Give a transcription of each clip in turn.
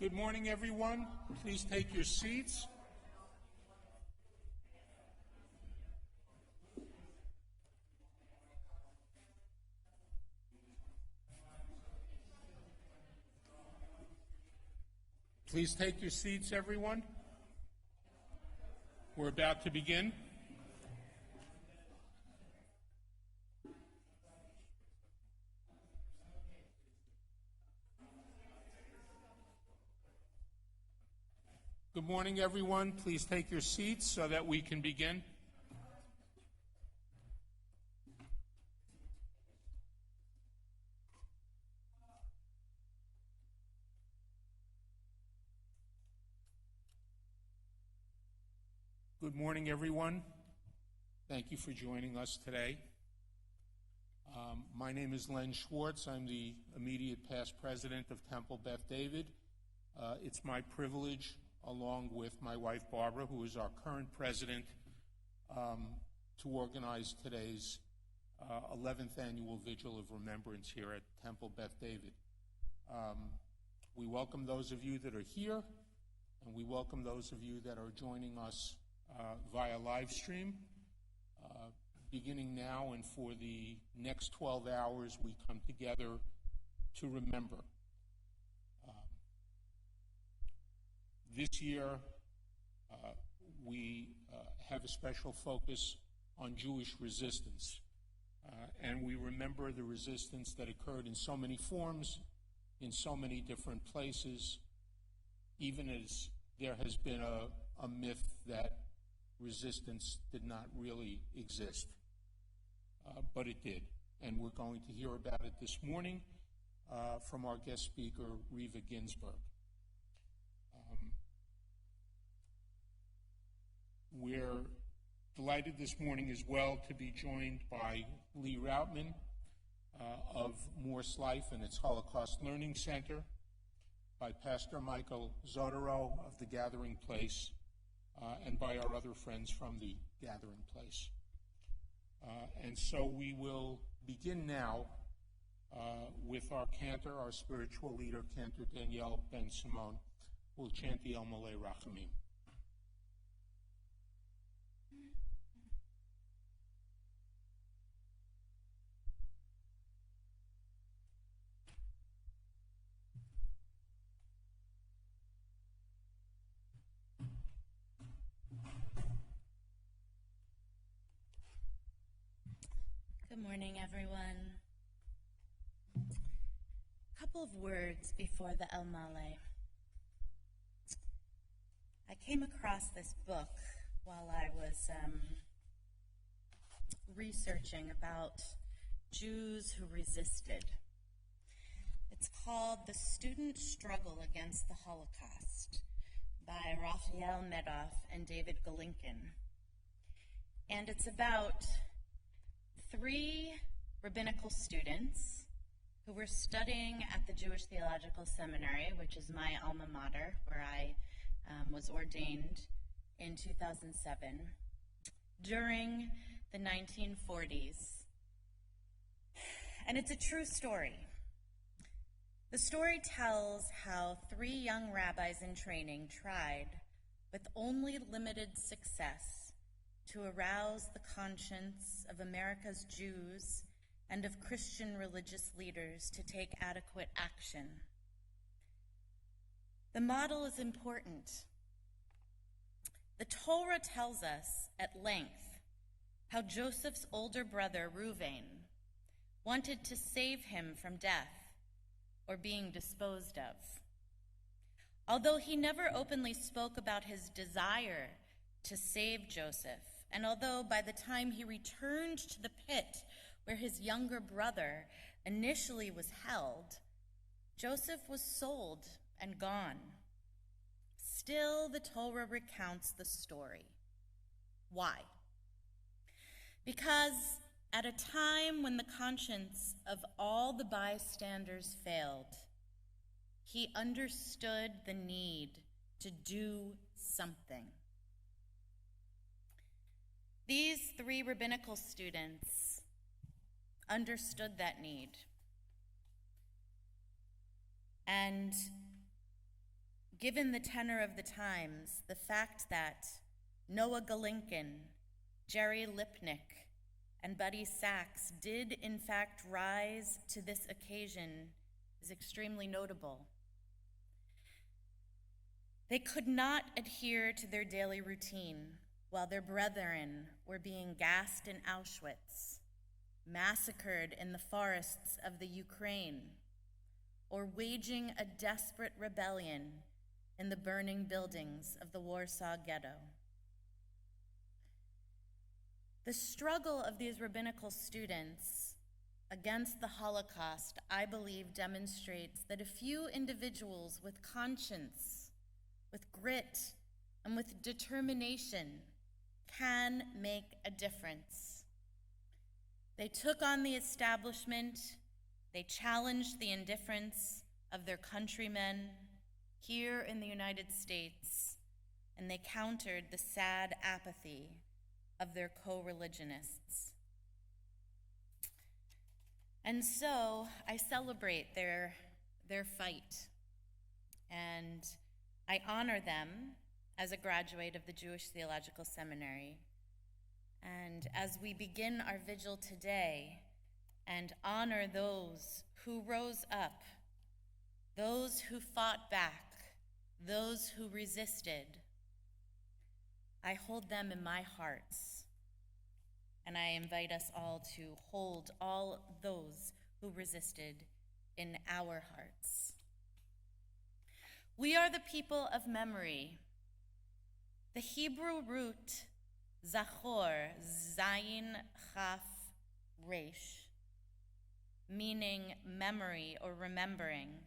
Good morning, everyone. Please take your seats. Please take your seats, everyone. We're about to begin. Good morning, everyone. Please take your seats so that we can begin. Good morning, everyone. Thank you for joining us today. My name is Len Schwartz. I'm the immediate past president of Temple Beth David. It's my privilege, along with my wife Barbara, who is our current president, to organize today's 11th annual Vigil of Remembrance here at Temple Beth David. We welcome those of you that are here, and we welcome those of you that are joining us via live stream. Beginning now and for the next 12 hours, we come together to remember. This year, we have a special focus on Jewish resistance, and we remember the resistance that occurred in so many forms, in so many different places, even as there has been a myth that resistance did not really exist, but it did, and we're going to hear about it this morning from our guest speaker, Reva Ginsburg. We're delighted this morning as well to be joined by Lee Routman of Morse Life and its Holocaust Learning Center, by Pastor Michael Zotero of the Gathering Place, and by our other friends from the Gathering Place. And so we will begin now with our cantor, our spiritual leader, Cantor Danielle Ben-Simon, who will chant the El Malei Rachamim. Good morning, everyone. A couple of words before the El Malei. I came across this book while I was researching about Jews who resisted. It's called The Student Struggle Against the Holocaust by Raphael Medoff and David Golinkin. And it's about 3 rabbinical students who were studying at the Jewish Theological Seminary, which is my alma mater, where I was ordained in 2007, during the 1940s. And it's a true story. The story tells how 3 young rabbis in training tried, with only limited success, to arouse the conscience of America's Jews and of Christian religious leaders to take adequate action. The model is important. The Torah tells us at length how Joseph's older brother, Reuven, wanted to save him from death or being disposed of. Although he never openly spoke about his desire to save Joseph, and although by the time he returned to the pit where his younger brother initially was held, Joseph was sold and gone, still the Torah recounts the story. Why? Because at a time when the conscience of all the bystanders failed, he understood the need to do something. These 3 rabbinical students understood that need. And given the tenor of the times, the fact that Noah Galinkin, Jerry Lipnick, and Buddy Sachs did in fact rise to this occasion is extremely notable. They could not adhere to their daily routine while their brethren were being gassed in Auschwitz, massacred in the forests of the Ukraine, or waging a desperate rebellion in the burning buildings of the Warsaw Ghetto. The struggle of these rabbinical students against the Holocaust, I believe, demonstrates that a few individuals with conscience, with grit, and with determination can make a difference. They took on the establishment, they challenged the indifference of their countrymen here in the United States, and they countered the sad apathy of their co-religionists. And so I celebrate their fight, and I honor them as a graduate of the Jewish Theological Seminary. And as we begin our vigil today and honor those who rose up, those who fought back, those who resisted, I hold them in my hearts, and I invite us all to hold all those who resisted in our hearts. We are the people of memory. The Hebrew root zachor, zayin chaf resh, meaning memory or remembering,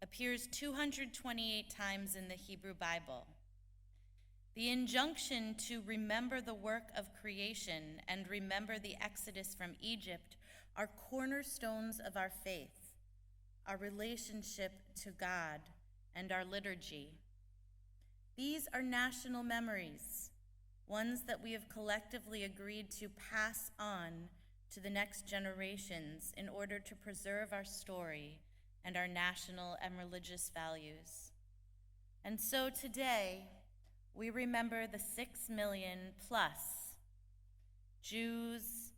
appears 228 times in the Hebrew Bible. The injunction to remember the work of creation and remember the exodus from Egypt are cornerstones of our faith, our relationship to God, and our liturgy. These are national memories, ones that we have collectively agreed to pass on to the next generations in order to preserve our story and our national and religious values. And so today, we remember the 6 million plus Jews,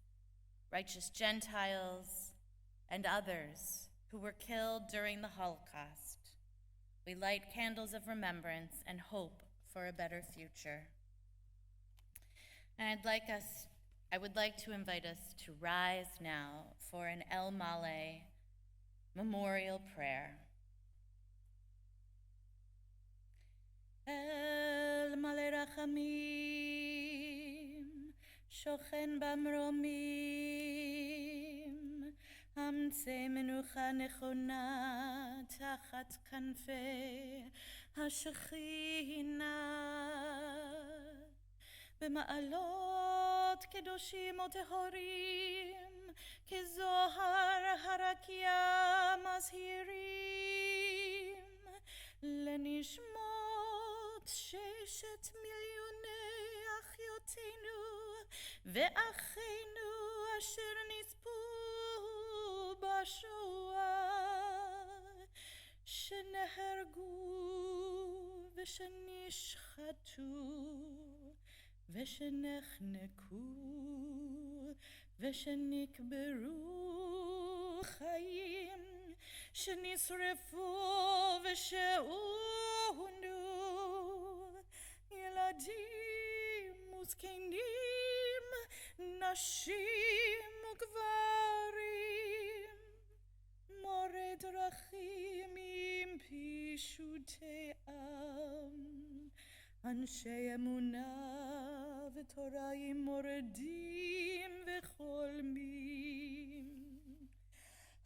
righteous Gentiles, and others who were killed during the Holocaust. We light candles of remembrance and hope for a better future. And I would like to invite us to rise now for an El Male memorial prayer. El Male Rachamim, Shochen Bamromim, Amtze Menucha Nechona, Tachat Kanfe HaShechina, B'ma'alot Kedoshim Otehorim, Kezohar Harakia Mazhirim, Lenishmot 6 מיליוני אחיותינו ואחינו אשר נספו בשואה, שנהרגו ושנשחטו ושנחנקו ושנקברו חיים, שנשרפו ושעונו, ילדים וזקנים, נשים וגברים, מורה דרכים עם פישוטי עם, אנשי אמונה ותורה עם מורדים וחולמים,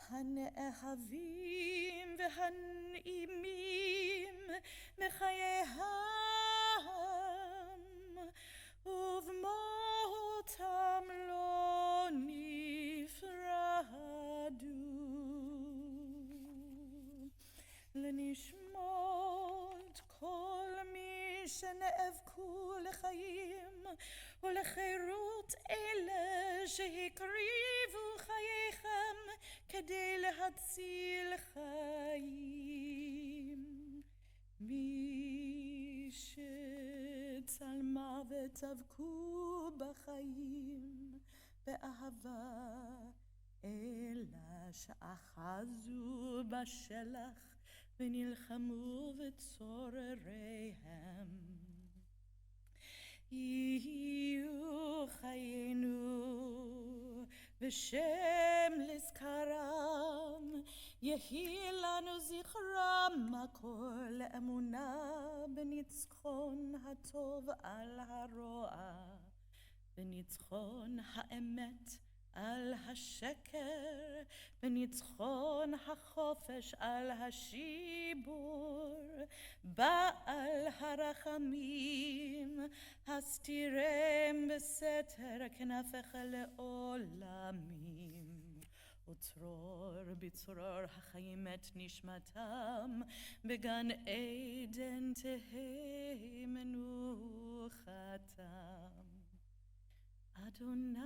הנאהבים והנעימים מחייהם ובמותם לא נפרדו. לנשמות כל מי שנאבקו לחיים ולחירות אלה שהקריבו חייכם כדי להציל חיים. ותבכו בחיים באהבה, אלא שאחזו בשלח ונלחמו בצורריהם. יהיו חיינו בשם לזכרם, יהי לנו זכרם מקור לאמונה בניצחון הטוב על הרוע, בניצחון האמת על השקר, בניצחון החופש על השיבור, בעל הרחמים הסתירם בסתר כנפיך לעולמים, וצרור בצרור החיים את נשמתם, בגן עדן תהא מנוחתם. אדוני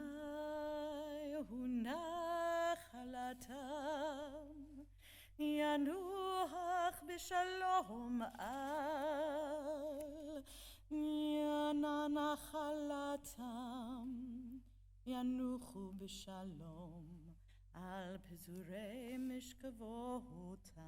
הוא נחלתם, ינוח בשלום על ינח נחלתם, ינוחו בשלום על פזורי משכבותם.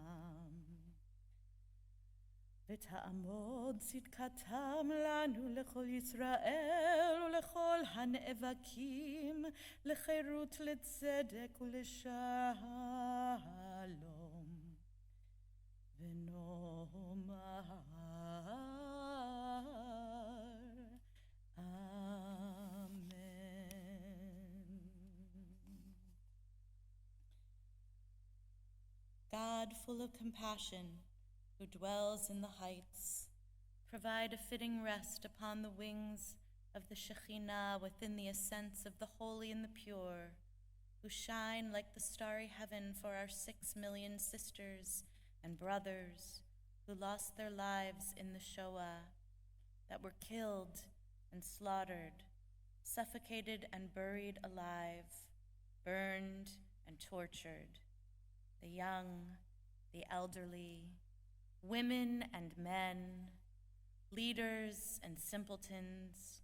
ותעמוד צדקתם לנו לכל ישראל ולכל הנאבקים לחירות, לצדק ולשלום. ונאמר אמן. God, full of compassion, who dwells in the heights, provide a fitting rest upon the wings of the Shekhinah within the ascents of the holy and the pure, who shine like the starry heaven for our 6 million sisters and brothers who lost their lives in the Shoah, that were killed and slaughtered, suffocated and buried alive, burned and tortured, the young, the elderly, women and men, leaders and simpletons,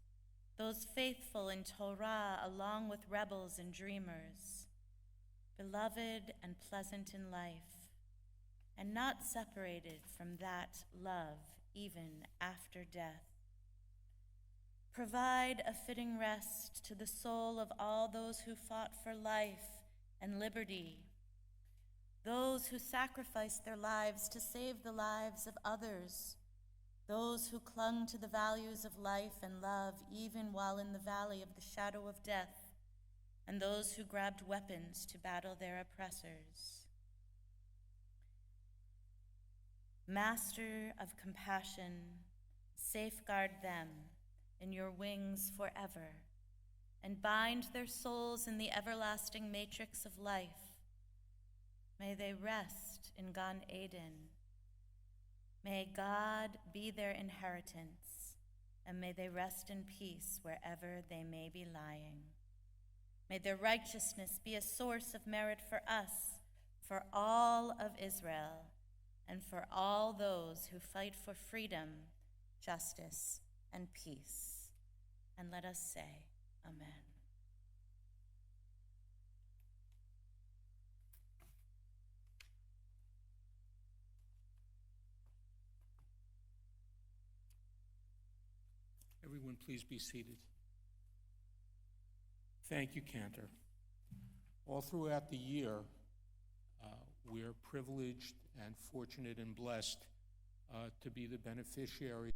those faithful in Torah along with rebels and dreamers, beloved and pleasant in life, and not separated from that love even after death. Provide a fitting rest to the soul of all those who fought for life and liberty, those who sacrificed their lives to save the lives of others, those who clung to the values of life and love even while in the valley of the shadow of death, and those who grabbed weapons to battle their oppressors. Master of compassion, safeguard them in your wings forever, and bind their souls in the everlasting matrix of life. May they rest in Gan Eden. May God be their inheritance, and may they rest in peace wherever they may be lying. May their righteousness be a source of merit for us, for all of Israel, and for all those who fight for freedom, justice, and peace. And let us say, Amen. Everyone, please be seated. Thank you, Cantor. All throughout the year, we're privileged and fortunate and blessed to be the beneficiary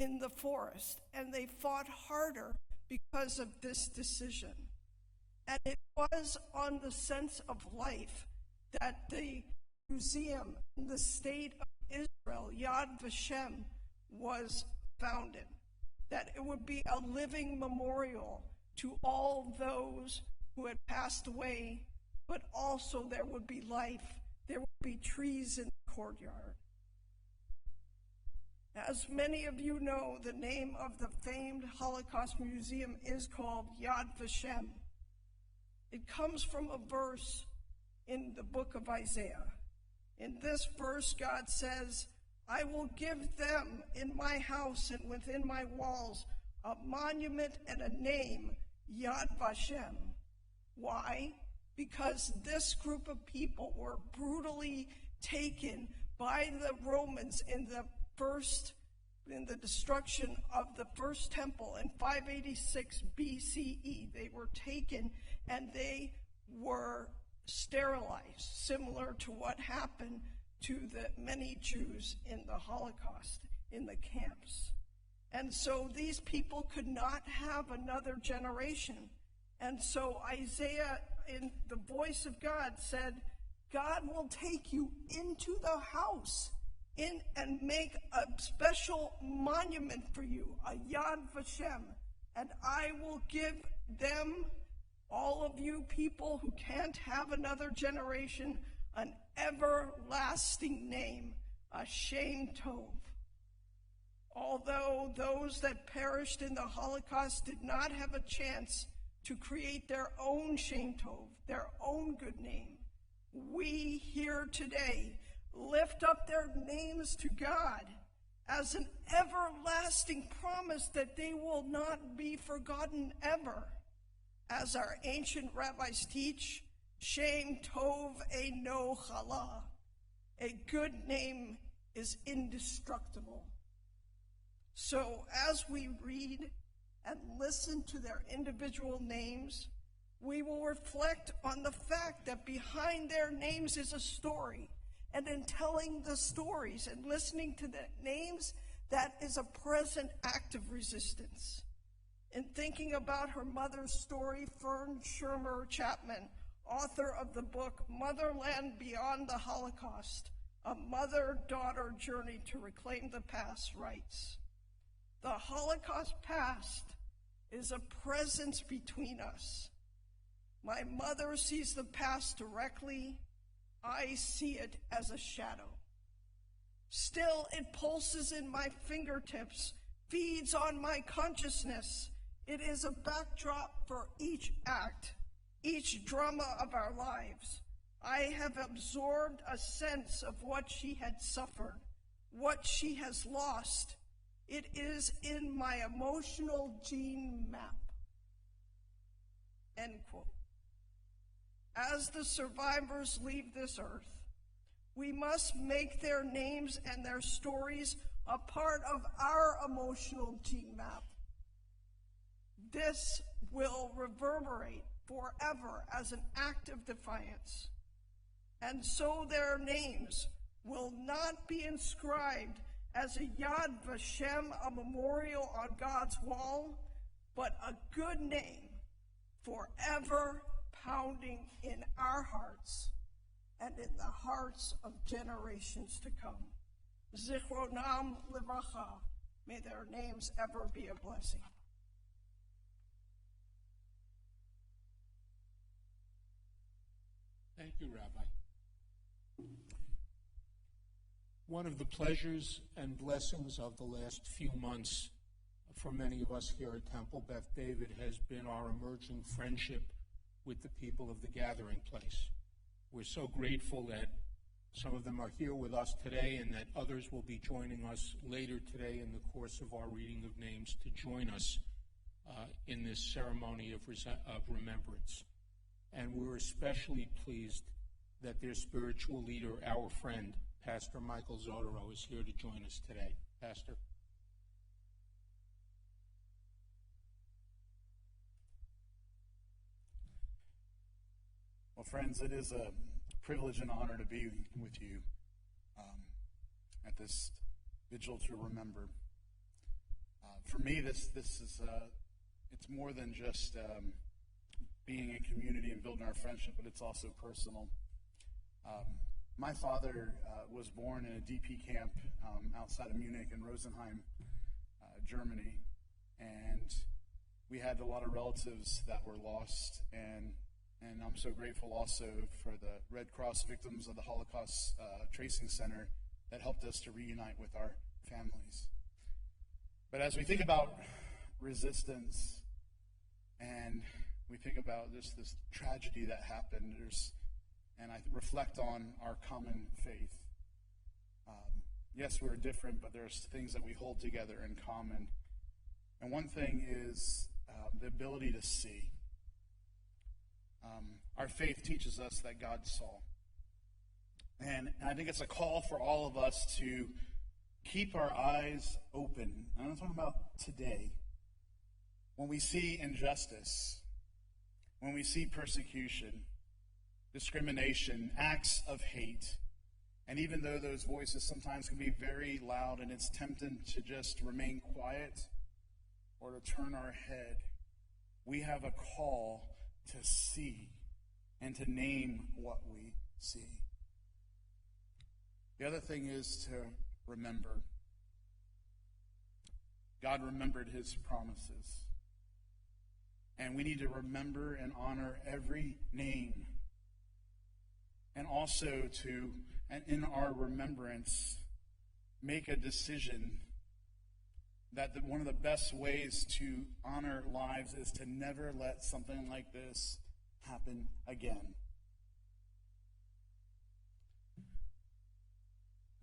in the forest, and they fought harder because of this decision. And it was on the sense of life that the museum in the state of Israel, Yad Vashem, was founded, that it would be a living memorial to all those who had passed away, but also there would be life. There would be trees in the courtyard. As many of you know, the name of the famed Holocaust Museum is called Yad Vashem. It comes from a verse in the book of Isaiah. In this verse, God says, I will give them in my house and within my walls a monument and a name, Yad Vashem. Why? Because this group of people were brutally taken by the Romans in the destruction of the first temple in 586 BCE. They were taken and they were sterilized, similar to what happened to the many Jews in the Holocaust, in the camps. And so these people could not have another generation. And so Isaiah, in the voice of God, said, God will take you into the house and make a special monument for you, a Yad Vashem, and I will give them, all of you people who can't have another generation, an everlasting name, a Shem Tov. Although those that perished in the Holocaust did not have a chance to create their own Shem Tov, their own good name, we here today lift up their names to God as an everlasting promise that they will not be forgotten ever. As our ancient rabbis teach, Shem Tov Eino Chala. A good name is indestructible. So as we read and listen to their individual names, we will reflect on the fact that behind their names is a story. And in telling the stories and listening to the names, that is a present act of resistance. In thinking about her mother's story, Fern Shermer Chapman, author of the book Motherland Beyond the Holocaust, A Mother-Daughter Journey to Reclaim the Past, writes, the Holocaust past is a presence between us. My mother sees the past directly. I see it as a shadow. Still, it pulses in my fingertips, feeds on my consciousness. It is a backdrop for each act, each drama of our lives. I have absorbed a sense of what she had suffered, what she has lost. It is in my emotional gene map. End quote. As the survivors leave this earth, we must make their names and their stories a part of our emotional gene map. This will reverberate forever as an act of defiance. And so their names will not be inscribed as a Yad Vashem, a memorial on God's wall, but a good name forever pounding in our hearts and in the hearts of generations to come. Zichronam Livracha, may their names ever be a blessing. Thank you, Rabbi. One of the pleasures and blessings of the last few months for many of us here at Temple Beth David has been our emerging friendship with the people of the gathering place. We're so grateful that some of them are here with us today and that others will be joining us later today in the course of our reading of names to join us in this ceremony of remembrance. And we're especially pleased that their spiritual leader, our friend, Pastor Michael Zotero, is here to join us today. Pastor. Well, friends, it is a privilege and honor to be with you at this vigil to remember. For me, this is it's more than just being a community and building our friendship, but it's also personal. My father was born in a DP camp outside of Munich in Rosenheim, Germany, and we had a lot of relatives that were lost, and I'm so grateful also for the Red Cross Victims of the Holocaust Tracing Center that helped us to reunite with our families. But as we think about resistance and we think about this tragedy that happened, and I reflect on our common faith. Yes, we're different, but there's things that we hold together in common. And one thing is the ability to see. Our faith teaches us that God saw. And I think it's a call for all of us to keep our eyes open. And I'm talking about today. When we see injustice, when we see persecution, discrimination, acts of hate, and even though those voices sometimes can be very loud and it's tempting to just remain quiet or to turn our head, we have a call to see and to name what we see. The other thing is to remember. God remembered his promises. And we need to remember and honor every name. And also to, and in our remembrance, make a decision that one of the best ways to honor lives is to never let something like this happen again.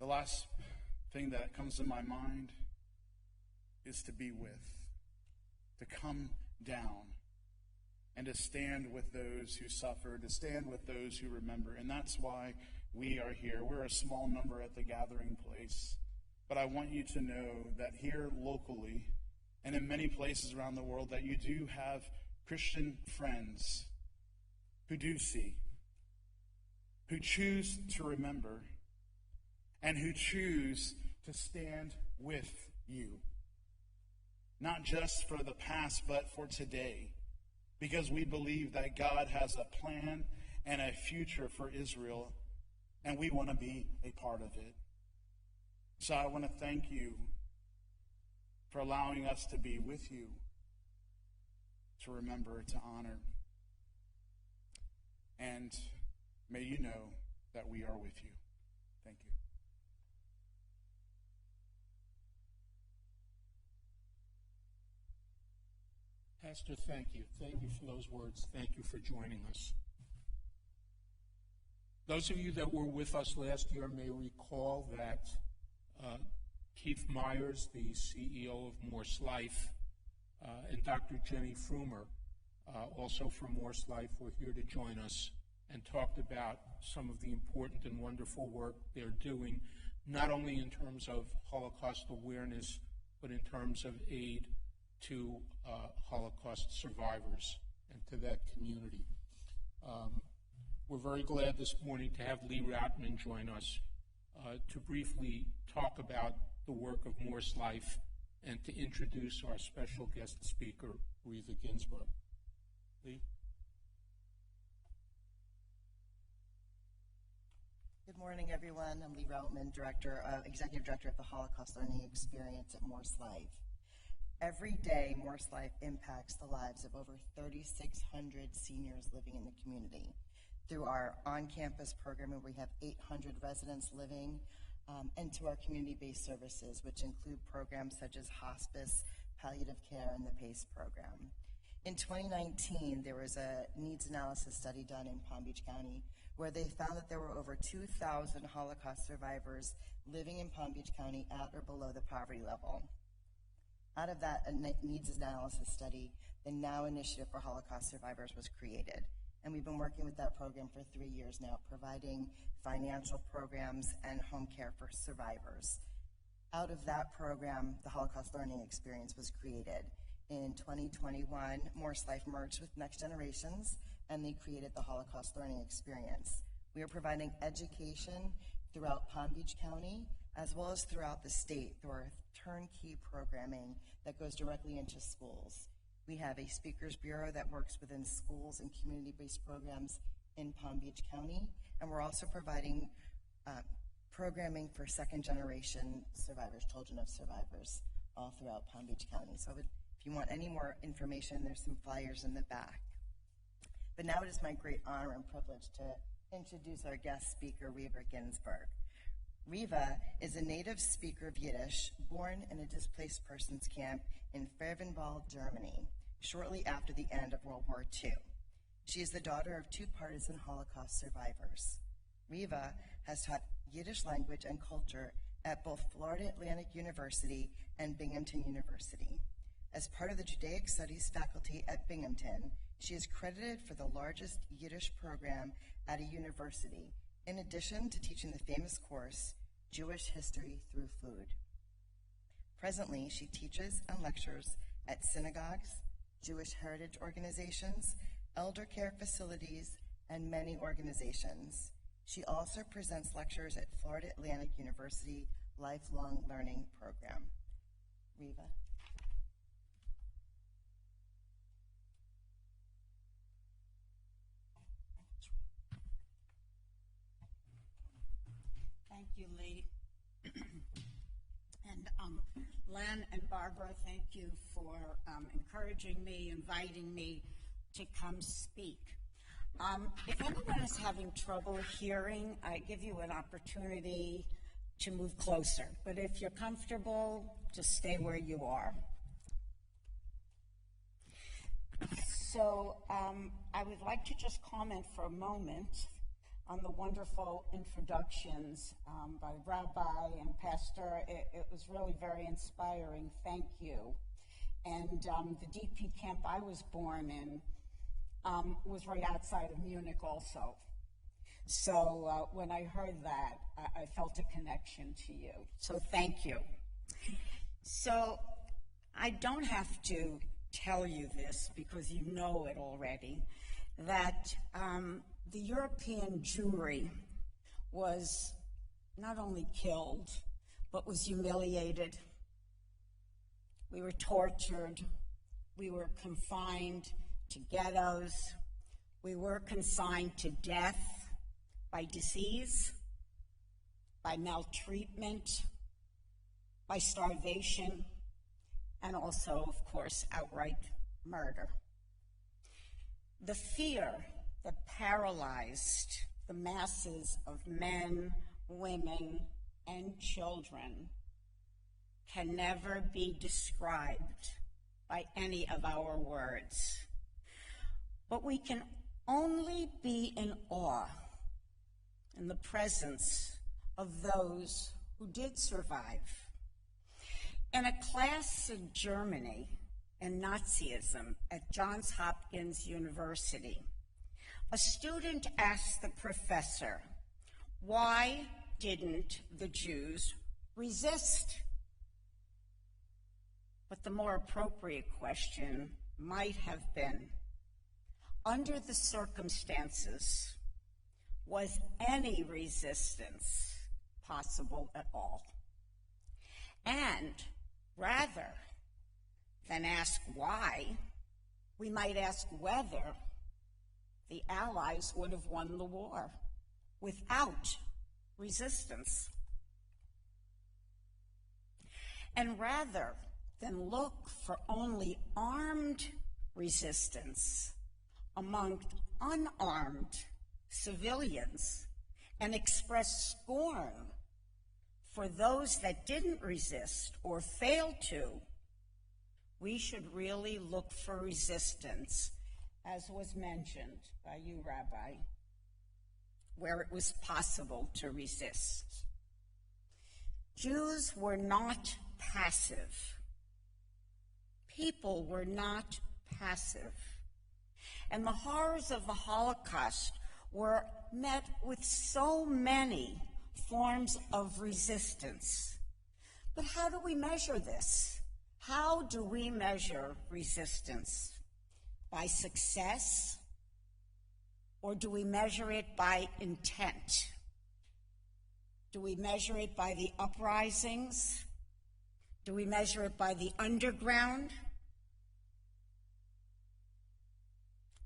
The last thing that comes to my mind is to be with, to come down, and to stand with those who suffer, to stand with those who remember. And that's why we are here. We're a small number at the gathering place. But I want you to know that here locally and in many places around the world that you do have Christian friends who do see, who choose to remember, and who choose to stand with you. Not just for the past, but for today. Because we believe that God has a plan and a future for Israel, and we want to be a part of it. So I want to thank you for allowing us to be with you, to remember, to honor. And may you know that we are with you. Thank you. Pastor, thank you. Thank you for those words. Thank you for joining us. Those of you that were with us last year may recall that Keith Myers, the CEO of Morse Life, and Dr. Jenny Frumer, also from Morse Life, were here to join us and talked about some of the important and wonderful work they're doing, not only in terms of Holocaust awareness, but in terms of aid to Holocaust survivors and to that community. We're very glad this morning to have Lee Routman join us to briefly talk about the work of Morse Life and to introduce our special guest speaker, Reva Ginsburg. Lee? Good morning, everyone. I'm Lee Routman, Executive Director of the Holocaust Learning Experience at Morse Life. Every day, Morse Life impacts the lives of over 3,600 seniors living in the community. Through our on-campus program, where we have 800 residents living, and to our community-based services, which include programs such as hospice, palliative care, and the PACE program. In 2019, there was a needs analysis study done in Palm Beach County where they found that there were over 2,000 Holocaust survivors living in Palm Beach County at or below the poverty level. Out of that needs analysis study, the NOW Initiative for Holocaust Survivors was created. And we've been working with that program for 3 years now, providing financial programs and home care for survivors. Out of that program, the Holocaust Learning Experience was created. In 2021, Morse Life merged with Next Generations, and they created the Holocaust Learning Experience. We are providing education throughout Palm Beach County, as well as throughout the state through our turnkey programming that goes directly into schools. We have a speakers bureau that works within schools and community-based programs in Palm Beach County, and we're also providing programming for second-generation survivors, children of survivors, all throughout Palm Beach County. So if you want any more information, there's some flyers in the back. But now it is my great honor and privilege to introduce our guest speaker, Reva Ginsburg. Riva is a native speaker of Yiddish, born in a displaced persons camp in Färvenwald, Germany, shortly after the end of World War II. She is the daughter of two partisan Holocaust survivors. Riva has taught Yiddish language and culture at both Florida Atlantic University and Binghamton University. As part of the Judaic Studies faculty at Binghamton, she is credited for the largest Yiddish program at a university, in addition to teaching the famous course, Jewish History Through Food. Presently, she teaches and lectures at synagogues, Jewish heritage organizations, elder care facilities, and many organizations. She also presents lectures at Florida Atlantic University Lifelong Learning Program. Riva. Thank you, Lee. And Len and Barbara, thank you for encouraging me, inviting me to come speak. If anyone is having trouble hearing, I give you an opportunity to move closer. But if you're comfortable, just stay where you are. So I would like to just comment for a moment on the wonderful introductions by Rabbi and Pastor. It was really very inspiring. Thank you. And the DP camp I was born in was right outside of Munich also. So when I heard that, I felt a connection to you. So thank you. So I don't have to tell you this because you know it already, that the European Jewry was not only killed, but was humiliated. We were tortured. We were confined to ghettos. We were consigned to death by disease, by maltreatment, by starvation, and also, of course, outright murder. The fear that paralyzed the masses of men, women, and children can never be described by any of our words. But we can only be in awe in the presence of those who did survive. In a class in Germany in Nazism at Johns Hopkins University, a student asked the professor, why didn't the Jews resist? But the more appropriate question might have been, under the circumstances, was any resistance possible at all? And rather than ask why, we might ask whether the Allies would have won the war without resistance. And rather than look for only armed resistance among unarmed civilians and express scorn for those that didn't resist or failed to, we should really look for resistance, as was mentioned by you, Rabbi, where it was possible to resist. Jews were not passive. People were not passive. And the horrors of the Holocaust were met with so many forms of resistance. But how do we measure this? How do we measure resistance? By success? Or do we measure it by intent? Do we measure it by the uprisings? Do we measure it by the underground?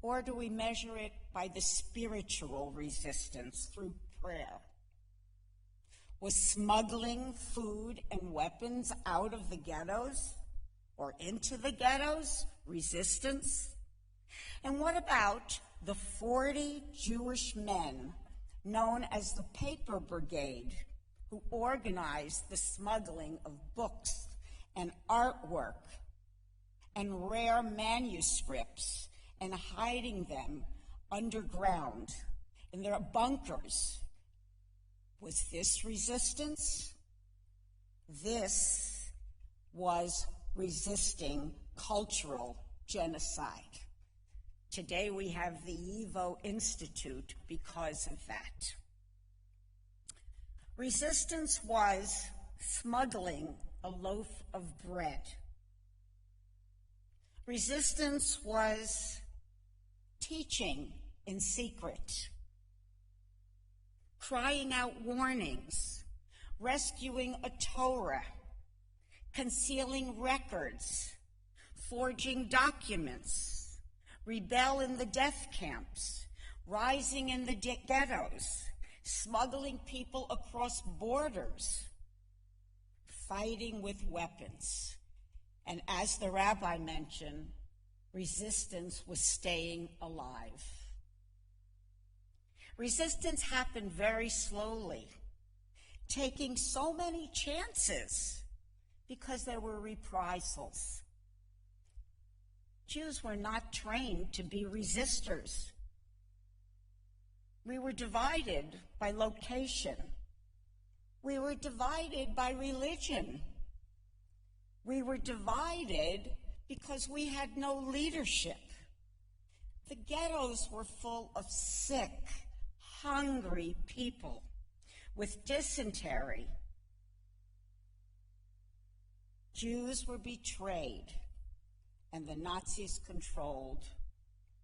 Or do we measure it by the spiritual resistance through prayer? Was smuggling food and weapons out of the ghettos or into the ghettos resistance? And what about the 40 Jewish men known as the Paper Brigade, who organized the smuggling of books and artwork and rare manuscripts and hiding them underground in their bunkers. Was this resistance? This was resisting cultural genocide. Today we have the YIVO Institute because of that. Resistance was smuggling a loaf of bread. Resistance was teaching in secret, crying out warnings, rescuing a Torah, concealing records, forging documents, rebel in the death camps, rising in the ghettos, smuggling people across borders, fighting with weapons. And as the rabbi mentioned, resistance was staying alive. Resistance happened very slowly, taking so many chances because there were reprisals. Jews were not trained to be resistors. We were divided by location. We were divided by religion. We were divided because we had no leadership. The ghettos were full of sick, hungry people with dysentery. Jews were betrayed, and the Nazis controlled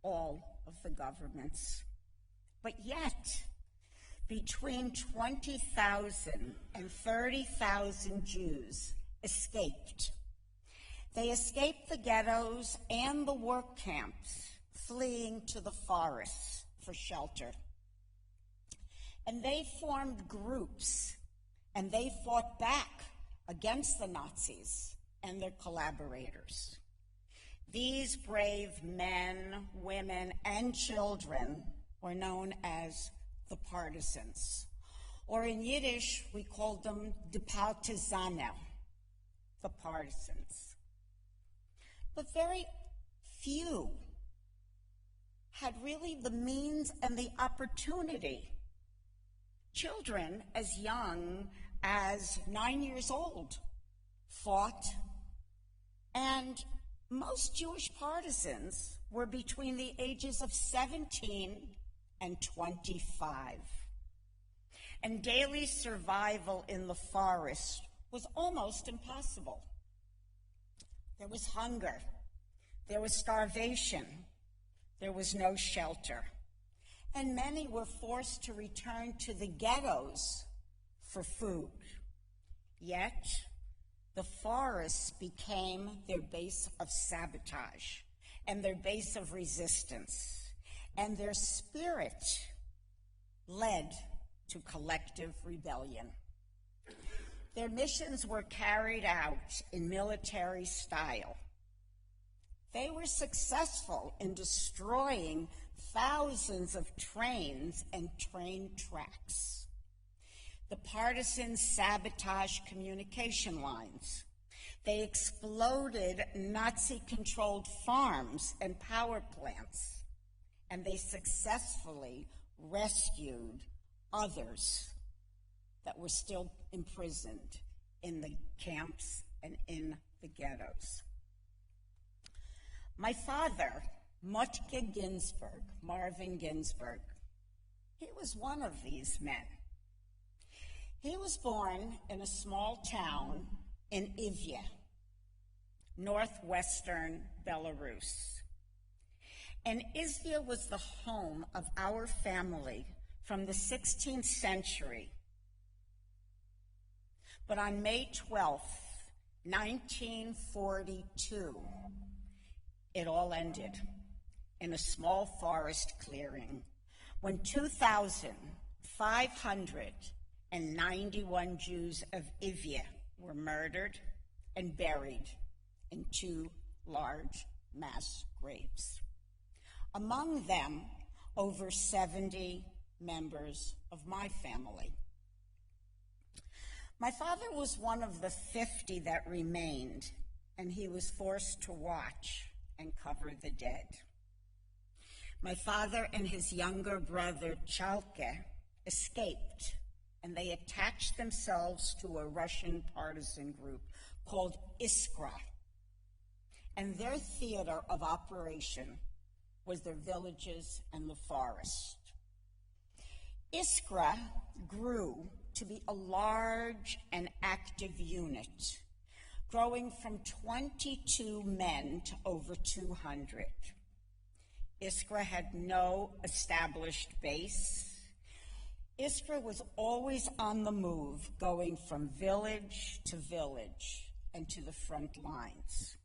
all of the governments. But yet, between 20,000 and 30,000 Jews escaped. They escaped the ghettos and the work camps, fleeing to the forests for shelter. And they formed groups, and they fought back against the Nazis and their collaborators. These brave men, women, and children were known as the partisans, or in Yiddish, we called them die Partisanen, the partisans. But very few had really the means and the opportunity. Children as young as 9 years old fought, and most Jewish partisans were between the ages of 17 and 25. And daily survival in the forest was almost impossible. There was hunger, there was starvation, there was no shelter, and many were forced to return to the ghettos for food. Yet, the forests became their base of sabotage and their base of resistance, and their spirit led to collective rebellion. Their missions were carried out in military style. They were successful in destroying thousands of trains and train tracks. The partisans sabotaged communication lines. They exploded Nazi-controlled farms and power plants, and they successfully rescued others that were still imprisoned in the camps and in the ghettos. My father, Motke Ginsburg, Marvin Ginsburg, he was one of these men. He was born in a small town in Ivye, northwestern Belarus. And Ivye was the home of our family from the 16th century. But on May 12th, 1942, it all ended in a small forest clearing when 2,591 Jews of Ivye were murdered and buried in 2 large mass graves. Among them, over 70 members of my family. My father was one of the 50 that remained, and he was forced to watch and cover the dead. My father and his younger brother, Chalke, escaped, and they attached themselves to a Russian partisan group called Iskra. And their theater of operation was their villages and the forest. Iskra grew to be a large and active unit, growing from 22 men to over 200. Iskra had no established base. Iskra was always on the move, going from village to village and to the front lines.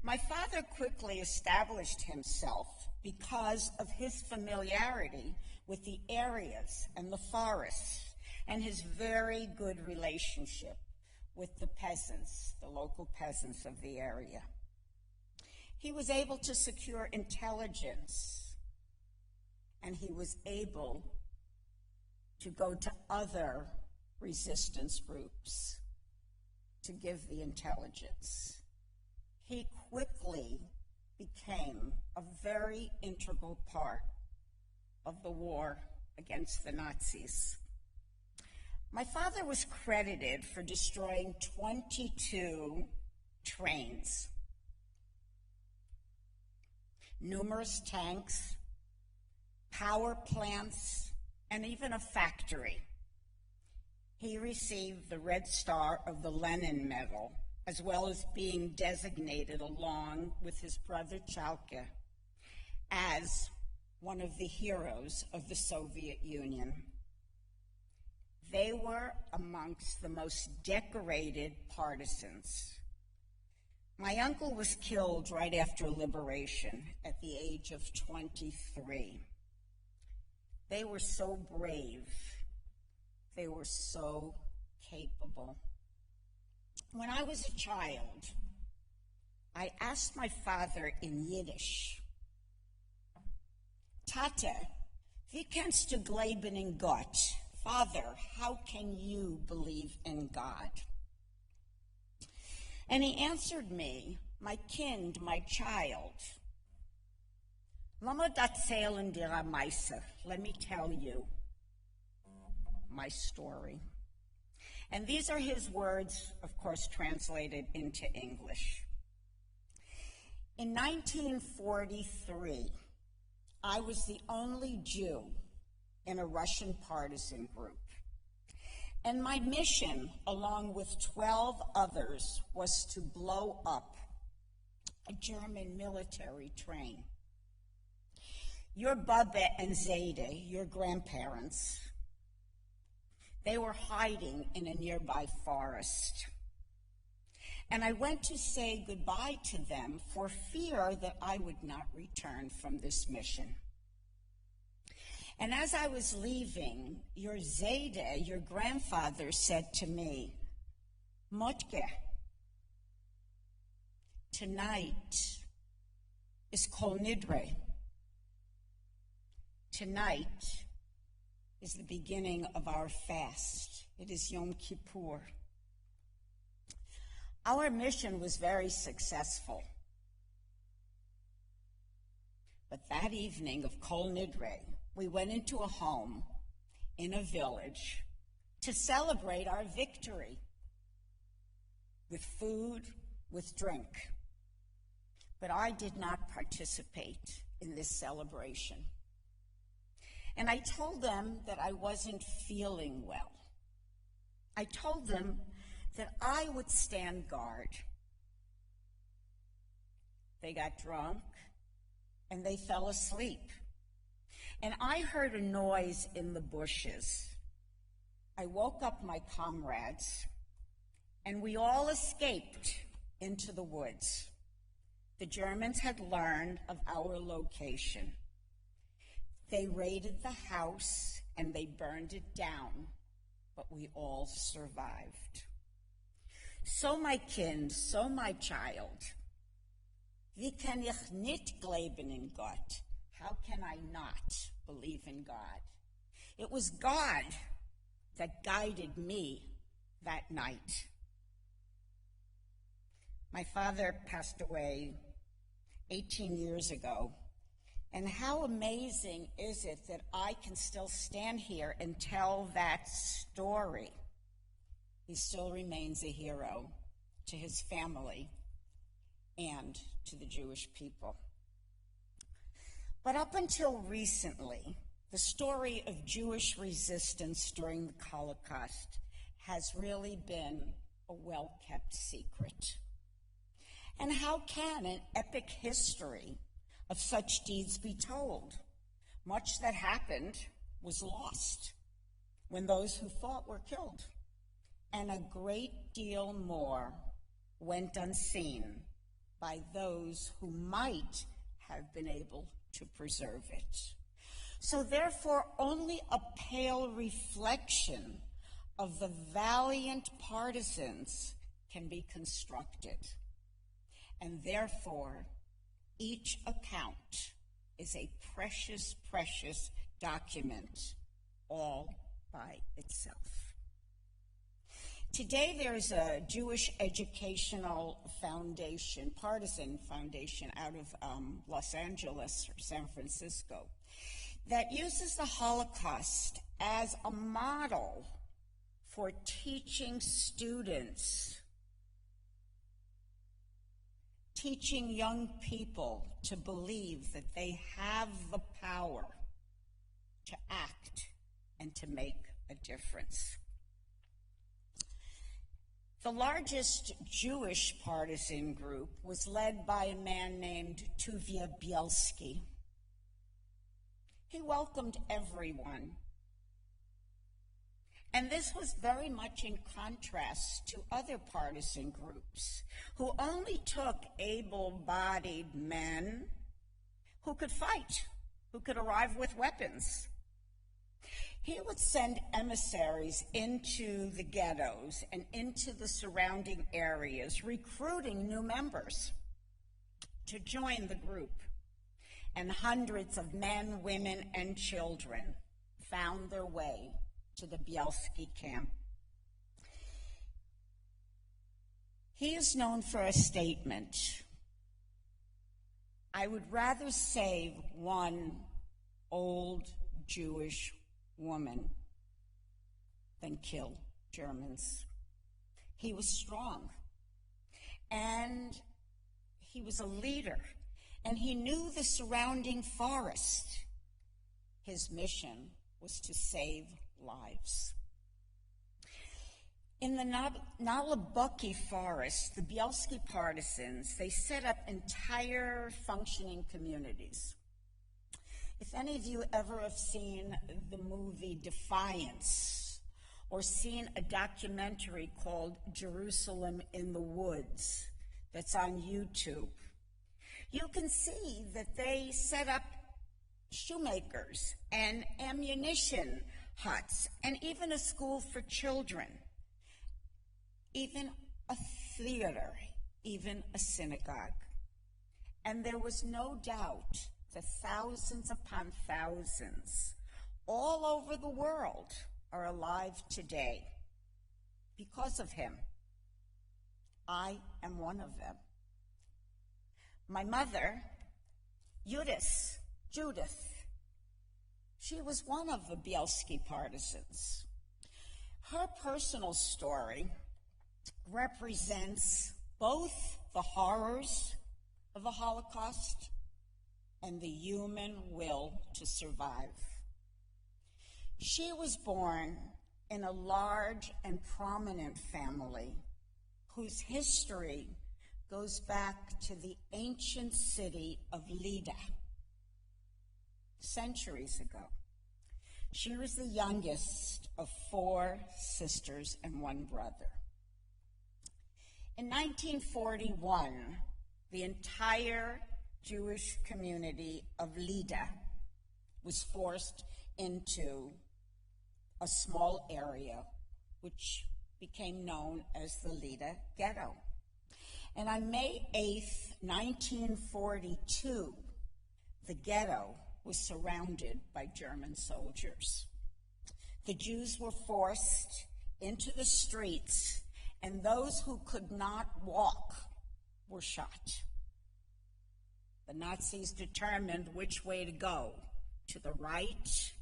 My father quickly established himself because of his familiarity with the areas and the forests and his very good relationship with the peasants, the local peasants of the area. He was able to secure intelligence, and he was able to go to other resistance groups to give the intelligence. He quickly became a very integral part of the war against the Nazis. My father was credited for destroying 22 trains, numerous tanks, power plants, and even a factory. He received the Red Star of the Lenin Medal, as well as being designated along with his brother Chalke as one of the heroes of the Soviet Union. They were amongst the most decorated partisans. My uncle was killed right after liberation at the age of 23. They were so brave. They were so capable. When I was a child, I asked my father in Yiddish, Tate, wie kannst du glauben in Gott? Father, how can you believe in God? And he answered me, my kind, my child, Lama datzählen dir a Meise. Let me tell you my story. And these are his words, of course, translated into English. In 1943, I was the only Jew in a Russian partisan group. And my mission, along with 12 others, was to blow up a German military train. Your Baba and Zayde, your grandparents, they were hiding in a nearby forest. And I went to say goodbye to them for fear that I would not return from this mission. And as I was leaving, your Zayde, your grandfather, said to me, Motke, tonight is Kol Nidre. Tonight is the beginning of our fast. It is Yom Kippur. Our mission was very successful. But that evening of Kol Nidre, we went into a home in a village to celebrate our victory with food, with drink. But I did not participate in this celebration. And I told them that I wasn't feeling well. I told them that I would stand guard. They got drunk and they fell asleep. And I heard a noise in the bushes. I woke up my comrades and we all escaped into the woods. The Germans had learned of our location. They raided the house and they burned it down, but we all survived. So my kind, so my child, wie kann ich nicht glauben in Gott? How can I not believe in God? It was God that guided me that night. My father passed away 18 years ago, and how amazing is it that I can still stand here and tell that story? He still remains a hero to his family and to the Jewish people. But up until recently, the story of Jewish resistance during the Holocaust has really been a well-kept secret. And how can an epic history of such deeds be told? Much that happened was lost when those who fought were killed, and a great deal more went unseen by those who might have been able to preserve it. So therefore, only a pale reflection of the valiant partisans can be constructed. And therefore, each account is a precious, precious document all by itself. Today, there's a Jewish educational foundation, partisan foundation out of Los Angeles or San Francisco, that uses the Holocaust as a model for teaching students, teaching young people to believe that they have the power to act and to make a difference. The largest Jewish partisan group was led by a man named Tuvia Bielski. He welcomed everyone. And this was very much in contrast to other partisan groups who only took able-bodied men who could fight, who could arrive with weapons. He would send emissaries into the ghettos and into the surrounding areas, recruiting new members to join the group. And hundreds of men, women, and children found their way to the Bielski camp. He is known for a statement: "I would rather save one old Jewish woman than kill Germans." He was strong, and he was a leader, and he knew the surrounding forest. His mission was to save lives. In the Nalabucky forest, the Bielski partisans, they set up entire functioning communities. If any of you ever have seen the movie Defiance, or seen a documentary called Jerusalem in the Woods that's on YouTube, you can see that they set up shoemakers and ammunition huts and even a school for children, even a theater, even a synagogue. And there was no doubt that thousands upon thousands all over the world are alive today because of him. I am one of them. My mother, Judith, she was one of the Bielski partisans. Her personal story represents both the horrors of the Holocaust and the human will to survive. She was born in a large and prominent family whose history goes back to the ancient city of Lida, centuries ago. She was the youngest of 4 sisters and 1 brother. In 1941, the entire Jewish community of Lida was forced into a small area which became known as the Lida Ghetto. And on May 8th, 1942, the ghetto was surrounded by German soldiers. The Jews were forced into the streets, and those who could not walk were shot. The Nazis determined which way to go, to the right,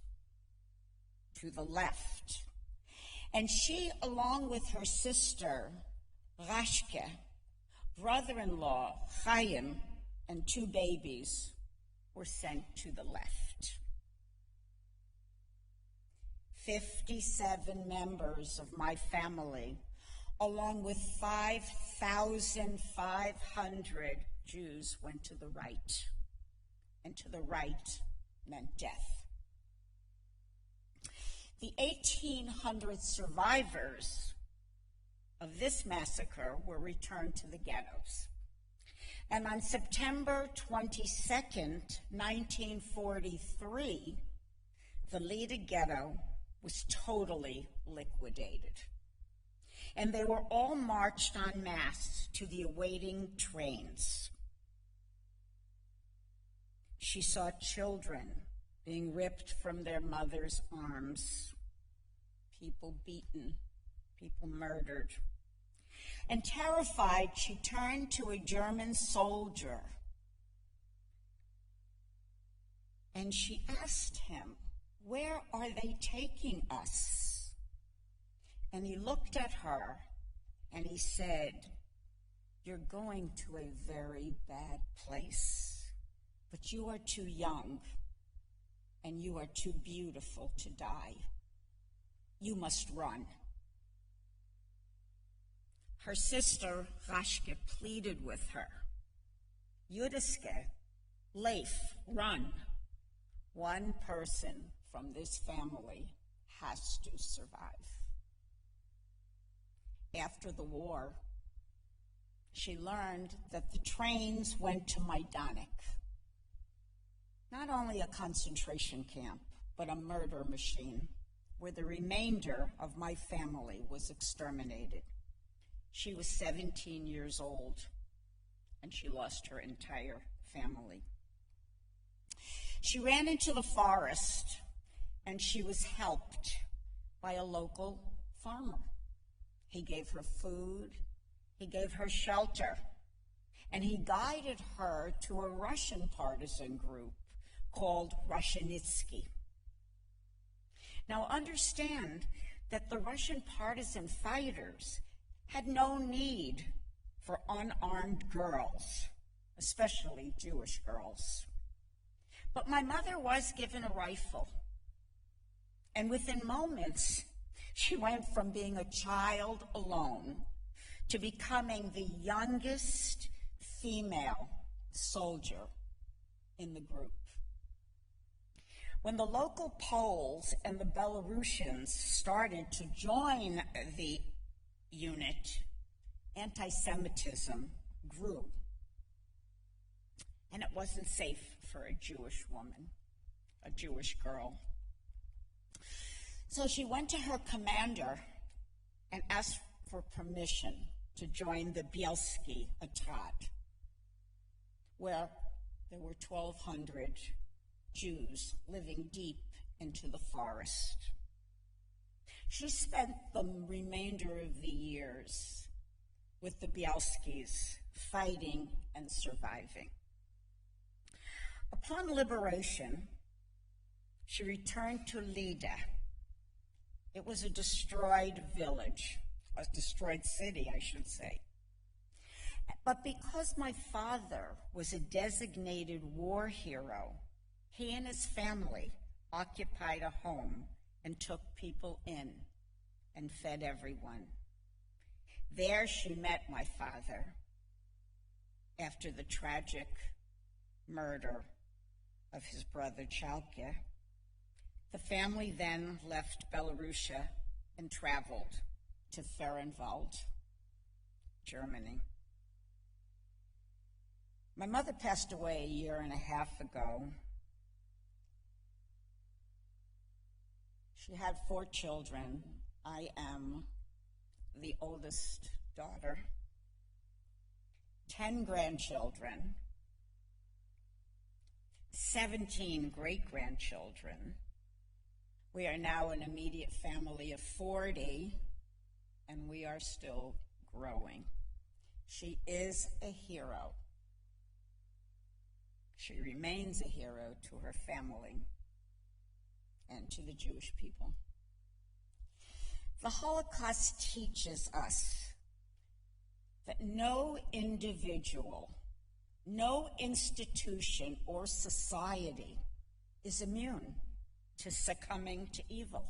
to the left. And she, along with her sister, Rashke, brother-in-law, Chaim, and 2 babies, were sent to the left. 57 members of my family, along with 5,500 Jews, went to the right, and to the right meant death. The 1,800 survivors of this massacre were returned to the ghettos. And on September 22nd, 1943, the Lida ghetto was totally liquidated. And they were all marched en masse to the awaiting trains. She saw children being ripped from their mothers' arms, people beaten, people murdered. And terrified, she turned to a German soldier and she asked him, "Where are they taking us?" And he looked at her and he said, "You're going to a very bad place, but you are too young and you are too beautiful to die. You must run." Her sister, Rashke, pleaded with her, "Yudiske, Leif, run. One person from this family has to survive." After the war, she learned that the trains went to Majdanek, not only a concentration camp, but a murder machine where the remainder of my family was exterminated. She was 17 years old, and she lost her entire family. She ran into the forest, and she was helped by a local farmer. He gave her food, he gave her shelter, and he guided her to a Russian partisan group called Russianitsky. Now understand that the Russian partisan fighters had no need for unarmed girls, especially Jewish girls. But my mother was given a rifle, and within moments, she went from being a child alone to becoming the youngest female soldier in the group. When the local Poles and the Belarusians started to join the unit, anti-Semitism grew. And it wasn't safe for a Jewish woman, a Jewish girl. So she went to her commander and asked for permission to join the Bielski Atad, where there were 1,200 Jews living deep into the forest. She spent the remainder of the years with the Bielskis, fighting and surviving. Upon liberation, she returned to Lida. It was a destroyed village, a destroyed city, I should say. But because my father was a designated war hero, he and his family occupied a home and took people in and fed everyone. There she met my father after the tragic murder of his brother Chalke. The family then left Belarusia and traveled to Fehrenwald, Germany. My mother passed away a year and a half ago. She had 4 children. I am the oldest daughter. 10 grandchildren, 17 great-grandchildren. We are now an immediate family of 40, and we are still growing. She is a hero. She remains a hero to her family and to the Jewish people. The Holocaust teaches us that no individual, no institution or society is immune to succumbing to evil,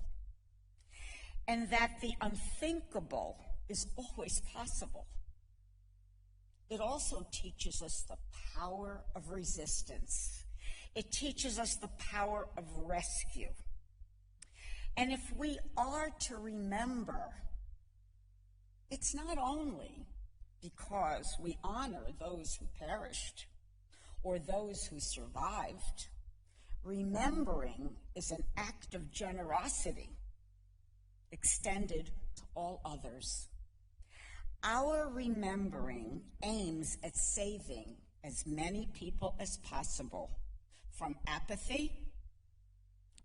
and that the unthinkable is always possible. It also teaches us the power of resistance. It teaches us the power of rescue. And if we are to remember, it's not only because we honor those who perished or those who survived. Remembering is an act of generosity extended to all others. Our remembering aims at saving as many people as possible from apathy,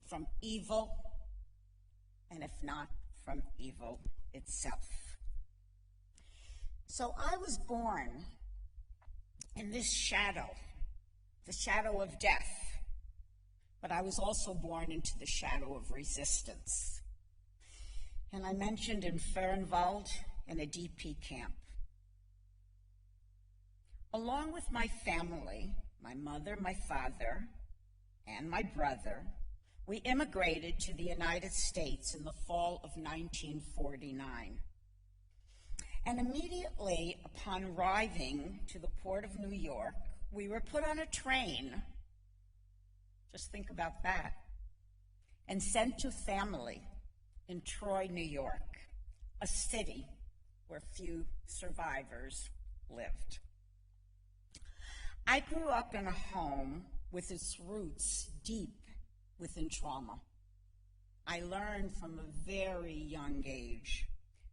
from evil, and if not, from evil itself. So I was born in this shadow, the shadow of death, but I was also born into the shadow of resistance. And I mentioned in Fernwald in a DP camp. Along with my family, my mother, my father, and my brother, we immigrated to the United States in the fall of 1949. And immediately upon arriving to the port of New York, we were put on a train, just think about that, and sent to family in Troy, New York, a city where few survivors lived. I grew up in a home with its roots deep within trauma. I learned from a very young age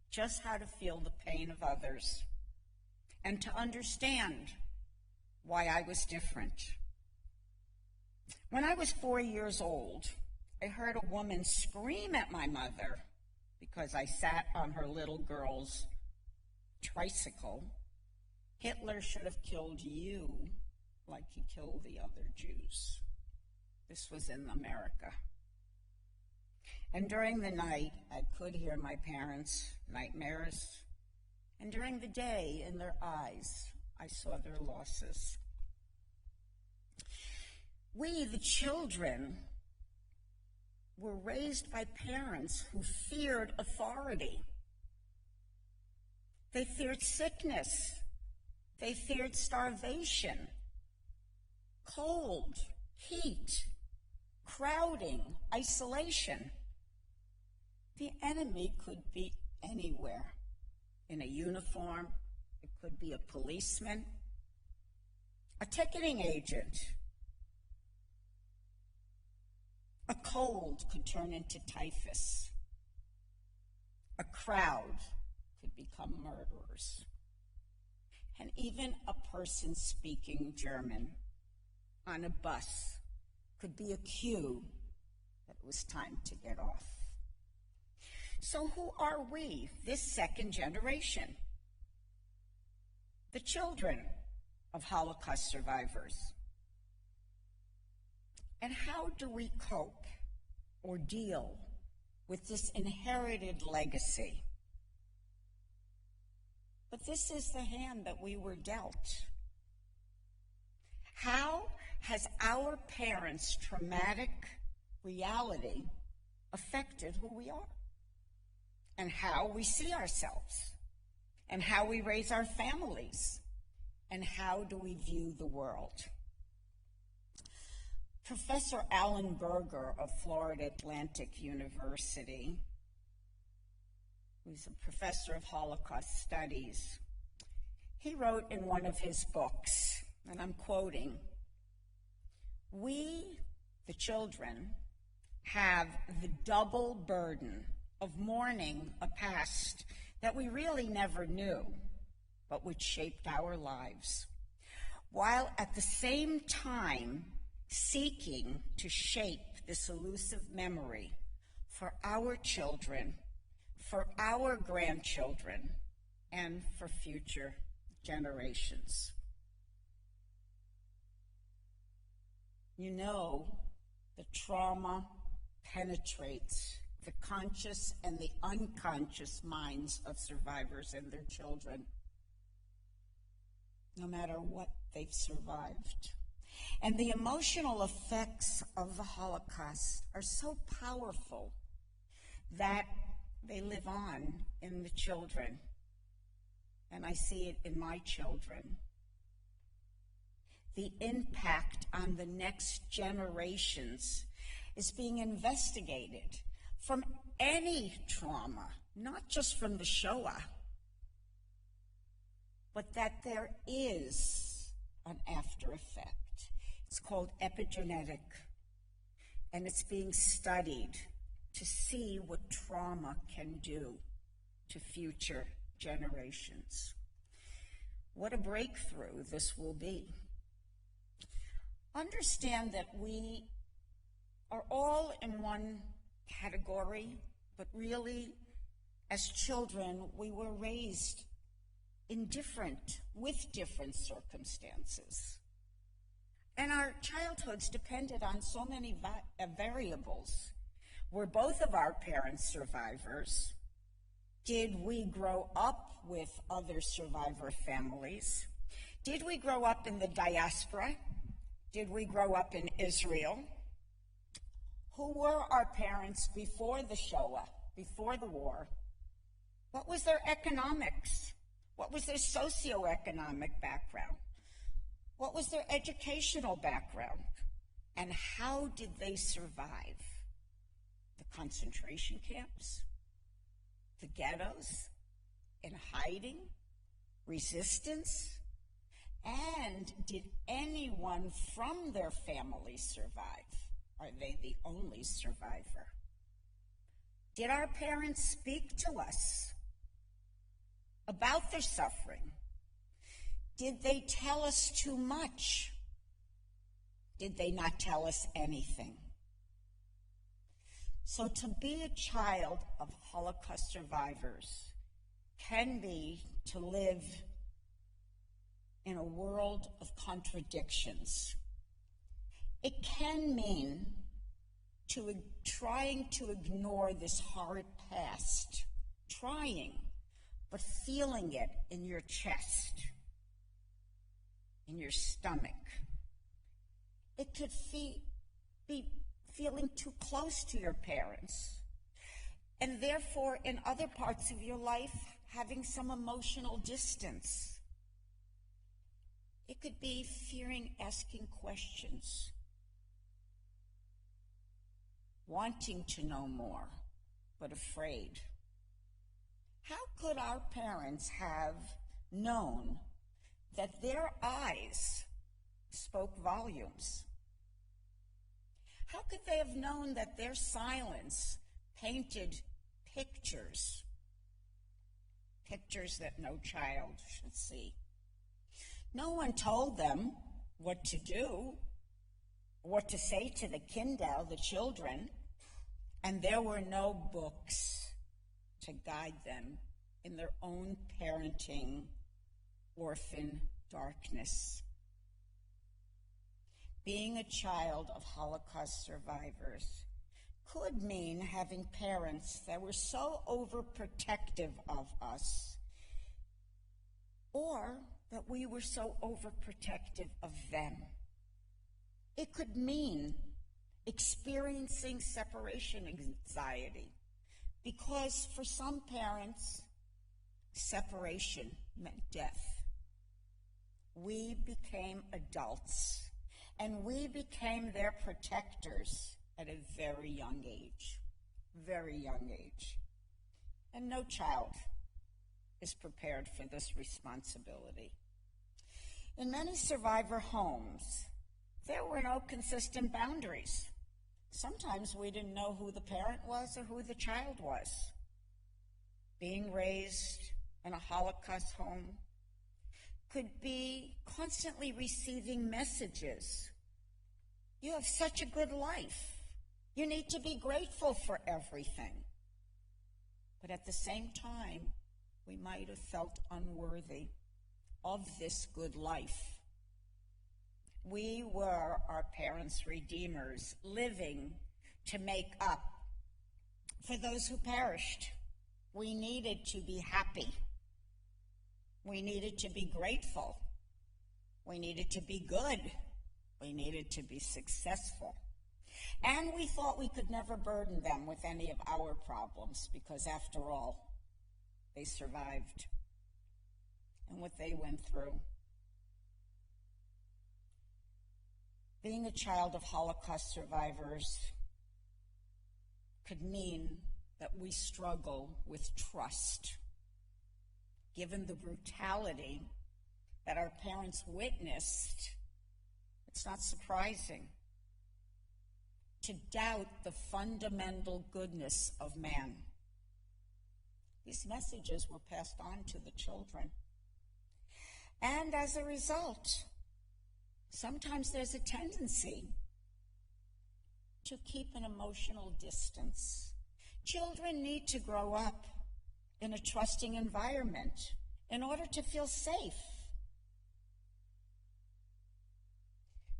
just how to feel the pain of others and to understand why I was different. When I was 4 years old, I heard a woman scream at my mother because I sat on her little girl's tricycle. "Hitler should have killed you like he killed the other Jews." This was in America. And during the night, I could hear my parents' nightmares. And during the day, in their eyes, I saw their losses. We, the children, were raised by parents who feared authority. They feared sickness. They feared starvation, cold, heat, crowding, isolation. The enemy could be anywhere. In a uniform, it could be a policeman, a ticketing agent. A cold could turn into typhus. A crowd could become murderers. And even a person speaking German on a bus could be a cue that it was time to get off. So who are we, this second generation? The children of Holocaust survivors. And how do we cope or deal with this inherited legacy? But this is the hand that we were dealt. How has our parents' traumatic reality affected who we are? And how we see ourselves? And how we raise our families? And how do we view the world? Professor Alan Berger of Florida Atlantic University, who's a professor of Holocaust studies, he wrote in one of his books, and I'm quoting, "We, the children, have the double burden of mourning a past that we really never knew, but which shaped our lives, while at the same time seeking to shape this elusive memory for our children, for our grandchildren and for future generations. You know, the trauma penetrates the conscious and the unconscious minds of survivors and their children, no matter what they've survived. And the emotional effects of the Holocaust are so powerful that they live on in the children. And I see it in my children. The impact on the next generations is being investigated from any trauma, not just from the Shoah, but that there is an after effect. It's called epigenetic, and it's being studied to see what trauma can do to future generations. What a breakthrough this will be. Understand that we are all in one category, but really, as children, we were raised with different circumstances. And our childhoods depended on so many variables. Were both of our parents survivors? Did we grow up with other survivor families? Did we grow up in the diaspora? Did we grow up in Israel? Who were our parents before the Shoah, before the war? What was their economics? What was their socioeconomic background? What was their educational background? And how did they survive? The concentration camps? The ghettos? In hiding? Resistance? And did anyone from their family survive? Are they the only survivor? Did our parents speak to us about their suffering? Did they tell us too much? Did they not tell us anything? So to be a child of Holocaust survivors can be to live in a world of contradictions. It can mean trying to ignore this horrid past, but feeling it in your chest, in your stomach. It could be feeling too close to your parents, and therefore in other parts of your life having some emotional distance. It could be fearing asking questions, wanting to know more, but afraid. How could our parents have known that their eyes spoke volumes? How could they have known that their silence painted pictures that no child should see? No one told them what to do, what to say to the Kindle, the children, and there were no books to guide them in their own parenting orphan darkness. Being a child of Holocaust survivors could mean having parents that were so overprotective of us, or that we were so overprotective of them. It could mean experiencing separation anxiety, because for some parents, separation meant death. We became adults, and we became their protectors at a very young age. And no child is prepared for this responsibility. In many survivor homes, there were no consistent boundaries. Sometimes we didn't know who the parent was or who the child was. Being raised in a Holocaust home could be constantly receiving messages. You have such a good life. You need to be grateful for everything. but at the same time, we might have felt unworthy of this good life. We were our parents' redeemers, living to make up for those who perished. We needed to be happy. We needed to be grateful. We needed to be good. We needed to be successful. And we thought we could never burden them with any of our problems because, after all, they survived and what they went through. Being a child of Holocaust survivors could mean that we struggle with trust. Given the brutality that our parents witnessed, it's not surprising to doubt the fundamental goodness of man. These messages were passed on to the children. And as a result, sometimes there's a tendency to keep an emotional distance. Children need to grow up in a trusting environment in order to feel safe.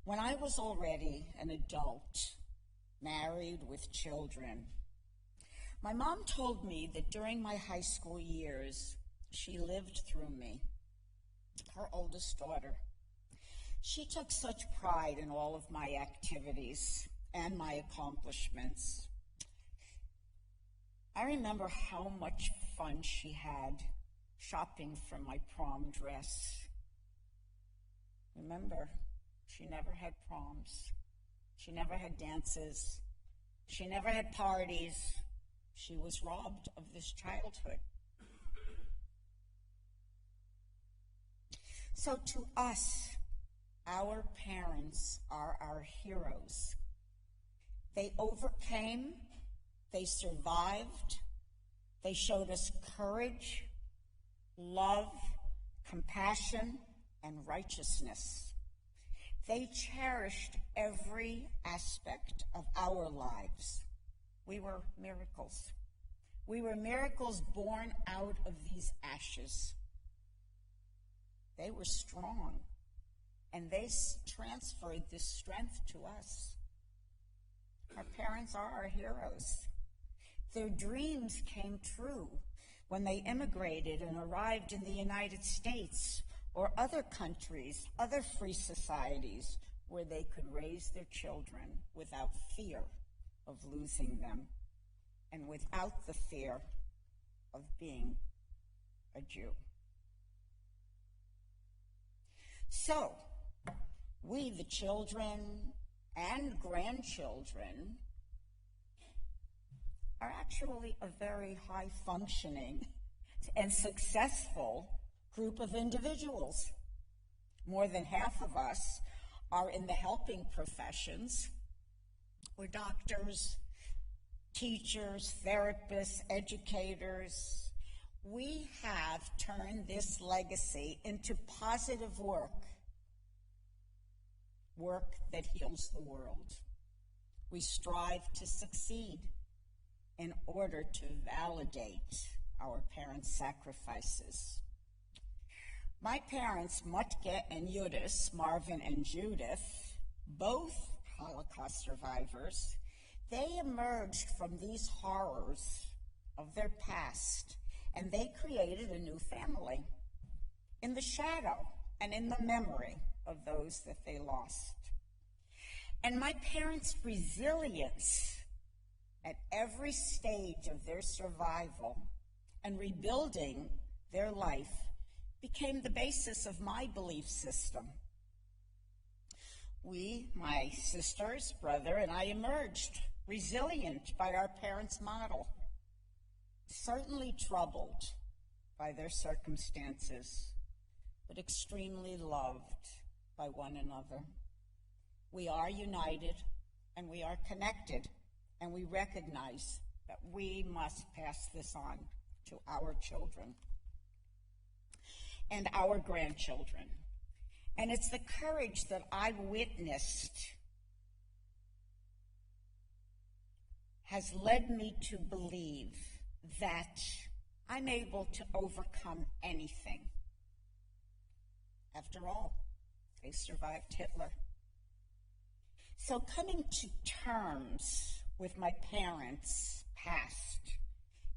When I was already an adult, married with children, my mom told me that during my high school years, she lived through me, her oldest daughter. She took such pride in all of my activities and my accomplishments. I remember how much fun she had shopping for my prom dress. Remember, she never had proms. She never had dances. She never had parties. She was robbed of this childhood. So to us, our parents are our heroes. They overcame, they survived, they showed us courage, love, compassion, and righteousness. They cherished every aspect of our lives. We were miracles. We were miracles born out of these ashes. They were strong, and they transferred this strength to us. Our parents are our heroes. Their dreams came true when they immigrated and arrived in the United States or other countries, other free societies, where they could raise their children without fear of losing them and without the fear of being a Jew. So, we, the children and grandchildren, are actually a very high-functioning and successful group of individuals. More than half of us are in the helping professions. We're doctors, teachers, therapists, educators. We have turned this legacy into positive work that heals the world. We strive to succeed in order to validate our parents' sacrifices. My parents, Mutke and Yudis, Marvin and Judith, both Holocaust survivors, they emerged from these horrors of their past, and they created a new family in the shadow and in the memory of those that they lost. And my parents' resilience at every stage of their survival and rebuilding their life became the basis of my belief system. We, my sisters, brother, and I emerged resilient by our parents' model, certainly troubled by their circumstances, but extremely loved by one another. We are united and we are connected, and we recognize that we must pass this on to our children and our grandchildren. And it's the courage that I've witnessed has led me to believe that I'm able to overcome anything. After all, they survived Hitler. So coming to terms with my parents' past,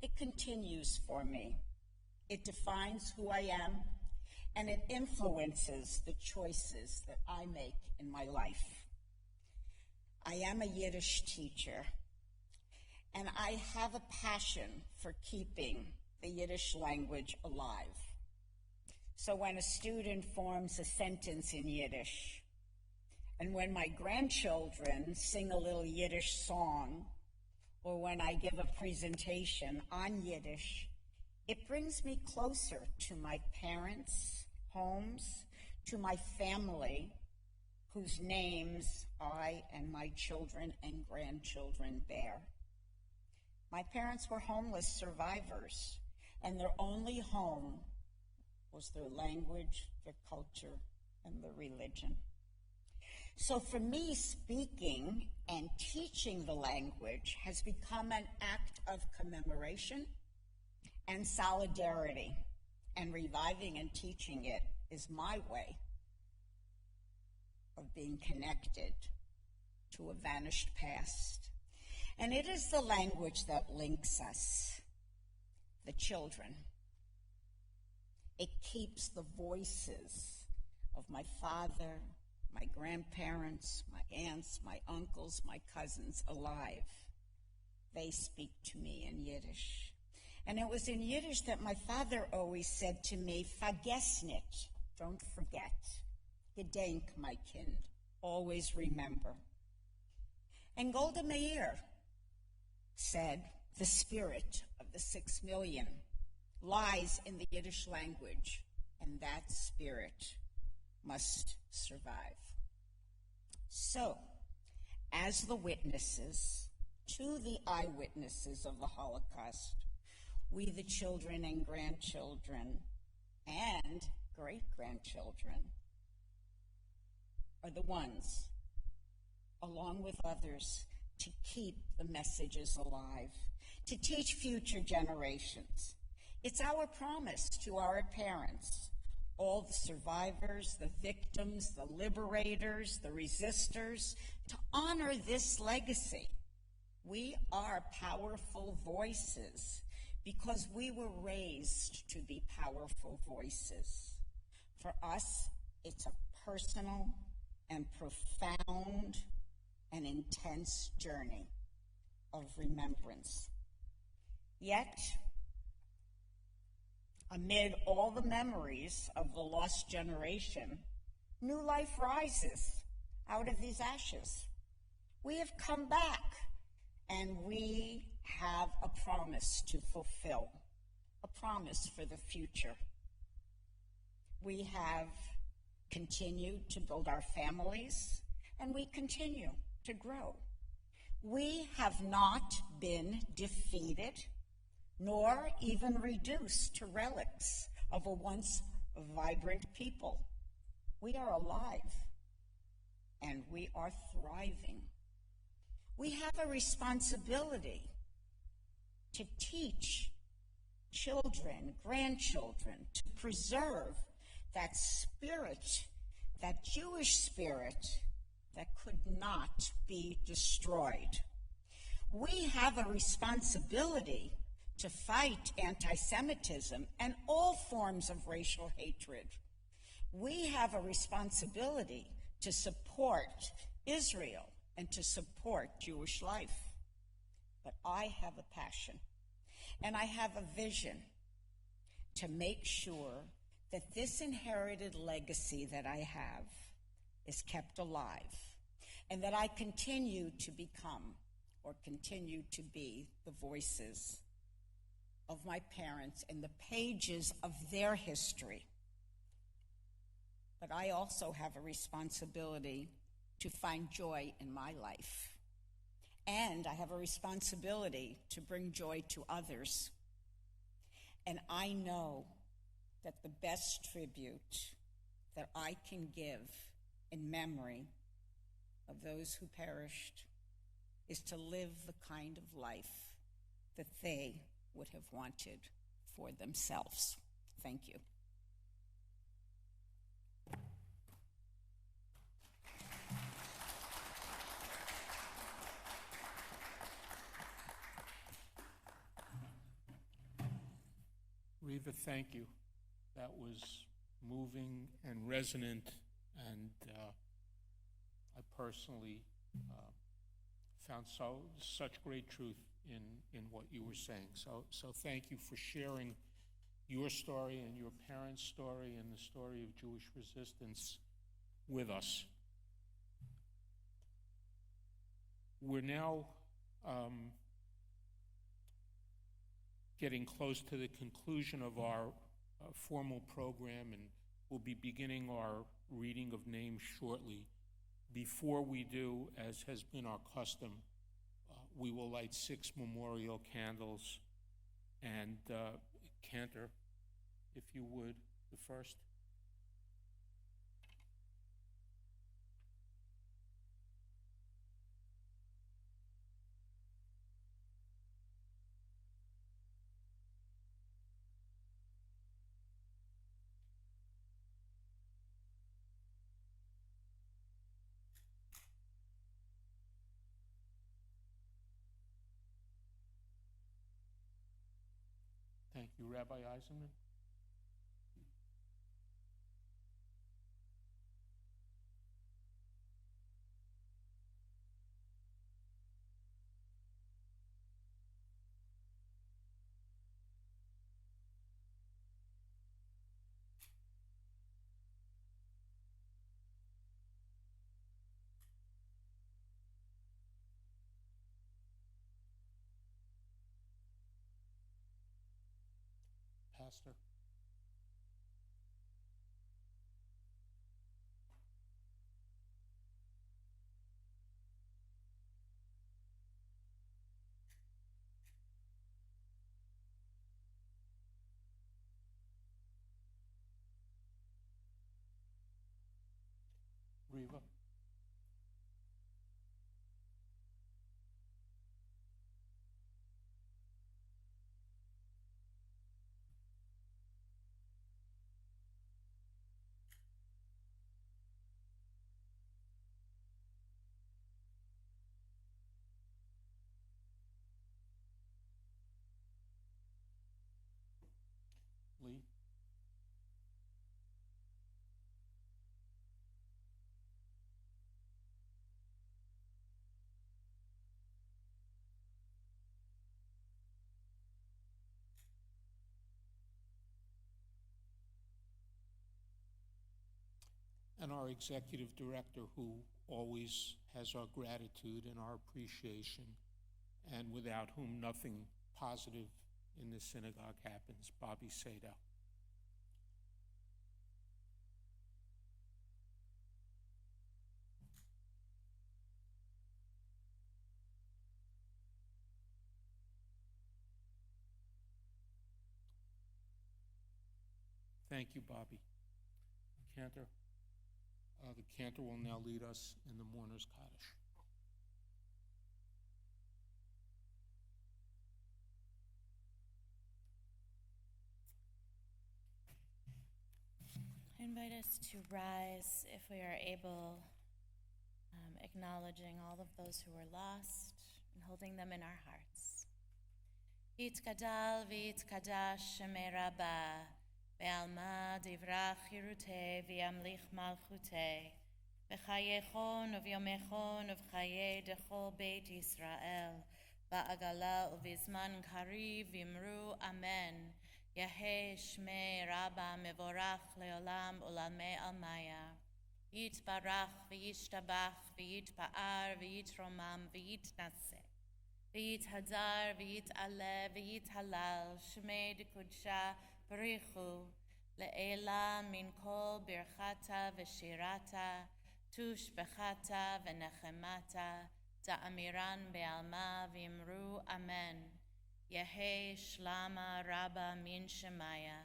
it continues for me. It defines who I am, and it influences the choices that I make in my life. I am a Yiddish teacher, and I have a passion for keeping the Yiddish language alive. So when a student forms a sentence in Yiddish, and when my grandchildren sing a little Yiddish song, or when I give a presentation on Yiddish, it brings me closer to my parents' homes, to my family, whose names I and my children and grandchildren bear. My parents were homeless survivors, and their only home was their language, their culture, and their religion. So for me, speaking and teaching the language has become an act of commemoration and solidarity, and reviving and teaching it is my way of being connected to a vanished past. And it is the language that links us, the children. It keeps the voices of my father, my grandparents, my aunts, my uncles, my cousins alive. They speak to me in Yiddish. And it was in Yiddish that my father always said to me, "Vergess nicht," don't forget. Gedenk, my kind, always remember. And Golda Meir said, the spirit of the 6 million lies in the Yiddish language, and that spirit must survive. So, as the witnesses to the eyewitnesses of the Holocaust, we, the children and grandchildren and great-grandchildren, are the ones, along with others, to keep the messages alive, to teach future generations. It's our promise to our parents, all the survivors, the victims, the liberators, the resistors, to honor this legacy. We are powerful voices because we were raised to be powerful voices. For us, it's a personal and profound and intense journey of remembrance. Yet, amid all the memories of the lost generation, new life rises out of these ashes. We have come back, and we have a promise to fulfill, a promise for the future. We have continued to build our families, and we continue to grow. We have not been defeated, nor even reduced to relics of a once vibrant people. We are alive, and we are thriving. We have a responsibility to teach children, grandchildren, to preserve that spirit, that Jewish spirit that could not be destroyed. We have a responsibility to fight anti-Semitism and all forms of racial hatred. We have a responsibility to support Israel and to support Jewish life. But I have a passion, and I have a vision to make sure that this inherited legacy that I have is kept alive, and that I continue to become or continue to be the voices of my parents in the pages of their history. But I also have a responsibility to find joy in my life. And I have a responsibility to bring joy to others. And I know that the best tribute that I can give in memory of those who perished is to live the kind of life that they would have wanted for themselves. Thank you. Reva, thank you. That was moving and resonant, and I personally found such great truth in what you were saying. So thank you for sharing your story and your parents' story and the story of Jewish resistance with us. We're now getting close to the conclusion of our formal program, and we'll be beginning our reading of names shortly. Before we do, as has been our custom, we will light 6 memorial candles. And Cantor, if you would, the first. Thank you, Rabbi Eisenman. Pastor. Reva. Lee. And our executive director, who always has our gratitude and our appreciation, and without whom nothing positive in this synagogue happens, Bobby Sado. Thank you, Bobby. Cantor. The cantor will now lead us in the mourner's Kaddish. I invite us to rise if we are able, acknowledging all of those who were lost and holding them in our hearts. Yitkadal v'yitkadash shemei Rabbah, ve'alma divrach chirutei v'yamlich malchutei, v'chayechon uv'yomechon uv'chaye dechol beit Yisrael, ba'agala uv'izman kariv v'imru amen. Yaheh Shmei Rabba Mevorach Leolam Ulamei Almaya. Yitbarach v'yishtabach v'yitpa'ar v'yitromam v'yitnase. V'yithadar v'yit'aleh v'yithalal Shmei Dekudsha Barichu Le'ela min kol birchata v'shirata tush bechata v'nechemata ta'amiran be'alma v'imru amen. Yehei Shlama Rabba Min Shemaya,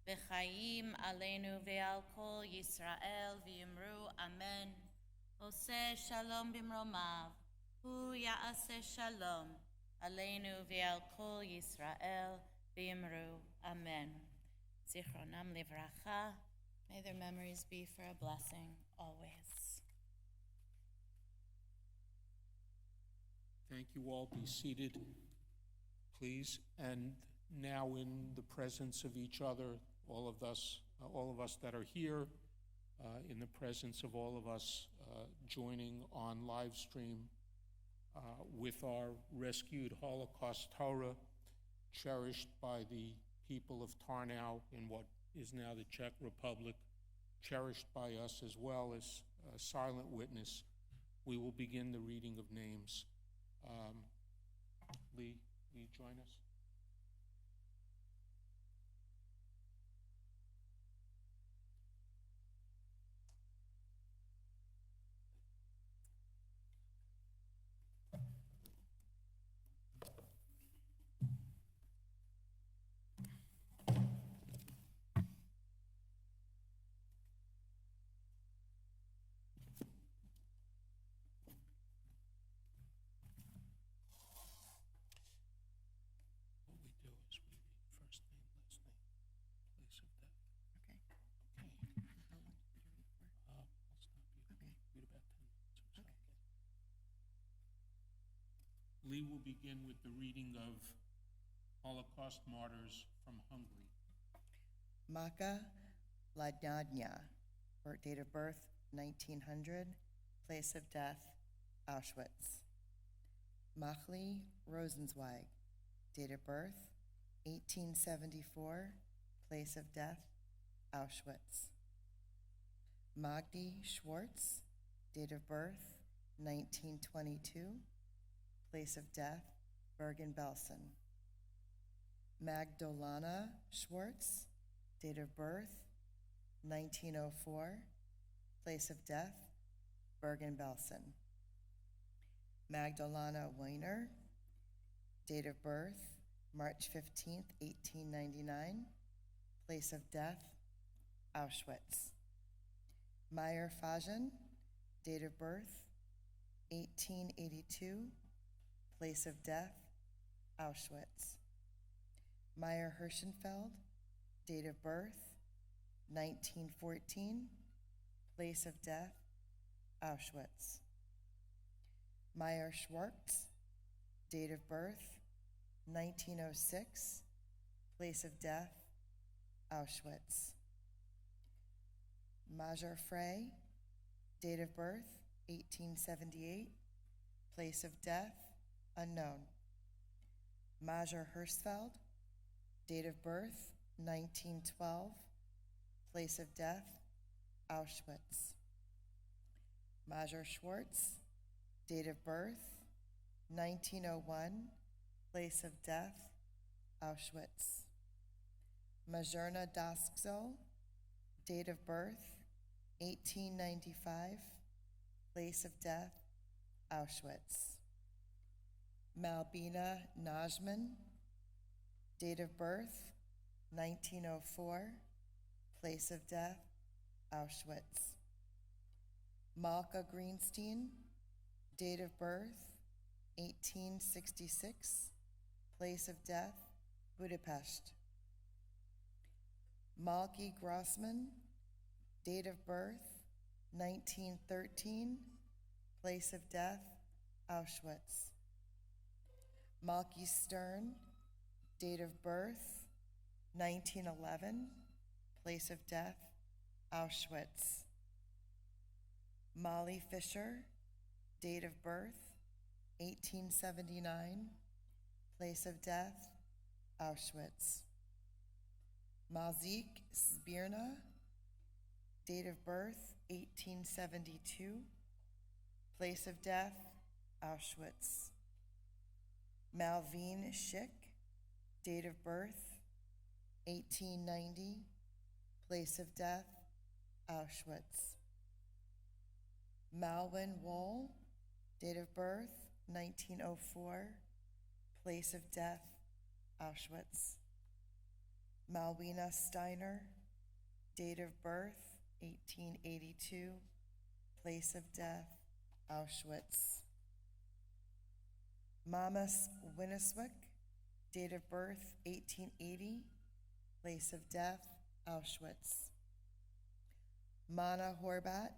V'chaim Aleinu Ve'al Kol Yisrael V'yimru Amen. Oseh Shalom Bimromav, Hu Ya'aseh Shalom, Aleinu v'al kol Yisrael v'yimru Amen. Zichronam livracha. May their memories be for a blessing always. Thank you all. Be seated, please. And now, in the presence of each other, all of us that are here, in the presence of all of us joining on live stream with our rescued Holocaust Torah, cherished by the people of Tarnow in what is now the Czech Republic, cherished by us as well as a silent witness, we will begin the reading of names. Lee, will you join us? What we do is we read first name, last name, place of death. Okay. How long did you read for? I'll stop you. Okay. Read about 10 minutes or so. Lee will begin with the reading of Holocaust martyrs from Hungary. Maka Ladnadnya, date of birth 1900, place of death Auschwitz. Machli Rosenzweig, date of birth 1874, place of death Auschwitz. Magdi Schwartz, date of birth 1922, place of death Bergen-Belsen. Magdalena Schwartz, date of birth 1904, place of death Bergen-Belsen. Magdalena Weiner, date of birth March 15th, 1899, place of death Auschwitz. Meyer Fajan, date of birth 1882, place of death Auschwitz. Meyer Hirschenfeld, date of birth 1914, place of death Auschwitz. Meyer Schwartz, date of birth 1906, place of death Auschwitz. Major Frey, date of birth 1878, place of death unknown. Major Hirschfeld, date of birth 1912, place of death Auschwitz. Major Schwartz, date of birth 1901, place of death Auschwitz. Majerna Daskzo, date of birth 1895, place of death Auschwitz. Malbina Najman, date of birth 1904, place of death Auschwitz. Malka Greenstein, date of birth 1866, place of death Budapest. Malky Grossman, date of birth 1913, place of death Auschwitz. Malky Stern, date of birth 1911, place of death Auschwitz. Molly Fisher, date of birth 1879, place of death Auschwitz. Mazik Sbirna, date of birth 1872, place of death Auschwitz. Malvine Schick, date of birth 1890, place of death Auschwitz. Malwin Wohl, date of birth 1904, place of death Auschwitz. Malwina Steiner, date of birth 1882, place of death Auschwitz. Mamas Winniswick, date of birth 1880, place of death Auschwitz. Mana Horvat,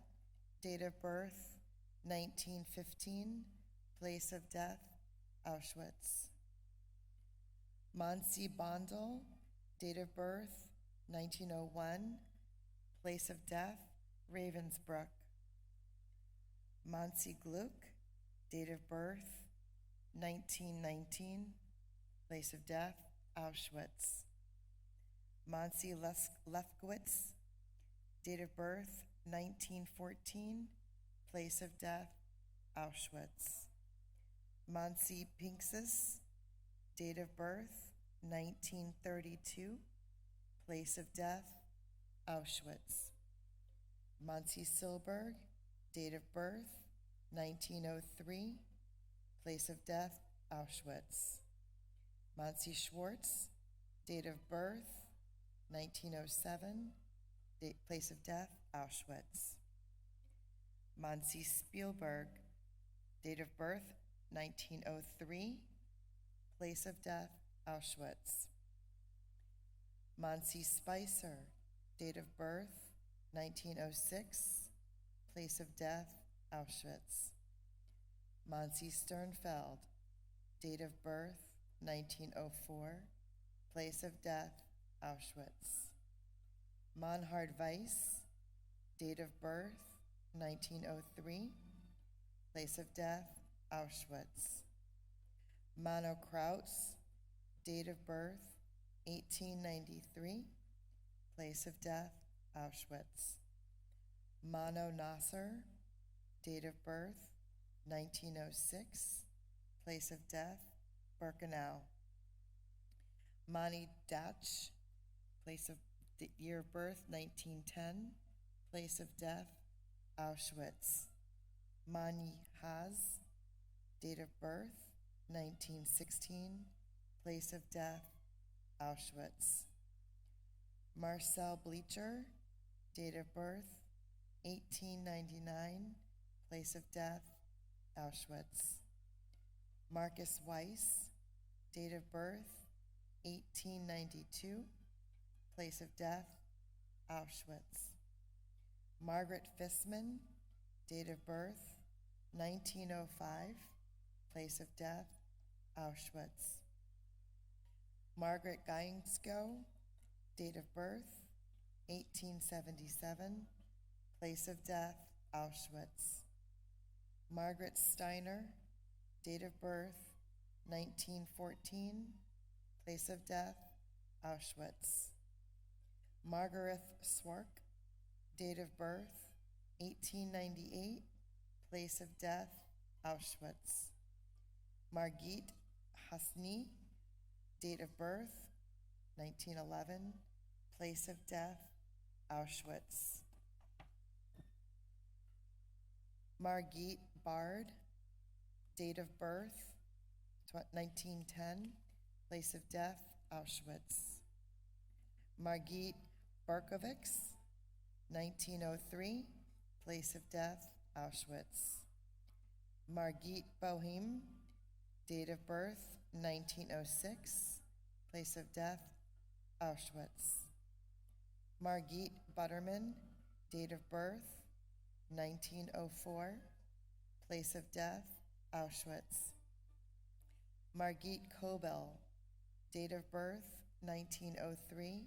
date of birth 1915, place of death Auschwitz. Mansi Bondel, date of birth 1901, place of death Ravensbrück. Mansi Gluck, date of birth 1919, place of death Auschwitz. Mansi Lefkowitz, date of birth 1914, place of death Auschwitz. Mansi Pinksis, date of birth 1932, place of death Auschwitz. Mansi Silberg, date of birth 1903, place of death Auschwitz. Mansi Schwartz, date of birth 1907, place of death Auschwitz. Mansi Spielberg, date of birth 1903, place of death Auschwitz. Mansi Spicer, date of birth 1906, place of death Auschwitz. Mansi Sternfeld, date of birth 1904, place of death Auschwitz. Manhard Weiss, date of birth 1903, place of death Auschwitz. Mano Kraus, date of birth 1893, place of death Auschwitz. Mano Nasser, date of birth 1906, place of death Birkenau. Mani Dach, place of year of birth 1910, place of death Auschwitz. Mani Haz, date of birth 1916, place of death Auschwitz. Marcel Bleacher, date of birth 1899, place of death Auschwitz. Marcus Weiss, date of birth 1892, place of death Auschwitz. Margaret Fissman, date of birth 1905, place of death Auschwitz. Margaret Gainsko, date of birth 1877, place of death Auschwitz. Margaret Steiner, date of birth 1914, place of death Auschwitz. Margaret Swark, date of birth 1898, place of death Auschwitz. Margit Hasni, date of birth 1911, place of death Auschwitz. Margit Bard, date of birth 1910, place of death Auschwitz. Margit Berkovics, 1903, place of death Auschwitz. Margit Bohim, date of birth 1906, place of death Auschwitz. Margit Butterman, date of birth 1904, place of death Auschwitz. Margit Kobel, date of birth 1903,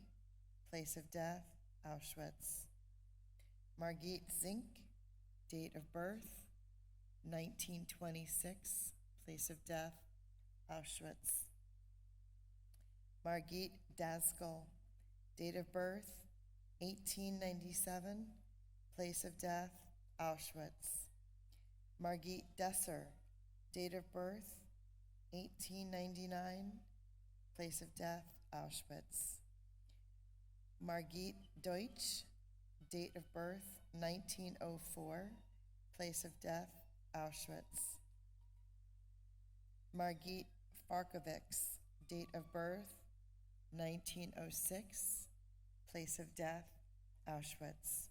place of death Auschwitz. Margit Zink, date of birth 1926, place of death Auschwitz. Margit Daskal, date of birth 1897, place of death Auschwitz. Margit Desser, date of birth 1899, place of death Auschwitz. Margit Deutsch, date of birth 1904, place of death Auschwitz. Margit Farkovics, date of birth 1906, place of death Auschwitz.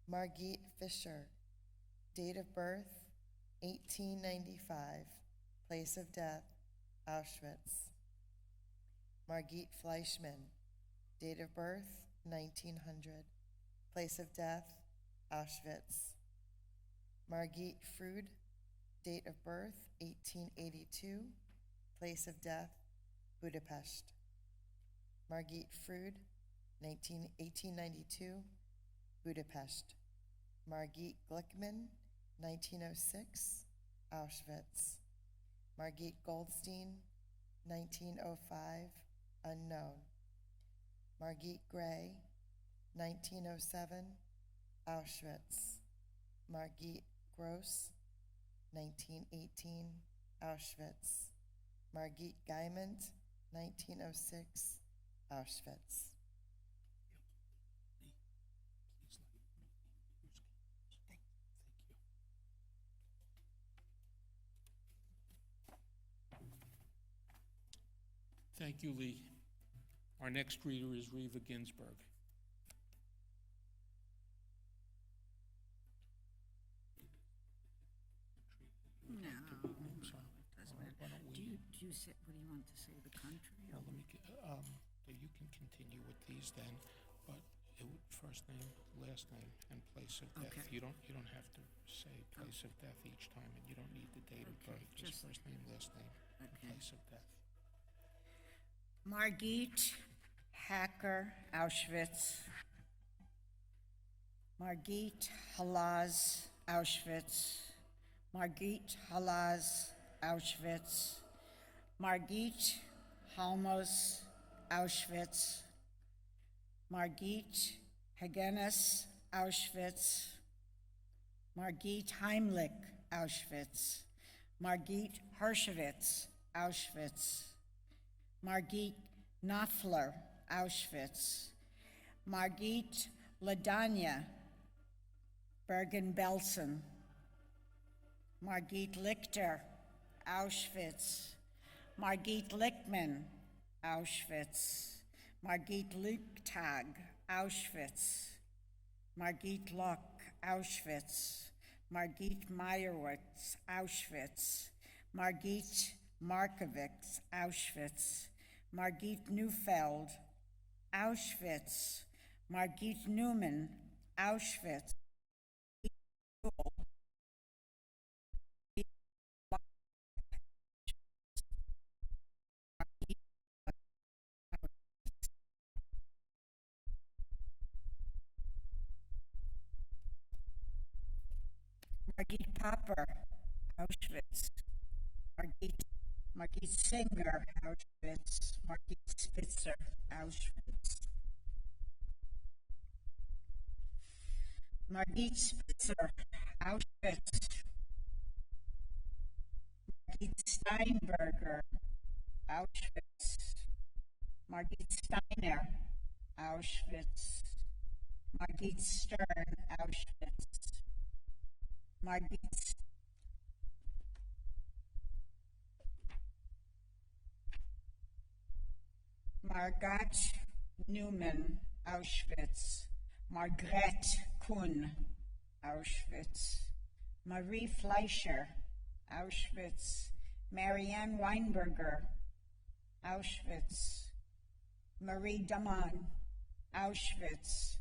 Margit Fischer, date of birth 1895, place of death, Auschwitz. Margit Fleischmann, date of birth, 1900, place of death, Auschwitz. Margit Freud, date of birth, 1882, place of death, Budapest. Margit Freud, 1892, Budapest. Margit Glickman, 1906, Auschwitz. Margit Goldstein, 1905, unknown. Margit Gray, 1907, Auschwitz. Margit Gross, 1918, Auschwitz. Margit Guymant, 1906, Auschwitz. Thank you, Lee. Our next reader is Reva Ginsburg. No, I'm sorry. doesn't Why matter. don't we- Do you say, what do you want to say, the country? Well, let me get, you can continue with these then, but first name, last name, and place of death. Okay. You don't have to say place of death each time, and you don't need the date of Okay, birth. Just just- first name, last name, and Okay. place of death. Margit Hacker, Auschwitz. Margit Halaz, Auschwitz. Margit Halaz, Auschwitz. Margit Halmos, Auschwitz. Margit Hagenes, Auschwitz. Margit Heimlich, Auschwitz. Margit Hershowitz, Auschwitz. Margit Knopfler, Auschwitz. Margit Ladanya, Bergen-Belsen. Margit Lichter, Auschwitz. Margit Lichtman, Auschwitz. Margit Lugtag, Auschwitz. Margit Lock, Auschwitz. Margit Meyerowitz, Auschwitz. Margit Markovic, Auschwitz. Margit Neufeld, Auschwitz. Margit Newman, Auschwitz. Margit Popper, Auschwitz. Margit Singer, Auschwitz. Margit Spitzer, Auschwitz. Margit Spitzer, Auschwitz. Margit Steinberger, Auschwitz. Margit Steiner, Auschwitz. Margit Stern, Auschwitz. Margit Margot Newman, Auschwitz. Margret Kuhn, Auschwitz. Marie Fleischer, Auschwitz. Marianne Weinberger, Auschwitz. Marie Daman, Auschwitz.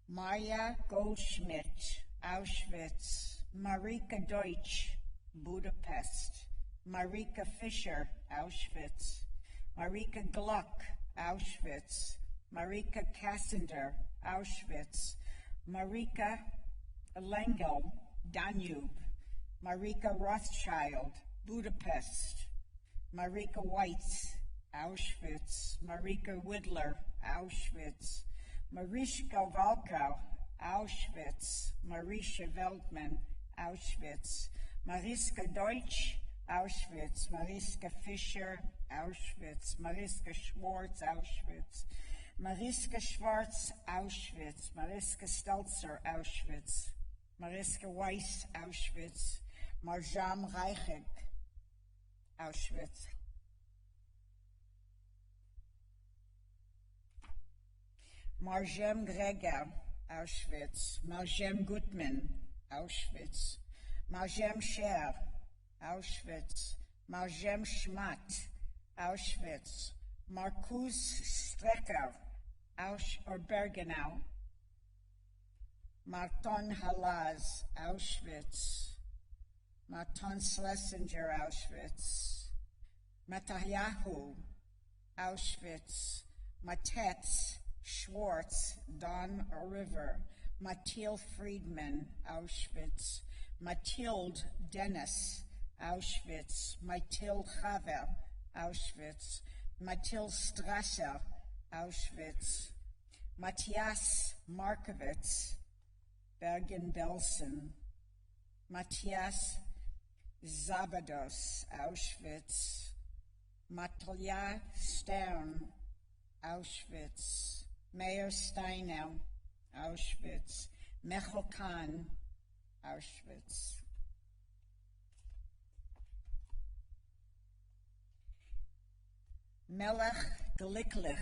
Maya Goldschmidt, Auschwitz. Marika Deutsch, Budapest. Marika Fischer, Auschwitz. Marika Gluck, Auschwitz. Marika Cassender, Auschwitz. Marika Lengel, Danube. Marika Rothschild, Budapest. Marika Weitz, Auschwitz. Marika Widler, Auschwitz. Mariska Valkow, Auschwitz. Marisha Veldman, Auschwitz. Mariska Deutsch, Auschwitz. Mariska Fischer, Auschwitz. Mariska Schwartz, Auschwitz. Mariska Schwartz, Auschwitz. Mariska Stelzer, Auschwitz. Mariska Weiss, Auschwitz. Marjam Reichek, Auschwitz. Marjem Greger, Auschwitz. Marjem Gutman, Auschwitz. Marjem Scher, Auschwitz, Marjem Schmatt, Auschwitz, Marcus Strecker, Bergenau, Marton Halaz, Auschwitz, Marton Schlesinger, Auschwitz, Matayahu, Auschwitz, Matetz, Schwartz, Don River, Mathilde Friedman, Auschwitz, Mathilde Dennis, Auschwitz, Mathilde Havel, Auschwitz, Mathilde Strasser, Auschwitz, Matthias Markovitz, Bergen-Belsen, Matthias Zabados, Auschwitz, Matilja Stern, Auschwitz, Meir Steinau, Auschwitz, Mechel Kahn, Auschwitz. Melech Glicklich,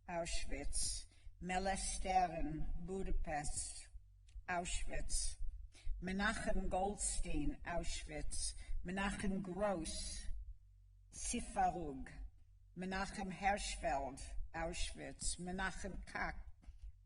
Auschwitz, Melech Stern, Budapest, Auschwitz, Menachem Goldstein, Auschwitz, Menachem Gross, Sifarug, Menachem Hirschfeld, Auschwitz, Menachem Kak,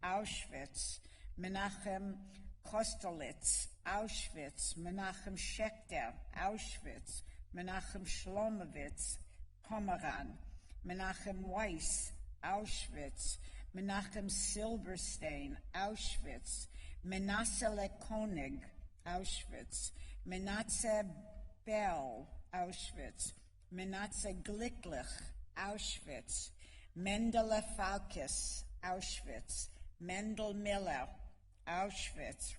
Auschwitz, Menachem Kostelitz, Auschwitz, Menachem Schechter, Auschwitz, Menachem Shlomowitz, Pomeran, Menachem Weiss, Auschwitz, Menachem Silberstein, Auschwitz, Menasse Koenig, Auschwitz, Menatze Bell, Auschwitz, Menatze Glicklich, Auschwitz, Mendele Falkes, Auschwitz, Mendel Miller, Auschwitz,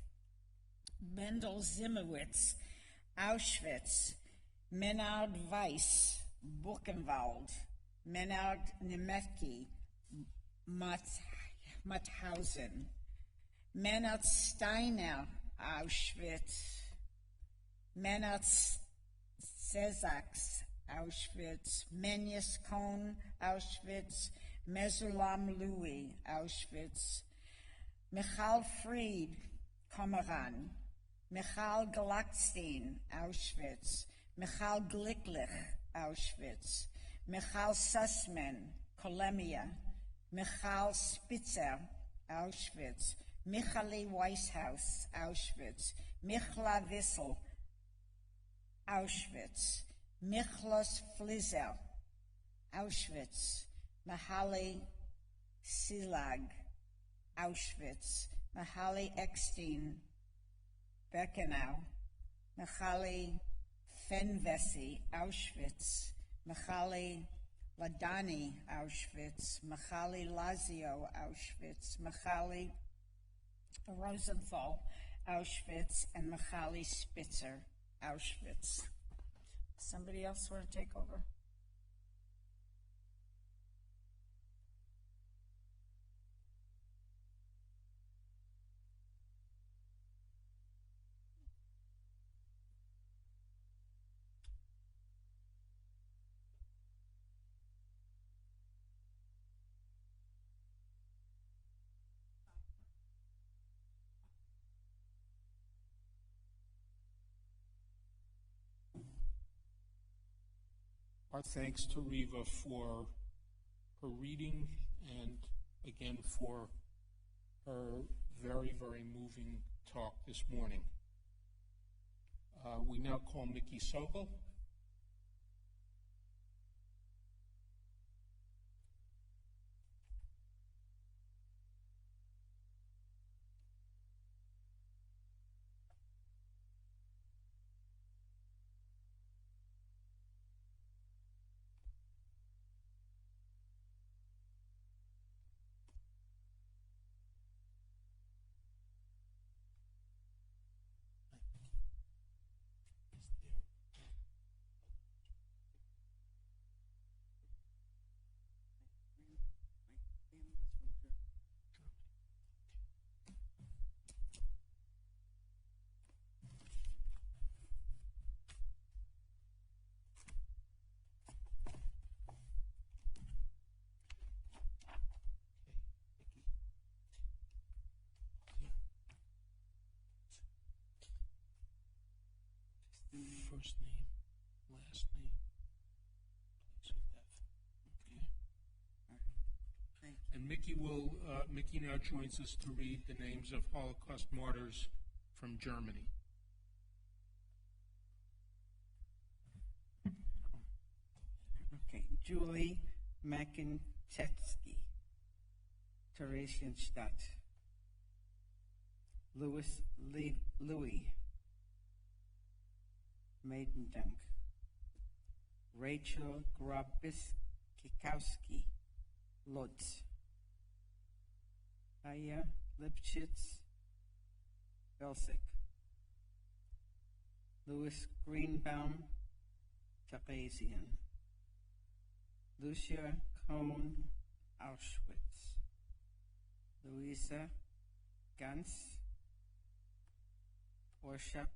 Mendel Zimmerwitz, Auschwitz, Menard Weiss, Buchenwald, Menard Nemetki, Mauthausen, Menard Steiner, Auschwitz, Menard Sezaks, Auschwitz, Menyes Kohn, Auschwitz, Mesulam Louis, Auschwitz, Michal Fried, Pomeran, Michal Galaxstein, Auschwitz, Michal Glicklich, Auschwitz, Michal Sussman, Kolemia, Michal Spitzer, Auschwitz, Michali Weishaus, Auschwitz, Michla Wissel, Auschwitz, Michlos Flizel, Auschwitz, Mahali Silag, Auschwitz, Mahali Eckstein, Birkenau, Mahali Fenvesi, Auschwitz, Mahali Ladani, Auschwitz, Mahali Lazio, Auschwitz, Mahali Rosenthal, Auschwitz, and Mahali Spitzer, Auschwitz. Somebody else want to take over? Our thanks to Riva for her reading and again for her very, very moving talk this morning. We now call Mickey Sokol. First name. Mickey now joins us to read the names of Holocaust martyrs from Germany. Okay, Julie Makintetsky, Theresienstadt. Louis, Maidendunk. Rachel Grabiskikowski, Lodz. Aya Lipschitz, Belsic. Louis Greenbaum, Theresian. Lucia Cohn, Auschwitz. Louisa Ganz, Warsaw,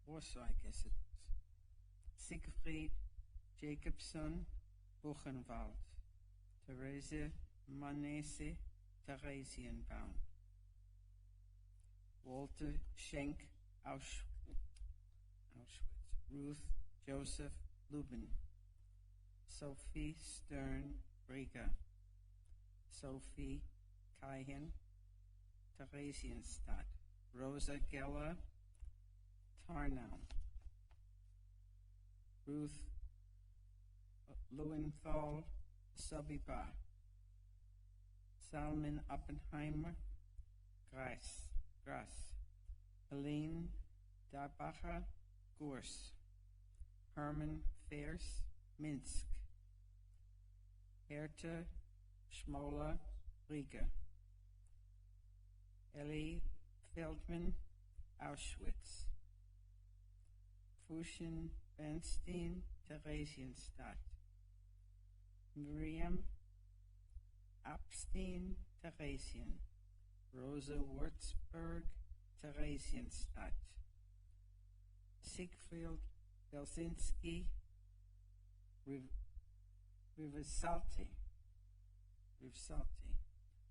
Warsaw, I guess it is. Siegfried Jacobson, Buchenwald. Therese Manesse, Theresienbaum. Walter Schenk, Auschwitz. Ruth Joseph Lubin. Sophie Stern, Riga. Sophie Kaihen, Theresienstadt. Rosa Geller, Tarnow. Ruth Lowenthal, Sobibor. Salman Oppenheimer, Graz. Helene Darbacher, Gurs. Hermann Fers, Minsk. Herta Schmoller, Riga. Ellie Feldman, Auschwitz. Fushin Bernstein, Theresienstadt. Miriam Abstein, Theresian. Rosa Würzburg, Theresienstadt. Siegfried Belsinski, Rivesalti.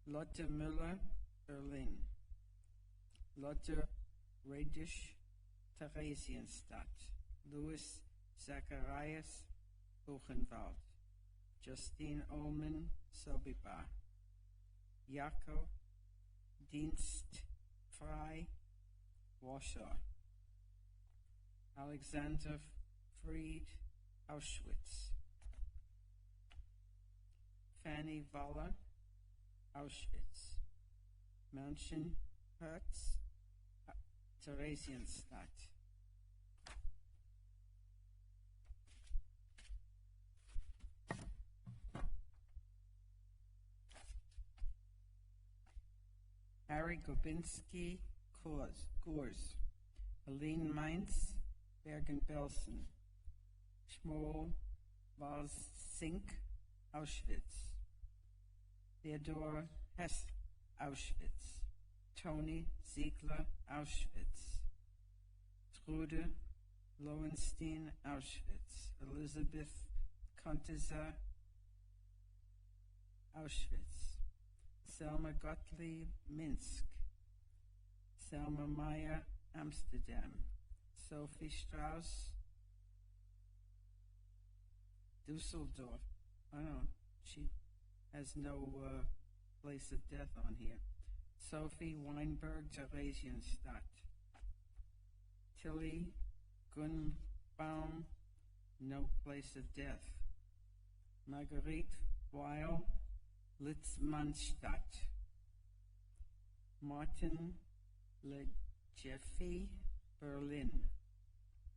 Lotte Müller, Berlin. Lotte Radisch, Theresienstadt. Louis Zacharias, Buchenwald. Justine Ullman, Sobibor. Jakob Dienstfrei, Warsaw. Alexander Fried, Auschwitz. Fanny Waller, Auschwitz. Mansion Hertz, Theresienstadt. Harry Gobinski, Gurs. Helene Mainz, Bergen-Belsen. Schmoll Walsink, Auschwitz. Theodor Hess, Auschwitz. Tony Ziegler, Auschwitz. Trude Lowenstein, Auschwitz. Elizabeth Contiza, Auschwitz. Selma Gottlieb, Minsk. Selma Meyer, Amsterdam. Sophie Strauss, Dusseldorf. I don't know, she has no place of death on here. Sophie Weinberg, Theresienstadt. Tilly Gunbaum, no place of death. Marguerite Weil, Litzmannstadt. Martin Legeffi, Berlin.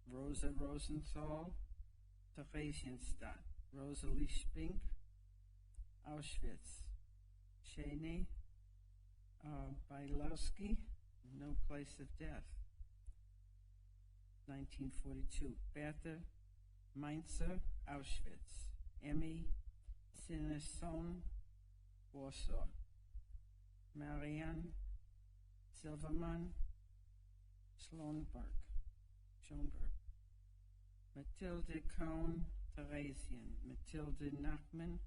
Rosa Rosenthal, Theresienstadt. Rosalie Spink, Auschwitz. Shani Bailowski, no place of death. 1942. Bertha Mainzer, Auschwitz. Emmy Sineson, Warsaw. Marianne Silverman, Schonberg. Matilde Cohn, Theresian. Matilde Nachman,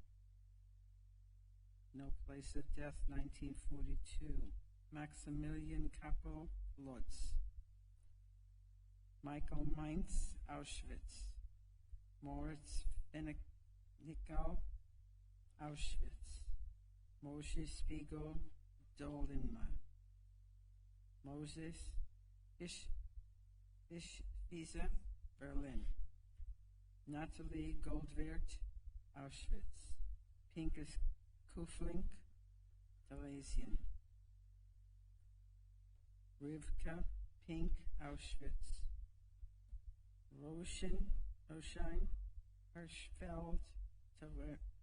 no place of death, 1942. Maximilian Kappel, Lodz. Michael Mainz, Auschwitz. Moritz Benigau, Auschwitz. Moshe Spiegel, Dolinma. Moses Fiese, Berlin. Natalie Goldwert, Auschwitz. Pinkus Kuflink, Theresian. Rivka Pink, Auschwitz. Roshan Hirschfeld,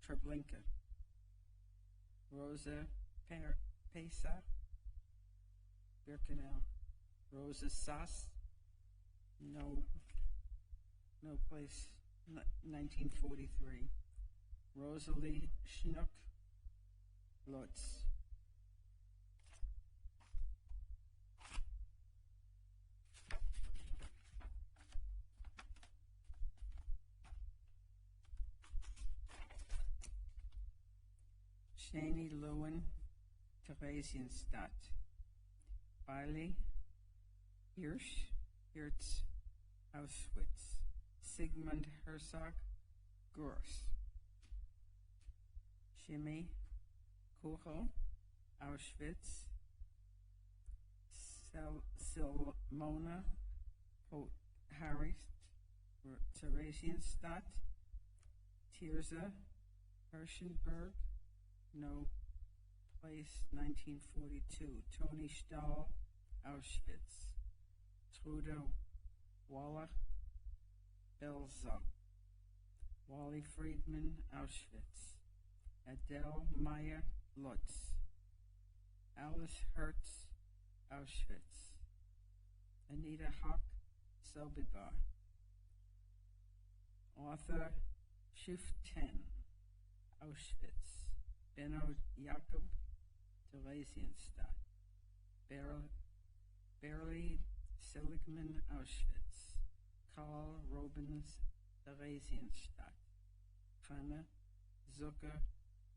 Treblinka. Rosa Pesach, Birkenau. Rosa Sass, no place, 1943. Rosalie Schnuck, Lutz. Shani Lewin, Theresienstadt. Bailey Hirtz, Auschwitz. Sigmund Herzog, Gurs. Shimi Kuchel, Auschwitz. Silmona Harris, Theresienstadt. Tirza Hirschenberg, no place, 1942. Tony Stahl, Auschwitz. Trudeau Wallach, Belzug. Wally Friedman, Auschwitz. Adele Meyer, Lutz. Alice Hertz, Auschwitz. Anita Hock, Sobibor. Arthur Schiff-10, Auschwitz. Benno Jakob, Theresienstadt. Barely Seligman, Auschwitz. Karl Robins, Theresienstadt. Hanna Zucker,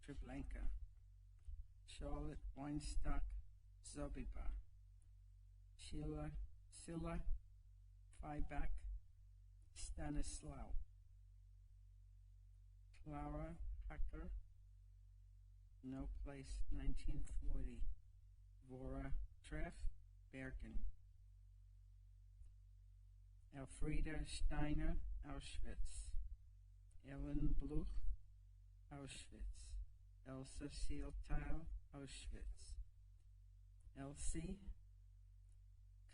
Treblinka. Charlotte Weinstock, Sobibor. Silla Feibach, Stanislaw. Clara Hacker, no place, 1940. Vora Treff, Bergen. Elfrieda Steiner, Auschwitz. Ellen Bluch, Auschwitz. Elsa Seelteil, Auschwitz. Elsie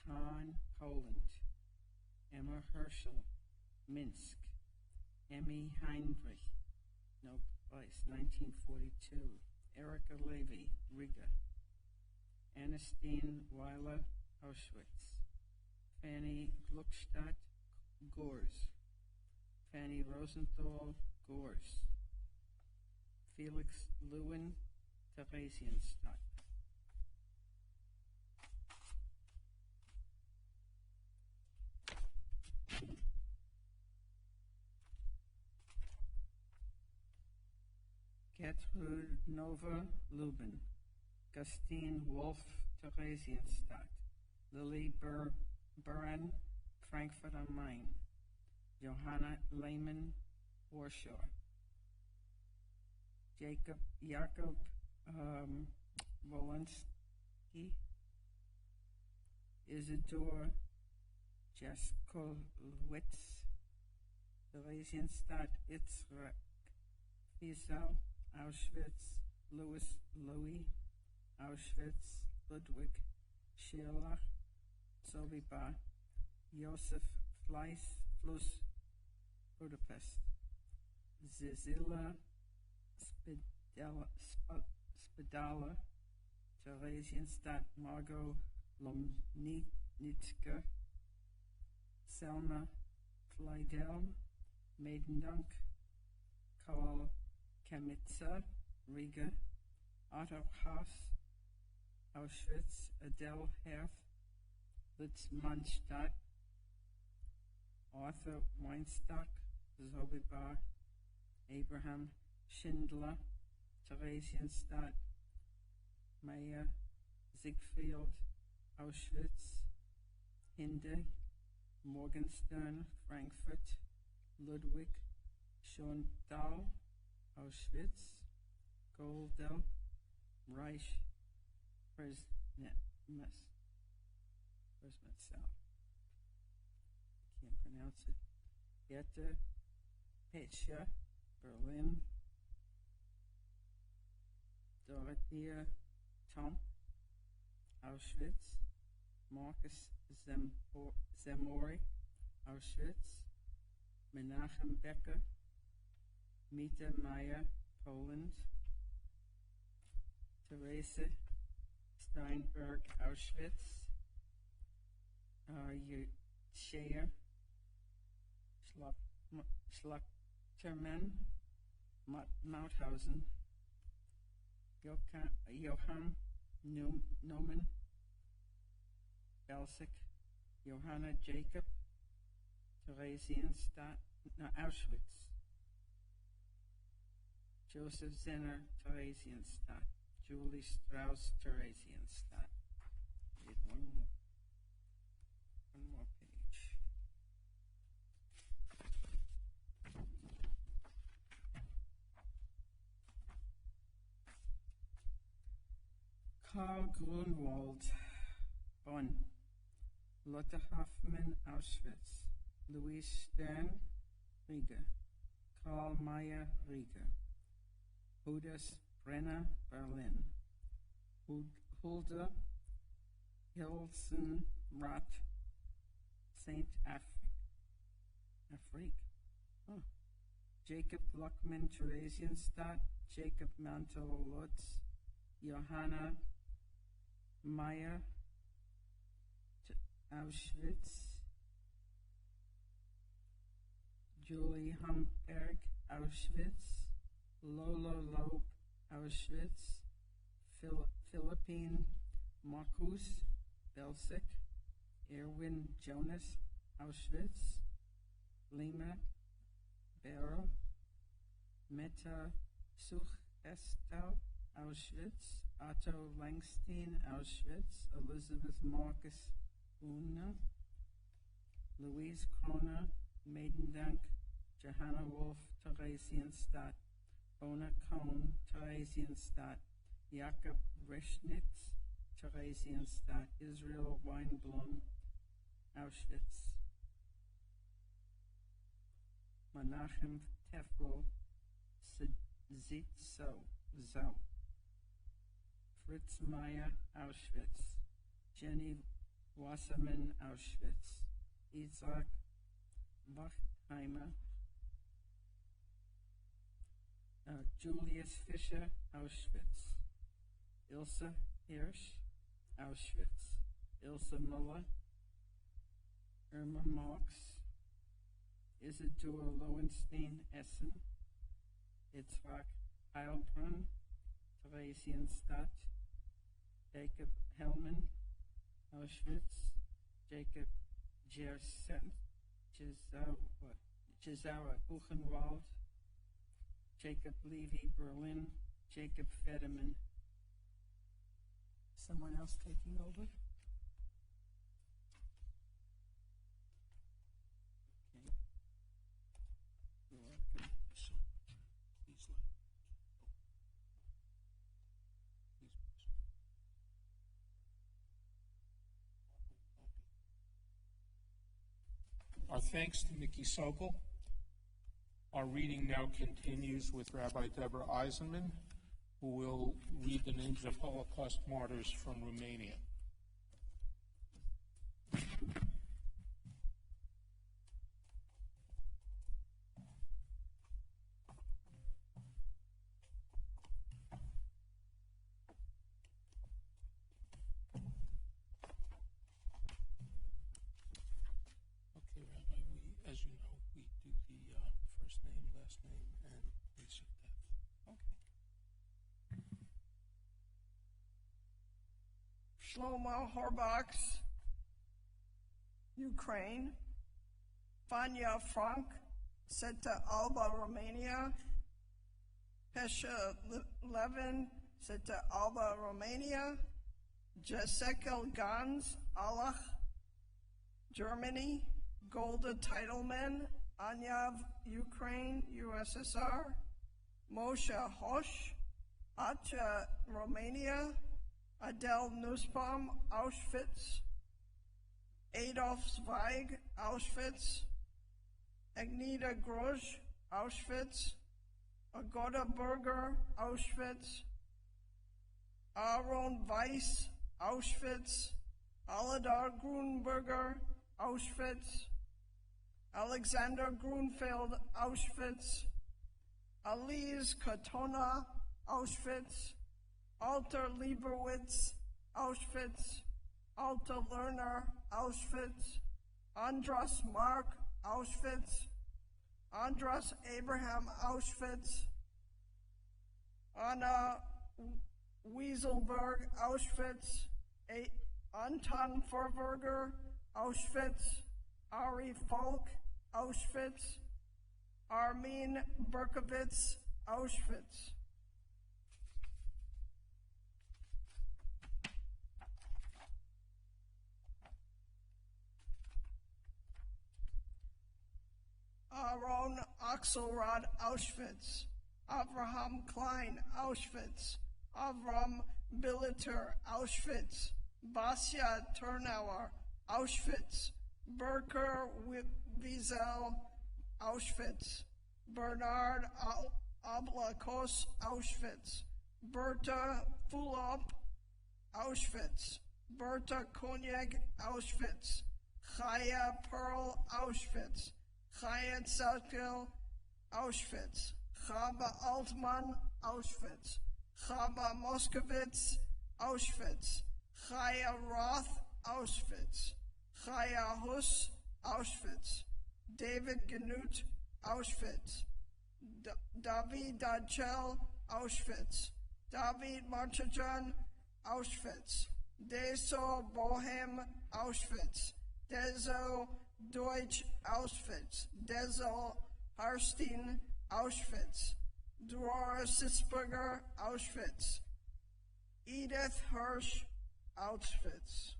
Kahn, Poland. Emma Herschel, Minsk. Emmy Heinrich, no place, 1942. Erica Levy, Riga. Ernestine Weiler, Auschwitz. Fanny Gluckstadt, Gors. Fanny Rosenthal, Gors. Felix Lewin, Theresienstadt. Gertrude Nova, Lubin. Gustine Wolf, Theresienstadt. Lily Buran, Frankfurt am Main. Johanna Lehman, Warsaw. Jacob Wolensky. Isidore Jaskolowitz, Theresienstadt, Itzrak. Fiesel, Auschwitz. Louis, Auschwitz. Ludwig Schirlach, Sobibor. Josef Fluss, Budapest. Zizila Spidala, Theresienstadt. Margot Lomnitska. Selma Flydel, Maidendunk. Karl Kamitsa, Riga. Otto Haas, Auschwitz. Adele Herf, Litzmannstadt. Arthur Weinstock, Sobibor. Abraham Schindler, Theresienstadt. Meyer Ziegfeld, Auschwitz. Hinde Morgenstern, Frankfurt. Ludwig Schonthal, Auschwitz. Goldel, Reich, Presnetmes. Presnetzel. Can't pronounce it. Goethe, Pecha, Berlin. Dorothea Tomp, Auschwitz. Marcus Zemori, Auschwitz. Menachem Becker, Mita Meyer, Poland. Therese Steinberg, Auschwitz. Scheer, Schluchterman, Mauthausen. Johann Neumann, Belsic. Johanna Jacob, Theresienstadt, Auschwitz. Joseph Zenner, Theresienstadt. Julie Strauss, Theresienstadt. Read one more page. Karl Grunwald, Bonn. Lotte Hoffmann, Auschwitz. Louis Stern, Riga. Karl Mayer, Riga. Hudas Brenner, Berlin. Hulda Hilsenrath, Saint Afrique. Oh. Jacob Gluckman, Theresienstadt. Jacob Mantel, Lutz. Johanna Meyer, Auschwitz. Julie Humberg, Auschwitz. Lolo Loeb, Auschwitz. Philippine Marcus, Belsic. Erwin Jonas, Auschwitz. Lima Barrow. Meta Suchestel, Auschwitz. Otto Langstein, Auschwitz. Elizabeth Marcus, Una. Louise Kroner, Maidendank. Johanna Wolf, Theresienstadt. Bona Kohn, Theresienstadt. Jakob Reschnitz, Theresienstadt. Israel Weinblum, Auschwitz. Menachem Tefel, Zau. Fritz Meyer, Auschwitz. Jenny Wasserman, Auschwitz. Isaac Bachheimer. Julius Fischer, Auschwitz. Ilse Hirsch, Auschwitz. Ilse Muller. Irma Marx. Isidor Lowenstein, Essen. Yitzhak Heilbrunn, Theresienstadt. Jacob Hellman, Auschwitz. Jacob Gisauer Buchenwald. Jacob Levy, Berlin. Jacob Federman. Someone else taking over? Okay. You're welcome. So, please let. Our thanks to Mickey Sokol. Our reading now continues with Rabbi Deborah Eisenman, who will read the names of Holocaust martyrs from Romania. Okay, Rabbi, as you know, we do the first name, last name, and place of death. Okay. Shlomo Horbachs, Ukraine. Vanya Frank, Seta Alba, Romania. Pesha Levin, Seta Alba, Romania. Jesekel Gans, Allach, Germany. Golda Titleman, Anyav, Ukraine, USSR. Moshe Hosh, Acha, Romania, Adele Nussbaum, Auschwitz, Adolf Zweig, Auschwitz, Agneta Grosch, Auschwitz, Agoda Berger, Auschwitz, Aaron Weiss, Auschwitz, Aladar Grunberger, Auschwitz, Alexander Grunfeld, Auschwitz, Alice Katona, Auschwitz, Alter Lieberwitz, Auschwitz, Alta Lerner, Auschwitz, Andras Mark, Auschwitz, Andras Abraham, Auschwitz, Anna Wieselberg, Auschwitz, Anton Vorberger, Auschwitz, Ari Falk, Auschwitz, Armin Berkowitz, Auschwitz. Aaron Axelrod, Auschwitz, Avraham Klein, Auschwitz, Avram Billiter, Auschwitz, Basia Turnauer, Auschwitz, Berker Wiesel, Auschwitz, Bernard Oblakos, Auschwitz, Berta Fulop, Auschwitz, Berta Koenig, Auschwitz, Chaya Pearl, Auschwitz, Chaya Tzadkel, Auschwitz, Chaba Altman, Auschwitz, Chaba Moskowitz, Auschwitz, Chaya Roth, Auschwitz, Chaya Hus, Auschwitz, David Genut, Auschwitz, David Dachel, Auschwitz, David Marchajan, Auschwitz, Deso Bohem, Auschwitz, Deso Deutsch, Auschwitz, Deso Harstein, Auschwitz, Drora Sitzberger, Auschwitz, Edith Hirsch, Auschwitz.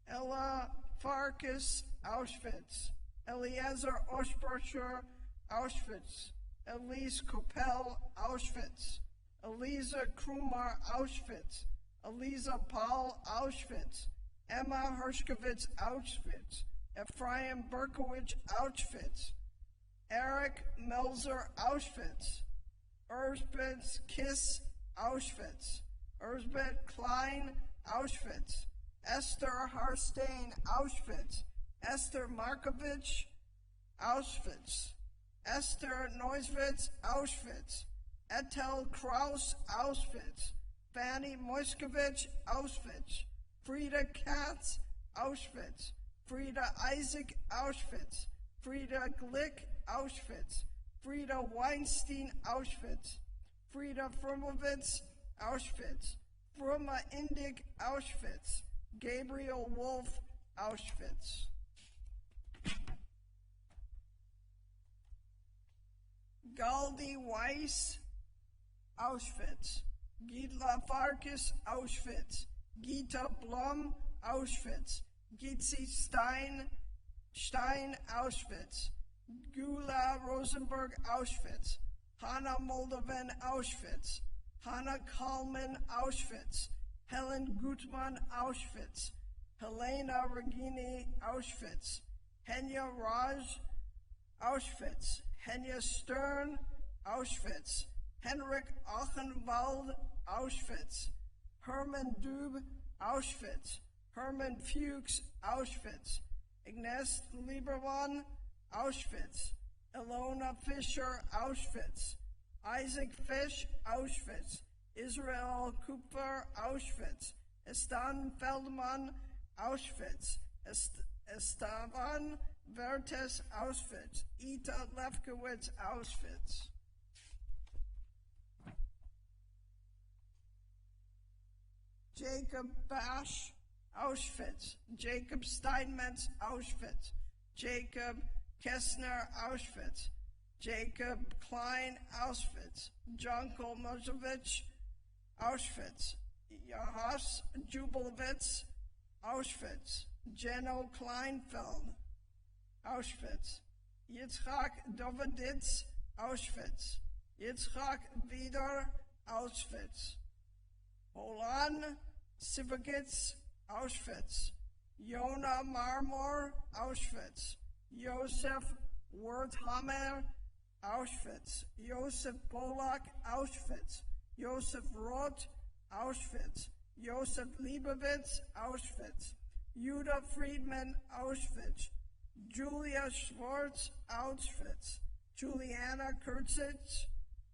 Ella Farkas, Auschwitz, Eliezer Oshberger, Auschwitz, Elise Koppel, Auschwitz, Eliza Krumar, Auschwitz, Eliza Paul, Auschwitz, Emma Hershkovitz, Auschwitz, Ephraim Berkowitz, Auschwitz, Eric Melzer, Auschwitz, Erzbeth Kiss, Auschwitz, Erzbeth Klein, Auschwitz, Esther Harstein, Auschwitz, Esther Markovich, Auschwitz, Esther Neuswitz, Auschwitz, Etel Kraus, Auschwitz, Fanny Moskowitz, Auschwitz, Frida Katz, Auschwitz, Frida Isaac, Auschwitz, Frida Glick, Auschwitz, Frida Weinstein, Auschwitz, Frida Frumovitz, Auschwitz, Fruma Indig, Auschwitz, Gabriel Wolf, Auschwitz. Galdi Weiss, Auschwitz, Gidla Farkas, Auschwitz, Gita Blum, Auschwitz, Gitzi Stein, Auschwitz, Gula Rosenberg, Auschwitz, Hannah Moldovan, Auschwitz, Hannah Kalman, Auschwitz, Helen Gutmann, Auschwitz, Helena Regini, Auschwitz, Henya Raj, Auschwitz, Henya Stern, Auschwitz, Henrik Achenwald, Auschwitz, Herman Dube, Auschwitz, Herman Fuchs, Auschwitz, Agnes Liebermann, Auschwitz, Ilona Fischer, Auschwitz, Isaac Fish, Auschwitz, Israel Kupfer, Auschwitz, Estan Feldman, Auschwitz, Esteban Vertes, Auschwitz, Ita Lefkowitz, Auschwitz. Jacob Bash, Auschwitz, Jacob Steinmetz, Auschwitz, Jacob Kessner, Auschwitz, Jacob Klein, Auschwitz, Janko Mozovich, Auschwitz, Yahas Jubilowitz, Auschwitz, Jeno Kleinfeld, Auschwitz, Yitzhak Doviditz, Auschwitz. Yitzhak Vidor, Auschwitz. Olan Sivagitz, Auschwitz. Yona Marmor, Auschwitz. Yosef Werthammer, Auschwitz. Josef Polak, Auschwitz. Josef Roth, Auschwitz. Josef Leibowitz, Auschwitz. Judah Friedman, Auschwitz. Julia Schwartz, Auschwitz. Juliana Kurtzich,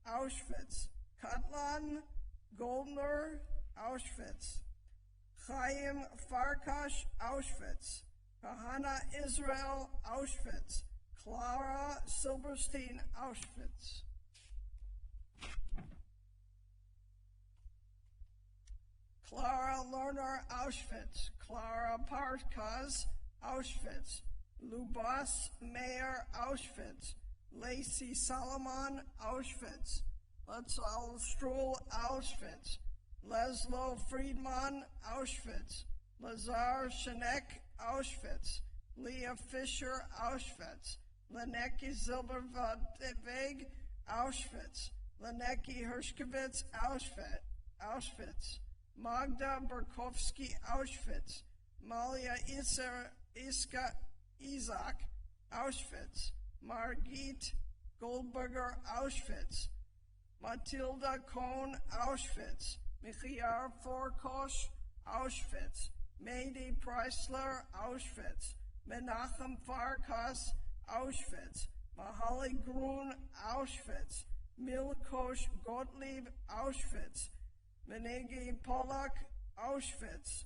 Auschwitz. Katlan Goldner, Auschwitz. Chaim Farkash, Auschwitz. Kahana Israel, Auschwitz. Clara Silberstein, Auschwitz. Clara Lerner, Auschwitz. Clara Parkaz, Auschwitz. Lubas Mayer, Auschwitz. Lacey Solomon, Auschwitz. Letzal Strohl, Auschwitz. Leslo Friedman, Auschwitz. Lazar Shenek, Auschwitz. Leah Fisher, Auschwitz. Leneki Zilberveg, Auschwitz. Leneki Hershkovitz, Auschwitz. Magda Berkowski, Auschwitz. Malia Iska Isaac, Auschwitz. Margit Goldberger, Auschwitz. Matilda Kohn, Auschwitz. Michiar Forkosh, Auschwitz. Mady Preisler, Auschwitz. Menachem Farkas, Auschwitz. Mahali Grun, Auschwitz. Milkosh Gottlieb, Auschwitz. Menegi Polak, Auschwitz.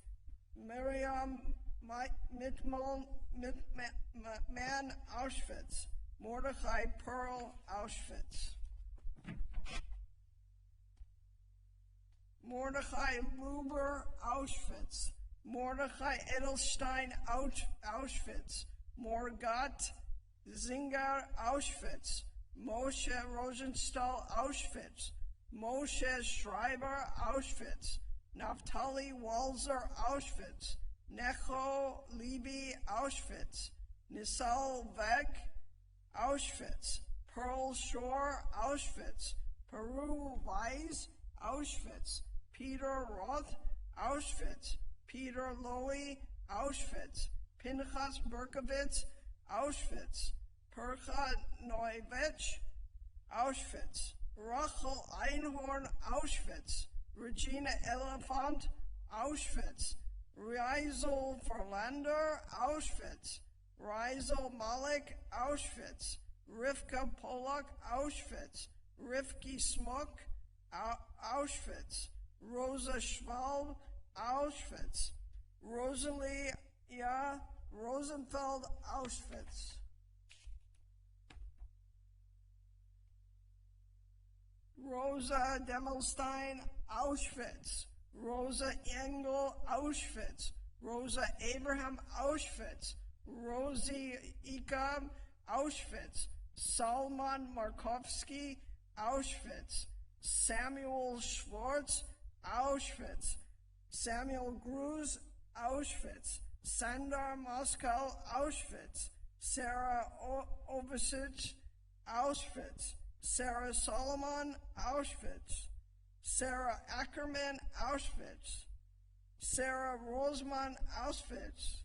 Miriam Mitmel Man, Auschwitz. Mordechai Pearl, Auschwitz. Mordechai Luber, Auschwitz. Mordechai Edelstein, Auschwitz. Morgat Zinger, Auschwitz. Moshe Rosenstahl, Auschwitz. Moshe Schreiber, Auschwitz. Naftali Walzer, Auschwitz. Necho Libi, Auschwitz. Nisal Vek, Auschwitz. Pearl Shore, Auschwitz. Peru Weiss, Auschwitz. Peter Roth, Auschwitz. Peter Lowy, Auschwitz. Pinchas Berkowitz, Auschwitz. Percha Neuvetch, Auschwitz. Rachel Einhorn, Auschwitz. Regina Elephant, Auschwitz. Reisel Verlander, Auschwitz. Reisel Malik, Auschwitz. Rivka Polak, Auschwitz. Rivki Smuk, Auschwitz. Rosa Schwalb, Auschwitz. Rosalie Rosenfeld, Auschwitz. Rosa Demelstein, Auschwitz. Rosa Engel, Auschwitz. Rosa Abraham, Auschwitz. Rosie Ikam, Auschwitz. Salman Markovsky, Auschwitz. Samuel Schwartz, Auschwitz. Samuel Gruz, Auschwitz. Sandar Moskow, Auschwitz. Sarah Ovasich, Auschwitz. Sarah Solomon, Auschwitz. Sarah Ackerman, Auschwitz. Sarah Rosman, Auschwitz.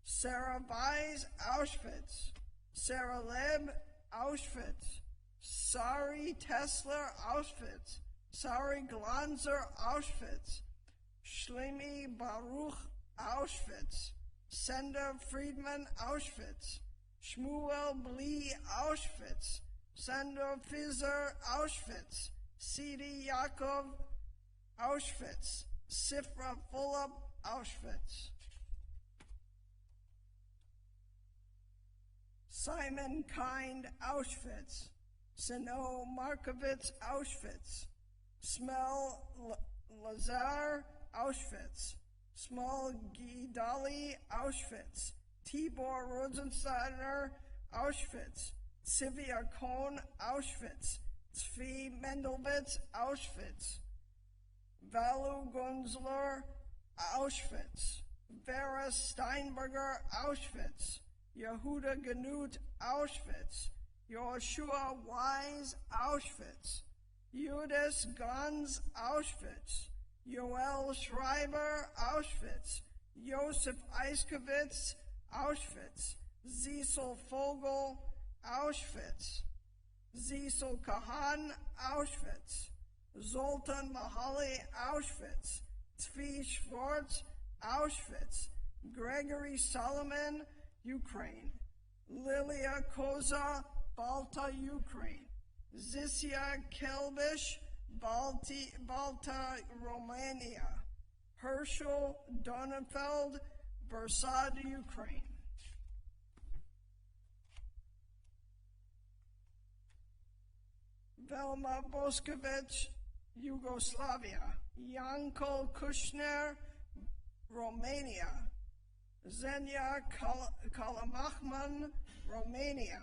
Sarah Baez, Auschwitz. Sarah Leb, Auschwitz. Sari Tesler, Auschwitz. Sari Glanzer, Auschwitz. Shlomi Baruch, Auschwitz. Sender Friedman, Auschwitz. Shmuel Bli, Auschwitz. Sandor Fizer, Auschwitz. Sidi Yaakov, Auschwitz. Sifra Fulop, Auschwitz. Simon Kind, Auschwitz. Sino Markovitz, Auschwitz. Smel Lazar, Auschwitz. Small Gidali, Auschwitz. Tibor Rosensteiner, Auschwitz. Sivia Kohn, Auschwitz. Tzvi Mendelwitz, Auschwitz. Valu Gunzler, Auschwitz. Vera Steinberger, Auschwitz. Yehuda Genut, Auschwitz. Joshua Wise, Auschwitz. Judas Gans, Auschwitz. Joel Schreiber, Auschwitz. Josef Eiskowitz, Auschwitz. Cecil Vogel, Auschwitz. Cecil Kahan, Auschwitz. Zoltan Mahali, Auschwitz. Tzvi Schwartz, Auschwitz. Gregory Solomon, Ukraine. Lilia Koza, Balta, Ukraine. Zisia Kelbish, Balta, Romania. Herschel Donenfeld, Bersad, Ukraine. Velma Boskovich, Yugoslavia. Janko Kushner, Romania. Zenya Kalamachman, Romania.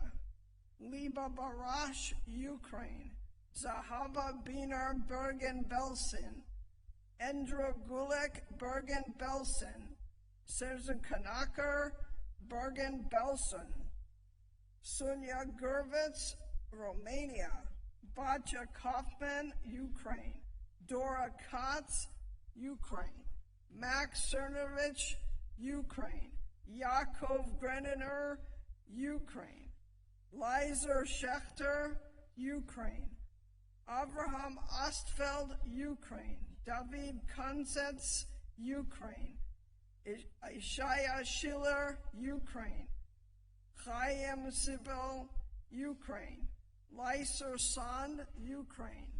Liba Barash, Ukraine. Zahava Biner, Bergen-Belsen. Endra Gulek, Bergen-Belsen. Serzen Kanaker, Bergen-Belsen. Sunya Gurvitz, Romania. Batya Kaufman, Ukraine. Dora Katz, Ukraine. Max Cernovich, Ukraine. Yakov Greniner, Ukraine. Lizer Schechter, Ukraine. Avraham Ostfeld, Ukraine. David Konsetz, Ukraine. Ishaya Schiller, Ukraine. Chaim Sibyl, Ukraine. Lyser Sand, Ukraine.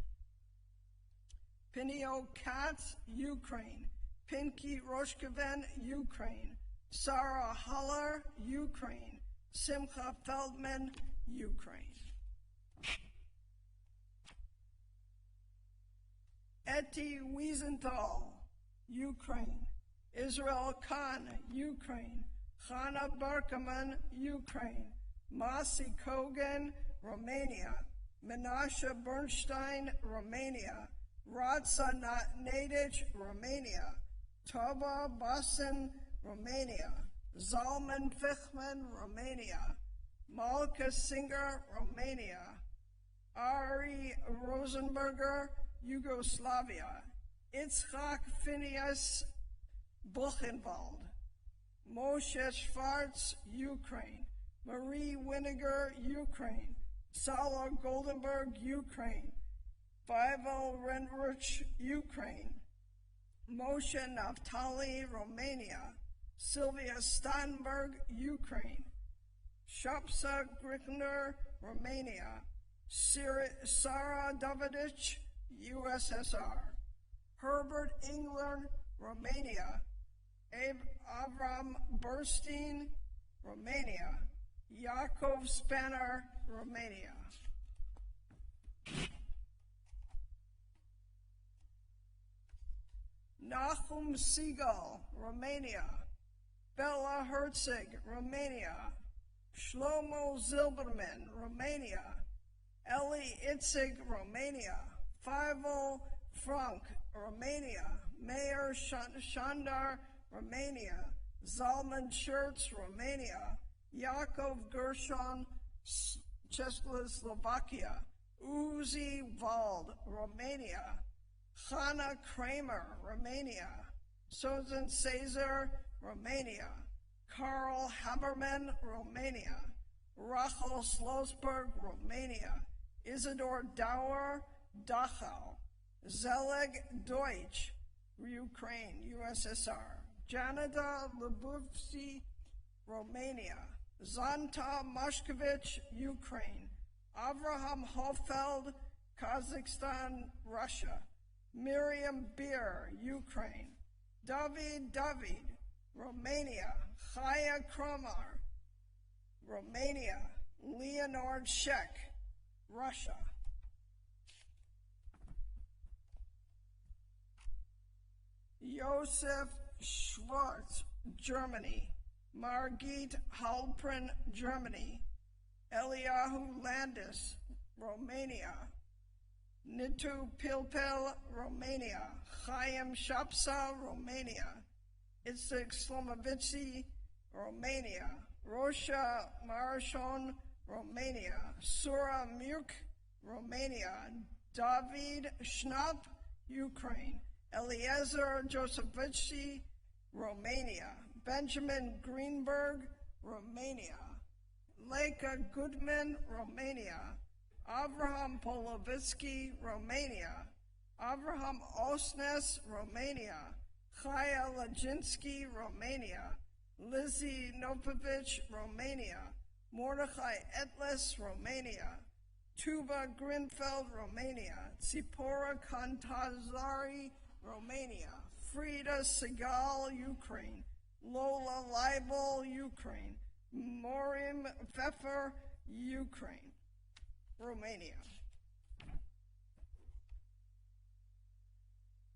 Pinio Katz, Ukraine. Pinky Roshkoven, Ukraine. Sarah Haller, Ukraine. Simcha Feldman, Ukraine. Etty Wiesenthal, Ukraine. Israel Khan, Ukraine. Chana Barkaman, Ukraine. Masi Kogan, Romania. Menashe Bernstein, Romania. Radza Nadic, Romania. Tova Basin, Romania. Zalman Fichman, Romania. Malka Singer, Romania. Ari Rosenberger, Yugoslavia. Itzhak Phineas Buchenwald. Moshe Schwartz, Ukraine. Marie Winiger, Ukraine. Sala Goldenberg, Ukraine. Pavel Renrich, Ukraine. Moshe Naftali, Romania. Sylvia Steinberg, Ukraine. Shapsa Grickner, Romania. Sarah Davidich, USSR. Herbert Engler, Romania. Avram Burstein, Romania. Yakov Spanner, Romania. Nahum Segal, Romania. Bella Herzig, Romania. Shlomo Zilberman, Romania. Eli Itzig, Romania. Fievel Frank, Romania. Mayor Shandar, Romania. Zalman Schertz, Romania. Yakov Gershon, Czechoslovakia. Uzi Wald, Romania. Hanna Kramer, Romania. Sozan Caesar, Romania. Karl Haberman, Romania. Rachel Slosberg, Romania. Isidore Dauer, Dachau. Zelig Deutsch, Ukraine, USSR. Janida Lubovsky, Romania. Zanta Mashkovich, Ukraine. Avraham Hofeld, Kazakhstan, Russia. Miriam Beer, Ukraine. David, Romania. Chaya Kromar, Romania. Leonard Sheck, Russia. Josef Schwartz, Germany. Margit Halprin, Germany. Eliyahu Landis, Romania. Nitu Pilpel, Romania. Chaim Shapsa, Romania. Itzik Slomovitsi, Romania. Rosa Marashon, Romania. Sura Muk, Romania. David Schnapp, Ukraine. Eliezer Josephevich, Romania. Benjamin Greenberg, Romania. Leica Goodman, Romania. Avraham Polovitsky, Romania. Avraham Osnes, Romania. Chaya Lajinsky, Romania. Lizzie Nopovich, Romania. Mordechai Etlis, Romania. Tuba Grinfeld, Romania. Tsipora Kantazari, Romania. Frida Segal, Ukraine. Lola Leibel, Ukraine. Morim Pfeffer, Ukraine. Romania.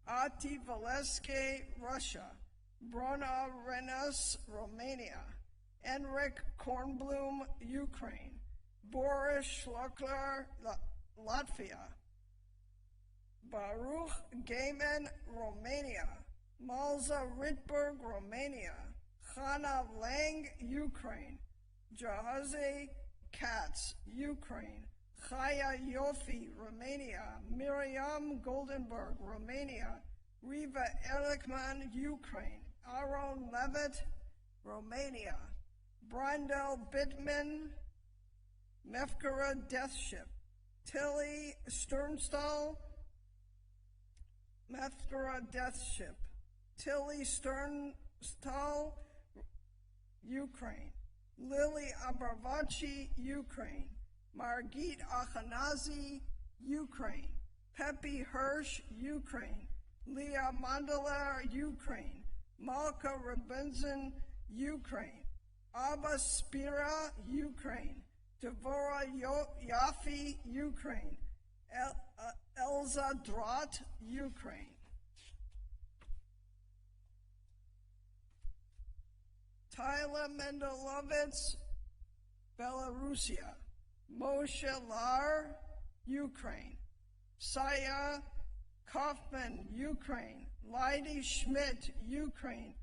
Ati Valeske, Russia. Brona Renas, Romania. Enrik Kornblum, Ukraine. Boris Schlockler, Latvia. Baruch Gaiman, Romania. Malza Ritberg, Romania. Chana Lang, Ukraine. Jahaze Katz, Ukraine. Chaya Yofi, Romania. Miriam Goldenberg, Romania. Riva Erlichman, Ukraine. Aaron Levitt, Romania. Brandel Bittman, Mefkara Death Ship. Tilly Sternstall, Mefkara Death Ship. Tilly Sternstall, Ukraine. Lily Abarvachi, Ukraine. Margit Achanazi, Ukraine. Pepe Hirsch, Ukraine. Leah Mandalar, Ukraine. Malka Robinson, Ukraine. Abba Spira, Ukraine. Devorah Yafi, Ukraine. Elza Drat, Ukraine. Tyler Mendelovitz, Belarusia. Moshe Lar, Ukraine. Saya Kaufman, Ukraine. Lydie Schmidt, Ukraine.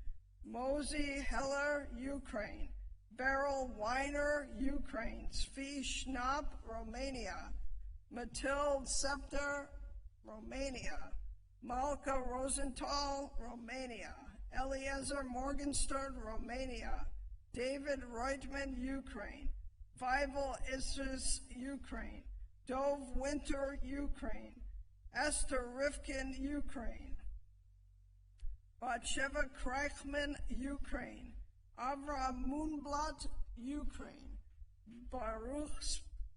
Mosey Heller, Ukraine. Beryl Weiner, Ukraine. Svi Schnapp, Romania. Mathilde Scepter, Romania. Malka Rosenthal, Romania. Eliezer Morgenstern, Romania. David Reutman, Ukraine. Feivel Issus, Ukraine. Dove Winter, Ukraine. Esther Rifkin, Ukraine. Batsheva Kreichman, Ukraine. Avram Moonblatt, Ukraine. Baruch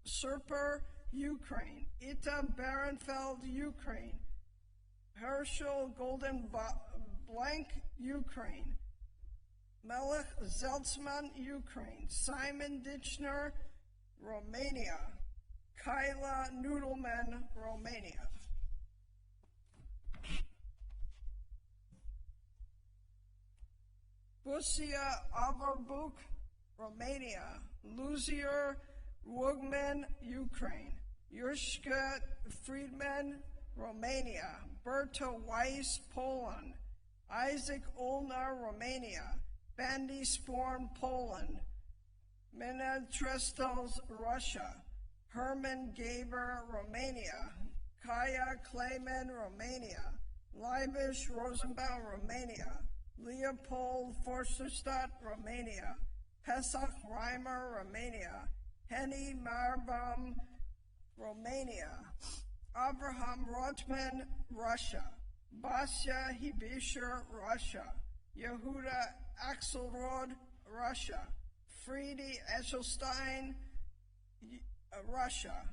Serper, Ukraine. Ita Barenfeld, Ukraine. Herschel Golden Blank, Ukraine. Melech Zeltzman, Ukraine. Simon Ditchner, Romania. Kyla Noodleman, Romania. Busia Averbuk, Romania. Luzier Wugman, Ukraine. Yushka Friedman, Romania. Berta Weiss, Poland. Isaac Olnar, Romania. Bandy Sporn, Poland. Minna Trestles, Russia. Herman Gaber, Romania. Kaya Klayman, Romania. Leibish Rosenbaum, Romania. Leopold Forsterstadt, Romania. Pesach Reimer, Romania. Henny Marbaum, Romania. Abraham Rotman, Russia. Basya Hibisher, Russia. Yehuda Axelrod, Russia. Friedi Esselstein, Russia.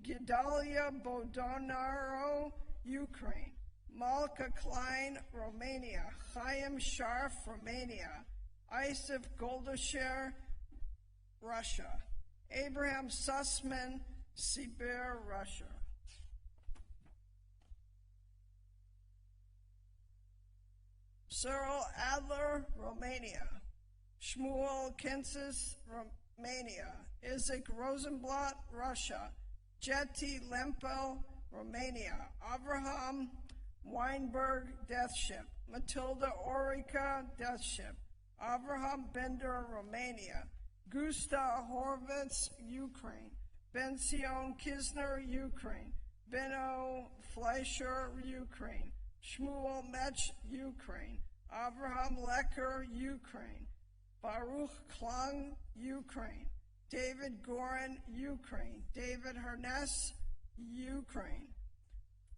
Gedalia Bodonaro, Ukraine. Malka Klein, Romania. Chaim Sharf, Romania. Isif Goldesher, Russia. Abraham Sussman, Sibir, Russia. Cyril Adler, Romania. Shmuel Kensis, Romania. Isaac Rosenblatt, Russia. Jetty Lempel, Romania. Abraham Weinberg, Death Ship. Matilda Orica, Death Ship. Abraham Bender, Romania. Gustav Horvitz, Ukraine. Benzion Kisner, Ukraine. Benno Fleischer, Ukraine. Shmuel Metz, Ukraine. Abraham Lecker, Ukraine. Baruch Klang, Ukraine. David Gorin, Ukraine. David Hernes, Ukraine.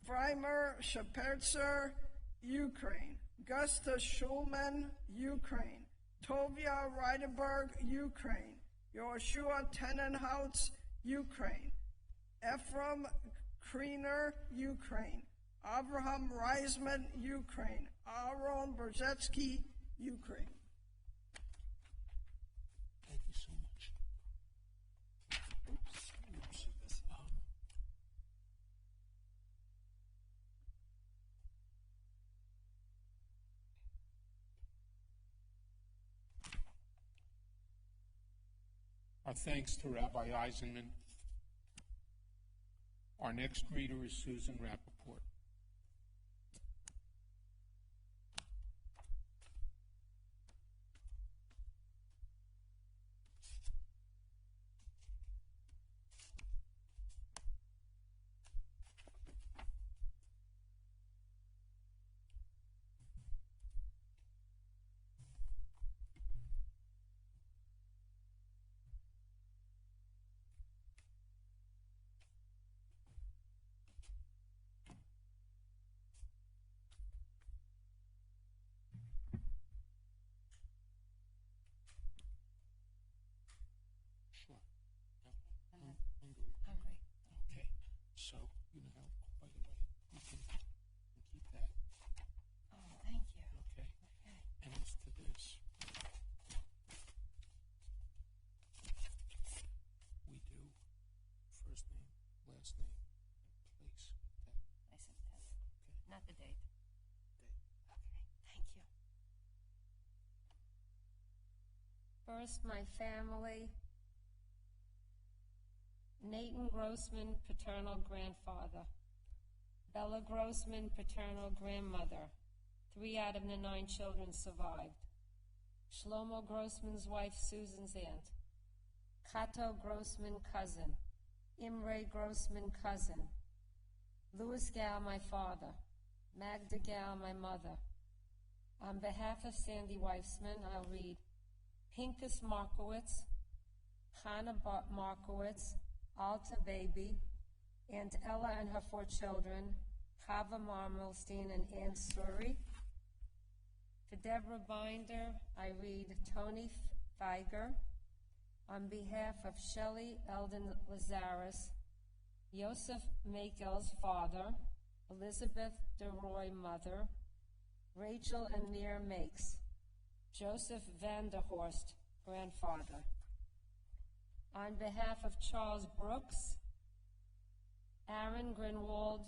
Freimer Shapertzer, Ukraine. Gusta Schulman, Ukraine. Tovia Reidenberg, Ukraine. Joshua Tenenhoutz, Ukraine. Ephraim Kriener, Ukraine. Abraham Reisman, Ukraine. Aaron Berzetsky, Ukraine. Thank you so much. Our thanks to Rabbi Eisenman. Our next reader is Susan Rappaport. Sure. Hungry. Okay. So, you know how, by the way, you can keep that. Oh, thank you. Okay. And as to this, we do first name, last name, place. I sent this. Not the date. Okay, thank you. First, my family. Nathan Grossman, paternal grandfather. Bella Grossman, paternal grandmother. 3 out of the 9 children survived. Shlomo Grossman's wife, Susan's aunt. Kato Grossman, cousin. Imre Grossman, cousin. Louis Gal, my father. Magda Gal, my mother. On behalf of Sandy Weissman, I'll read Pinkus Markowitz, Hannah Markowitz, Alta Baby, Aunt Ella and her 4 children, Chava Marmelstein and Ann Story. For Deborah Binder, I read Tony Feiger. On behalf of Shelley Eldon Lazarus, Yosef Makel's father, Elizabeth DeRoy mother, Rachel and Mir Makes, Joseph Vanderhorst grandfather. On behalf of Charles Brooks, Aaron Grinwald,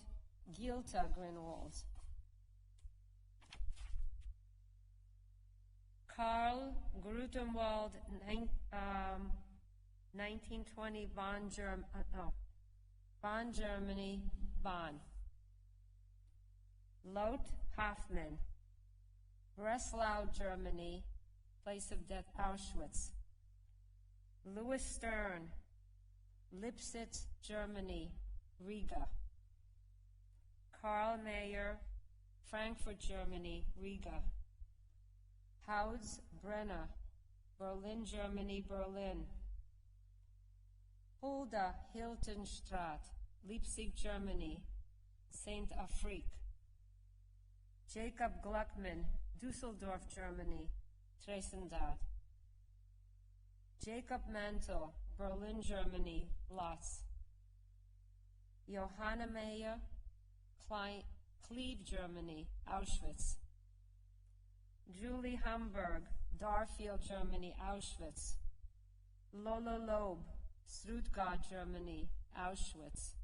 Gilta Grinwald. Karl Grutenwald, 1920, Bonn, Germany, Bonn. Lot Hoffman, Breslau, Germany, place of death Auschwitz. Louis Stern, Lipsitz, Germany, Riga. Karl Mayer, Frankfurt, Germany, Riga. Hauds Brenner, Berlin, Germany, Berlin. Hulda Hiltenstraat, Leipzig, Germany, Saint Afrique. Jacob Gluckman, Dusseldorf, Germany, Tresendad. Jacob Mantel, Berlin, Germany, Lotz. Johanna Meyer, Cleve, Germany, Auschwitz. Julie Hamburg, Darfield, Germany, Auschwitz. Lola Loeb, Stuttgart, Germany, Auschwitz.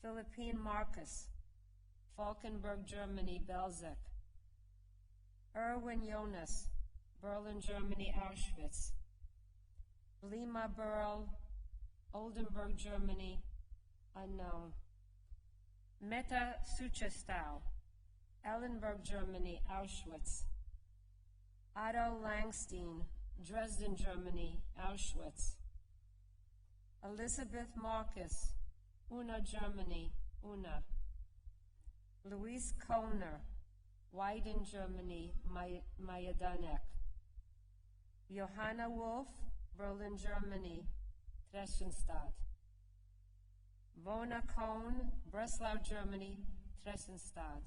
Philippine Marcus, Falkenberg, Germany, Belzec. Erwin Jonas, Berlin, Germany, Auschwitz. Lima Burl, Oldenburg, Germany, unknown. Meta Suchestau, Ellenberg, Germany, Auschwitz. Otto Langstein, Dresden, Germany, Auschwitz. Elizabeth Marcus, Unna, Germany, Unna. Louise Kohner, Weiden, Germany, Majdanek. Johanna Wolf, Berlin, Germany, Theresienstadt. Bona Kohn, Breslau, Germany, Theresienstadt.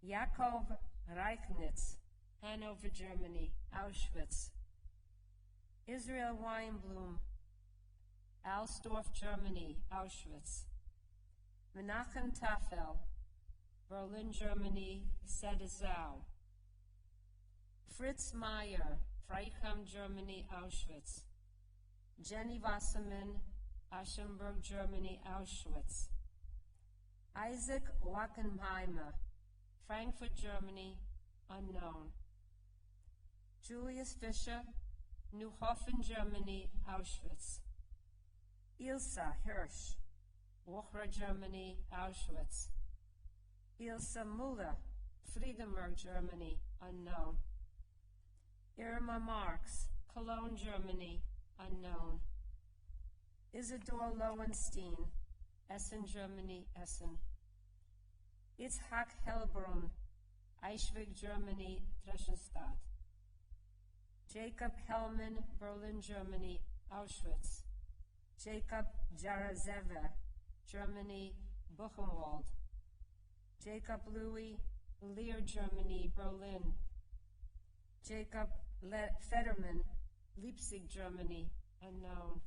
Jakob Reichnitz, Hanover, Germany, Auschwitz. Israel Weinblum, Alsdorf, Germany, Auschwitz. Menachem Tafel, Berlin, Germany, Sedezau. Fritz Meyer, Freicham, Germany, Auschwitz. Jenny Wasserman, Aschenberg, Germany, Auschwitz. Isaac Wackenheimer, Frankfurt, Germany, unknown. Julius Fischer, Neuhofen, Germany, Auschwitz. Ilsa Hirsch, Wochra, Germany, Auschwitz. Ilsa Müller, Friedenberg, Germany, unknown. Irma Marx, Cologne, Germany, unknown. Isidore Lowenstein, Essen, Germany, Essen. Itzhak Hellbrunn, Eichweg, Germany, Theresienstadt. Jacob Hellman, Berlin, Germany, Auschwitz. Jacob Jarazever, Germany, Buchenwald. Jacob Louis, Leer, Germany, Berlin. Jacob Federman, Leipzig, Germany, unknown.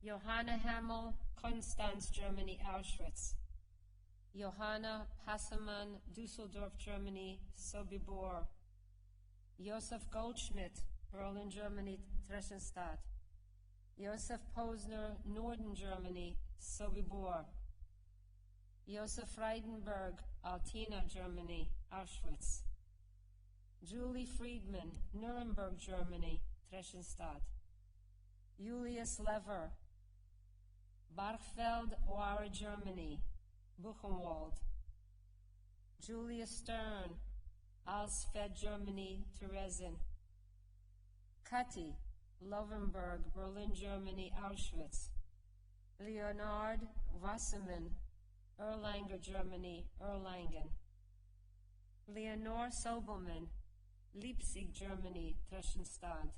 Johanna Hamel, Konstanz, Germany, Auschwitz. Johanna Passemann, Düsseldorf, Germany, Sobibor. Josef Goldschmidt, Berlin, Germany, Theresienstadt. Josef Posner, Norden, Germany, Sobibor. Josef Freidenberg, Altena, Germany, Auschwitz. Julie Friedman, Nuremberg, Germany, Theresienstadt. Julius Lever, Barchfeld, Ware, Germany, Buchenwald. Julius Stern, Alsfeld, Germany, Theresen. Kati, Lovenberg, Berlin, Germany, Auschwitz. Leonard Wassermann, Erlanger, Germany, Erlangen. Leonore Sobelmann, Leipzig, Germany, Theresienstadt.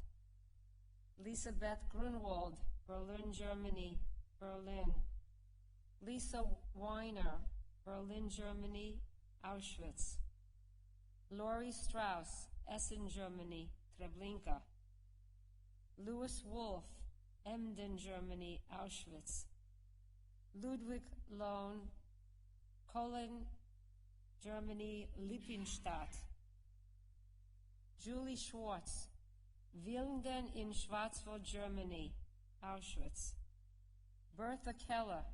Elisabeth Grunwald, Berlin, Germany, Berlin. Lisa Weiner, Berlin, Germany, Auschwitz. Laurie Strauss, Essen, Germany, Treblinka. Louis Wolf, Emden, Germany, Auschwitz. Ludwig Lohn, Cologne, Germany, Lippstadt. Julie Schwartz, Willingen in Schwarzwald, Germany, Auschwitz. Bertha Keller,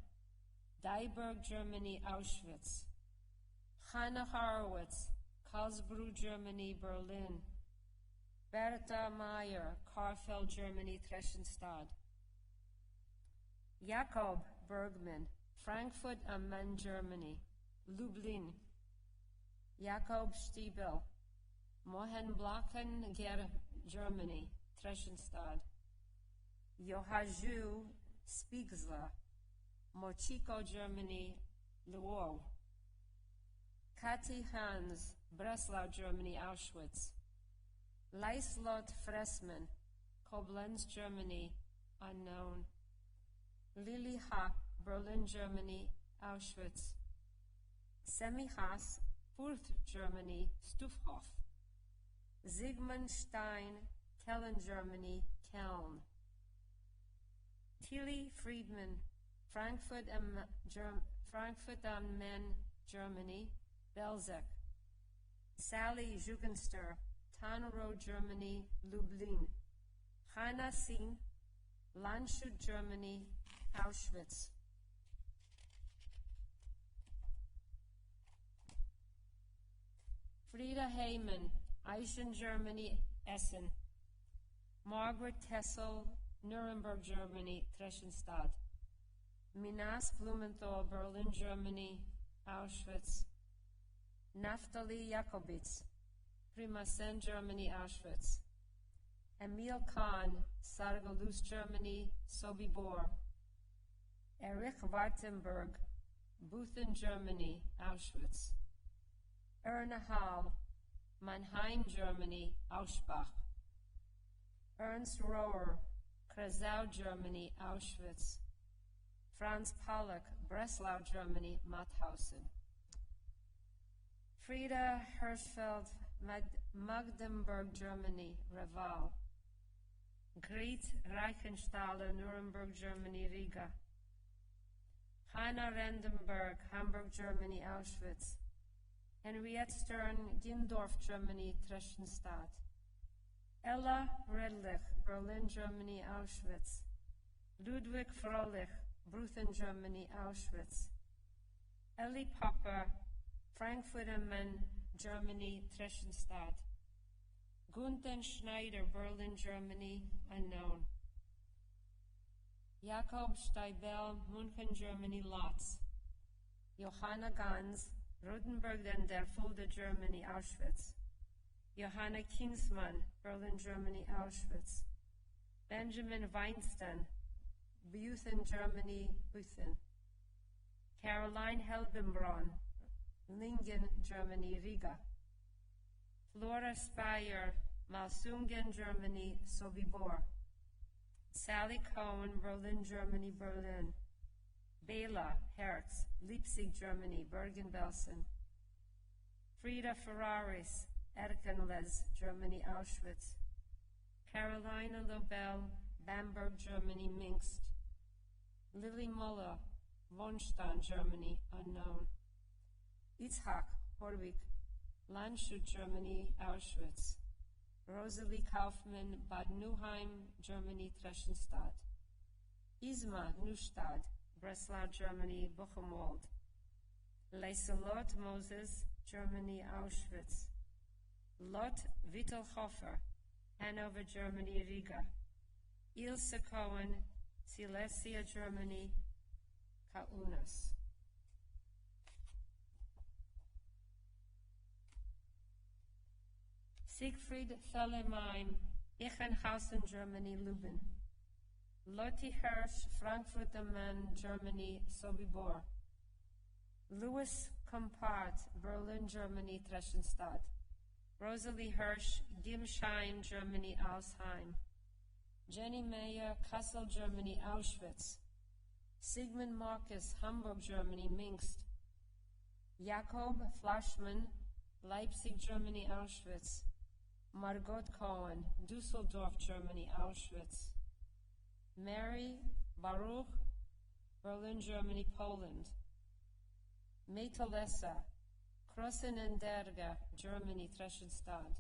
Dieburg, Germany, Auschwitz. Hannah Horowitz, Karlsruhe, Germany, Berlin. Bertha Meyer, Karfeld, Germany, Theresienstadt. Jakob Bergman, Frankfurt am Main, Germany. Lublin. Jakob Stiebel, Mohenblachen, Germany, Theresienstadt. Johaju Spiegler, Mochiko, Germany, Lwow. Kati Hans, Breslau, Germany, Auschwitz. Leislot Fressman, Koblenz, Germany, unknown. Lily Hack, Berlin, Germany, Auschwitz. Semi Haas, Furth, Germany, Stufhof. Sigmund Stein, Kellen, Germany, Keln. Tilly Friedman, Frankfurt am Main, Germany, Belzec. Sally Jugenster, Tannenrow, Germany, Lublin. Hannah Singh, Landshut, Germany, Auschwitz. Frieda Heyman, Eichen, Germany, Essen. Margaret Tessel, Nuremberg, Germany, Theresienstadt. Minas Blumenthal, Berlin, Germany, Auschwitz. Naftali Jakobitz, Primasen, Germany, Auschwitz. Emil Kahn, Sargolus, Germany, Sobibor. Erich Wartenberg, Buchen, Germany, Auschwitz. Erna Hall, Mannheim, Germany, Auschbach. Ernst Rohr, Krasau, Germany, Auschwitz. Franz Pollock, Breslau, Germany, Mauthausen. Frieda Hirschfeld, Magdeburg, Germany, Reval. Grit Reichenstaller, Nuremberg, Germany, Riga. Hannah Rendenberg, Hamburg, Germany, Auschwitz. Henriette Stern, Gindorf, Germany, Theresienstadt. Ella Redlich, Berlin, Germany, Auschwitz. Ludwig Frohlich, Bruthen, Germany, Auschwitz. Ellie Popper, Frankfurt am Main, Germany, Theresienstadt. Gunther Schneider, Berlin, Germany, unknown. Jakob Steibel, München, Germany, Lotz. Johanna Gans, Rotenburg and der Fulda, Germany, Auschwitz. Johanna Kinsmann, Berlin, Germany, Auschwitz. Benjamin Weinstein, Buchen, Germany, Buchen. Caroline Helbenbraun, Lingen, Germany, Riga. Flora Speyer, Malsungen, Germany, Sobibor. Sally Cohen, Berlin, Germany, Berlin. Bela Hertz, Leipzig, Germany, Bergen-Belsen. Frida Ferraris, Erkenles, Germany, Auschwitz. Carolina Lobel, Bamberg, Germany, Minsk. Lily Muller, Wonstein, Germany, unknown. Itzhak Horwig, Landshut, Germany, Auschwitz. Rosalie Kaufmann, Bad Nauheim, Germany, Theresienstadt. Isma Neustadt, Breslau, Germany, Buchenwald. Lieselot Moses, Germany, Auschwitz. Lot Wittelhofer, Hanover, Germany, Riga. Ilse Cohen, Silesia, Germany, Kaunas. Siegfried Fellermein, Ichenhausen, Germany, Lubin. Lotte Hirsch, Frankfurt am Main, Germany, Sobibor. Louis Kompart, Berlin, Germany, Theresienstadt. Rosalie Hirsch, Gimsheim, Germany, Alsheim. Jenny Meyer, Kassel, Germany, Auschwitz. Sigmund Marcus, Hamburg, Germany, Minsk. Jakob Flaschmann, Leipzig, Germany, Auschwitz. Margot Cohen, Düsseldorf, Germany, Auschwitz. Mary Baruch, Berlin, Germany, Poland. Metalessa, Krossenenderger, Germany, Theresienstadt.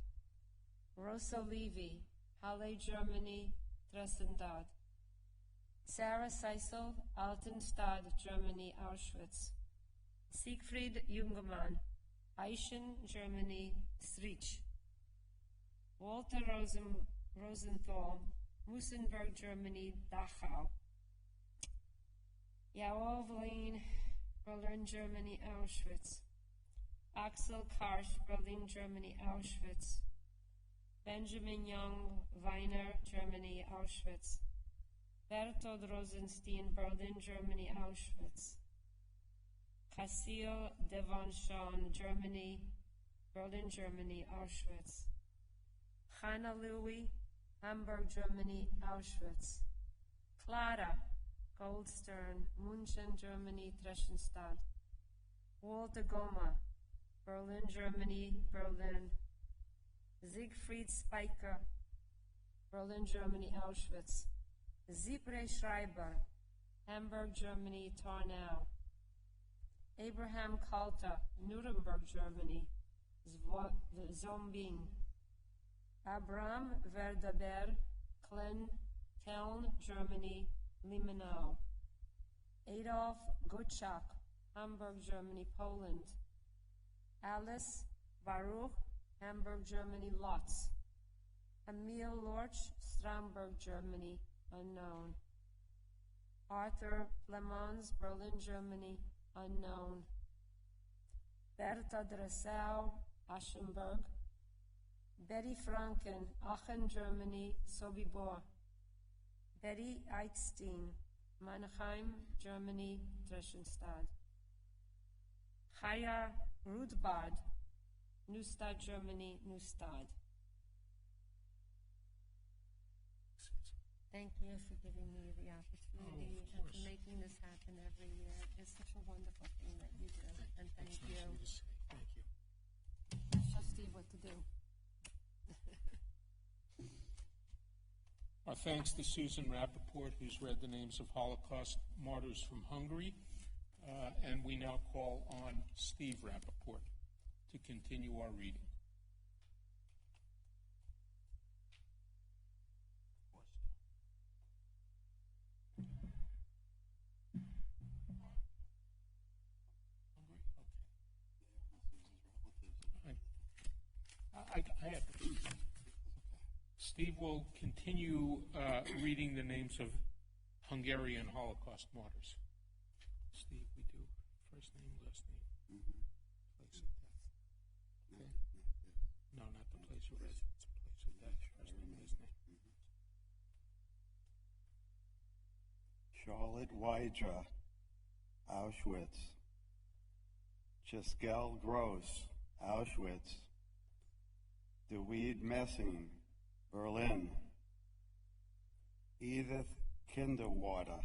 Rosa Levy, Halle, Germany, Dresdenstadt. Sarah Seisel, Altenstadt, Germany, Auschwitz. Siegfried Jungemann, Eichen, Germany, Strich. Walter Rosenthal, Mussenberg, Germany, Dachau. Jaovelin, Berlin, Germany, Auschwitz. Axel Karsch, Berlin, Germany, Auschwitz. Benjamin Young, Weiner, Germany, Auschwitz. Bertold Rosenstein, Berlin, Germany, Auschwitz. Cassil Devonshon, Germany, Berlin, Germany, Auschwitz. Hannah Louis, Hamburg, Germany, Auschwitz. Clara Goldstern, München, Germany, Theresienstadt. Walter Goma, Berlin, Germany, Berlin. Siegfried Speicher, Berlin, Germany, Auschwitz. Zibre Schreiber, Hamburg, Germany, Tornau. Abraham Kalter, Nuremberg, Germany, Zombing. Abraham Verdaber, Keln, Germany, Limenau. Adolf Gutschak, Hamburg, Germany, Poland. Alice Baruch, Hamburg, Germany, Lotz. Emil Lorch, Stramberg, Germany, unknown. Arthur Lemons, Berlin, Germany, unknown. Berta Dressau, Aschenberg. Betty Franken, Aachen, Germany, Sobibor. Betty Eitstein, Mannheim, Germany, Dresdenstadt. Chaya Rudbad, Neustadt, Germany, Neustadt. Thank you for giving me the opportunity and for making this happen every year. It's such a wonderful thing that you do, and thank That's you. nice of you to say. Thank you. Show Steve what to do. Our thanks to Susan Rappaport, who's read the names of Holocaust martyrs from Hungary. And we now call on Steve Rappaport to continue our reading. I have to. Steve will continue reading the names of Hungarian Holocaust martyrs. Steve, we do first name, last name, place of death. Okay? No, not the place of residence, place of death, first name, last name. Charlotte Wydra, Auschwitz. Cheskel Gross, Auschwitz. DeWeed Messing, Berlin. Edith Kinderwater,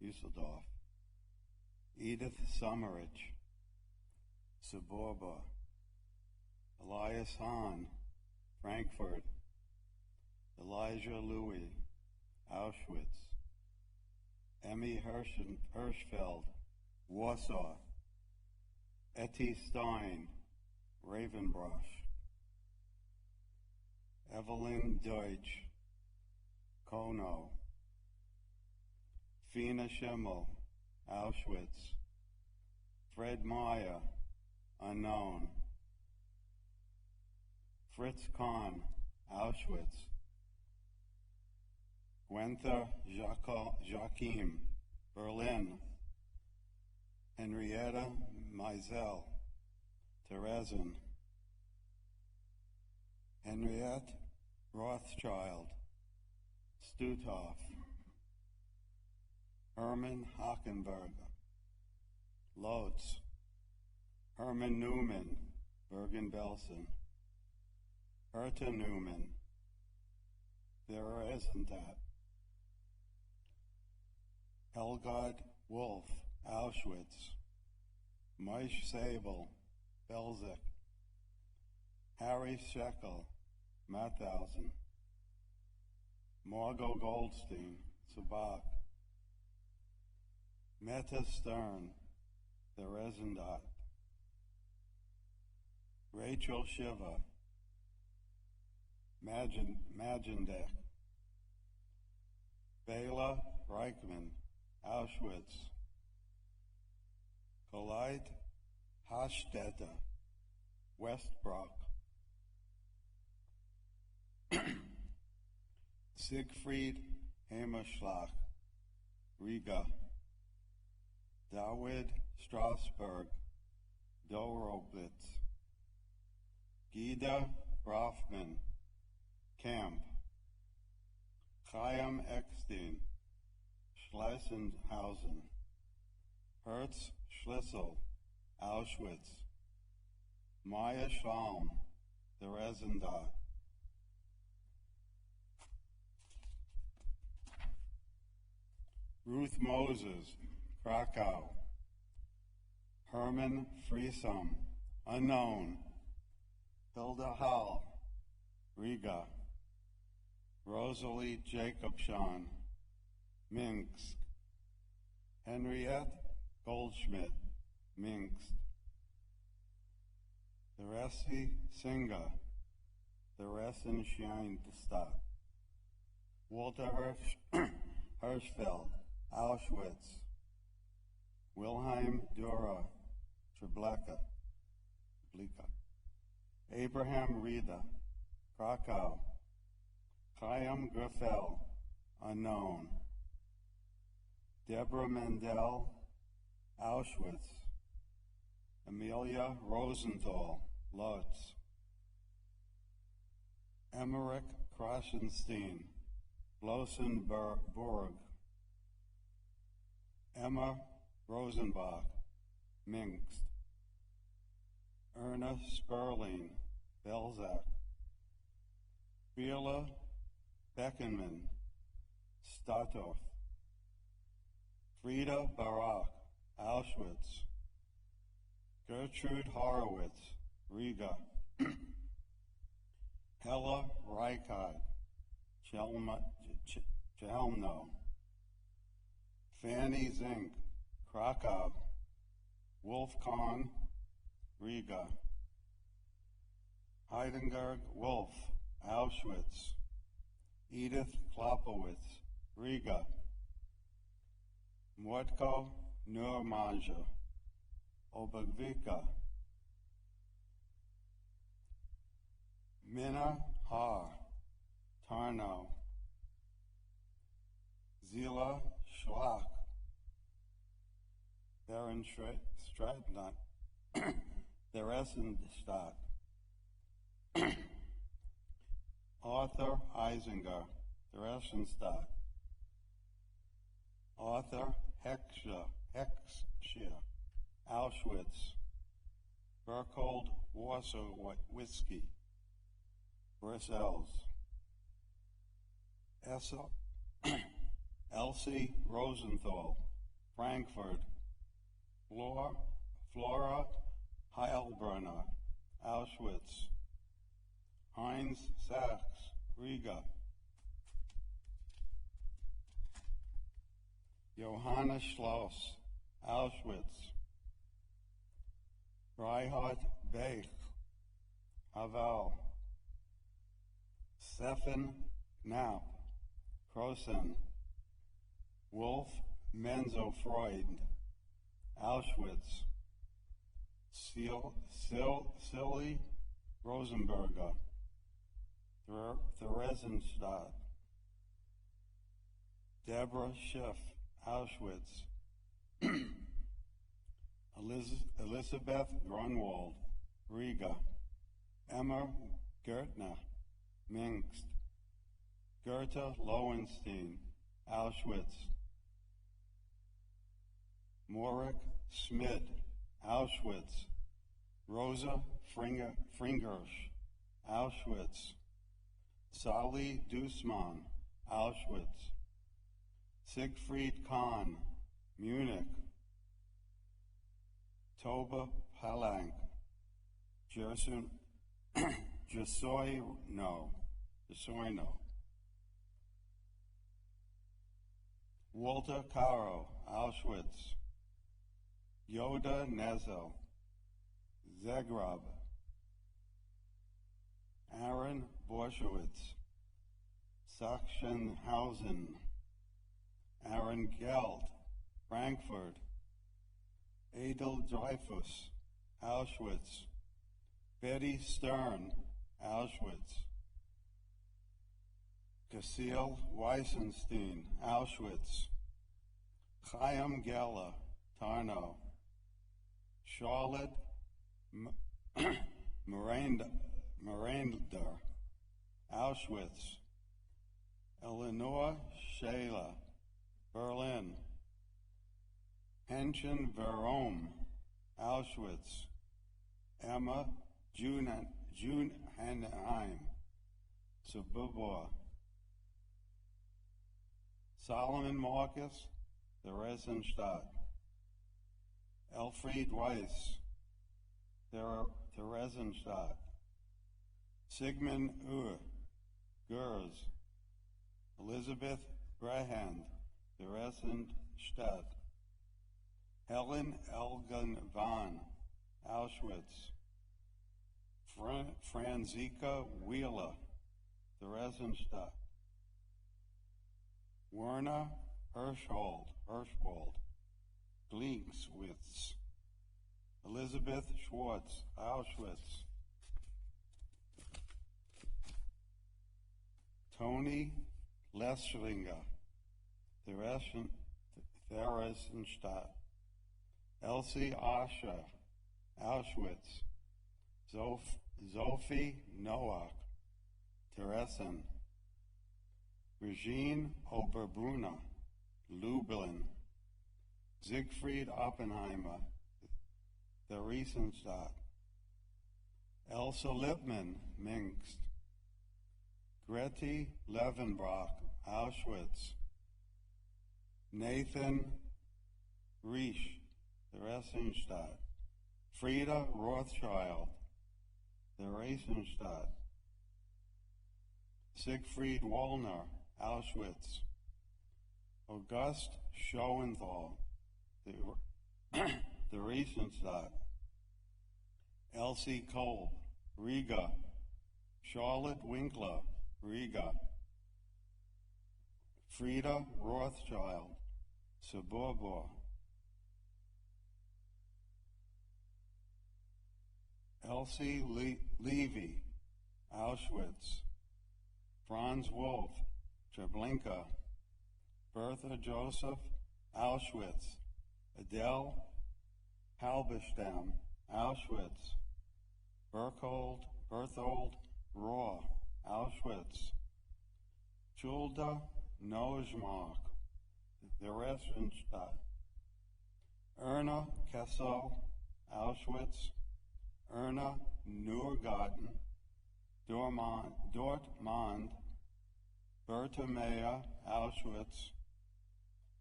Düsseldorf. Edith Summerich, Suburba. Elias Hahn, Frankfurt. Elijah Louis, Auschwitz. Emmy Hirschfeld, Warsaw. Etty Stein, Ravenbrush. Evelyn Deutsch, Kono. Fina Schimmel, Auschwitz. Fred Meyer, unknown. Fritz Kahn, Auschwitz. Guenther Joachim, Berlin. Henrietta Meisel, Theresen. Henriette Rothschild, Stutthof. Herman Hockenberger, Lotz. Herman Newman, Bergen-Belsen. Herta Newman, Theresienstadt. Helgard Wolf, Auschwitz. Maish Sable, Belzec. Harry Shekel, Mauthausen. Margot Goldstein, Sabak. Meta Stern, Theresienstadt. Rachel Shiva, Majendek. Bela Reichman, Auschwitz. Colite Hastedter, Westbrook. Siegfried Hammerschlag, Riga. David Strasberg, Dorobitz. Gida Brafman, Camp. Chaim Eckstein, Schleisenhausen. Hertz Schlissel, Auschwitz. Maya Shalm, Theresienstadt. Ruth Moses, Krakow. Herman Friesum, unknown. Hilda Hall, Riga. Rosalie Jacobson, Minsk. Henriette Goldschmidt, Minsk. Therese Singer, Theresienstadt. Walter Hirschfeld, Auschwitz. Wilhelm Dürer, Treblinka. Abraham Rieda, Krakow. Chaim Griffel, unknown. Deborah Mendel, Auschwitz. Amelia Rosenthal, Lodz. Emmerich Krasenstein, Blosenburg. Emma Rosenbach, Minsk. Erna Sperling, Belzec. Bela Beckenman, Statov. Frida Barak, Auschwitz. Gertrude Horowitz, Riga. Hella Reichert, Chelmno. Fanny Zink, Krakow. Wolfgang, Riga. Heidenberg Wolf, Auschwitz. Edith Klopowitz, Riga. Mordko Nurmaja, Obagvika. Minna Har, Tarnow. Zila Schlach, Berenstradtnut, Theresienstadt. Arthur Eisinger, Theresienstadt. Arthur Heckscher, Auschwitz. Berthold Warsaw Whiskey, Brussels. Elsie Rosenthal, Frankfurt. Flora Heilbronner, Auschwitz. Heinz Sachs, Riga. Johanna Schloss, Auschwitz. Reinhard Beich, Havel. Stefan Knapp, Krosen. Wolf Menzo-Freud, Auschwitz. Silly Rosenberger, Theresienstadt. Deborah Schiff, Auschwitz. Elizabeth Grunwald, Riga. Emma Gertner, Minsk. Goethe Lowenstein, Auschwitz. Morik Schmidt, Auschwitz. Rosa Fringersch, Auschwitz. Sali Dussmann, Auschwitz. Siegfried Kahn, Munich. Toba Palank, Jesoino. Walter Caro, Auschwitz. Yoda Nezel, Zagreb. Aaron Borshowitz, Sachsenhausen. Aaron Geld, Frankfurt. Adel Dreyfus, Auschwitz. Betty Stern, Auschwitz. Cecile Weissenstein, Auschwitz. Chaim Geller, Tarnow. Charlotte Miranda, Auschwitz. Eleanor Shaler, Berlin. Henschen Verome, Auschwitz. Emma Junenheim, Sobibor. Solomon Marcus, Theresienstadt. Elfried Weiss, Theresienstadt. Sigmund Gers. Elizabeth Brahand, Theresienstadt. Helen Elgin Van, Auschwitz. Franziska Wheeler, Theresienstadt. Werner Hirschwald, Gleichwitz. Elizabeth Schwartz, Auschwitz. Tony Leschlinger, Theresienstadt, Elsie Ascher, Auschwitz, Sophie Noack, Teresen, Regine Oberbrunner, Lublin, Siegfried Oppenheimer, Theresienstadt, Elsa Lippmann, Minsk, Greti Levenbrock, Auschwitz, Nathan Riesch, Theresienstadt, Frieda Rothschild, Theresienstadt, Siegfried Wollner, Auschwitz, August Schoenthal, Theresienstadt, Elsie Kolb, Riga, Charlotte Winkler, Riga, Frieda Rothschild, Sobibor, Elsie Levy, Auschwitz, Franz Wolf, Treblinka, Bertha Joseph, Auschwitz, Adele Halberstam, Auschwitz, Berthold Rohr, Auschwitz, Chulda Nojmark, Theresienstadt, Erna Kessel, Auschwitz, Erna Nurgarten, Dortmund, Berta Meyer, Auschwitz,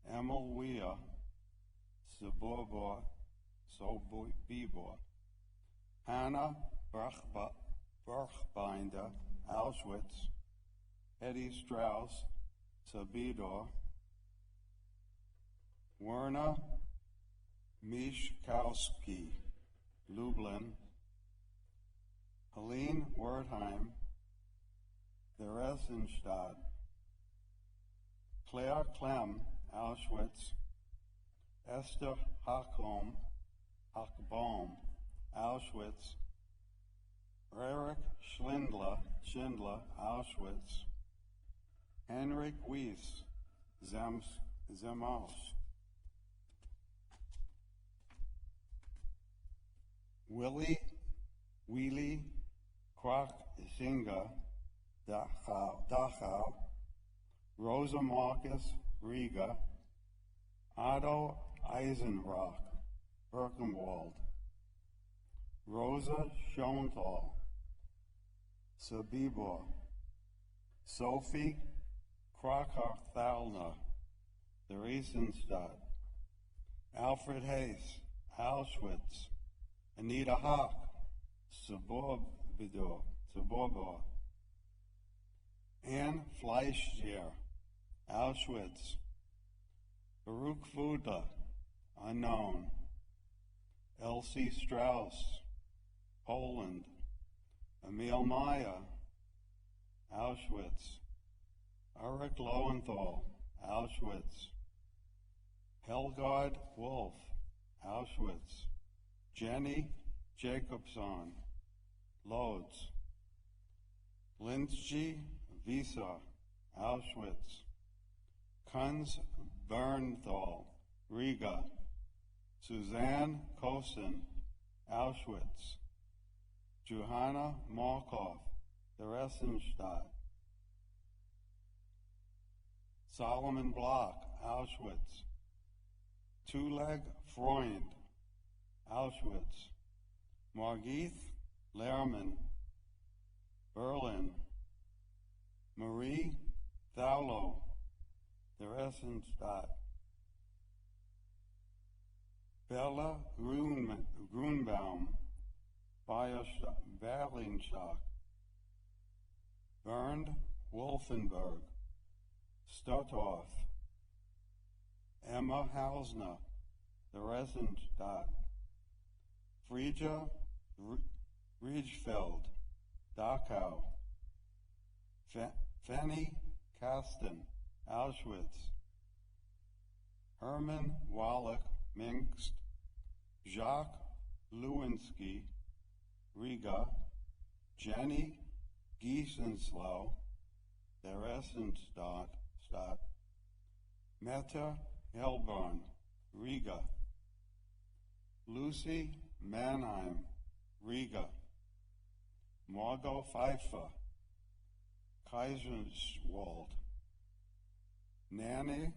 Emil Weir, Sobibor, Hannah Burchbinder, Auschwitz, Eddie Strauss, Sobibor, Werner Mishkowski, Lublin, Helene Wertheim, Theresienstadt, Claire Clem, Auschwitz, Esther Hochbaum, Auschwitz, Eric Schindler, Auschwitz, Henrik Weiss, Zemaus, Willy Krach-Singer, Dachau, Rosa Marcus, Riga, Otto Eisenrock, Birkenwald, Rosa Schoenthal, Sobibor, Sophie Kracher-Thalner, Theresienstadt, Alfred Hayes, Auschwitz, Anita Hock, Sobibor, Anne Fleischer, Auschwitz, Baruch Fuda, unknown, Elsie Strauss, Poland, Emil Meyer, Auschwitz, Eric Lowenthal, Auschwitz, Helgard Wolf, Auschwitz, Jenny Jacobson, Lodz, Lindsay Visa, Auschwitz, Kunz Bernthal, Riga, Suzanne Kosin, Auschwitz, Johanna Markov, Theresienstadt, Solomon Block, Auschwitz, Tuleg Freund, Auschwitz, Margith Lehrman, Berlin, Marie Thaulow, Theresienstadt, Bella Grunbaum, Berlinschock, Bernd Wolfenberg, Stottorf, Emma Hausner, Theresienstadt, Frieja Riedfeld, Dachau, Fanny Kasten, Auschwitz, Herman Wallach, Minsk, Jacques Lewinsky, Riga, Jenny Giesenslow, Theresienstadt, Meta Helborn, Riga, Lucy Mannheim, Riga, Margot Pfeiffer, Kaiserswald, Nanny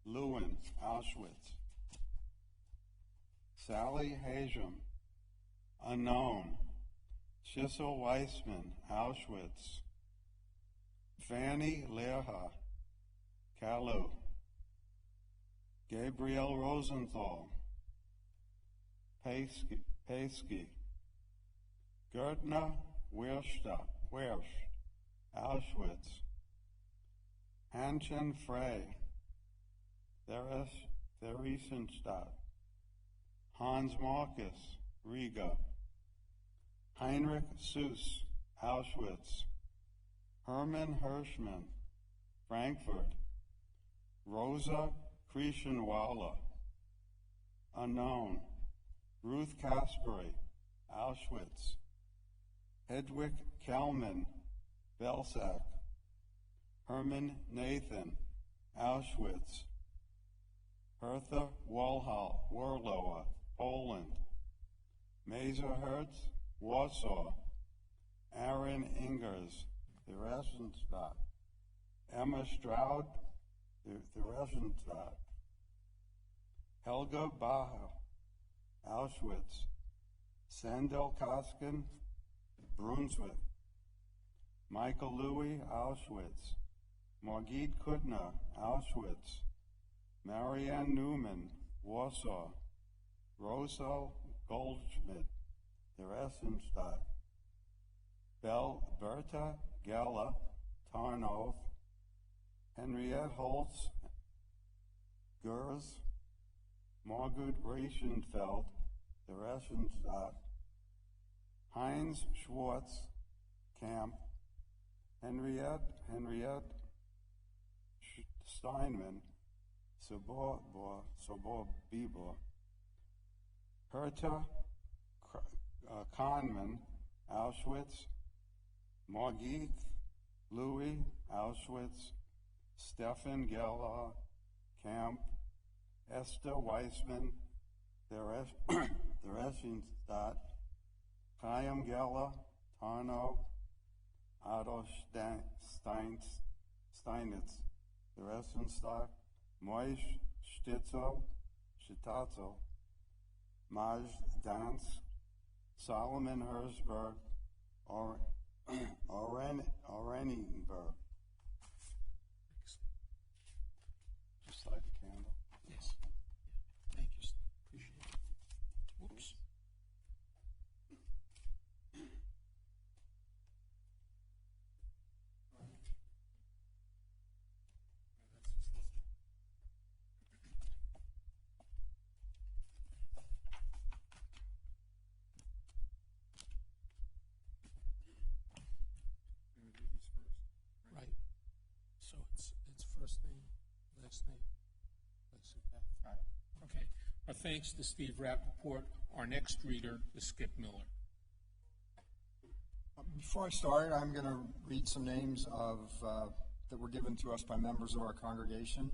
Lewin, Auschwitz, Sally Hajam, unknown, Chisel Weissman, Auschwitz, Fanny Lerha, Kalu, Gabriel Rosenthal, Paisky, Gertner Wirsch, Auschwitz, Hanchen Frey, Theresienstadt, Hans Marcus, Riga, Heinrich Süss, Auschwitz, Hermann Hirschman, Frankfurt, Rosa Krischenwala, unknown, Ruth Kasperi, Auschwitz, Hedwig Kalman, Belsac, Herman Nathan, Auschwitz, Hertha Warlowa, Poland, Mesa Hertz, Warsaw, Aaron Ingers, Theresienstadt, Emma Stroud, Theresienstadt, Helga Baha, Auschwitz, Sandel Koskin, Brunswick, Michael Louis, Auschwitz, Margit Kutner, Auschwitz, Marianne Newman, Warsaw, Rosa Goldschmidt, Theresienstadt, Berta Gala, Tarnov, Henriette Holtz, Gers, Margut Reichenfeld, Theresienstadt, Heinz Schwartz, Camp, Henriette Steinman, Sobor Bieber, Herta Kahnmann, Auschwitz, Margit Louis, Auschwitz, Stefan Geller, Camp, Esther Weissman, Theresienstadt, Chaim Geller, Tarnow, Adolf Steinitz, Theresienstadt, Moish Shitazo, Maj Dansk, Solomon Herzberg, Oranienberg. Just light the candle. Yes. Thank you, Steve. Appreciate it. Whoops. Right. So it's first name, last name. Let's see that. All right. Okay. Our thanks to Steve Rappaport. Our next reader is Skip Miller. Before I start, I'm going to read some names that were given to us by members of our congregation.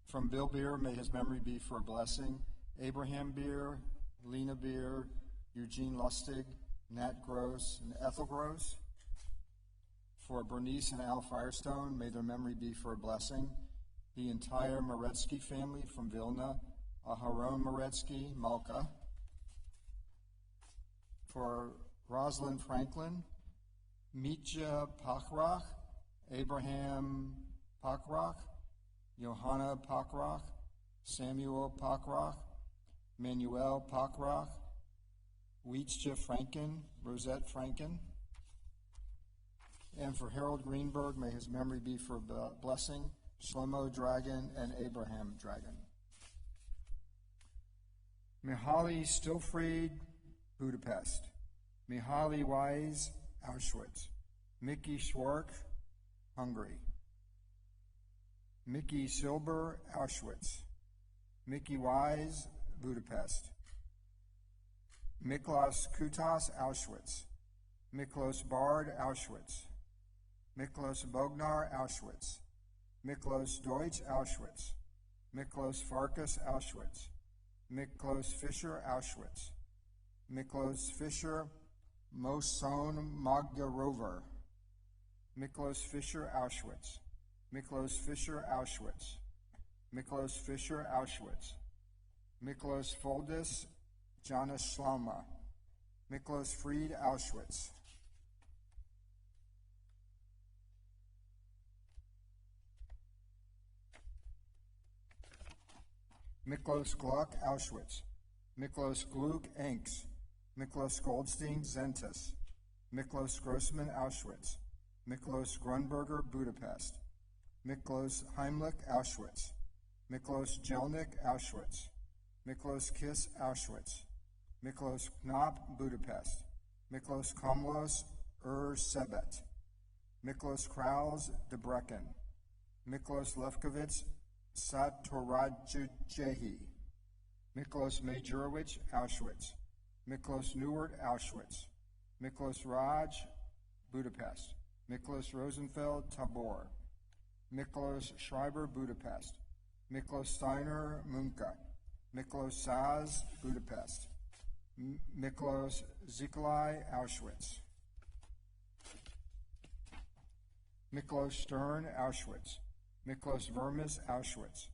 From Bill Beer, may his memory be for a blessing. Abraham Beer, Lena Beer, Eugene Lustig, Nat Gross, and Ethel Gross. For Bernice and Al Firestone, may their memory be for a blessing. The entire Moretsky family from Vilna, Aharon Moretsky, Malka. For Rosalind Franklin, Mitya Pachrach, Abraham Pachrach, Johanna Pachrach, Samuel Pachrach, Manuel Pachrach, Wietja Franken, Rosette Franken. And for Harold Greenberg, may his memory be for a blessing, Shlomo Dragon and Abraham Dragon. Mihaly Stilfried, Budapest. Mihaly Wise, Auschwitz. Mickey Schwark, Hungary. Mickey Silber, Auschwitz. Mickey Wise, Budapest. Miklos Kutas, Auschwitz. Miklos Bard, Auschwitz. Miklos Bognar, Auschwitz. Miklos Deutsch, Auschwitz. Miklos Farkas, Auschwitz. Miklos Fischer, Auschwitz. Miklos Fischer, Moson Magdarover. Miklos Fischer, Auschwitz. Miklos Fischer, Auschwitz. Miklos Fischer, Auschwitz. Miklos Foldis, Jonas Schlama. Miklos Fried, Auschwitz. Miklos Gluck, Auschwitz. Miklos Gluck, Enks. Miklos Goldstein, Zentis. Miklos Grossman, Auschwitz. Miklos Grunberger, Budapest. Miklos Heimlich, Auschwitz. Miklos Jelnik, Auschwitz. Miklos Kiss, Auschwitz. Miklos Knop, Budapest. Miklos Komlos, Sebet. Miklos Kraus, Debrecen. Miklos Lefkowitz, Satorajjehi. Miklos Majorowicz, Auschwitz. Miklos Neuwirth, Auschwitz. Miklos Raj, Budapest. Miklos Rosenfeld, Tabor. Miklos Schreiber, Budapest. Miklos Steiner, Munka. Miklos Saz, Budapest. Miklos Zikolai, Auschwitz. Miklos Stern, Auschwitz. Miklos Vermis, Auschwitz.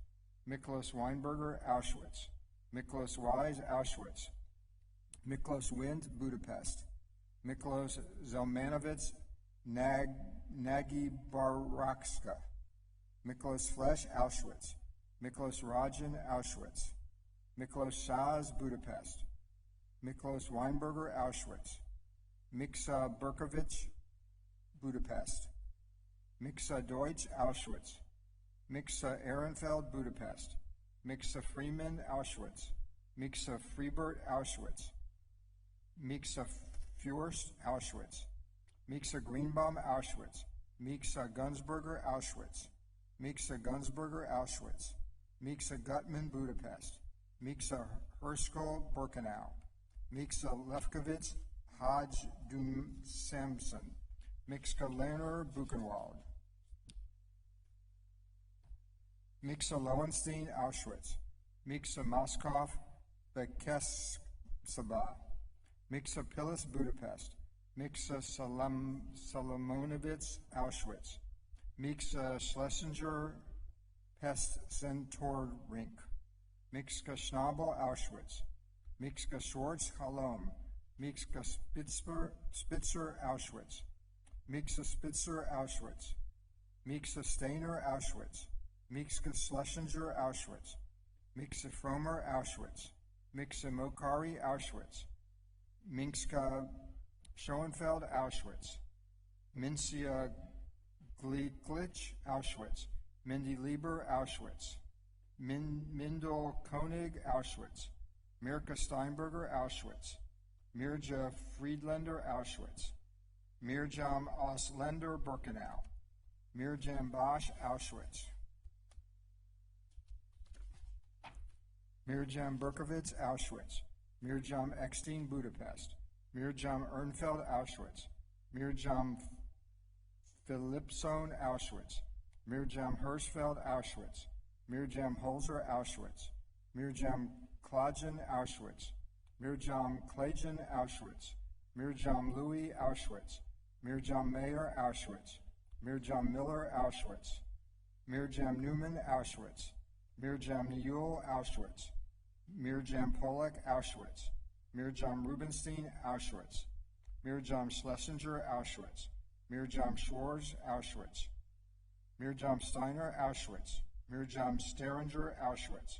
Miklos Weinberger, Auschwitz. Miklos Wise, Auschwitz. Miklos Wind, Budapest. Miklos Zelmanovitz, Nagy Barakska. Miklos Flesh, Auschwitz. Miklos Rajan, Auschwitz. Miklos Saz, Budapest. Miklos Weinberger, Auschwitz. Miksa Berkovich, Budapest. Miksa Deutsch, Auschwitz. Miksa Ehrenfeld, Budapest. Miksa Freeman, Auschwitz. Miksa Freibert, Auschwitz. Miksa Fürst, Auschwitz. Miksa Greenbaum, Auschwitz. Miksa Gunsberger, Auschwitz. Miksa Gunsberger, Auschwitz. Miksa Gutman, Budapest. Miksa Herschel, Birkenau. Miksa Lefkowitz, Haj Dum Samson. Miksa Lerner, Buchenwald. Miksa Lowenstein, Auschwitz. Miksa Moskov, Bekesaba. Miksa Pilis, Budapest. Miksa Solomonovitz, Auschwitz. Miksa Schlesinger, Pest Zentorrink. Miksa Schnabel, Auschwitz. Miksa Schwartz, Halom. Miksa Spitzer, Auschwitz. Miksa Spitzer, Auschwitz. Miksa Steiner, Auschwitz. Miksa Schlesinger, Auschwitz. Miksa Fromer, Auschwitz. Miksa Mokari, Auschwitz. Miksa Schoenfeld, Auschwitz. Mincia Glich, Auschwitz. Mindy Lieber, Auschwitz. Mindel Koenig, Auschwitz. Mirka Steinberger, Auschwitz. Mirja Friedlander, Auschwitz. Mirjam Ausländer, Birkenau. Mirjam Bosch, Auschwitz. Mirjam Berkovitz, Auschwitz. Mirjam Eckstein, Budapest. Mirjam Ernfeld, Auschwitz. Mirjam Philipson, Auschwitz. Mirjam Hirschfeld, Auschwitz. Mirjam Holzer, Auschwitz. Mirjam Klajen, Auschwitz. Mirjam Klajen, Auschwitz. Mirjam Louis, Auschwitz. Mirjam Mayer, Auschwitz. Mirjam Miller, Auschwitz. Mirjam Newman, Auschwitz. Mirjam Newell, Auschwitz. Mirjam Polak, Auschwitz. Mirjam Rubenstein, Auschwitz. Mirjam Schlesinger, Auschwitz. Mirjam Schwarz, Auschwitz. Mirjam Steiner, Auschwitz. Mirjam Steringer, Auschwitz.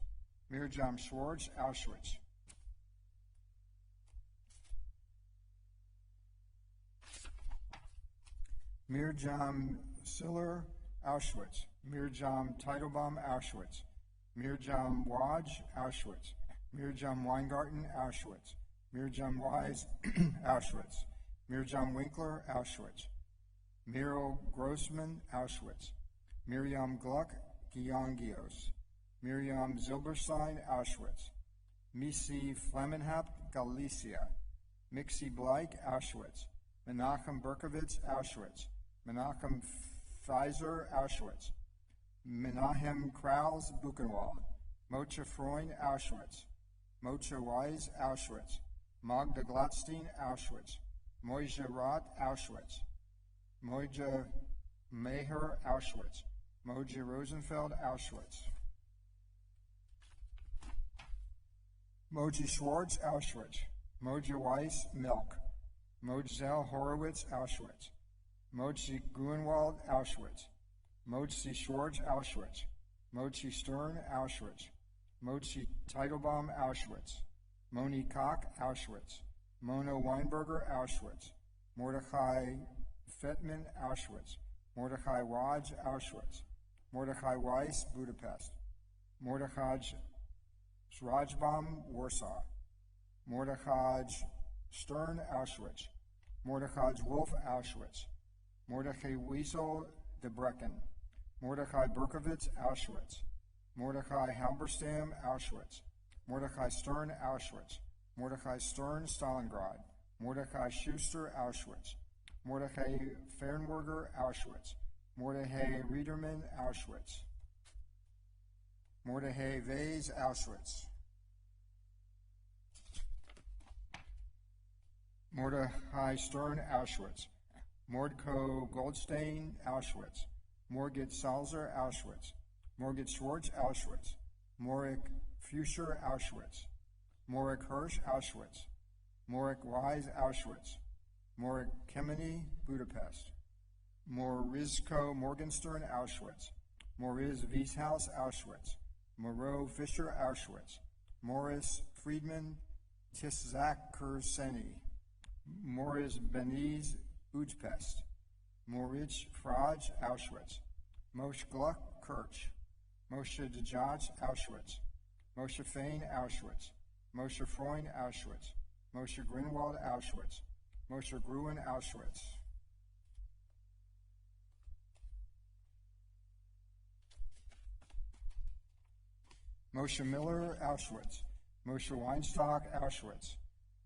Mirjam Schwarz, Auschwitz. Mirjam Siller, Auschwitz. Mirjam Teitelbaum, Auschwitz. Mirjam Waj, Auschwitz. Mirjam Weingarten, Auschwitz. Mirjam Wise, Auschwitz. Mirjam Winkler, Auschwitz. Miro Grossman, Auschwitz. Miriam Gluck, Georgios. Miriam Zilberstein, Auschwitz. Missy Flemmenhap, Galicia. Mixie Bleich, Auschwitz. Menachem Berkowitz, Auschwitz. Menachem Pfizer, Auschwitz. Menahem Kraus, Buchenwald. Moshe Freund, Auschwitz. Moshe Wise, Auschwitz. Magda Gladstein, Auschwitz. Moise Roth, Auschwitz. Moje Meher, Auschwitz. Moje Rosenfeld, Auschwitz. Moji Schwartz, Auschwitz. Moje Weiss, Milk. Mojzel Horowitz, Auschwitz. Moji Gruenwald, Auschwitz. Moji Schwartz, Auschwitz. Moji Stern, Auschwitz. Moji Teitelbaum, Auschwitz. Moni Koch, Auschwitz. Mona Weinberger, Auschwitz. Mordechai Fettman, Auschwitz. Mordechai Waj, Auschwitz. Mordechai Weiss, Budapest. Mordechai Shrajbaum, Warsaw. Mordechai Stern, Auschwitz. Mordechai Wolf, Auschwitz. Mordechai Wiesel, Debrecen. Mordechai Berkowitz, Auschwitz. Mordechai Halberstam, Auschwitz. Mordechai Stern, Auschwitz. Mordechai Stern, Stalingrad. Mordechai Schuster, Auschwitz. Mordechai Fernwerger, Auschwitz. Mordechai Riederman, Auschwitz. Mordechai Vase, Auschwitz. Mordechai Stern, Auschwitz. Mordko Goldstein, Auschwitz. Morgit Salzer, Auschwitz. Morgit Schwartz, Auschwitz. Morik Fuscher, Auschwitz. Morik Hirsch, Auschwitz. Morik Wise, Auschwitz. Morik Kemeny, Budapest. Morizko Morgenstern, Auschwitz. Moriz Wieshaus, Auschwitz. Moreau Fischer, Auschwitz. Morris Friedman, Tiszak Kurseni. Morris Beniz, Budapest. Moritz Fraj, Auschwitz. Moshe Gluck, Kirch. Moshe Dejaj, Auschwitz. Moshe Fain, Auschwitz. Moshe Freund, Auschwitz. Moshe Grinwald, Auschwitz. Moshe Gruen, Auschwitz. Moshe Miller, Auschwitz. Moshe Weinstock, Auschwitz.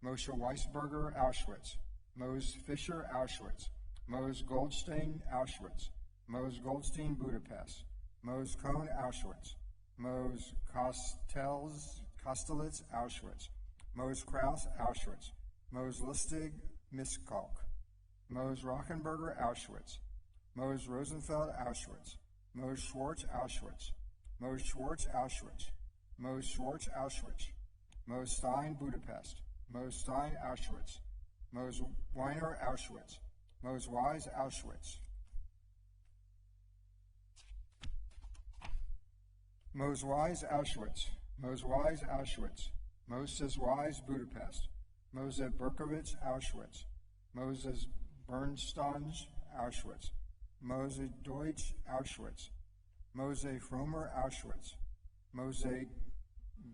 Moshe Weisberger, Auschwitz. Mose Fischer, Auschwitz. Mose Goldstein, Auschwitz. Mose Goldstein, Budapest. Mose Kohn, Auschwitz. Mose Kostelitz, Auschwitz. Mose Kraus, Auschwitz. Mose Lustig, Miskolc. Mose Rochenberger, Auschwitz. Mose Rosenfeld, Auschwitz. Mose Schwartz, Auschwitz. Mose Schwartz, Auschwitz. Mose Schwartz, Auschwitz. Mose Stein, Budapest. Mose Stein, Auschwitz. Mose Weiner, Auschwitz. Mose Wise, Auschwitz. Mose Wise, Auschwitz. Mose Wise, Auschwitz. Moses Wise, Budapest. Moses Berkowitz, Auschwitz. Moses Bernstein, Auschwitz. Mose Deutsch, Auschwitz. Mose Fromer, Auschwitz. Mose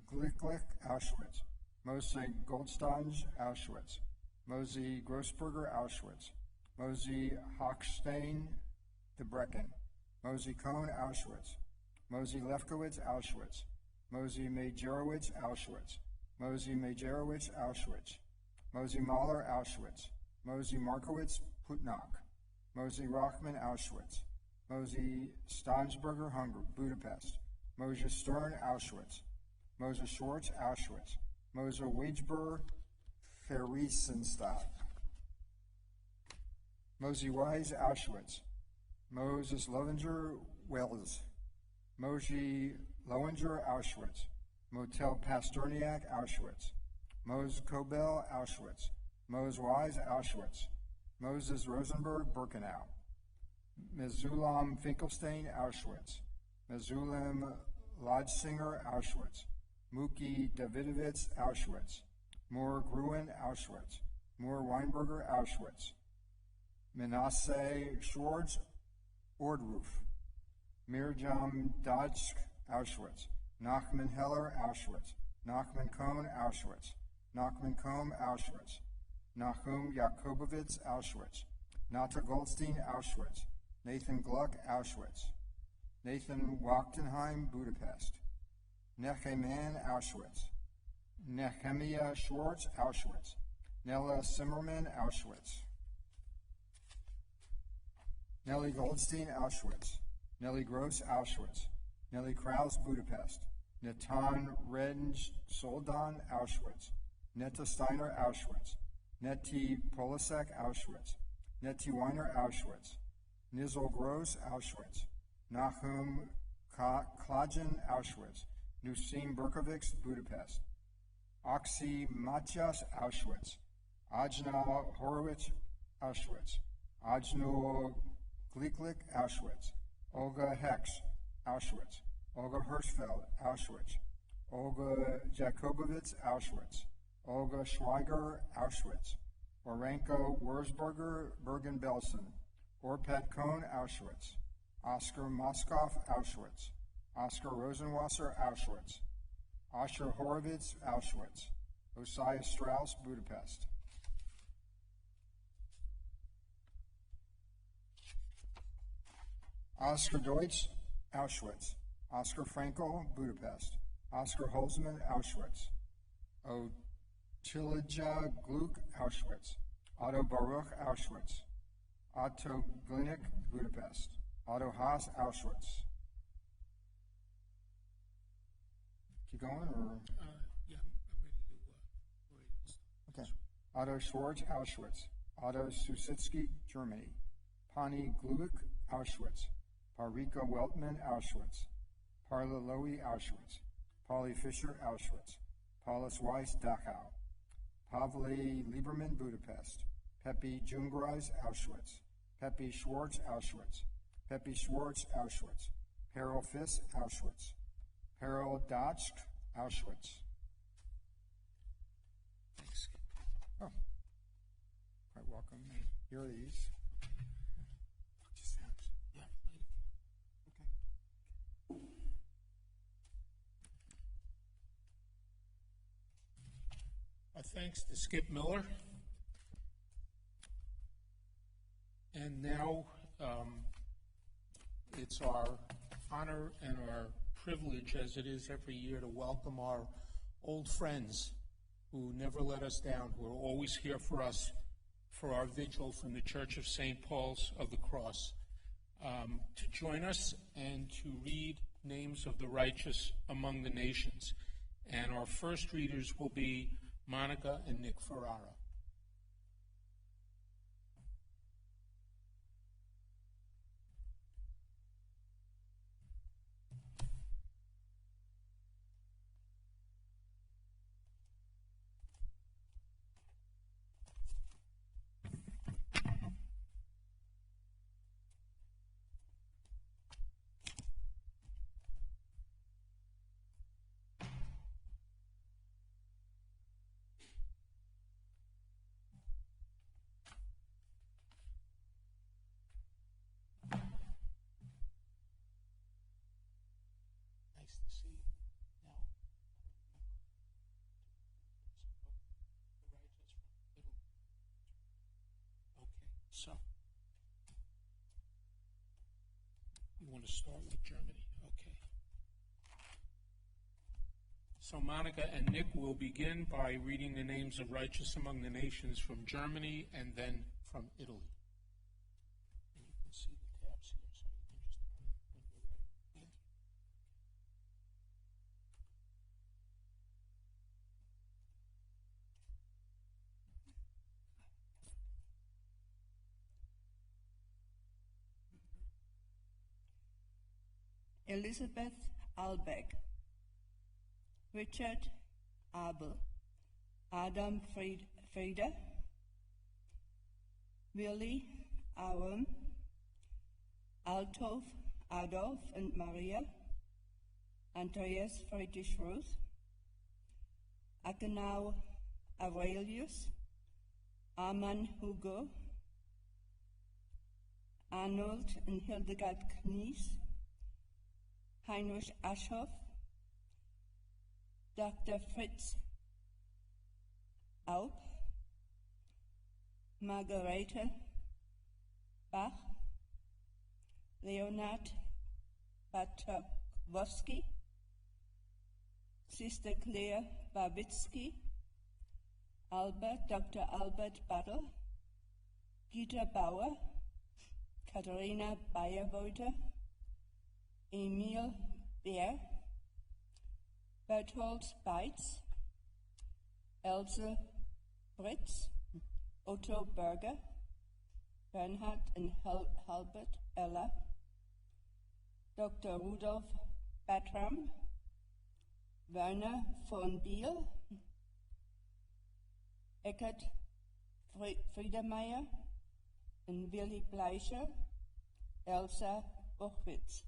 Glicklich, Auschwitz. Mose Goldstein, Auschwitz. Mose Grossberger, Auschwitz. Mose Hochstein, Debrecen. Mose Kohn, Auschwitz. Mose Lefkowitz, Auschwitz. Mose Majerowitz, Auschwitz. Mose Majerowitz, Auschwitz. Mose Mahler, Auschwitz. Mose Markowitz, Putnok. Mose Rochman, Auschwitz. Mose Steinsberger, Hungary, Budapest. Mose Stern, Auschwitz. Mose Schwartz, Auschwitz. Mose Wageber, Theresienstadt. Mose Wise, Auschwitz. Moses Lovinger, Wales. Moshe Lowinger, Auschwitz. Motel Pasterniak, Auschwitz. Mose Kobel, Auschwitz. Mose Wise, Auschwitz. Moses Rosenberg, Birkenau. Mezulam Finkelstein, Auschwitz. Mezulam Lodsinger, Auschwitz. Muki Davidovitz, Auschwitz. Mor Gruen, Auschwitz. Mor Weinberger, Auschwitz. Menasse Schwartz, Ordruf. Mirjam Dodsk, Auschwitz. Nachman Heller, Auschwitz. Nachman Kohn, Auschwitz. Nachman Kohn, Auschwitz. Nahum Yakobovitz, Auschwitz. Nata Goldstein, Auschwitz. Nathan Gluck, Auschwitz. Nathan Wachtenheim, Budapest. Necheman, Auschwitz. Nehemiah Schwartz, Auschwitz. Nella Zimmerman, Auschwitz. Nellie Goldstein, Auschwitz. Nellie Gross, Auschwitz. Nellie Kraus, Budapest. Natan Renj Soldan, Auschwitz. Netta Steiner, Auschwitz. Nettie Polasek, Auschwitz. Nettie Weiner, Auschwitz. Nizel Gross, Auschwitz. Nahum Klajen, Auschwitz. Nusim Berkovics, Budapest. Oksy Matyas, Auschwitz. Ajna Horowitz, Auschwitz. Ajno Gliklik, Auschwitz. Olga Hex, Auschwitz. Olga Hirschfeld, Auschwitz. Olga Jakobovits, Auschwitz. Olga Schweiger, Auschwitz. Orenko Wurzburger, Bergen-Belsen. Orpet Kohn, Auschwitz. Oscar Moskoff, Auschwitz. Oscar Rosenwasser, Auschwitz. Asher Horowitz, Auschwitz. Osiah Strauss, Budapest. Oscar Deutsch, Auschwitz. Oscar Frankel, Budapest. Oscar Holzman, Auschwitz. Otilija Gluck, Auschwitz. Otto Baruch, Auschwitz. Otto Glinik, Budapest. Otto Haas, Auschwitz. Keep going, or? Yeah, I'm ready to start. Okay. Otto Schwartz, Auschwitz. Otto Susitsky, Germany. Pani Gluck, Auschwitz. Parika Weltman, Auschwitz. Parla Lowy, Auschwitz. Polly Fischer, Auschwitz. Paulus Weiss, Dachau. Pavle Lieberman, Budapest. Pepe Jungreis, Auschwitz. Pepe Schwartz, Auschwitz. Pepe Schwartz, Auschwitz. Peril Fiss, Auschwitz. Peril Dotsk, Auschwitz. Thanks. Oh, quite welcome. Here are these. Yeah. Okay. Our thanks to Skip Miller. And now it's our honor and our privilege, as it is every year, to welcome our old friends who never let us down, who are always here for us for our vigil from the Church of St. Paul's of the Cross, to join us and to read names of the righteous among the nations. And our first readers will be Monica and Nick Ferrara. Nice to see you. Now, the righteous from Italy. Okay, so you want to start with Germany, okay. So Monica and Nick will begin by reading the names of righteous among the nations from Germany and then from Italy. And you can see the tabs here, so you can just turn when you're ready. Thank you. Elizabeth Albeck, Richard Abel, Adam Frieda, Willi Aaron, Adolf and Maria, Andreas Friedrich Ruth, Agenau Aurelius, Arman Hugo, Arnold and Hildegard Knies, Heinrich Aschoff, Dr. Fritz Aup, Margarete Bach, Leonard Batakowski, Sister Claire Babitsky, Dr. Albert Battle, Gita Bauer, Katharina Bayerwolte, Emil Beer, Berthold Beitz, Else Britz, Otto Berger, Bernhard and Halbert Eller, Dr. Rudolf Bertram, Werner von Biel, Eckert Friedemeyer, and Willy Bleicher, Elsa Bochwitz.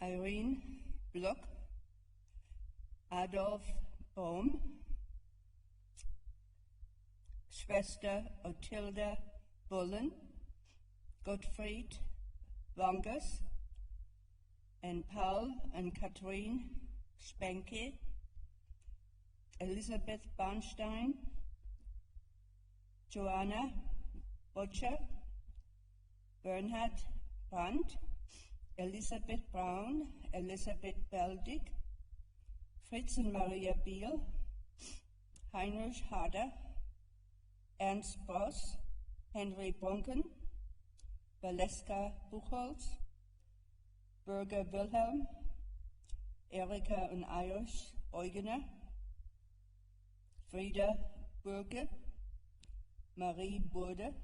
Irene Block, Adolf Bohm, Schwester Otilda Bullen, Gottfried Wangers, and Paul and Katrin Spenke, Elisabeth Barnstein, Joanna Butcher, Bernhard Brandt, Elisabeth Braun, Elisabeth Beldig, Fritz and Maria Biel, Heinrich Harder, Ernst Boss, Henry Bonken, Valeska Buchholz, Bürger Wilhelm, Erika und Irish Eugener, Frieda Bürger, Marie Burde,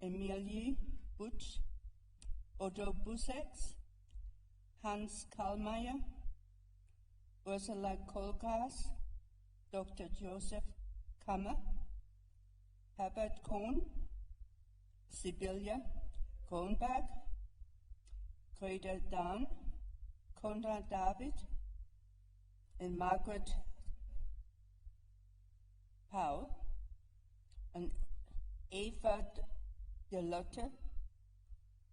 Emilie Butsch, Otto Bussex, Hans Karlmeier, Ursula Kohlgras, Dr. Joseph Kammer, Herbert Kohn, Sibylla Kronberg, Greta Dahn, Konrad David, and Margaret Powell, and Eva Delotte,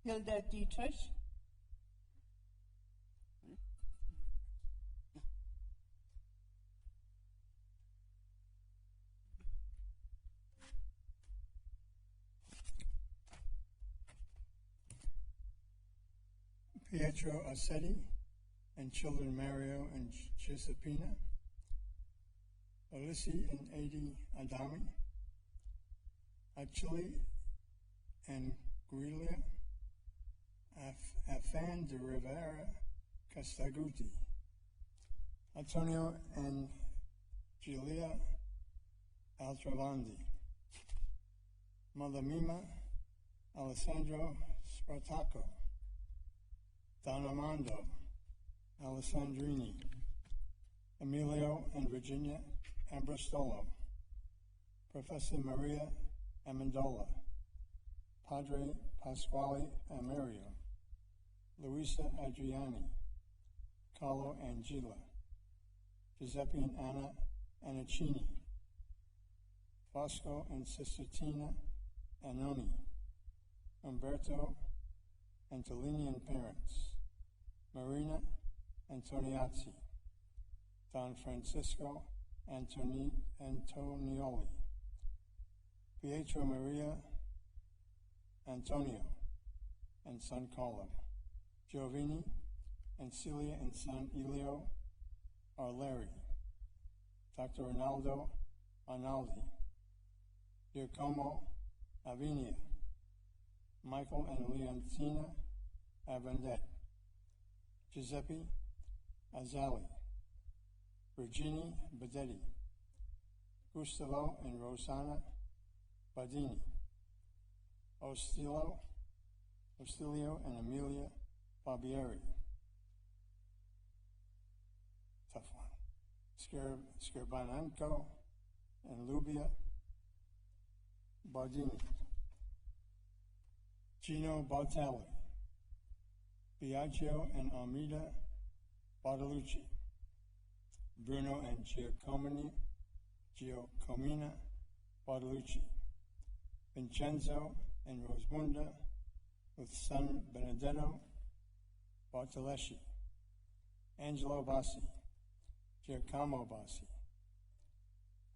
Hilda Dietrich, Pietro Assetti, and children Mario and Giuseppina, Ulissi and Adi Adami, Achille and Guilia, Afan de Rivera Castaguti, Antonio and Giulia Altravandi, Mother Mima, Alessandro Spartaco, Don Armando, Alessandrini, Emilio and Virginia Ambrostolo, Professor Maria Amendola, Padre Pasquale Amerio, Luisa Adriani, Carlo Angela, Giuseppe and Anna Anacini, Fosco and Sister Tina Anoni, Umberto Antolinian parents, Marina Antoniazzi, Don Francisco Antonioli, Pietro Maria Antonio and son Carlo, Giovanni and Celia and son Elio Arleri, Dr. Ronaldo Arnaldi, Giacomo Avinia, Michael and Leontina Avendet, Giuseppe Azali, Virginie Badetti, Gustavo and Rosanna Badini, Ostilio and Amelia Barbieri. Tough one. Scribanenko and Lubia Bardini. Gino Bartelli, Biagio and Armida Bartolucci, Bruno and Giacomina Bartolucci, Vincenzo and Rosmunda with son Benedetto Bartoleschi, Angelo Bassi, Giacomo Bassi,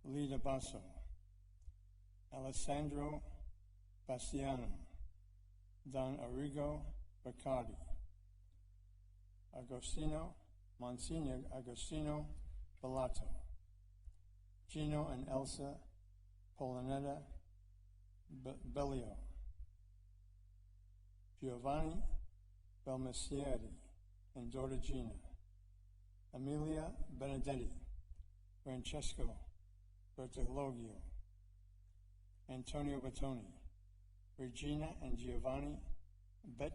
Lida Basso, Alessandro Bastiano, Don Arrigo Baccardi, Monsignor Agostino Bellato, Gino and Elsa Polanetta Bellio, Giovanni Belmessieri and daughter Gina, Amelia Benedetti, Francesco Bertologio, Antonio Battoni, Regina and Giovanni Bet,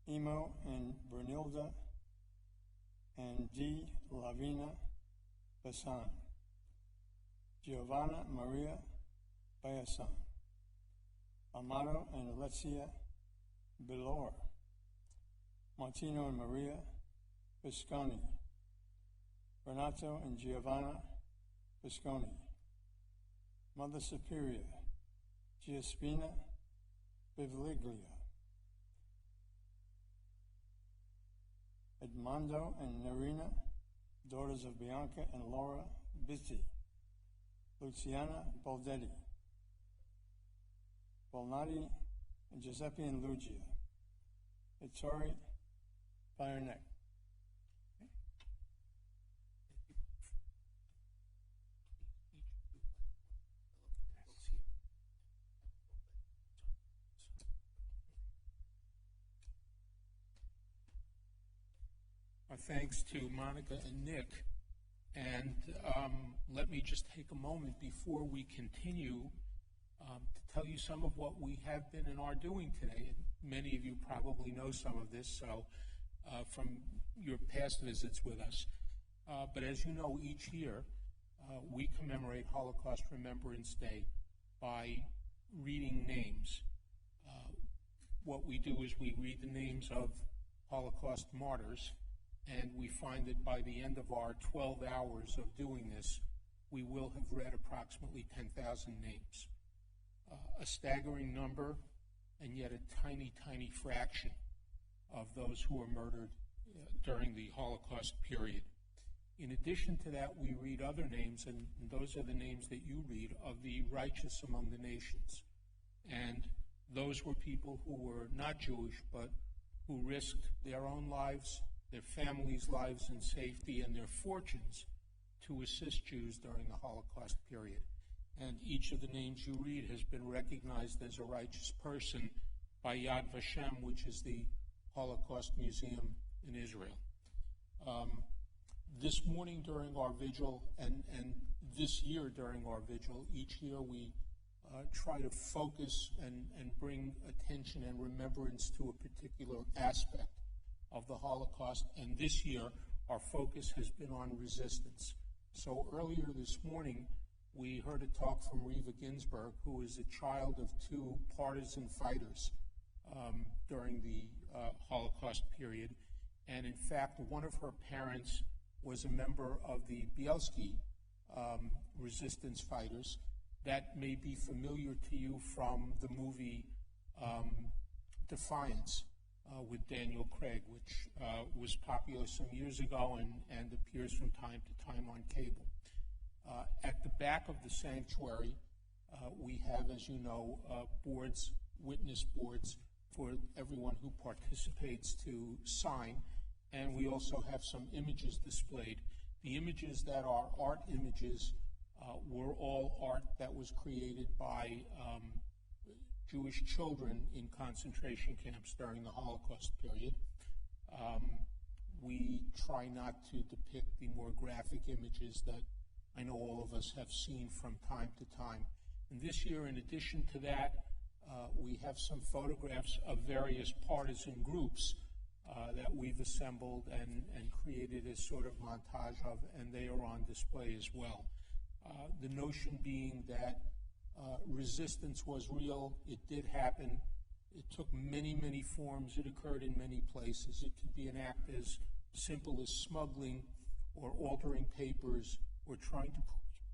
Emo and Brunilda, and D. Lavina Bassan, Giovanna Maria Bayasan, Amado and Alexia Bilor, Martino and Maria Visconi, Renato and Giovanna Visconi, Mother Superior Giuspina Bivliglia, Edmondo and Nerina, daughters of Bianca and Laura Bizzi, Luciana Baldetti, Bolnati and Giuseppe and Lucia, Vittori Bayerneck. Our thanks to Monica and Nick. And let me just take a moment before we continue to tell you some of what we have been and are doing today. And many of you probably know some of this from your past visits with us. But as you know, each year we commemorate Holocaust Remembrance Day by reading names. What we do is we read the names of Holocaust martyrs, and we find that by the end of our 12 hours of doing this, we will have read approximately 10,000 names. A staggering number, and yet a tiny, tiny fraction of those who were murdered during the Holocaust period. In addition to that, we read other names, and those are the names that you read, of the righteous among the nations. And those were people who were not Jewish, but who risked their own lives, their families' lives and safety, and their fortunes to assist Jews during the Holocaust period. And each of the names you read has been recognized as a righteous person by Yad Vashem, which is the Holocaust Museum in Israel. This morning during our vigil, and this year during our vigil, each year we try to focus and bring attention and remembrance to a particular aspect of the Holocaust, and this year our focus has been on resistance. So earlier this morning we heard a talk from Reva Ginsburg, who is a child of two partisan fighters during the Holocaust period, and in fact one of her parents was a member of the Bielski resistance fighters. That may be familiar to you from the movie Defiance, with Daniel Craig, which was popular some years ago and appears from time to time on cable. At the back of the sanctuary, we have, as you know, boards, witness boards, for everyone who participates to sign, and we also have some images displayed. The images that are art images were all art that was created by Jewish children in concentration camps during the Holocaust period. We try not to depict the more graphic images that I know all of us have seen from time to time. And this year, in addition to that, we have some photographs of various partisan groups that we've assembled and created a sort of montage of, and they are on display as well. The notion being that resistance was real, it did happen, it took many, many forms, it occurred in many places. It could be an act as simple as smuggling or altering papers or trying to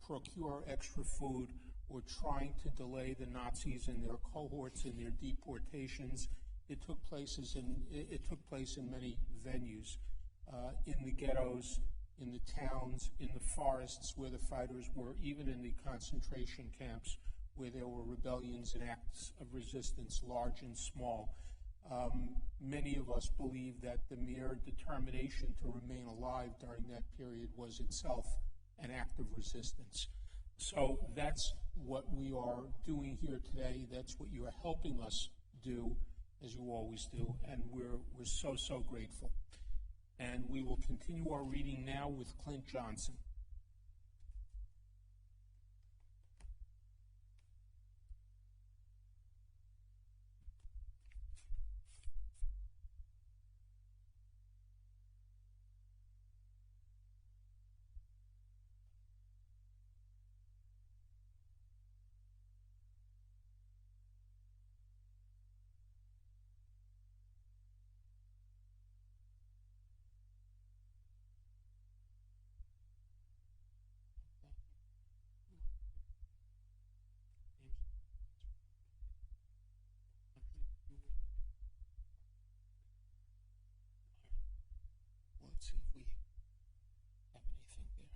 procure extra food or trying to delay the Nazis and their cohorts in their deportations. It took place in many venues, in the ghettos, in the towns, in the forests where the fighters were, even in the concentration camps where there were rebellions and acts of resistance, large and small. Many of us believe that the mere determination to remain alive during that period was itself an act of resistance. So that's what we are doing here today. That's what you are helping us do, as you always do, and we're so, so grateful. And we will continue our reading now with Clint Johnson. Let's see if we have anything there.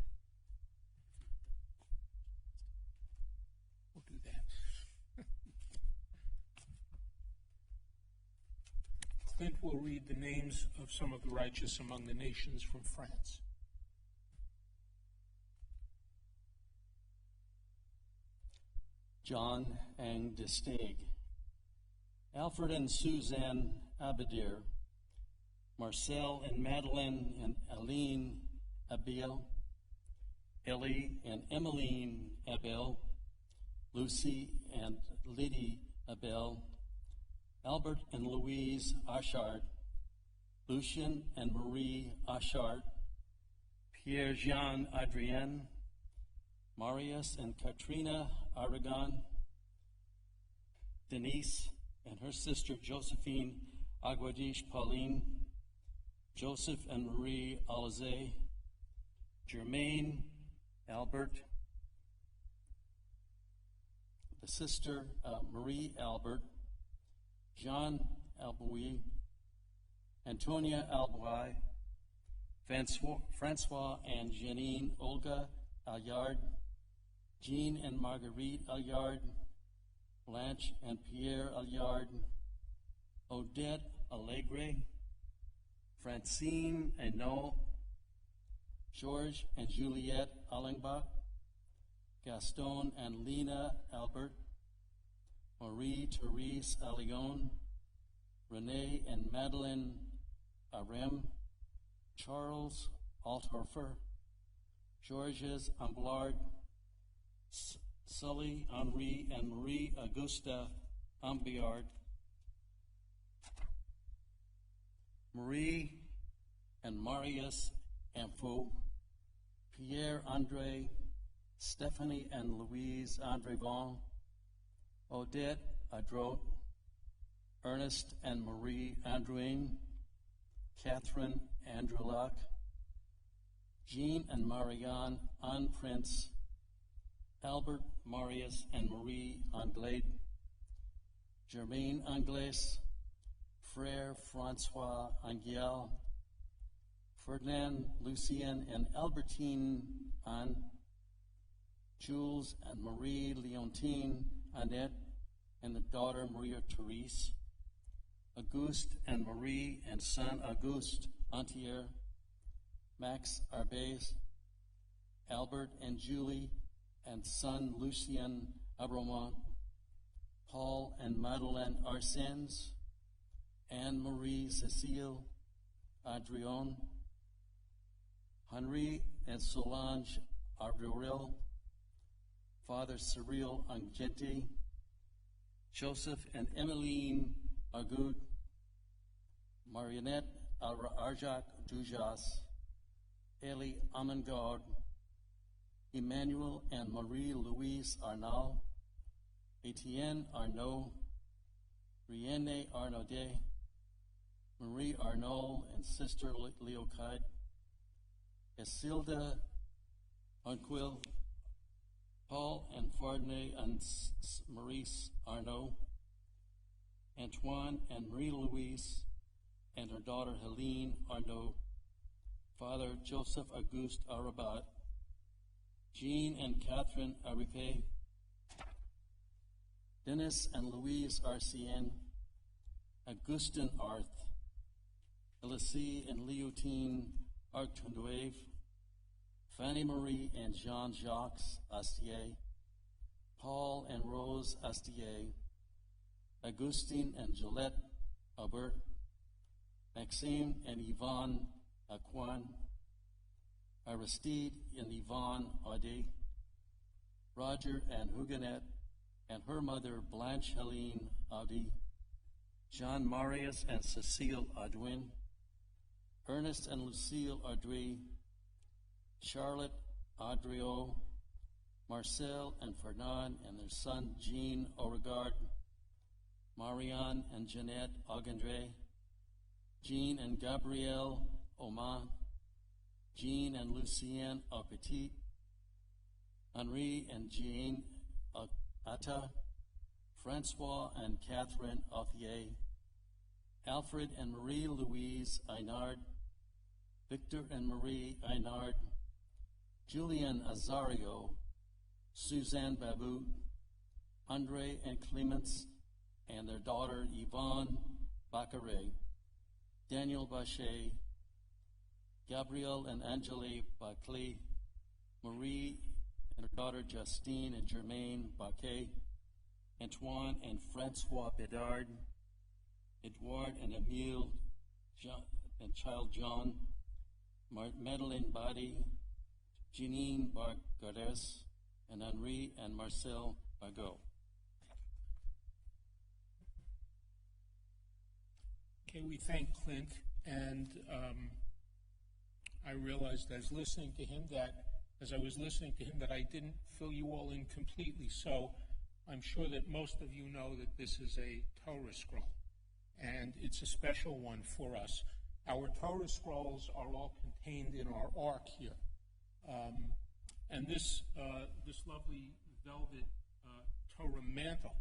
We'll do that. Clint will read the names of some of the righteous among the nations from France. John Ang de Steeg, Alfred and Suzanne Abadir, Marcel and Madeline and Aline Abel, Ellie and Emmeline Abel, Lucy and Liddy Abel, Albert and Louise Achard, Lucien and Marie Achard, Pierre-Jean Adrien, Marius and Katrina Aragon, Denise and her sister Josephine Aguadish Pauline, Joseph and Marie Alize, Germaine Albert, the sister Marie Albert, Jean Alboui, Antonia Alboui, Francois and Janine Olga Allard, Jean and Marguerite Allard, Blanche and Pierre Allard, Odette Allegre, Francine and Noel, George and Juliette Allenbach, Gaston and Lena Albert, Marie-Therese Allion, Renee and Madeleine Arem, Charles Althofer, Georges Amblard, Sully Henri and Marie Augusta Ambiard, Marie and Marius Amfo, Pierre-Andre, Stephanie and Louise Andrevon, Odette Adrot, Ernest and Marie Androuin, Catherine Andrulac, Jean and Marianne Anne Prince, Albert Marius and Marie Anglade, Germaine Anglaise, Frère Francois Angiel, Ferdinand Lucien and Albertine Anne, Jules and Marie Leontine Annette, and the daughter Maria Therese, Auguste and Marie and son Auguste Antier, Max Arbez, Albert and Julie and son Lucien Abromont, Paul and Madeleine Arsens, Anne-Marie Cecile Adrion, Henri and Solange Arduril, Father Cyril Angenti, Joseph and Emmeline Agud, Marionnette Arjak Dujas, Elie Amengard, Emmanuel and Marie-Louise Arnaud, Etienne Arnaud, Rienne Arnaudet, Marie Arnaud and Sister Leocade, Isilda Anquil, Paul and Fardney and Maurice Arnaud, Antoine and Marie-Louise and her daughter Helene Arnaud, Father Joseph Auguste Arabat, Jean and Catherine Aripe, Dennis and Louise Arcien, Augustin Arth, Elise and Leontine Artundwave, Fanny Marie and Jean-Jacques Astier, Paul and Rose Astier, Augustine and Gillette Aubert, Maxime and Yvonne Aquan, Aristide and Yvonne Audet, Roger and Huguenot and her mother Blanche Helene Audi, Jean Marius and Cecile Audouin, Ernest and Lucille Audrey, Charlotte Audriot, Marcel and Fernand and their son Jean Beauregard, Marianne and Jeanette Augandre, Jean and Gabrielle Oman, Jean and Lucienne Aupetit, Henri and Jean Atta, Francois and Catherine Authier, Alfred and Marie-Louise Einard, Victor and Marie Einard, Julian Azario, Suzanne Babu, Andre and Clemence, and their daughter Yvonne Baccaret, Daniel Bachet, Gabrielle and Angele Baclay, Marie and her daughter Justine and Germaine Baquet, Antoine and Francois Bedard, Edouard and Emile Jean, and child John, Madeleine Badi, Jeanine Bargares, and Henri and Marcel Bagot. Okay, we thank Clint, and I realized as I was listening to him that I didn't fill you all in completely. So I'm sure that most of you know that this is a Torah scroll, and it's a special one for us. Our Torah scrolls are all contained in our ark here, and this lovely velvet Torah mantle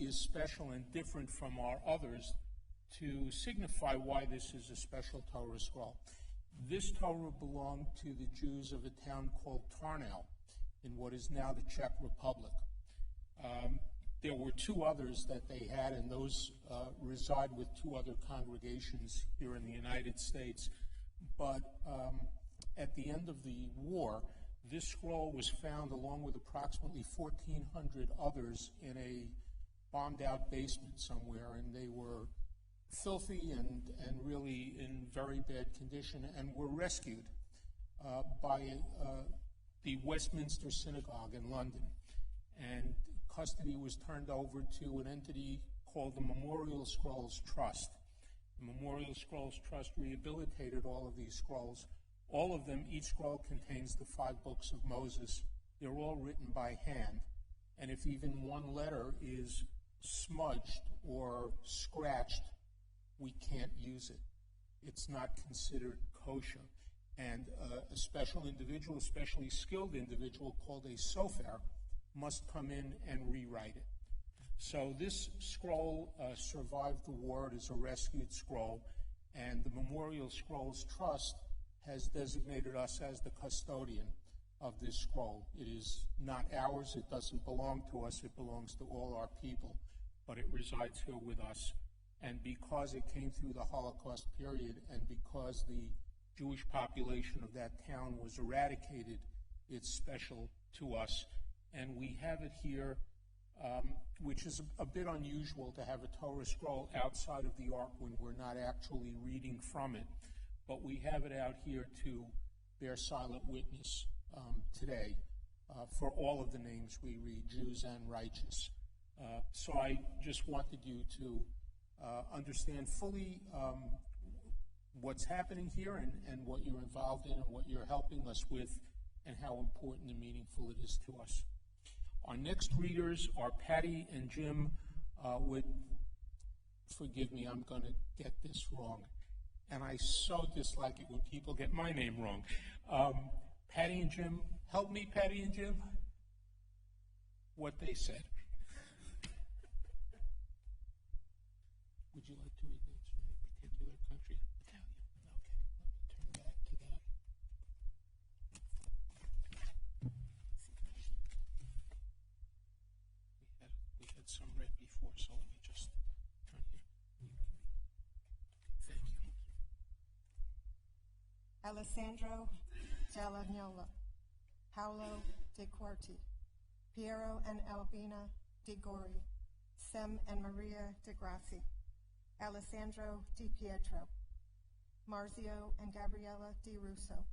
is special and different from our others to signify why this is a special Torah scroll. This Torah belonged to the Jews of a town called Tarnow in what is now the Czech Republic. There were two others that they had, and those reside with two other congregations here in the United States. But at the end of the war, this scroll was found along with approximately 1,400 others in a bombed-out basement somewhere, and they were filthy and really in very bad condition, and were rescued by the Westminster Synagogue in London. And custody was turned over to an entity called the Memorial Scrolls Trust. The Memorial Scrolls Trust rehabilitated all of these scrolls. All of them, each scroll contains the 5 books of Moses. They're all written by hand. And if even one letter is smudged or scratched, we can't use it. It's not considered kosher. And a special individual, especially skilled individual called a sofer, must come in and rewrite it. So this scroll survived the war. It is a rescued scroll, and the Memorial Scrolls Trust has designated us as the custodian of this scroll. It is not ours. It doesn't belong to us. It belongs to all our people, but it resides here with us. And because it came through the Holocaust period, and because the Jewish population of that town was eradicated, it's special to us. And we have it here, which is a bit unusual to have a Torah scroll outside of the Ark when we're not actually reading from it. But we have it out here to bear silent witness today for all of the names we read, Jews and righteous. So I just wanted you to understand fully what's happening here and what you're involved in and what you're helping us with and how important and meaningful it is to us. Our next readers are Patty and Jim Would. Forgive me, I'm going to get this wrong. And I so dislike it when people get my name wrong. Patty and Jim, help me, Patty and Jim. What they said. Would you like to read this from a particular country? Italian. Okay, let me turn back to that. We had some read before, so let me just turn here. Alessandro Dell'Agnola, Paolo De Quarti, Piero and Albina Di Gori, Sem and Maria De Grassi, Alessandro Di Pietro, Marzio and Gabriella Di Russo,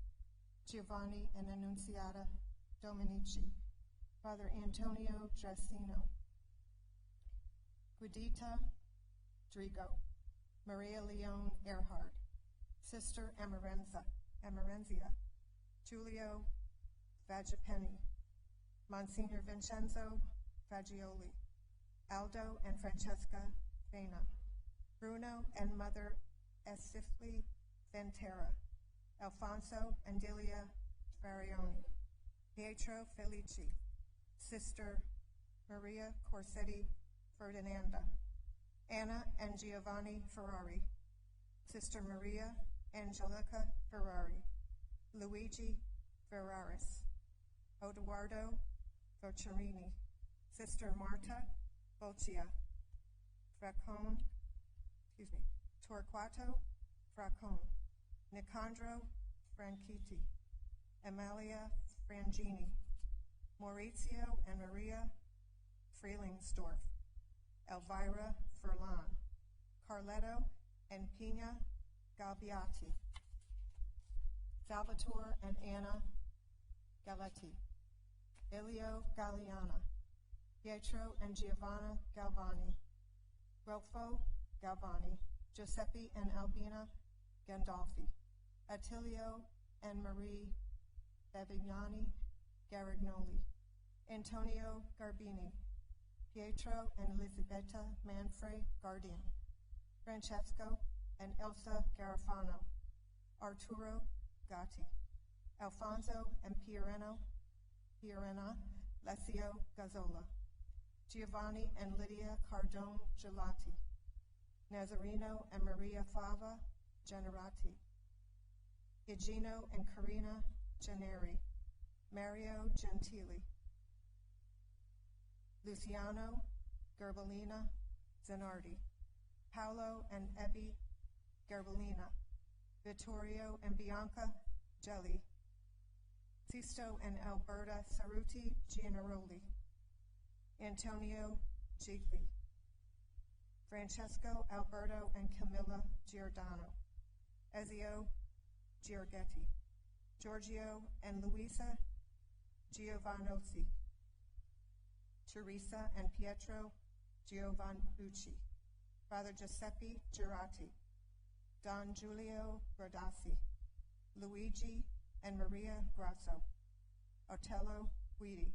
Giovanni and Annunziata Dominici, Father Antonio Dressino, Guidita Drigo, Maria Leone Earhart, Sister Amarenzia, Giulio Vagipeni, Monsignor Vincenzo Fagioli, Aldo and Francesca Fena, Bruno and Mother Estifli Ventera, Alfonso and Delia Farioni, Pietro Felici, Sister Maria Corsetti Ferdinanda, Anna and Giovanni Ferrari, Sister Maria Angelica Ferrari, Luigi Ferraris, Odoardo Vocerini, Sister Marta Boccia, Torquato Fracone, Nicandro Franchitti, Amalia Frangini, Maurizio and Maria Freilingsdorf, Elvira Furlan, Carletto and Pina Galbiati, Salvatore and Anna Galetti, Elio Galliana, Pietro and Giovanna Galvani, Rolfo Galvani, Giuseppe and Albina Gandolfi, Attilio and Marie Bevignani Garignoli, Antonio Garbini, Pietro and Elisabetta Manfrey Guardian, Francesco and Elsa Garofano, Arturo Gatti, Alfonso and Pierena Lesio Gazzola, Giovanni and Lydia Cardone Gelati, Nazareno and Maria Fava Generati, Igino and Carina Gennari, Mario Gentili, Luciano Gerbolina Zanardi, Paolo and Ebby Gerbolina, Vittorio and Bianca Gelli, Sisto and Alberta Saruti Gianaroli, Antonio Gigli, Francesco Alberto and Camilla Giordano, Ezio Giorgetti, Giorgio and Luisa Giovannosi, Teresa and Pietro Giovannucci, Father Giuseppe Girati, Don Giulio Gradassi, Luigi and Maria Grasso, Otello Guidi,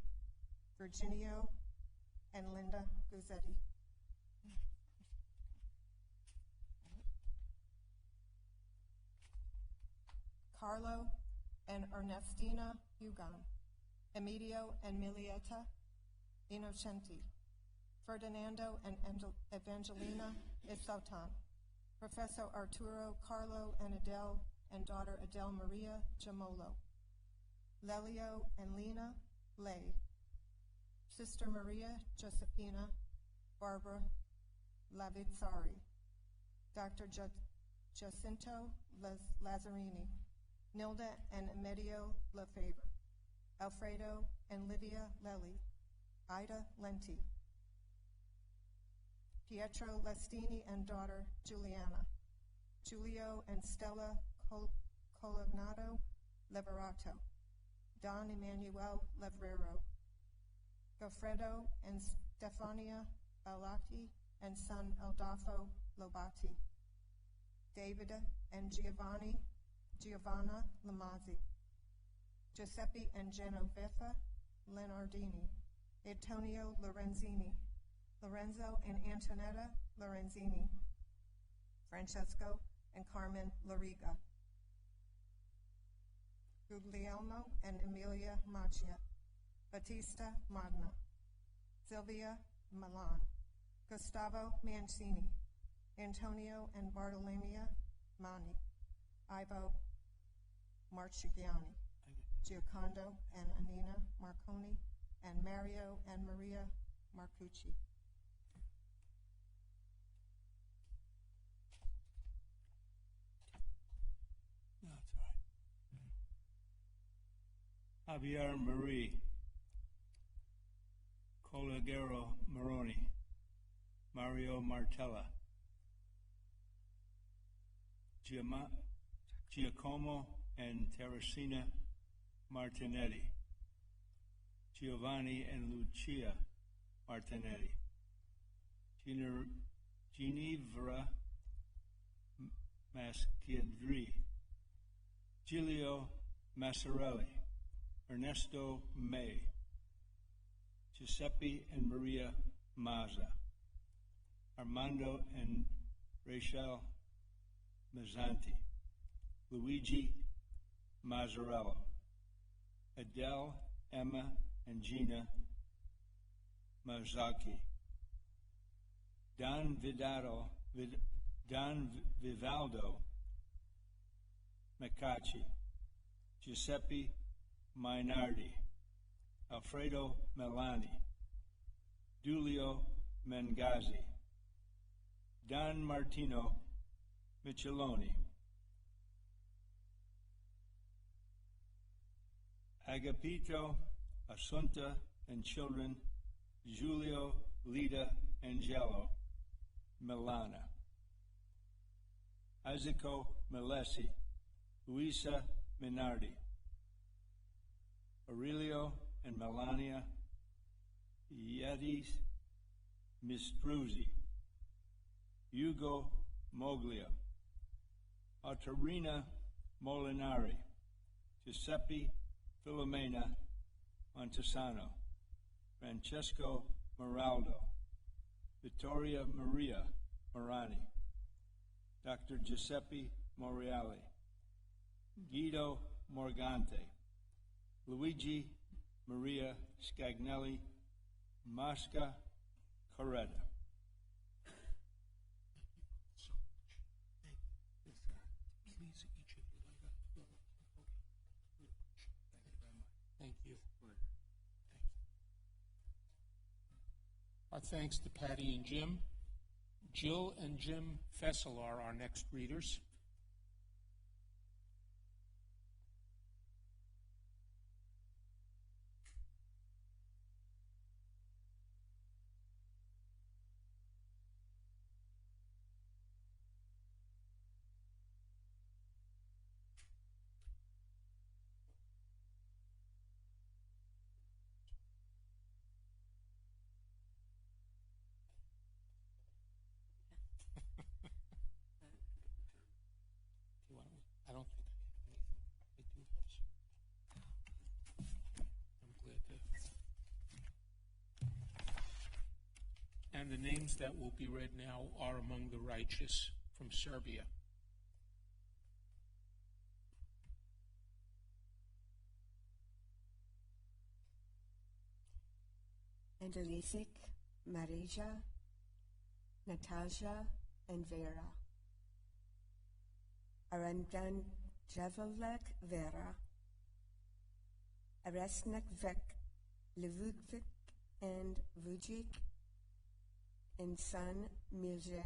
Virginio and Linda Guzzetti. Carlo and Ernestina Hugon, Emilio and Milieta Innocenti, Ferdinando and Evangelina Isotan, Professor Arturo Carlo and Adele and daughter Adele Maria Gemolo, Lelio and Lena Lay, Sister Maria Josephina Barbara Lavizzari, Dr. Jacinto Lazzarini, Nilda and Amedio Lefebvre, Alfredo and Lydia Lelli, Ida Lenti, Pietro Lestini and daughter Giuliana, Giulio and Stella Colognato Leverato, Don Emanuel Levrero, Goffredo and Stefania Balati and son Aldolfo Lobati, David and Giovanna Lamazzi, Giuseppe and Genoveva Lenardini, Antonio Lorenzini, Lorenzo and Antonetta Lorenzini, Francesco and Carmen Loriga, Guglielmo and Emilia Macchia, Battista Magna, Silvia Milan, Gustavo Mancini, Antonio and Bartolomea Mani, Ivo Marchigiani, Giocondo and Anina Marconi, and Mario and Maria Marcucci. No, that's all right. Javier Marie Colagero Moroni, Mario Martella, Giacomo and Teresina Martinetti, Giovanni and Lucia Martinetti, Ginevra Maschiadri, Giulio Massarelli, Ernesto May, Giuseppe and Maria Mazza, Armando and Rachel Mazzanti, Luigi Mazzarello, Adele, Emma, and Gina Mazzocchi, Don Vivaldo Macacci, Giuseppe Mainardi, Alfredo Melani, Giulio Mengazzi, Don Martino Micheloni, Agapito, Assunta and children, Giulio, Lita, Angelo, Milana, Isaaco Melesi, Luisa Minardi, Aurelio and Melania Yedis Mistruzzi, Hugo Moglia, Arturina Molinari, Giuseppe Filomena Montesano, Francesco Moraldo, Vittoria Maria Morani, Dr. Giuseppe Moriali, Guido Morgante, Luigi Maria Scagnelli, Masca Coretta. Thank you. Our thanks to Patty and Jim. Jill and Jim Fessel are our next readers. I don't think I have anything. I do have some. I'm glad to. And the names that will be read now are among the righteous from Serbia. Angelisic, Marija, Natasha, and Vera. Arandan Javelek Vera, Aresnek Vek, Levukvik, and Vujik, and son Milje.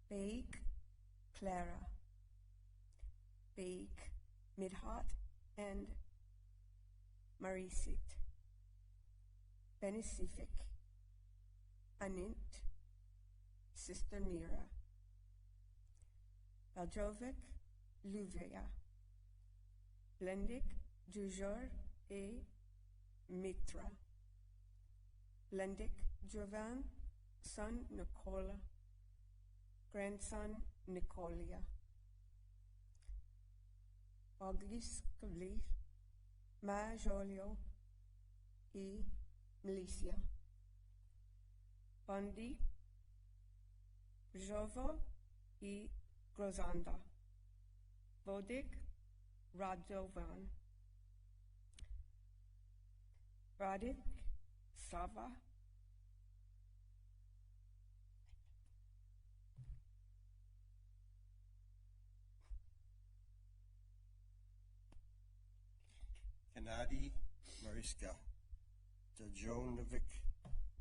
Baik Clara, Baik Midhat, and Marisit. Benisifik, Anint, Sister Mira. Valjovic, Luvia, Blendik, Jujor et Mitra, Blendik, Jovan, son Nicola, grandson Nicolia, Oglis Kavlis, Ma Jolio et Milicia, Bondi, Jovo et Grozanda, Vodik, Radovan, Radik, Sava, Gennady, Mariska, Djonovic,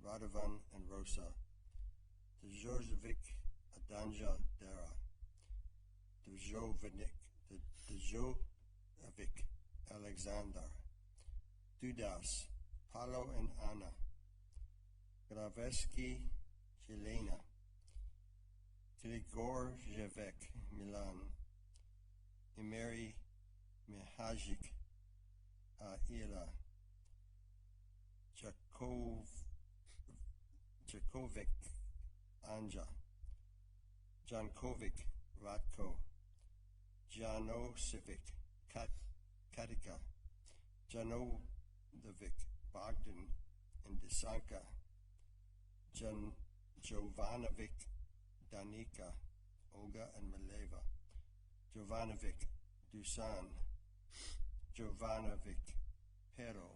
Radovan, and Rosa, Djorjevic, Adanja, Dara, Djovic, Alexander, Dudas, Paulo and Anna, Gravesky, Helena, Grigorjevek, Milan, Emery Mihajic, Ila, Jakovic, Anja, Jankovic, Ratko, Janosivic, Katika, Janovic, Bogdan, and Desanka, Jovanovic, Danica, Olga and Mileva, Jovanovic, Dusan, Jovanovic, Pero.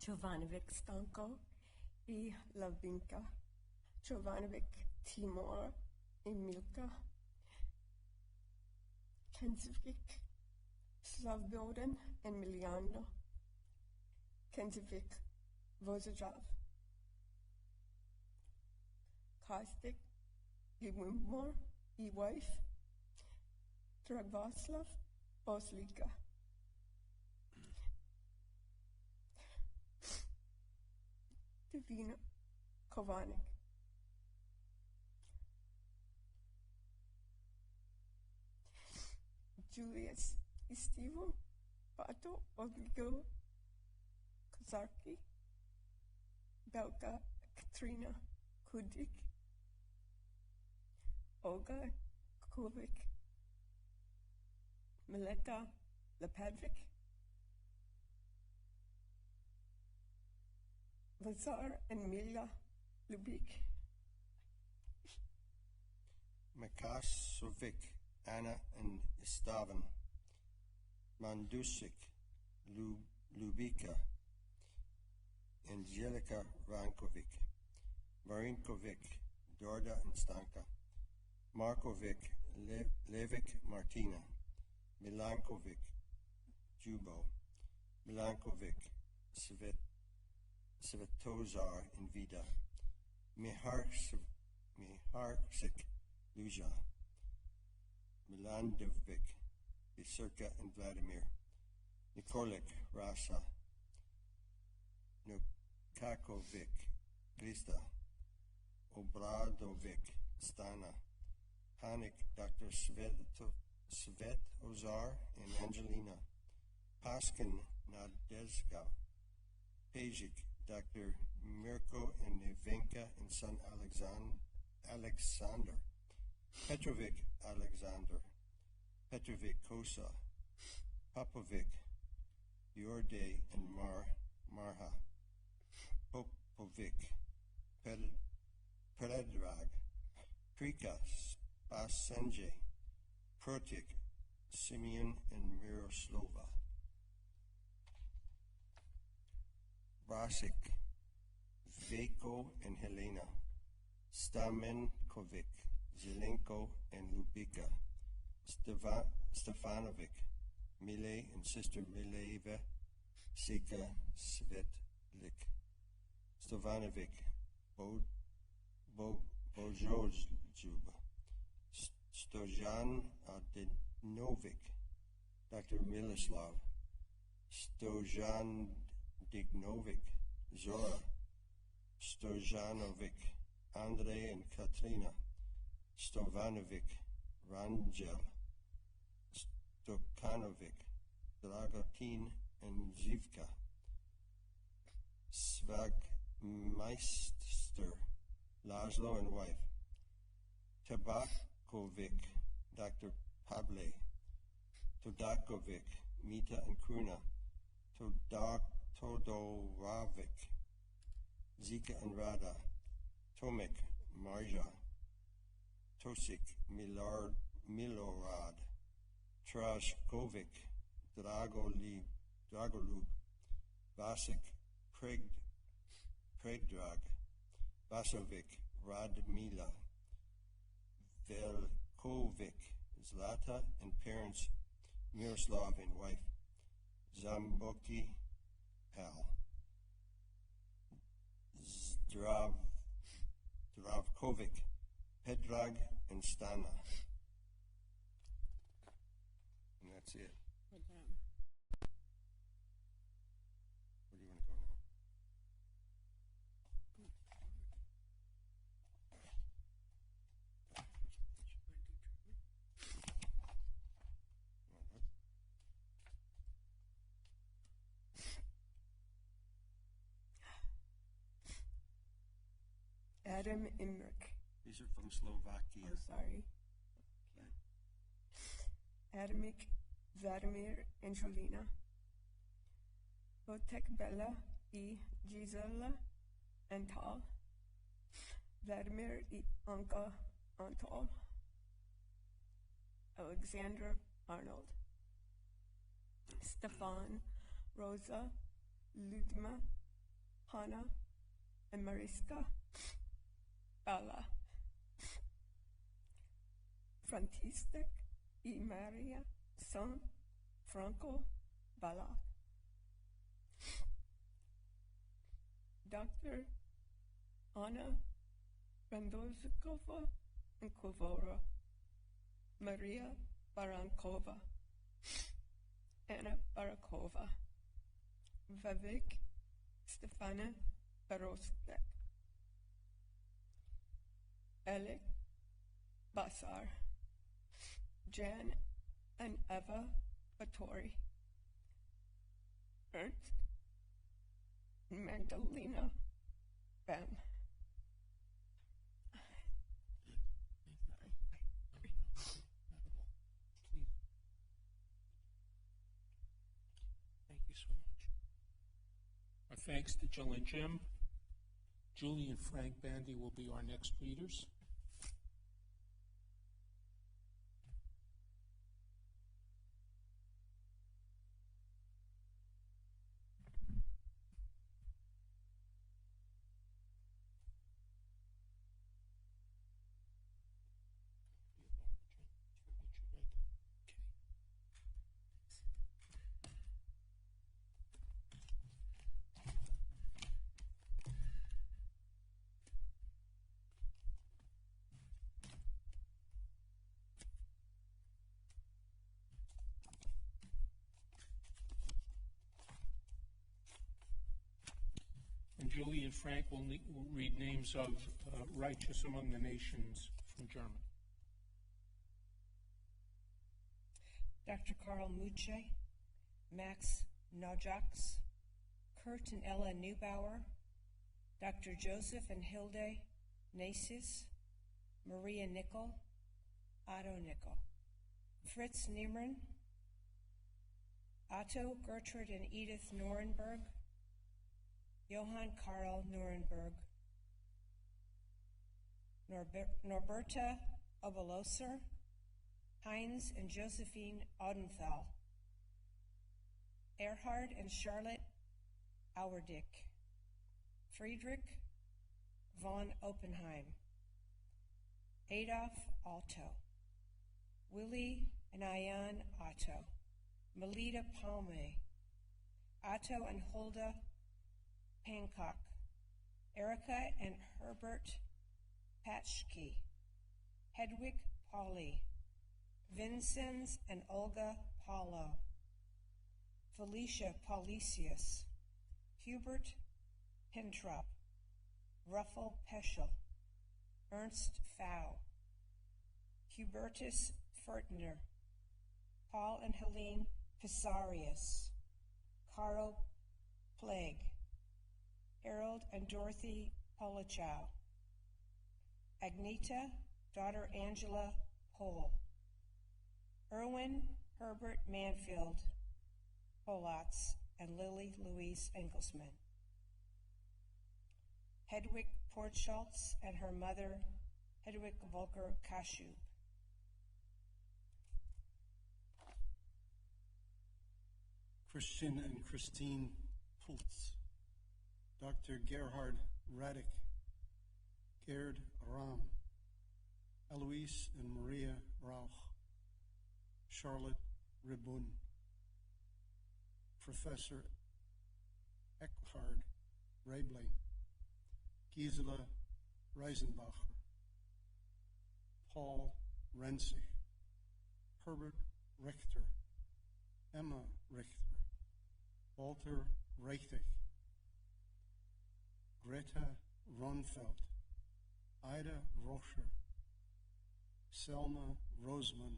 Jovanovic Stanko, I Lavinka, Jovanovic Timor, Emilka, Kenzivic, Slavboden, and Miliano, Kenzivic, Vozajov, Kostik, Iwimor, Iwife, Dragvoslav, Oslika. Divina Kovanik. Julius Estivo, Pato Obligo, Kozarki, Belka Katrina Kudik, Olga Kovic, Mileta Lepadvik, Lazar and Milya Lubik. Makasovic, Anna and Estavan, Mandusik, Lubika, Angelica Rankovic, Marinkovic, Dorda and Stanka, Markovic, Levic Martina, Milankovic, Jubo, Milankovic, Svetozar in Vida, Miharsik, Luja, Milandovic, Biserka and Vladimir, Nikolic, Rasa, Nukakovic, Krista, Obradovic, Stana, Hanik, Dr. Svet Ozar and Angelina, Paskin, Nadezhka, Pejic, Dr. Mirko and Ivanka and son Alexander, Petrovic Alexander, Petrovic Kosa, Popovic, Yorde and Marha, Popovic, Predrag, Krika, Spasenje, Protik, Simeon and Miroslova. Brasik, Veko and Helena, Stamenkovic, Zelenko and Lubika, Stefanovic, Mile and sister Mileva, Sika Svetlik, Stefanovic, Bojozjub, Stojan Adenovic, Dr. Miloslav, Stojan Dignovic, Zora, Stojanovic, Andrei and Katrina, Stovanovic, Rangel, Stokanovic, Dragotin and Zivka, Svagmeister, Laszlo and wife, Tabakovic, Dr. Pable, Todakovic, Mita and Kruna, Todoravic, Zika and Rada, Tomek, Marja, Tosik, Milorad, Trashkovic, Dragolub, Vasik, Predrag, Vasovic, Radmila, Velkovic, Zlata and parents, Miroslav and wife, Zamboki, Pal, Dravkovic, Pedrag, and Stana. And that's it. Where do you want to go now? Adam Imrich. These are from Slovakia. Oh, sorry. Adamik, Vladimir, Angelina. Botek Bella, E. Gisela, Antal. Vladimir, E. Anka, Antal. Alexander Arnold. Stefan, Rosa, Ludma, Hannah, and Mariska. Bella. Frantistek y Maria San Franco Bala. Dr. Anna Randozikova and Kovora. Maria Barankova. Anna Barakova. Vivek Stefana Barostek. Alec Basar, Jan and Eva Batori, Ernst Magdalena Bam. Thank you so much. Our thanks to Jill and Jim. Julie and Frank Bandy will be our next readers. And Julie and Frank will read names of righteous among the nations from Germany. Dr. Karl Muche, Max Nojax, Kurt and Ella Neubauer, Dr. Joseph and Hilde Nasis, Maria Nickel, Otto Nickel, Fritz Niemann, Otto, Gertrude, and Edith Nuremberg, Johann Karl Nuremberg, Norberta Oberloser, Heinz and Josephine Odenthal, Erhard and Charlotte Auerdick, Friedrich von Oppenheim, Adolf Otto, Willie and Ian Otto, Melita Palme, Otto and Hulda Hancock, Erica and Herbert Patschke, Hedwig Pauli, Vincenz and Olga Paulo, Felicia Paulisius, Hubert Pintrop, Ruffel Peschel, Ernst Fau, Hubertus Furtner, Paul and Helene Pisarius, Carl Plague, Harold and Dorothy Polichow, Agneta, daughter Angela Pohl, Erwin Herbert Manfield Polatz, and Lily Louise Engelsman, Hedwig Portschultz and her mother, Hedwig Volker Kaschub. Christian and Christine Pultz, Dr. Gerhard Radek, Gerd Ram, Eloise and Maria Rauch, Charlotte Ribun, Professor Eckhard Raebling, Gisela Reisenbacher, Paul Rensig, Herbert Richter, Emma Richter, Walter Reichtig, Greta Ronfeld, Ida Rocher, Selma Roseman,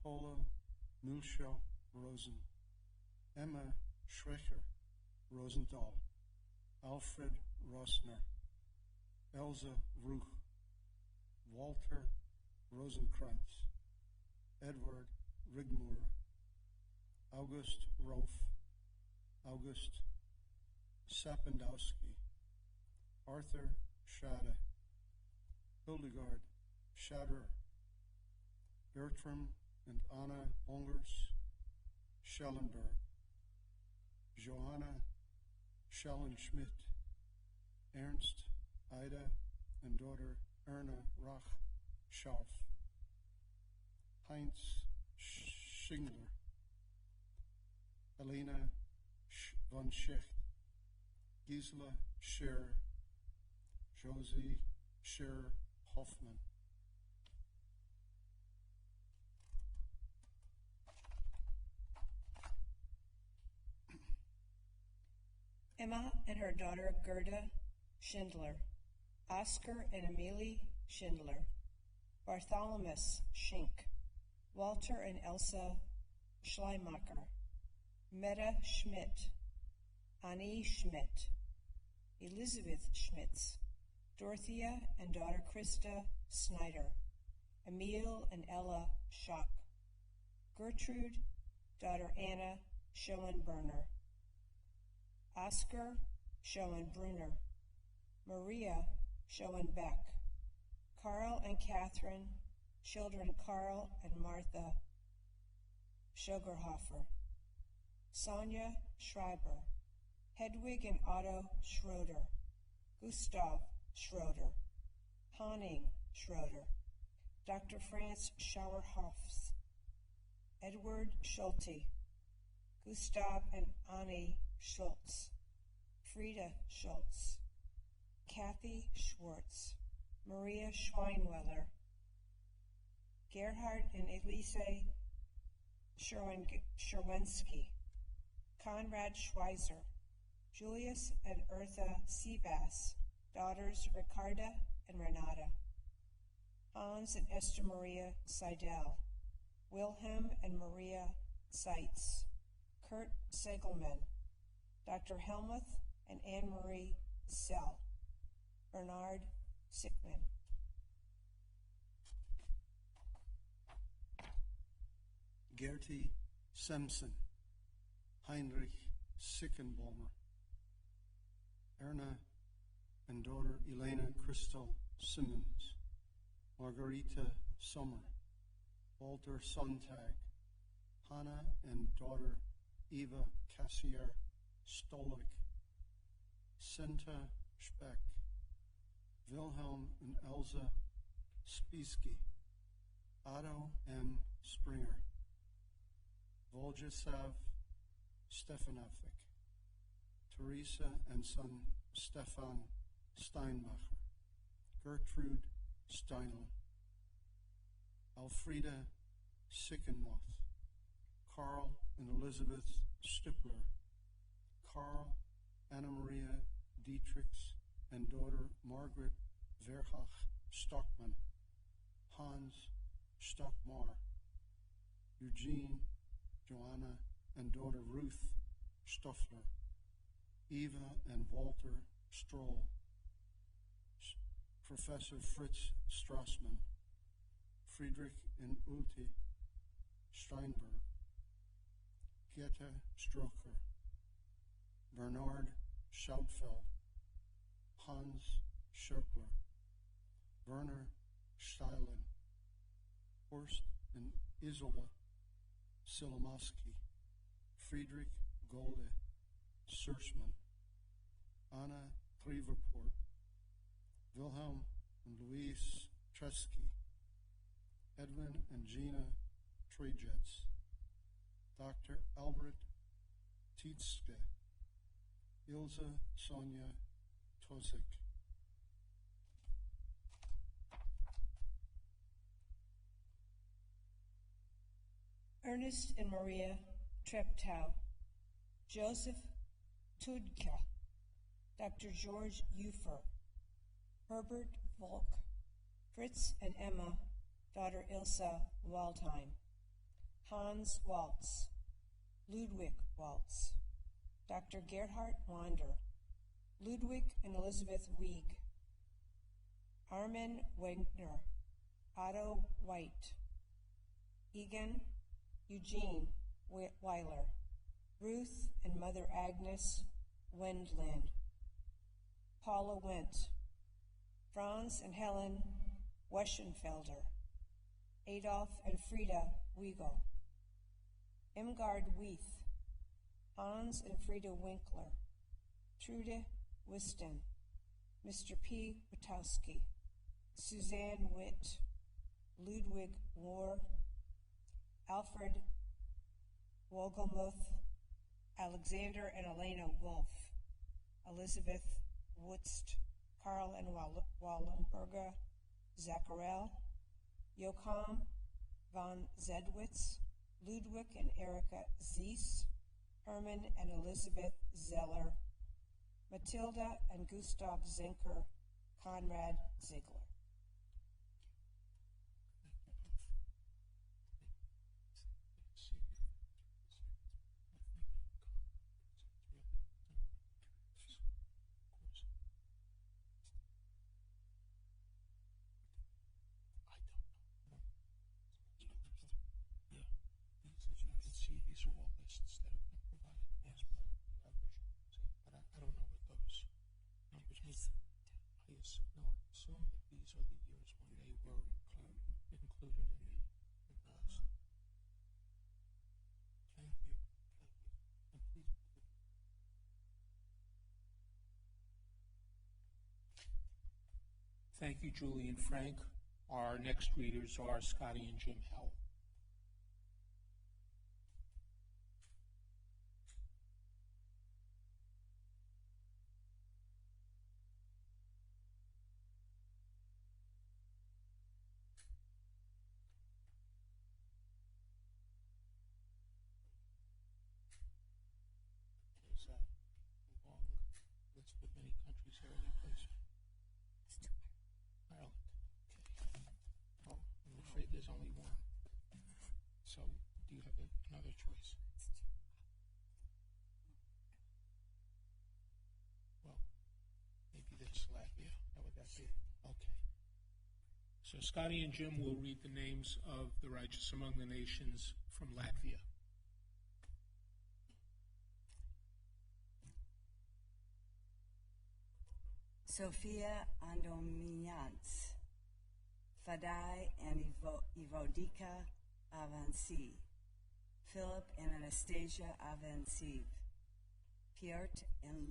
Paula Milshaw Rosen, Emma Schrecher Rosenthal, Alfred Rossner, Elsa Ruch, Walter Rosenkrantz, Edward Rigmur, August Rolf, August Sapendowski, Arthur Schade, Hildegard Schader, Bertram and Anna Ongers, Schellenberg, Johanna Schellenschmidt, Ernst, Ida, and daughter Erna Rach Schauf, Heinz Schingler, Helena von Schecht, Gisela Scher, Josie Scher Hoffman. Emma and her daughter Gerda Schindler, Oscar and Amelie Schindler, Bartholomew Schink, Walter and Elsa Schleimacher, Meta Schmidt, Annie Schmidt, Elizabeth Schmitz, Dorothea and daughter Krista Snyder, Emil and Ella Schock, Gertrude, daughter Anna Schoenbrunner, Oscar Schoenbrunner, Maria Schoenbeck, Carl and Catherine, children Carl and Martha Sugarhofer, Sonia Schreiber, Hedwig and Otto Schroeder, Gustav Schroeder, Hanning Schroeder, Dr. Franz Schauerhofs, Edward Schulte, Gustav and Annie Schultz, Frida Schultz, Kathy Schwartz, Maria Schweinweller, Gerhard and Elise Sherwensky, Conrad Schweizer, Julius and Eartha Seabass, daughters Ricarda and Renata, Hans and Esther Maria Seidel, Wilhelm and Maria Seitz, Kurt Segelman, Dr. Helmuth and Anne-Marie Sell, Bernard Sickman. Gertie Simpson, Heinrich Sickenbaumer, Erna and daughter Elena Crystal Simmons, Margarita Sommer, Walter Sontag, Hannah and daughter Eva Cassier Stolik, Senta Speck, Wilhelm and Elsa Spiesky, Otto M. Springer, Voljasav Stefanovic, Teresa and son Stefan Steinbacher, Gertrude Steinle, Alfreda Sickenmoth, Carl and Elizabeth Stipler, Carl, Anna Maria Dietrichs, and daughter Margaret Verhach Stockman, Hans Stockmar, Eugene, Joanna, and daughter Ruth Stoffler, Eva and Walter Stroll, Professor Fritz Strassmann, Friedrich and Ute Steinberg, Gitta Stroker, Bernard Schautfeld, Hans Schöckler, Werner Steilen, Horst and Isola Silomoski, Friedrich Golde Sersman, Anna Treverport, Wilhelm and Louise Tresky, Edwin and Gina Trejets, Dr. Albert Tietzke, Ilse Sonia Tosik. Ernest and Maria Treptow, Joseph Tudka, Dr. George Ufer, Herbert Volk, Fritz and Emma, daughter Ilsa Waldheim, Hans Waltz, Ludwig Waltz, Dr. Gerhard Wander, Ludwig and Elizabeth Wieg, Armin Wegner, Otto White, Egan Eugene Weiler, Ruth and Mother Agnes Wendland, Paula Wendt, Franz and Helen Weschenfelder, Adolf and Frieda Wiegel, Irmgard Weith, Hans and Frieda Winkler, Trude Wisten, Mr. P. Witowski, Suzanne Witt, Ludwig Moore, Alfred Wogelmuth, Alexander and Elena Wolf, Elizabeth Wutst, Karl and Wallenberger Zacharel, Joachim von Zedwitz, Ludwig and Erika Zeiss, Herman and Elizabeth Zeller, Matilda and Gustav Zinker, Conrad Ziegler. These are all lists that have been provided as part of the collaboration. But I don't know what those numbers mean. I assume that these are the years when they were included in the list. Thank you. And please. Thank you, Julie and Frank. Our next readers are Scotty and Jim Hell. There's a long list of many countries here in place. Ireland. Okay. Well, I'm afraid there's only one. So, do you have another choice? Well, maybe there's Latvia. How would that be? Okay. So, Scotty and Jim will read the names of the righteous among the nations from Latvia. Sophia Andominians, Fadai and Ivodika Avansi, Philip and Anastasia Avansiv, Piotr and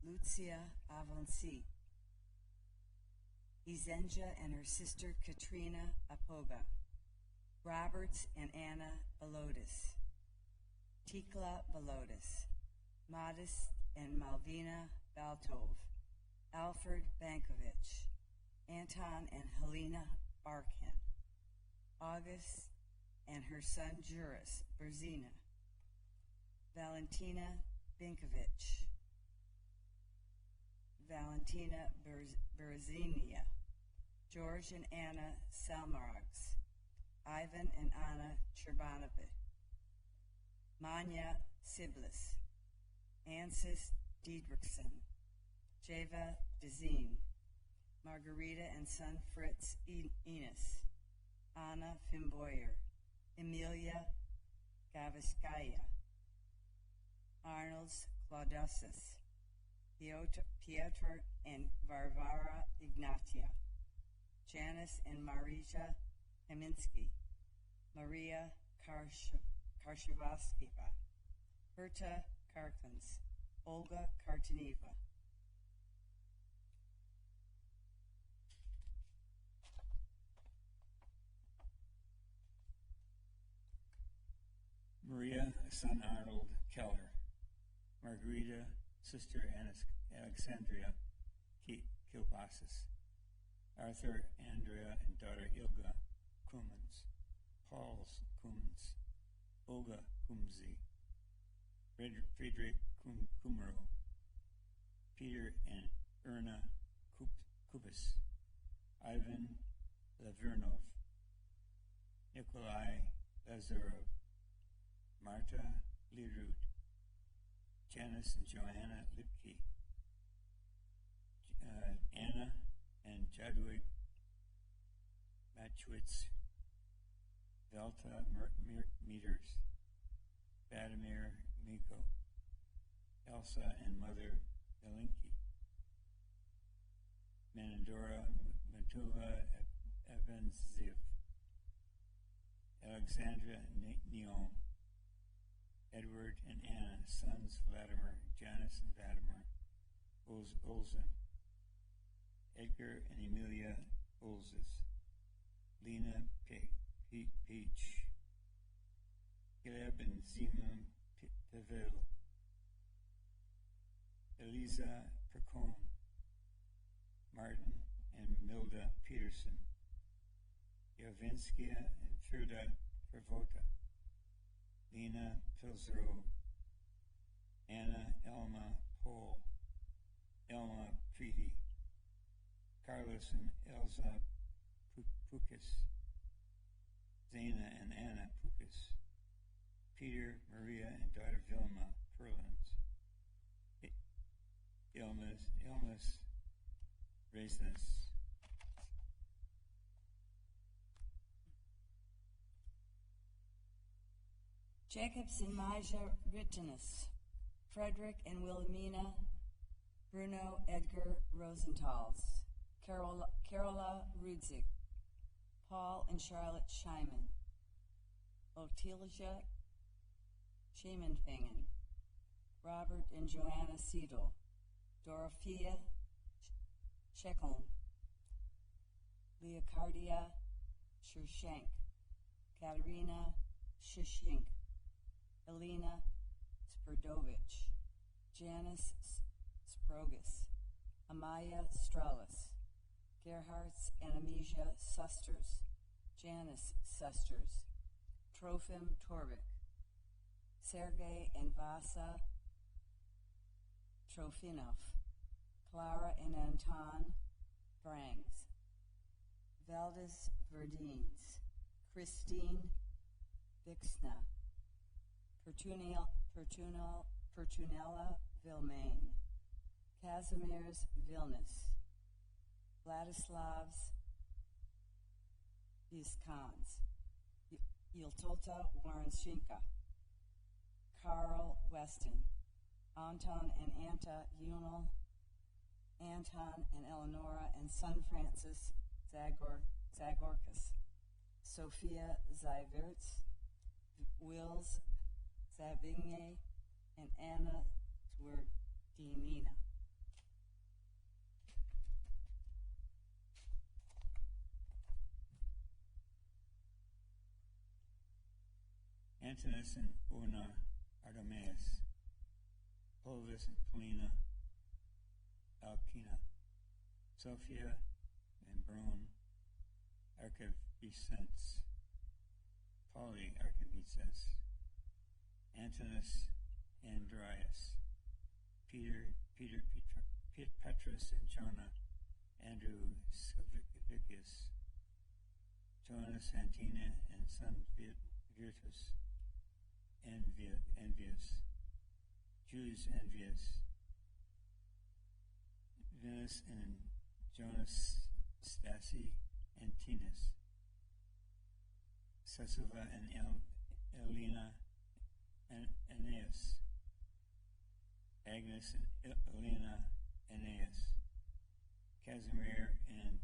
Lucia Avansi, Izenja and her sister Katrina Apoga, Roberts and Anna Balodis, Tikla Balodis, Modest and Malvina Baltov, Alfred Bankovich, Anton and Helena Barkin, August and her son Juris Berzina, Valentina Binkovich, Valentina Berzinia, George and Anna Salmarogs, Ivan and Anna Cherbanovich, Manya Siblis, Ansis Diedrichson, Jeva Dezine, Margarita and son Fritz Enos, Anna Fimboyer, Emilia Gaviskaya, Arnolds Claudusis, Piotr and Varvara Ignatia, Janice and Marija Kaminsky, Maria Karshavaskiva, Herta Karkins, Olga Kartaneva. Maria, son Arnold Keller, Margarita, sister Alexandria, Kilbasas, Arthur, Andrea, and daughter Ilga Kumans, Pauls Kumans, Olga Kumzi, Friedrich Kumro, Peter and Erna Kubis, Ivan Lavernov, Nikolai Lazarov, Marta Lirud, Janice and Joanna Lipke, Anna and Jadwig Matchwitz, Velta Meters, Vladimir Miko, Elsa and Mother Belinki, Menadora Matuva Evanziv, Alexandra Neon, Edward and Anna, sons Vladimir, Janice and Vladimir Olsen, Edgar and Emilia Olzes, Lena Peach, Gleb and Simon Pavel, Eliza Percon, Martin and Milda Peterson, Yovinskia and Firda Pervota, Lena Pilzero, Anna Elma Pol, Elma Preety, Carlos and Elza Pukas, Zena and Anna Pukas, Peter, Maria, and daughter Vilma Perlins, Ilmas Resnes, Jacobs and Maja Rittenus, Frederick and Wilhelmina, Bruno Edgar Rosenthal's, Carola Rudzig, Paul and Charlotte Scheiman, Otilja Schemenfingen, Robert and Joanna Seidel, Dorothea Shekeln, Leocardia Shershenk, Katerina Shishink, Elena Spurdovich, Janice Sprogus, Amaya Stralis, Gerhards and Amesia Susters, Janice Susters, Trofim Torvik, Sergei and Vasa Trofinov, Clara and Anton Brangs, Valdis Verdines, Christine Vixna, Pertunella Vilmain, Kazimierz Vilnius, Vladislavs Viskans, Yultota Warenshinka, Carl Weston, Anton and Anta Unal, Anton and Eleonora and son Francis Zagorkas, Sophia Zyverts, Wills Zavigne, and Anna Twerdinina. Antinous and Una Ardomaeus, Pulvis and Polina Alkina, Sophia and Brune Archivicens, Polly Archivicens, Antinous and Darius, Peter Petrus and Jonah, Andrew Silvicius, Jonas Santina and son Virtus, envious, Jews envious, Venus and Jonas Stasi and Tinus, Sesova and Elena and Aeneas, Agnes and Elena Aeneas, Casimir and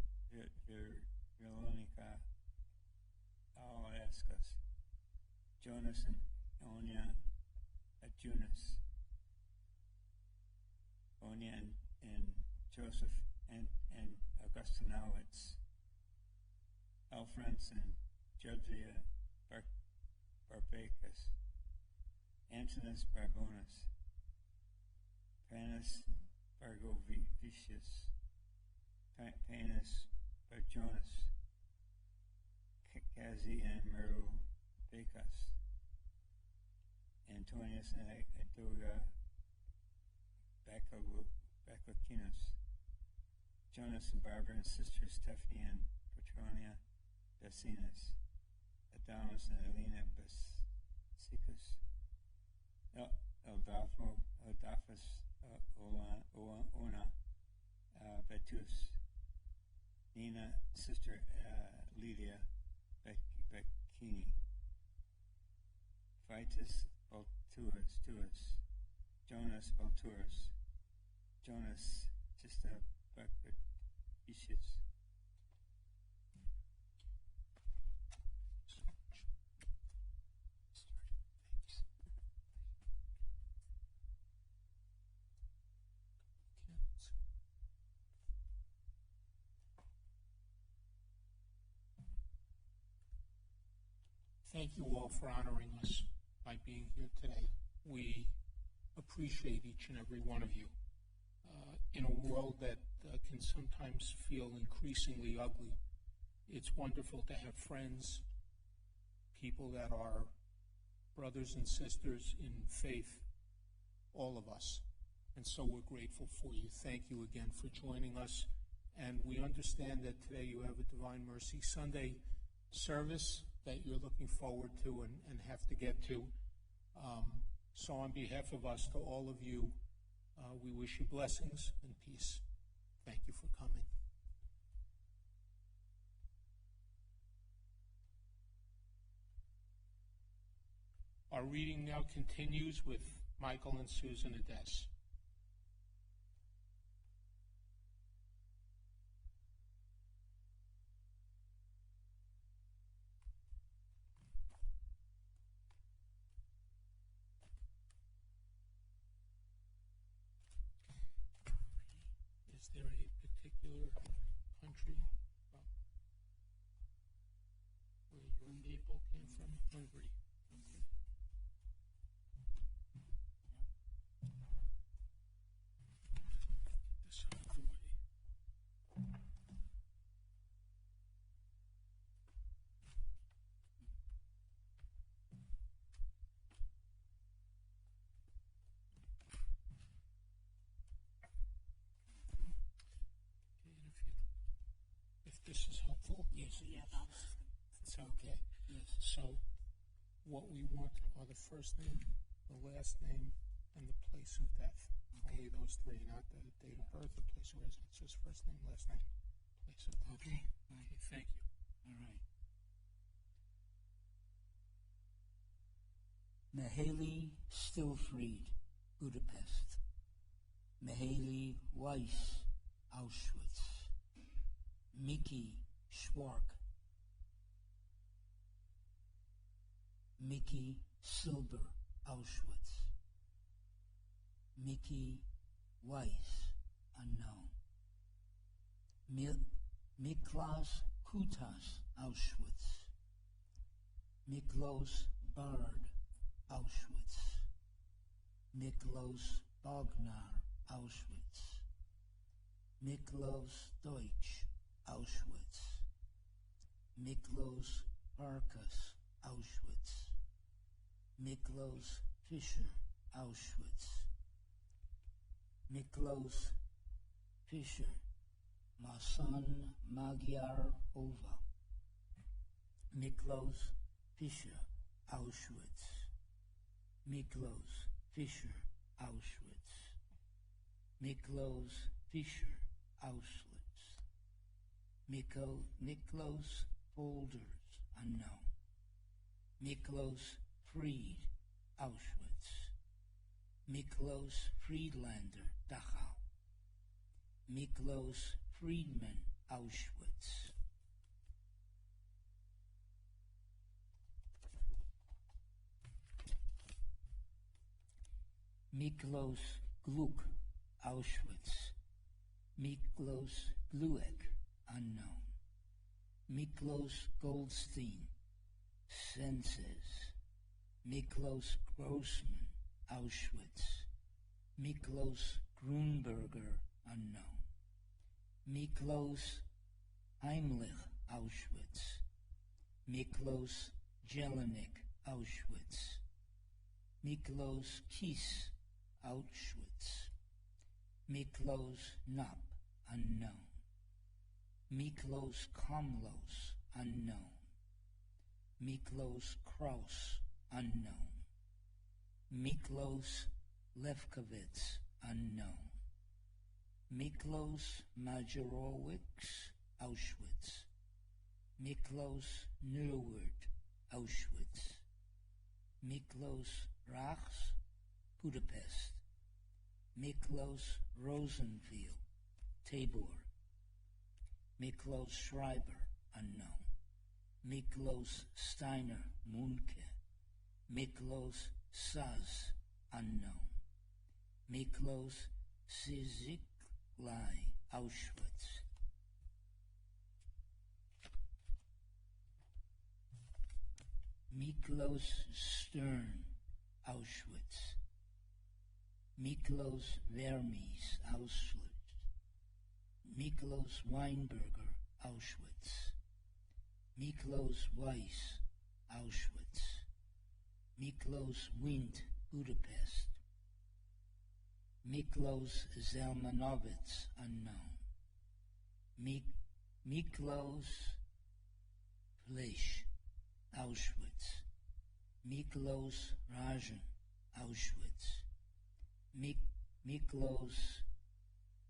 Veronica Alaescas, Jonas and Onia Adjunas, Onia and Joseph and Augustinowitz, Alfrance and Judea Barbacus, Antinous Barbonus, Panus Bargovicius, Panis Berjonas, Kazi and Myrtle Becas, Antonius and Adoga Baclaquinos, Jonas and Barbara and sisters Stephanie and Petronia Basinas, Adamus and Elena Basicus, Eldafus Ona Betus, Nina, sister Lydia Becchini, Vitus Balturus, Jonas Balturus, Jonas Tista Bacchus. Thank you all for honoring us by being here today. We appreciate each and every one of you. In a world that can sometimes feel increasingly ugly, it's wonderful to have friends, people that are brothers and sisters in faith, all of us. And so we're grateful for you. Thank you again for joining us. And we understand that today you have a Divine Mercy Sunday service that you're looking forward to and have to get to. So on behalf of us to all of you, we wish you blessings and peace. Thank you for coming. Our reading now continues with Michael and Susan Ades. Is there a particular country where your people came from? Hungary. This out of the way. If this is helpful. Yes, yes. It's okay. Yes. So what we want are the first name, the last name, and the place of death. Okay. Only those three, not the date of birth, the place of residence. Just first name, last name, place of death. Okay. Okay, thank you. All right. Mihaly Stilfried, Budapest. Mihaly Weiss, Auschwitz. Mickey Schwark. Mickey Silber, Auschwitz. Mickey Weiss, unknown. Miklas Kutas, Auschwitz. Miklos Bard, Auschwitz. Miklos Bognar, Auschwitz. Miklos Deutsch, Auschwitz. Miklos Barkas, Auschwitz. Miklos Fischer, Auschwitz. Miklos Fischer, Masan Magyar Ova. Miklos Fischer, Auschwitz. Miklos Fischer, Auschwitz. Miklos Fischer, Auschwitz. Miklos Boulders, unknown. Miklos Fried, Auschwitz. Miklos Friedlander, Dachau. Miklos Friedman, Auschwitz. Miklos Gluck, Auschwitz. Miklos Glueck, unknown. Miklos Goldstein, Senses. Miklos Grossman, Auschwitz. Miklos Grunberger, unknown. Miklos Heimlich Auschwitz, Miklos Jelinek Auschwitz, Miklos Kies Auschwitz, Miklos Nap unknown, Miklos Komlos unknown, Miklos Kraus unknown, Miklos Lefkowitz unknown, Miklos Majorowicz Auschwitz, Miklos Neuwirth Auschwitz, Miklos Rachs Budapest, Miklos Rosenfield Tabor, Miklos Schreiber unknown, Miklos Steiner Munke, Miklos Saz unknown, Miklos Siziklai Auschwitz, Miklos Stern Auschwitz, Miklos Vermes Auschwitz, Miklos Weinberger Auschwitz, Miklos Weiss Auschwitz, Miklos Wind Budapest, Miklos Zelmanovitz unknown, Miklos Fleisch Auschwitz, Miklos Rajan Auschwitz, Miklos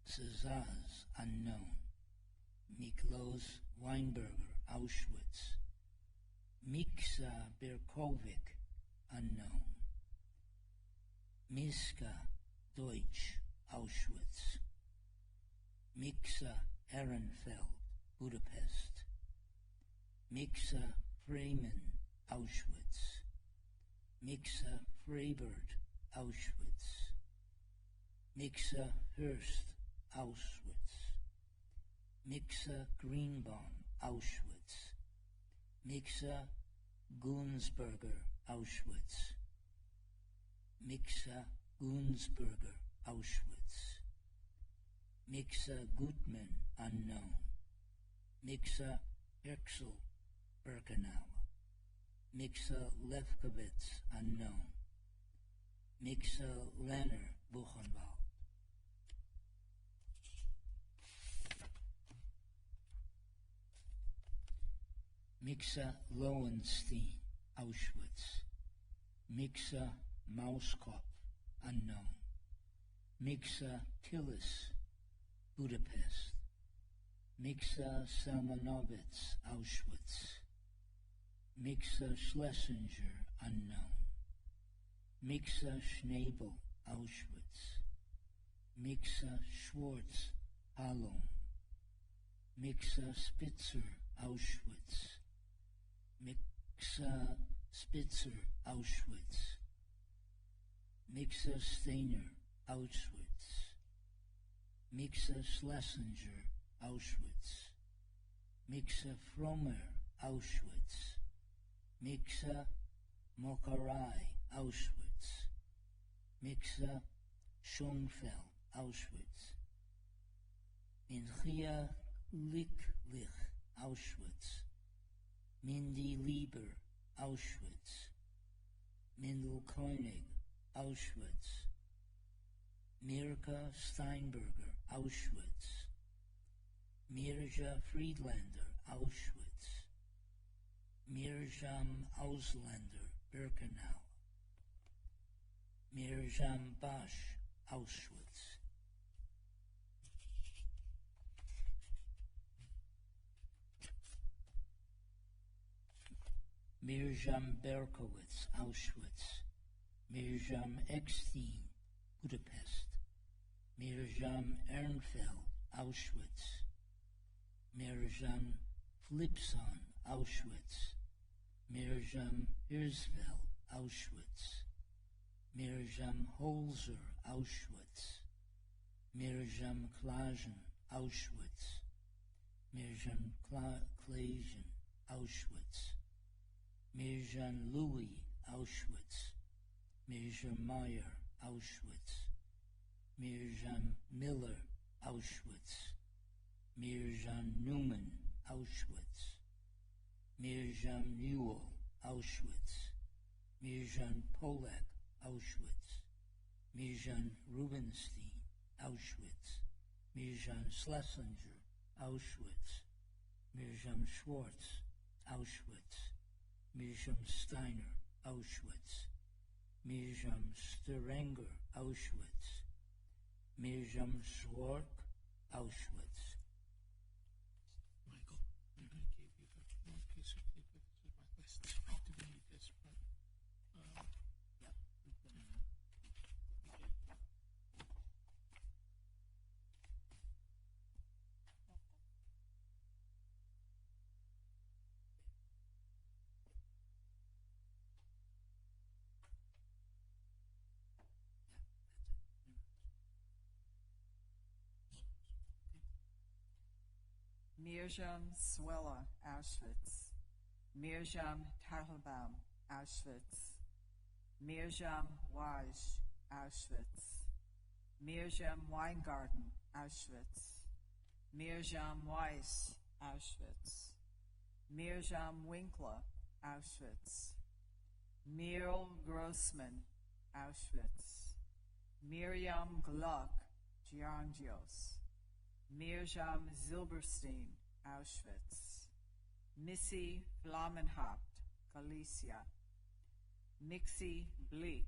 Sazaz unknown, Miklos Weinberger Auschwitz, Miksa Berkovic unknown, Miska Deutsch Auschwitz, Miksa Ehrenfeld Budapest, Miksa Freeman Auschwitz, Miksa Freibert Auschwitz, Miksa Hurst Auschwitz, Miksa Greenbaum Auschwitz, Miksa Gunsberger Auschwitz, Miksa Gunsberger Auschwitz, Miksa Gutmann unknown, Miksa Herzl Birkenau, Miksa Lefkowitz unknown, Miksa Leonard Buchenwald. Miksa Lowenstein Auschwitz, Miksa Mauskopf unknown, Miksa Tillis Budapest, Miksa Salmanovitz Auschwitz, Miksa Schlesinger unknown, Miksa Schnabel Auschwitz, Miksa Schwartz Halom, Miksa Spitzer Auschwitz, Miksa Spitzer Auschwitz, Miksa Steiner Auschwitz, Miksa Schlesinger Auschwitz, Miksa Frommer Auschwitz, Miksa Mokarai Auschwitz, Miksa Schonfeld Auschwitz, Minchia Licklich Auschwitz, Mindy Lieber Auschwitz, Mindel Koenig Auschwitz, Mirka Steinberger Auschwitz, Mirja Friedlander Auschwitz, Mirjam Ausländer Birkenau, Mirjam Basch Auschwitz, Mirjam Berkowitz Auschwitz, Mirjam Eckstein Budapest, Mirjam Ehrenfeld Auschwitz, Mirjam Flipson Auschwitz, Mirjam Hirsfeld Auschwitz, Mirjam Holzer Auschwitz, Mirjam Klagen Auschwitz, Mirjam Klagen Auschwitz, Mirjam Louis Auschwitz, Mirjam Meyer Auschwitz, Mirjam Miller Auschwitz, Mirjam Newman, Auschwitz. Mirjam Newell, Auschwitz. Mirjam Polak, Auschwitz. Mirjam Rubenstein, Auschwitz. Mirjam Schlesinger, Auschwitz. Mirjam Schwartz, Auschwitz. Mirjam Steiner, Auschwitz. Mirjam Sterenger, Auschwitz. Mirjam Schwark, Auschwitz. Michael, I gave you the wrong piece of paper. This is my list. I didn't need this, but Mirjam Swella, Auschwitz. Mirjam Teitelbaum, Auschwitz. Mirjam Waj, Auschwitz. Mirjam Weingarten, Auschwitz. Mirjam Weiss, Auschwitz. Mirjam Winkler, Auschwitz. Mirl Grossman, Auschwitz. Miriam Gluck, Georgios. Mirjam Zilberstein, Auschwitz. Missy Vlamenhaupt, Galicia. Mixie Bleek,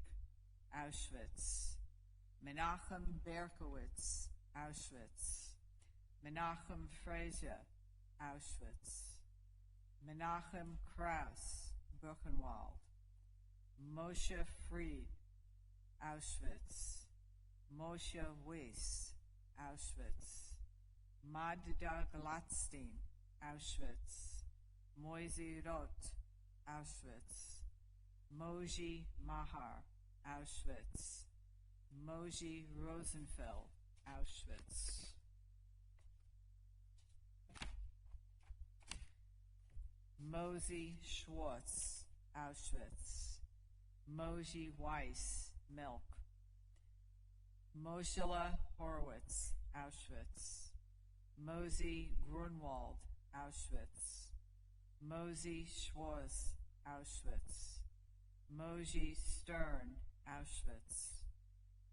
Auschwitz. Menachem Berkowitz, Auschwitz. Menachem Fraser, Auschwitz. Menachem Kraus, Buchenwald. Moshe Fried, Auschwitz. Moshe Weiss, Auschwitz. Magda Gladstein, Auschwitz. Moisey Roth, Auschwitz. Moji Mahar, Auschwitz. Moji Rosenfeld, Auschwitz. Mosey Schwartz, Auschwitz. Moji Weiss, Milk. Mosela Horowitz, Auschwitz. Mosey Grunwald, Auschwitz. Mosey Schwartz, Auschwitz. Moji Stern, Auschwitz.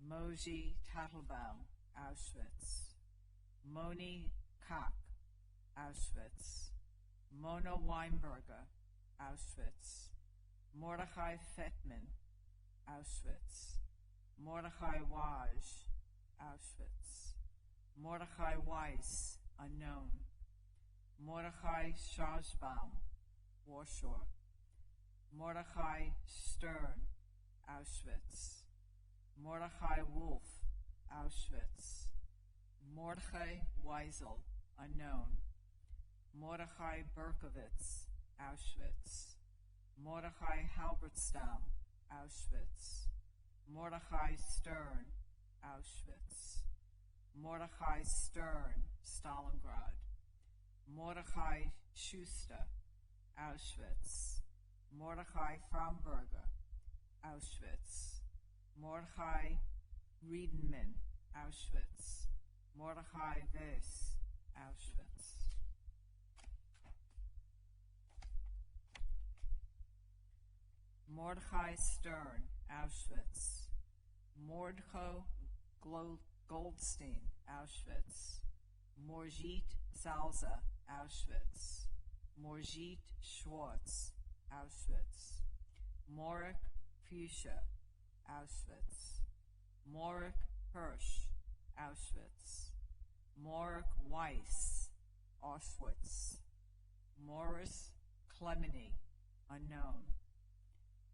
Moji Tattelbaum, Auschwitz. Moni Koch, Auschwitz. Mona Weinberger, Auschwitz. Mordechai Fettman, Auschwitz. Mordechai Waj, Auschwitz. Mordechai Weiss, unknown. Mordechai Schwarzbaum, Warsaw. Mordechai Stern, Auschwitz. Mordechai Wolf, Auschwitz. Mordechai Weisel, unknown. Mordechai Berkowitz, Auschwitz. Mordechai Halbertstam, Auschwitz. Mordechai Stern, Auschwitz. Mordechai Stern, Stalingrad. Mordechai Schuster, Auschwitz. Mordechai Fromberger, Auschwitz. Mordechai Riedenman, Auschwitz. Mordechai Weiss, Auschwitz. Mordechai Stern, Auschwitz. Mordechai Goldstein, Auschwitz. Morjit Salza, Auschwitz. Morjit Schwartz, Auschwitz. Morik Fuchsia, Auschwitz. Morik Hirsch, Auschwitz. Morik Weiss, Auschwitz. Morris Clemeny, unknown.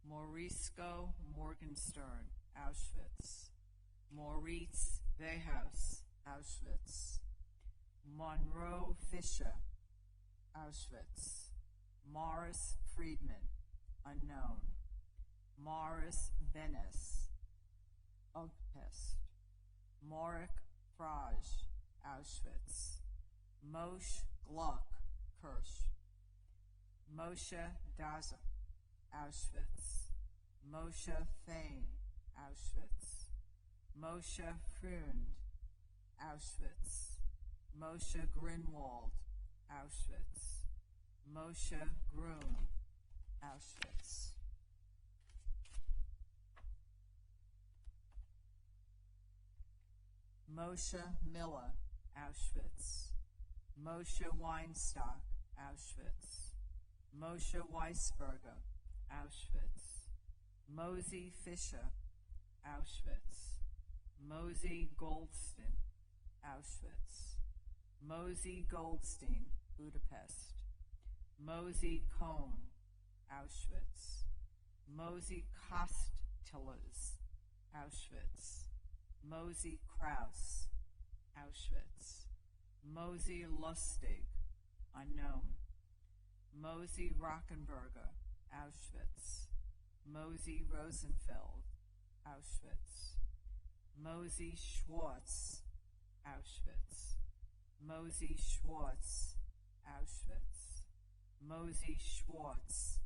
Morisco Morgenstern, Auschwitz. Moritz Wehaus, Auschwitz. Monroe Fisher, Auschwitz. Morris Friedman, unknown. Morris Bennis, Ugpest. Morik Fraj, Auschwitz. Moshe Gluck, Kirsch. Moshe Dazer, Auschwitz. Moshe Fain, Auschwitz. Moshe Freund, Auschwitz. Moshe Grinwald, Auschwitz. Moshe Grun, Auschwitz. Moshe Miller, Auschwitz. Moshe Weinstock, Auschwitz. Moshe Weisberger, Auschwitz. Mosey Fisher, Auschwitz. Mosey Goldstein, Auschwitz. Mosey Goldstein, Budapest. Mosey Cohn, Auschwitz. Mosey Kostillas, Auschwitz. Mosey Kraus, Auschwitz. Mosey Lustig, unknown. Mosey Rockenberger, Auschwitz. Mosey Rosenfeld, Auschwitz. Mosey Schwartz, Auschwitz. Mosey Schwartz, Auschwitz. Mosey Schwartz,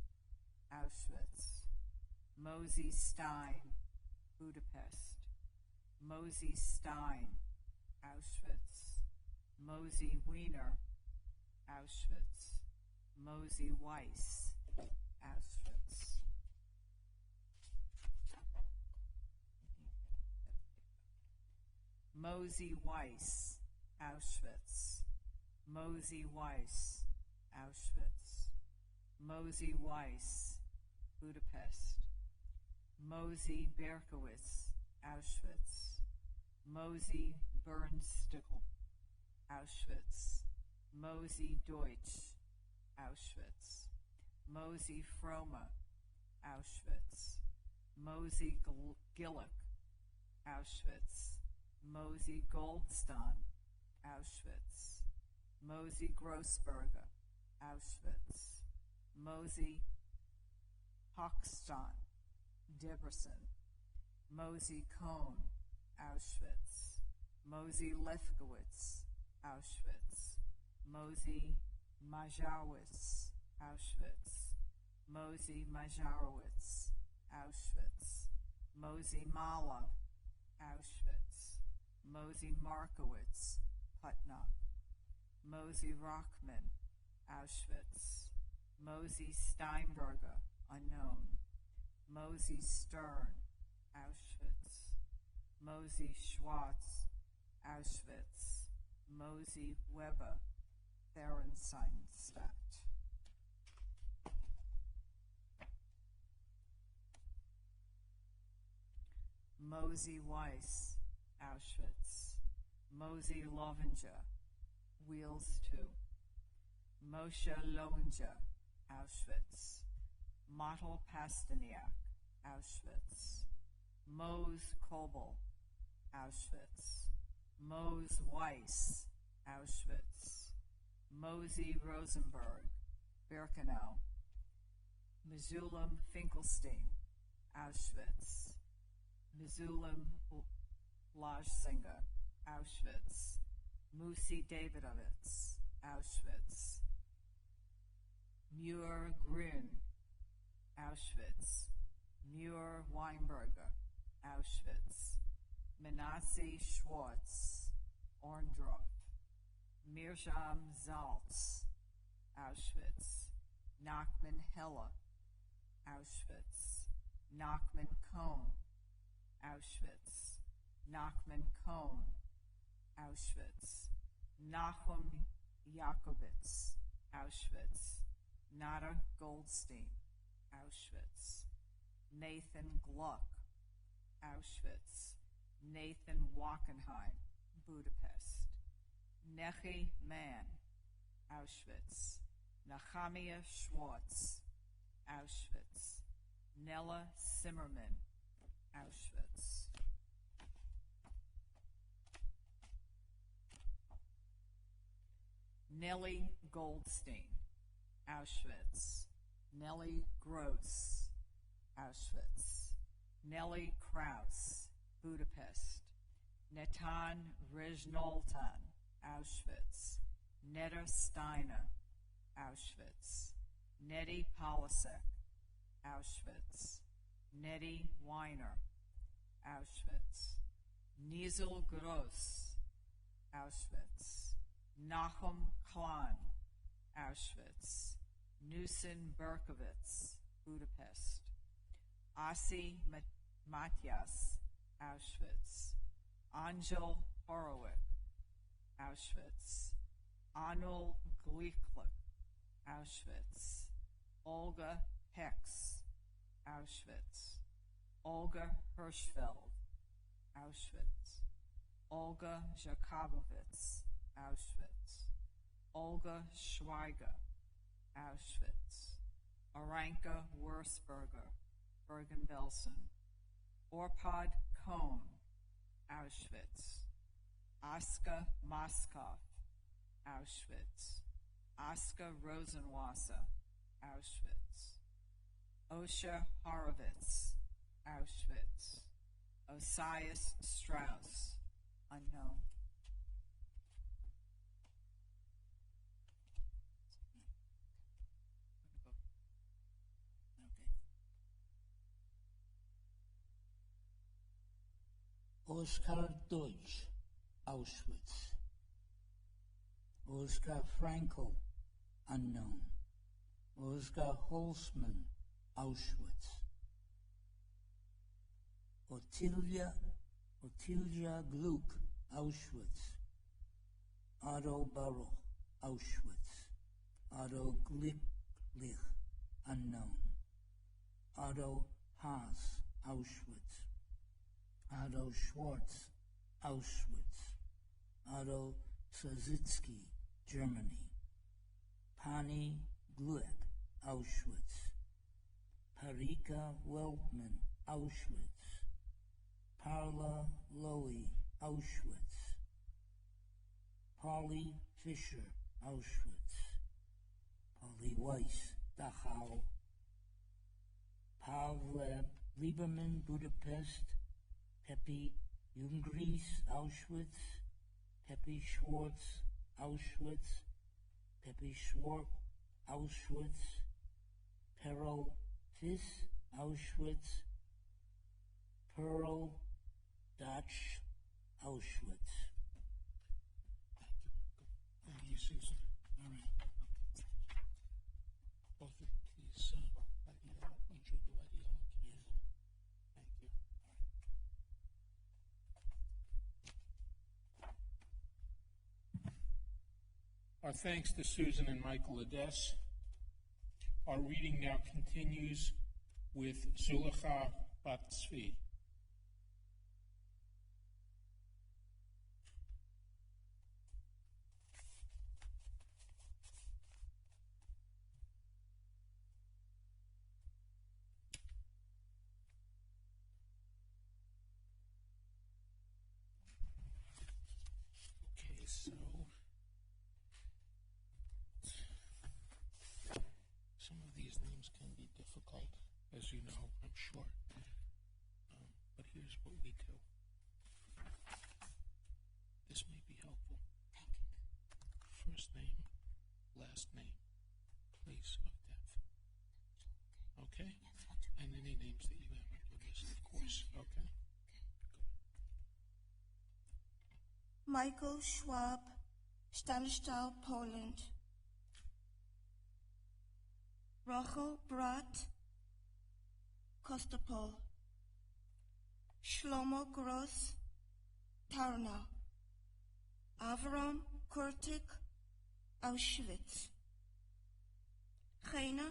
Auschwitz. Mosey Stein, Budapest. Mosey Stein, Auschwitz. Mosey Wiener, Auschwitz. Mosey Weiss, Auschwitz. Mosey Weiss, Auschwitz. Mosey Weiss, Auschwitz. Mosey Weiss, Budapest. Mosey Berkowitz, Auschwitz. Mosey Bernstickle, Auschwitz. Mosey Deutsch, Auschwitz. Mosey Froma, Auschwitz. Mosey Gillick, Auschwitz. Mosey Goldstein, Auschwitz. Mosey Grossberger, Auschwitz. Mosey Hochstein, Debrecen. Mosey Cohn, Auschwitz. Mosey Lefkowitz, Auschwitz. Mosey Majarowitz, Auschwitz. Mosey Majarowitz, Auschwitz. Mosey Mala, Auschwitz. Mosey Markowitz, Putnam. Mosey Rockman, Auschwitz. Mosey Steinberger, unknown. Mosey Stern, Auschwitz. Mosey Schwartz, Auschwitz. Mosey Weber, Theresienstadt. Mosey Weiss, Auschwitz. Mosey Lovinger, Wheels 2. Moshe Lowinger, Auschwitz. Mottel Pasterniak, Auschwitz. Mose Kobel, Auschwitz. Mose Weiss, Auschwitz. Mosey Rosenberg, Birkenau. Mesulam Finkelstein, Auschwitz. Mesulam Lajsinger, Auschwitz. Musi Davidovitz, Auschwitz. Muir Grün, Auschwitz. Muir Weinberger, Auschwitz. Menashe Schwartz, Orndorff. Mirjam Zaltz, Auschwitz. Nachman Heller, Auschwitz. Nachman Cohn, Auschwitz. Nachman Cohn, Auschwitz. Nahum Jakobitz, Auschwitz. Nada Goldstein, Auschwitz. Nathan Gluck, Auschwitz. Nathan Wackenheim, Budapest. Nechi Mann, Auschwitz. Nehemiah Schwartz, Auschwitz. Nella Zimmerman, Auschwitz. Nellie Goldstein, Auschwitz. Nellie Gross, Auschwitz. Nellie Kraus, Budapest. Netan Reznoltan, Auschwitz. Netta Steiner, Auschwitz. Nettie Polasek, Auschwitz. Nettie Weiner, Auschwitz. Niesel Gross, Auschwitz. Nahum Klan, Auschwitz. Nusin Berkowitz, Budapest. Asi Matyas, Auschwitz. Angel Horowitz, Auschwitz. Anul Gliklik, Auschwitz. Olga Hex, Auschwitz. Olga Hirschfeld, Auschwitz. Olga Jakobowitz, Auschwitz. Olga Schweiger, Auschwitz. Aranka Wurzberger, Bergen-Belsen. Orpad Kohn, Auschwitz. Aska Moskov, Auschwitz. Aska Rosenwasser, Auschwitz. Osha Horowitz, Auschwitz. Osias Strauss, unknown. Oskar Deutsch, Auschwitz. Oskar Frankl, unknown. Oskar Holzmann, Auschwitz. Ottilia Gluck, Auschwitz. Otto Baruch, Auschwitz. Otto Glicklich, unknown. Otto Haas, Auschwitz. Otto Schwartz, Auschwitz. Otto Sazitsky, Germany. Pani Glueck, Auschwitz. Parika Weltman, Auschwitz. Parla Lowy, Auschwitz. Polly Fischer, Auschwitz. Polly Weiss, Dachau. Pavle Lieberman, Budapest. Pepi Jungries, Auschwitz. Pepi Schwartz, Auschwitz. Pepi Schwartz, Auschwitz. Perl Fiss, Auschwitz. Pearl Dutch, Auschwitz. Thank you, Susan. All right. Both of you, please. Thank you. Our thanks to Susan and Michael Ades. Our reading now continues with Zulecha Bat Tzvi. Okay, so some of these names can be difficult, as you know, I'm sure. But here's what we do. This may be helpful. First name, last name, place of death. Okay? And any names that you have on your list, of course. Okay? Michael Schwab, Stanislau, Poland. Rachel Brat, Kostopol. Shlomo Gross, Tarnow. Avram Kurtik, Auschwitz. Chena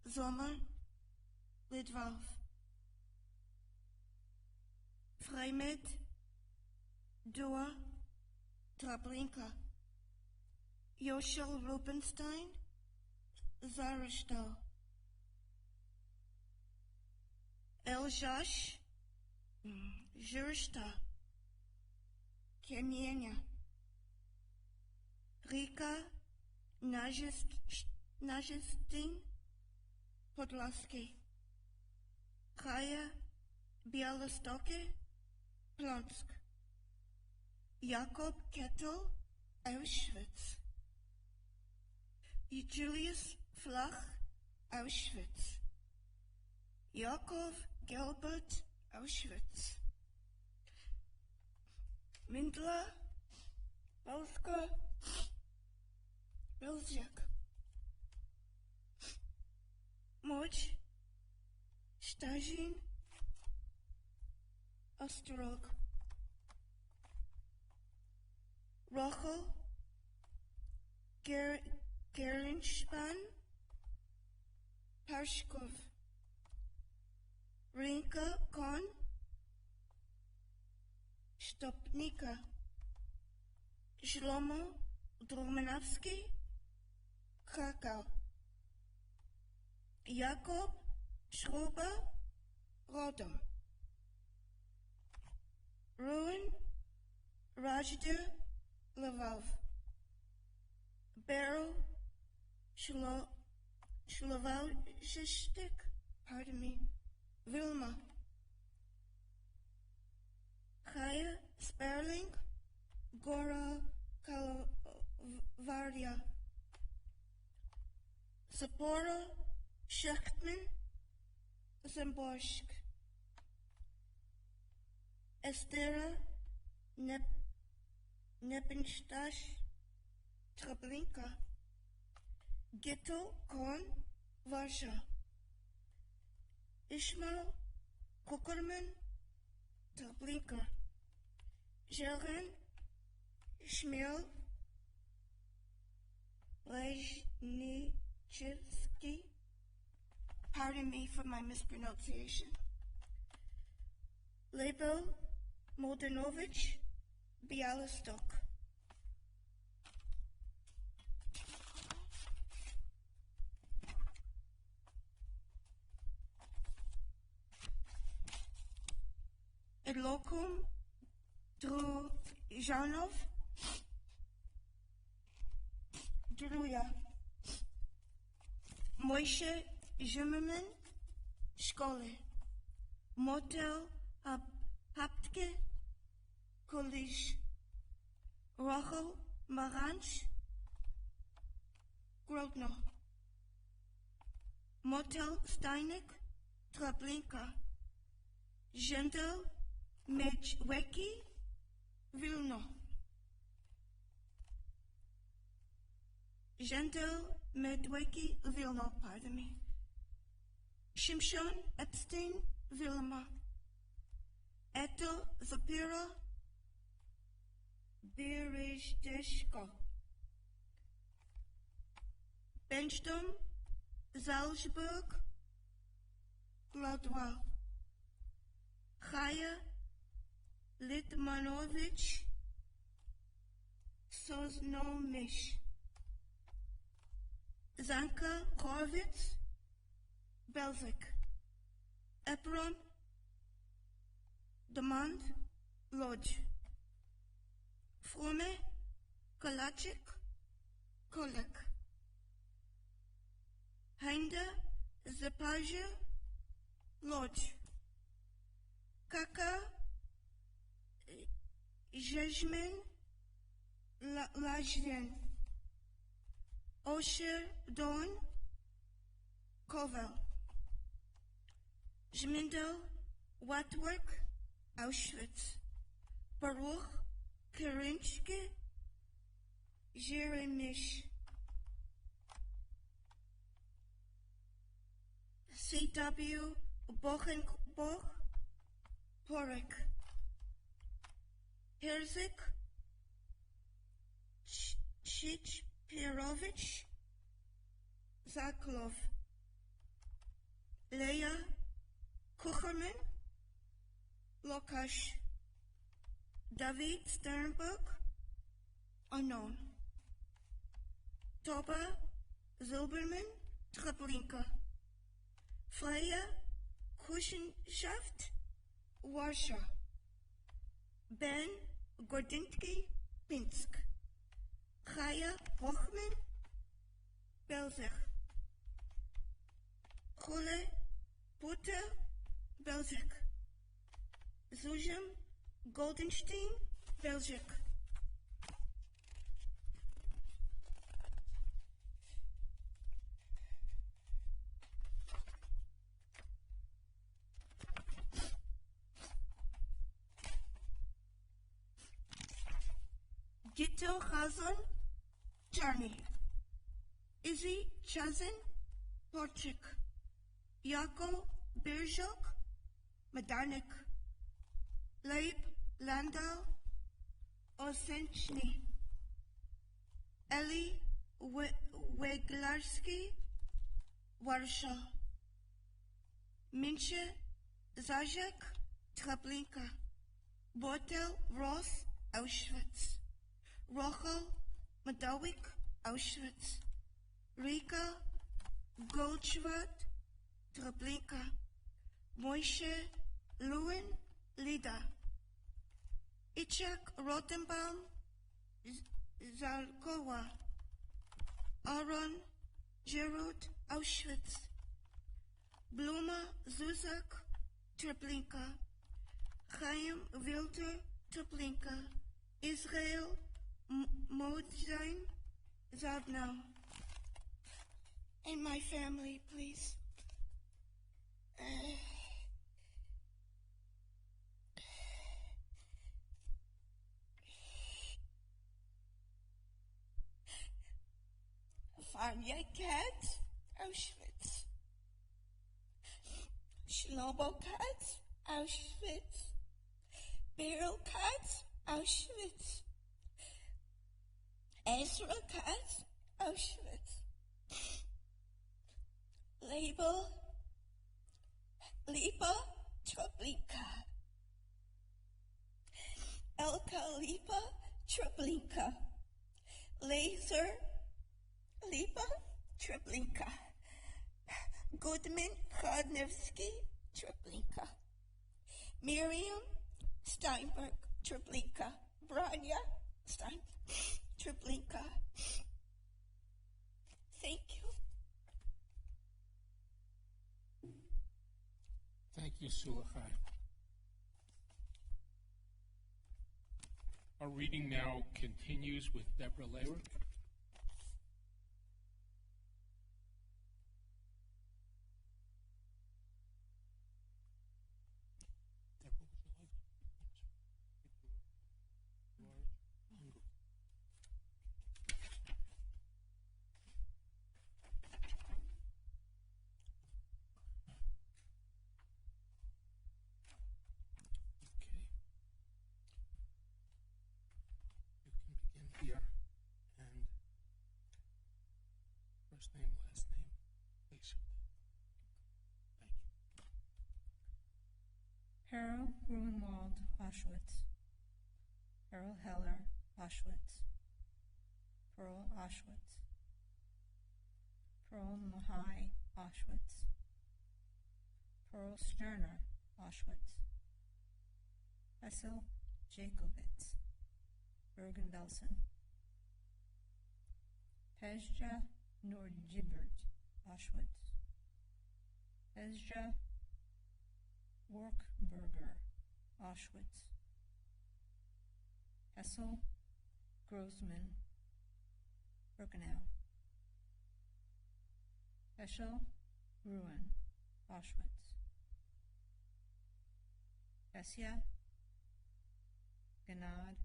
Sommer, Lidwaf. Freimed Dua, Treblinka. Yoshel Rubenstein, Zarishtal. Eljash Jursta, Kemienia. Rika Najistin, Podlaski. Kaya Bialystoki, Plonsk. Jakob Kettel, Auschwitz. Julius Flach, Auschwitz. Yakov Gelbert, Auschwitz. Mindler Balska, Belgique. Moch, Stajin, Osterog. Rochel, Gerenspan, Pashkov. Rinka Kon, Stopnika. Shlomo Dromanovsky, Krakow. Jakob Schrober, Rodom. Ruin Rajder, Lvov. Beryl Shlovaustik, pardon me, Vilma. Chaya Sperling, Gora Kalvardia. Sapora Shechtman, Zamborsk. Estera Nepenstash, Treblinka. Gittel Korn, Varsha. Ishmael Kuckerman, Treblinka. Jelen Shmuel Brezhnichevsky, pardon me for my mispronunciation. Lebel Moldanovich, Bialystok. Edlokum Drujanov, Druja. Moshe Zimmerman, Szkole. Motel Haptke, College. Rachel Maranch, Grodno. Motel Steinek, Treblinka. Jendel Medwecki, Vilno. Jendel Medwecki, Vilno, pardon me. Shimshon Epstein, Vilma. Etel Zapira, Berejdeshko. Benjdom, Salzburg, Gladwell. Chaya Litmanovich, Sosnomish. Zanka Horvitz, Belzik. Epron, Demand, Lodge. Frome, Kalachik, Kolek. Hinde, Zepaja, Lodge. Kaka, Jejmen, Lajden. Osher, Don, Kovel. Jmindel, Watwork, Auschwitz. Baruch, Kerinchke, Jeremish. C.W. Bochenborg, Porek. Herzik, Chichpirovich, Zaklov. Leia Kucherman, Lokash. David Sternberg, unknown. Toba Zilberman, Treblinka. Freya Kuschenschaft, Warsaw. Ben Gordinski, Pinsk. Chaya Hochman, Belzig. Chule Puter, Belzig. Zuzim Goldenstein, Belgic. Gito Chazon, Germany. Izzy Chazin Porchik, Yako Birjok Madarnik, Leib Landau Osenchny, Eli Weglarski Warsaw, Minche Zajek Treblinka, Bortel Roth Auschwitz, Rochel Madawik Auschwitz, Rika Goldschwert Treblinka, Moishe Lewin Lida, Ichak Rotenbaum Zalkowa, Aaron Gerard Auschwitz, Bluma Zuzak Treblinka, Chaim Wilder Treblinka, Israel Modzain Zabnau. And my family, please. Fanya Katz, Auschwitz. Shlomo Katz, Auschwitz. Beryl Katz, Auschwitz. Ezra Katz, Auschwitz. Lipa Treblinka. Elka Lipa Treblinka. Laser Lipa Treblinka. Goodman Krodnevsky Treblinka. Miriam Steinberg Treblinka. Branya Steinberg Treblinka. Thank you. Thank you, Sulachai. Our reading now continues with Deborah Layrick. Here and first name, last name, please. Thank you. Harold Grunwald, Auschwitz. Harold Heller, Auschwitz. Pearl Auschwitz. Pearl Mahai, Auschwitz. Pearl Sterner, Auschwitz. Essel Jacobitz, Bergen-Belsen. Hezja Nordjibert, Auschwitz. Hezja Workberger, Auschwitz. Hessel Grossman, Birkenau. Heschel Ruin, Auschwitz. Hessia Ganad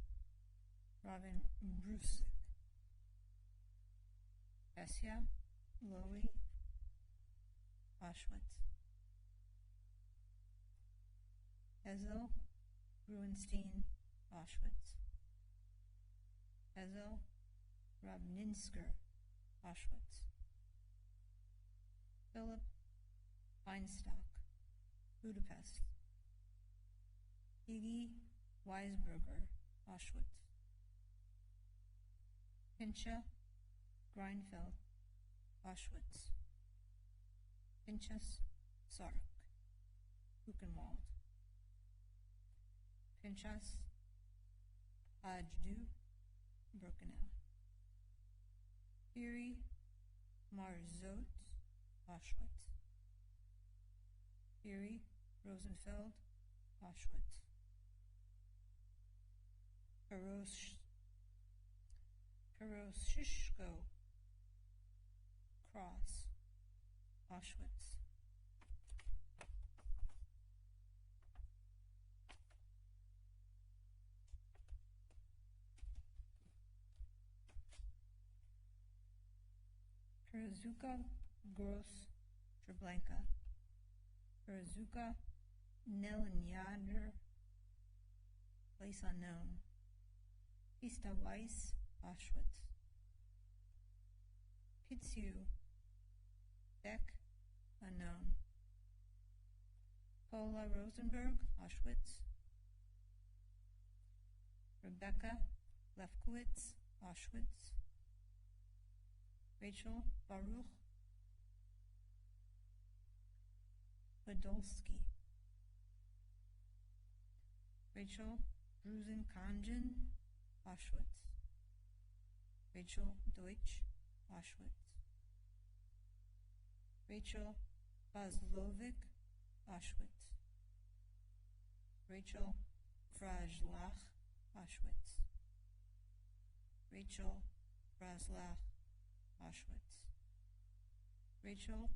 Robin Brusik. Hessia Lowy, Auschwitz. Ezel Gruenstein, Auschwitz. Ezel Rabninsker, Auschwitz. Philip Feinstock, Budapest. Iggy Weisberger, Auschwitz. Pincha Greinfeld, Auschwitz. Pinchas Sark, Buchenwald. Pinchas Ajdu, Birkenau. Iri Marzot, Auschwitz. Iri Rosenfeld, Auschwitz. Hiroshishko Cross, Auschwitz. Berzuka Gross Treblinka, Berzuka Nilnyadr, place unknown, Pista Weiss, Auschwitz, Pitsu Beck, unknown, Paula Rosenberg, Auschwitz, Rebecca Lefkowitz, Auschwitz, Rachel Baruch Podolsky, Rachel Brusenkangen, Auschwitz, Rachel Deutsch, Auschwitz, Rachel Bazlovic, Auschwitz, Rachel Frajlach, Auschwitz, Rachel Braslach, Auschwitz, Rachel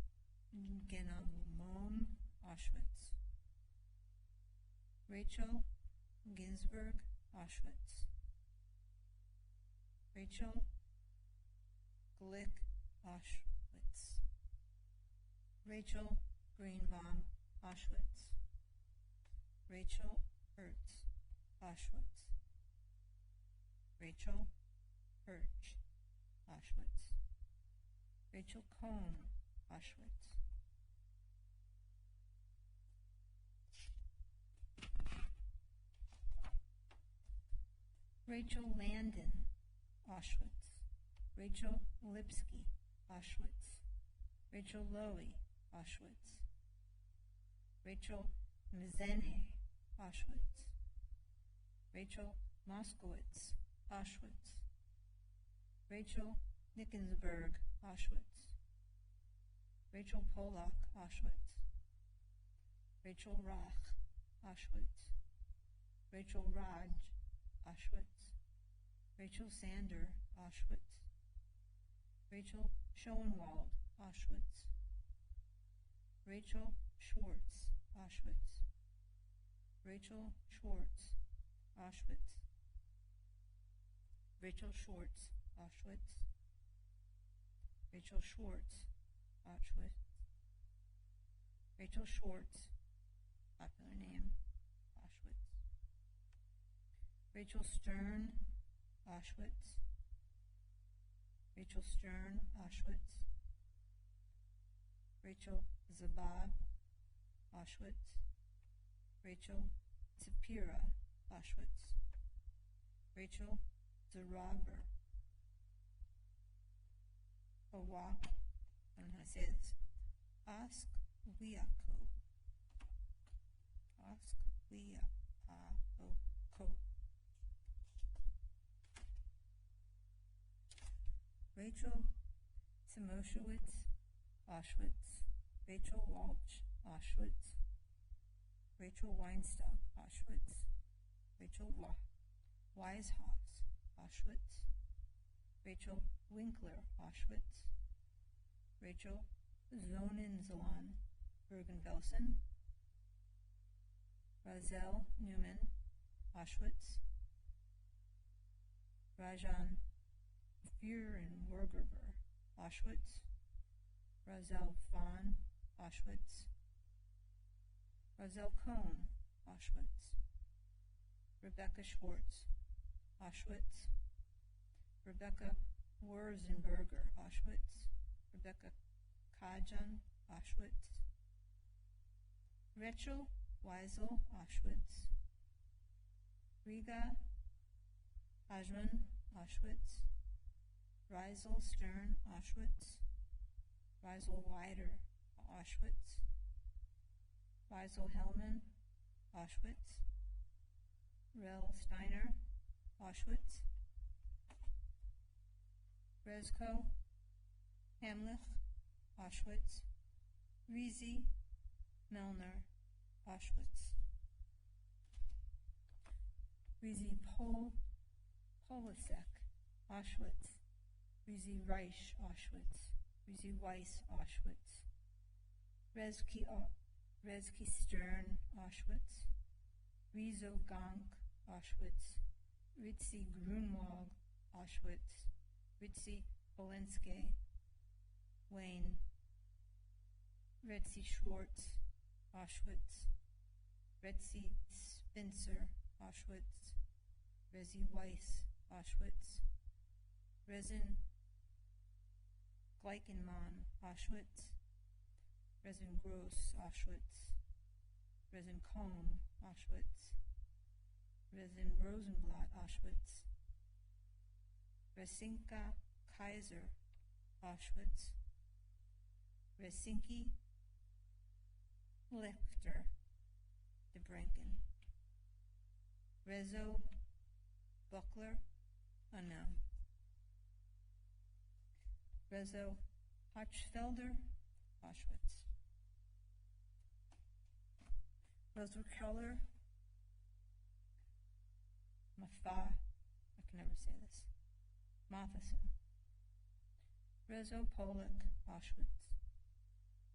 Genamon, Auschwitz, Rachel Ginsburg, Auschwitz, Rachel Glick, Auschwitz, Rachel Greenbaum, Auschwitz, Rachel Hertz, Auschwitz, Rachel Hirsch, Auschwitz, Rachel Cohn, Auschwitz, Rachel Landon, Auschwitz, Rachel Lipsky, Auschwitz, Rachel Lowy, Auschwitz, Rachel Mzenhe, Auschwitz, Rachel Moskowitz, Auschwitz, Rachel Nickensberg, Auschwitz, Rachel Polak, Auschwitz, Rachel Rach, Auschwitz, Rachel Raj, Auschwitz, Rachel Sander, Auschwitz, Rachel Schoenwald, Auschwitz, Rachel Schwartz, Auschwitz, Rachel Schwartz, Auschwitz, Rachel Schwartz, Auschwitz, Rachel Schwartz, Auschwitz, Rachel Schwartz, popular name, Auschwitz, Rachel Stern, Auschwitz, Rachel Stern, Auschwitz, Rachel Zabab, Auschwitz, Rachel Tsipira, Auschwitz, Rachel Zaraber, Owak, I don't know how to say this, Ask Wiako, Ask Wiako, Rachel Timoshewitz, Auschwitz, Rachel Walsh, Auschwitz, Rachel Weinstock, Auschwitz, Rachel Weishaupt, Auschwitz, Rachel Winkler, Auschwitz, Rachel Zonenzelon, Bergen-Belsen, Razel Newman, Auschwitz, Rajan Fuhrenwerger, Auschwitz, Razel Fahn, Auschwitz, Razel Cohn, Auschwitz, Rebecca Schwartz, Auschwitz, Rebecca Wurzenberger, Auschwitz, Rebecca Kajan, Auschwitz, Rachel Weisel, Auschwitz, Riga Ajman, Auschwitz, Reisel Stern, Auschwitz, Reisel Weider, Auschwitz, Reisel Hellman, Auschwitz, Rel Steiner, Auschwitz, Rezko Hamlich, Auschwitz, Rizi Melner, Auschwitz, Rizi Polisek, Auschwitz, Rizi Reich, Auschwitz, Rizi Weiss, Auschwitz, Rezki Stern, Auschwitz, Rizo Gank, Auschwitz, Ritzi Grunwald, Auschwitz, Ritzi Polenske, Wayne, Retzi Schwartz, Auschwitz, Retzi Spencer, Auschwitz, Rezi Weiss, Auschwitz, Rezin Gleichenmann, Auschwitz, Rezin Gross, Auschwitz, Rezin Kohn, Auschwitz, Rezin Rosenblatt, Auschwitz, Resinka Kaiser, Auschwitz, Resinki Lichter, Debrecen, Rezo Buckler, unknown, Rezo Hochfelder, Auschwitz, Rezo Keller, I can never say this, Matheson, Rezo Polak, Auschwitz,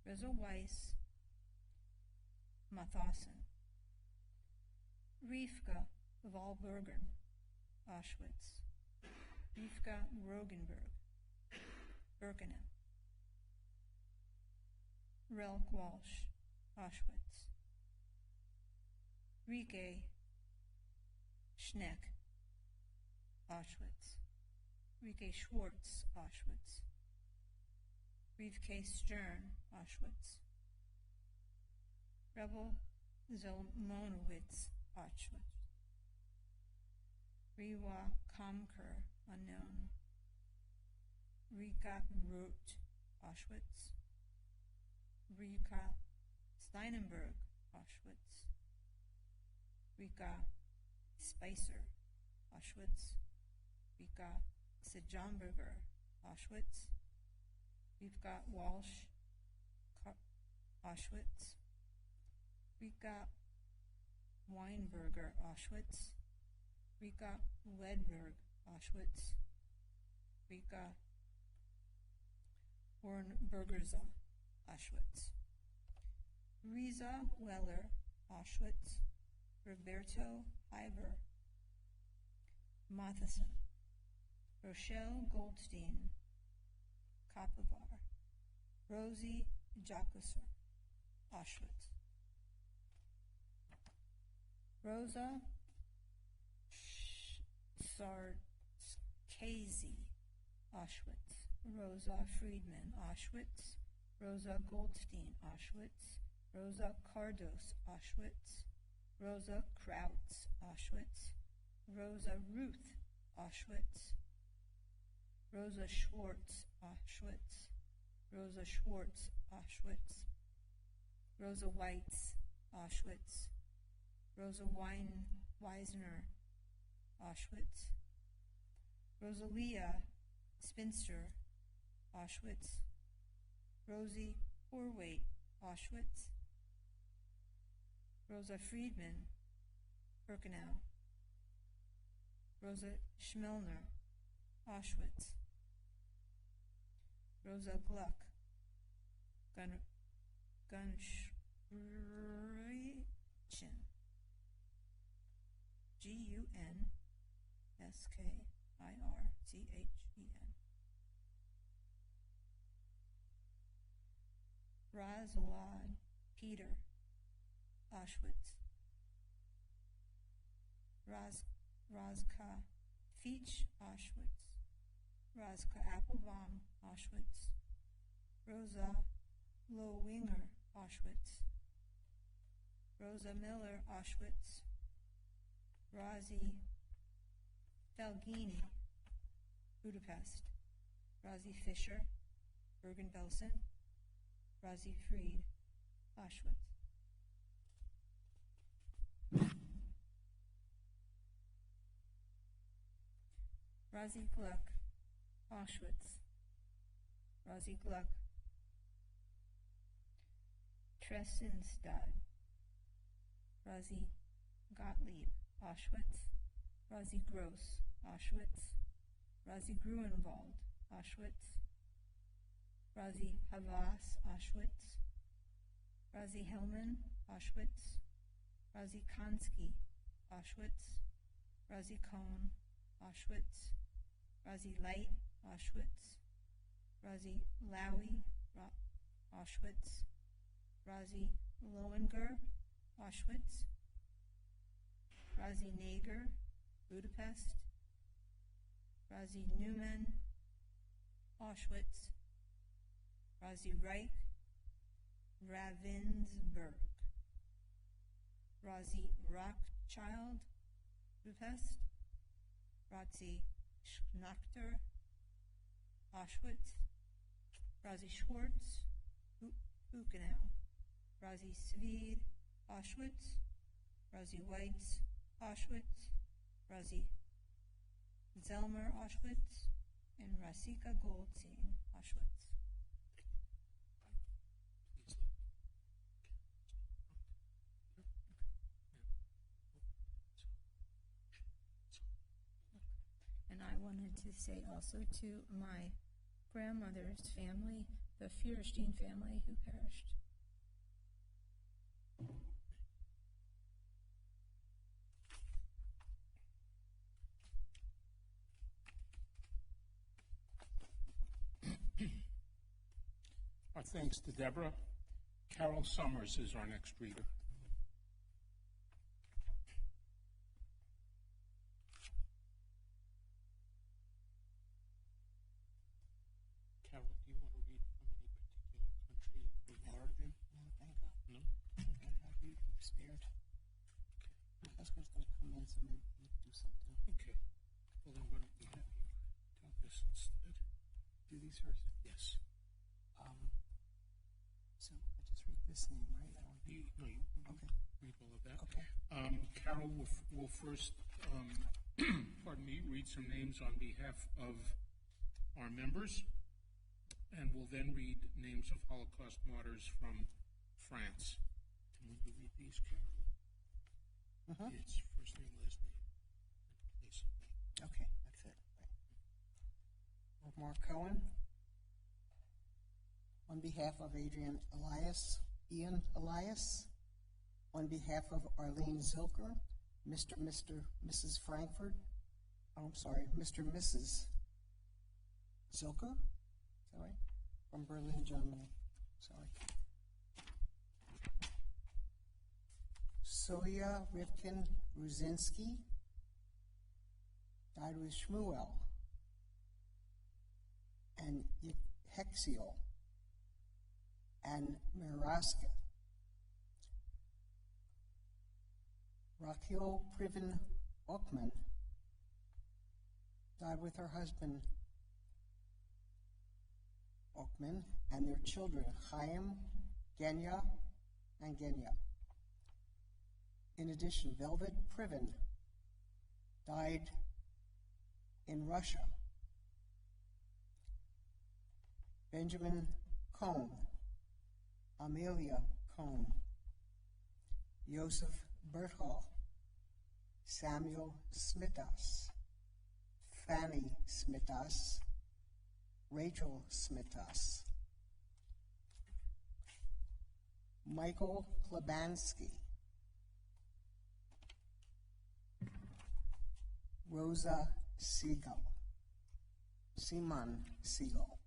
Rezo Weiss, Mathassen, Rivka Valbergen, Auschwitz, Rivka Rogenberg, Birkenau, Relk Walsh, Auschwitz, Rike Schneck, Auschwitz, Rike Schwartz, Auschwitz, Rivke Stern, Auschwitz, Rebel Zelmonowitz, Auschwitz, Riwa Kamker, unknown, Rika Root, Auschwitz, Rika Steinenberg, Auschwitz, Rika Spicer, Auschwitz, Rika Sejonberger, Auschwitz, Rivka Walsh, Auschwitz, Rika Weinberger, Auschwitz, Rika Wedberg, Auschwitz, Rika Hornbergerza, Auschwitz, Riza Weller, Auschwitz, Roberto Iver, Matheson, Rochelle Goldstein, Kapovar, Rosie Jacquesser, Auschwitz, Rosa Sarkazy, Auschwitz, Rosa Friedman, Auschwitz, Rosa Goldstein, Auschwitz, Rosa Cardos, Auschwitz, Rosa Krautz, Auschwitz, Rosa Ruth, Auschwitz, Rosa Schwartz, Auschwitz, Rosa Schwartz, Auschwitz, Rosa Weitz, Auschwitz, Rosa Weisner, Auschwitz, Rosalia Spinster, Auschwitz, Rosie Horwaite, Auschwitz, Rosa Friedman, Birkenau, Rosa Schmelner, Auschwitz, Rosa Gluck, Gunschreichin, G-U-N-S-K-I-R-C-H-E-N, Razalad Peter, Auschwitz, Razka Feach, Auschwitz, Razka Applebaum, Auschwitz, Rosa Lowinger, Auschwitz, Rosa Miller, Auschwitz, Razi Falgini, Budapest, Razi Fischer, Bergen-Belsen, Razi Fried, Auschwitz. Razi Gluck, Auschwitz, Razi Gluck, Tressenstadt, Razi Gottlieb, Auschwitz, Razi Gross, Auschwitz, Razi Gruenwald, Auschwitz, Razi Havas, Auschwitz, Razi Hellman, Auschwitz, Razi Kansky, Auschwitz, Razi Kohn, Auschwitz, Razi Light, Auschwitz, Razi Lowy, Auschwitz. Razi Lowinger, Auschwitz. Razi Nager, Budapest. Razi Newman, Auschwitz. Razi Reich, Ravensburg. Razi Rothschild, Budapest. Razi Schnachter, Auschwitz. Razi Schwartz, Buchenau. Razi Swede, Auschwitz. Razi Weitz, Auschwitz. Razi Zelmer, Auschwitz. And Rasika Goldstein, Auschwitz. And I wanted to say also to my grandmother's family, the Feuerstein family who perished. Our thanks to Deborah. Carol Summers is our next reader. Carol, do you want to read from any particular country or origin? No, thank God. No? Thank God you spared. My husband's going to come in, so maybe we can do something. Okay. Well, then why don't we have you do this instead? Do these first? Yes. So I just read this name, right? I don't You okay. read all of that. Okay. Carol will first, pardon me, read some names on behalf of our members, and will then read names of Holocaust martyrs from France. And when you read these, Carol, it's first name, last name, and place of name. Okay, that's it. Right. Mark Cohen. On behalf of Ian Elias, on behalf of Arlene Zilker, Mrs. Frankfurt, Mr. and Mrs. Zilker, is that right? From Berlin, Germany, sorry. Soya Rivkin Ruzinski died with Shmuel and Hexiel and Miraska. Raquel Priven Ockman died with her husband Ockman and their children Chaim, Genya, and Genya. In addition, Velvet Priven died in Russia. Benjamin Cohn, Amelia Cohn, Joseph Berthal, Samuel Smitas, Fanny Smitas, Rachel Smitas, Michael Klebansky, Rosa Siegel, Simon Siegel,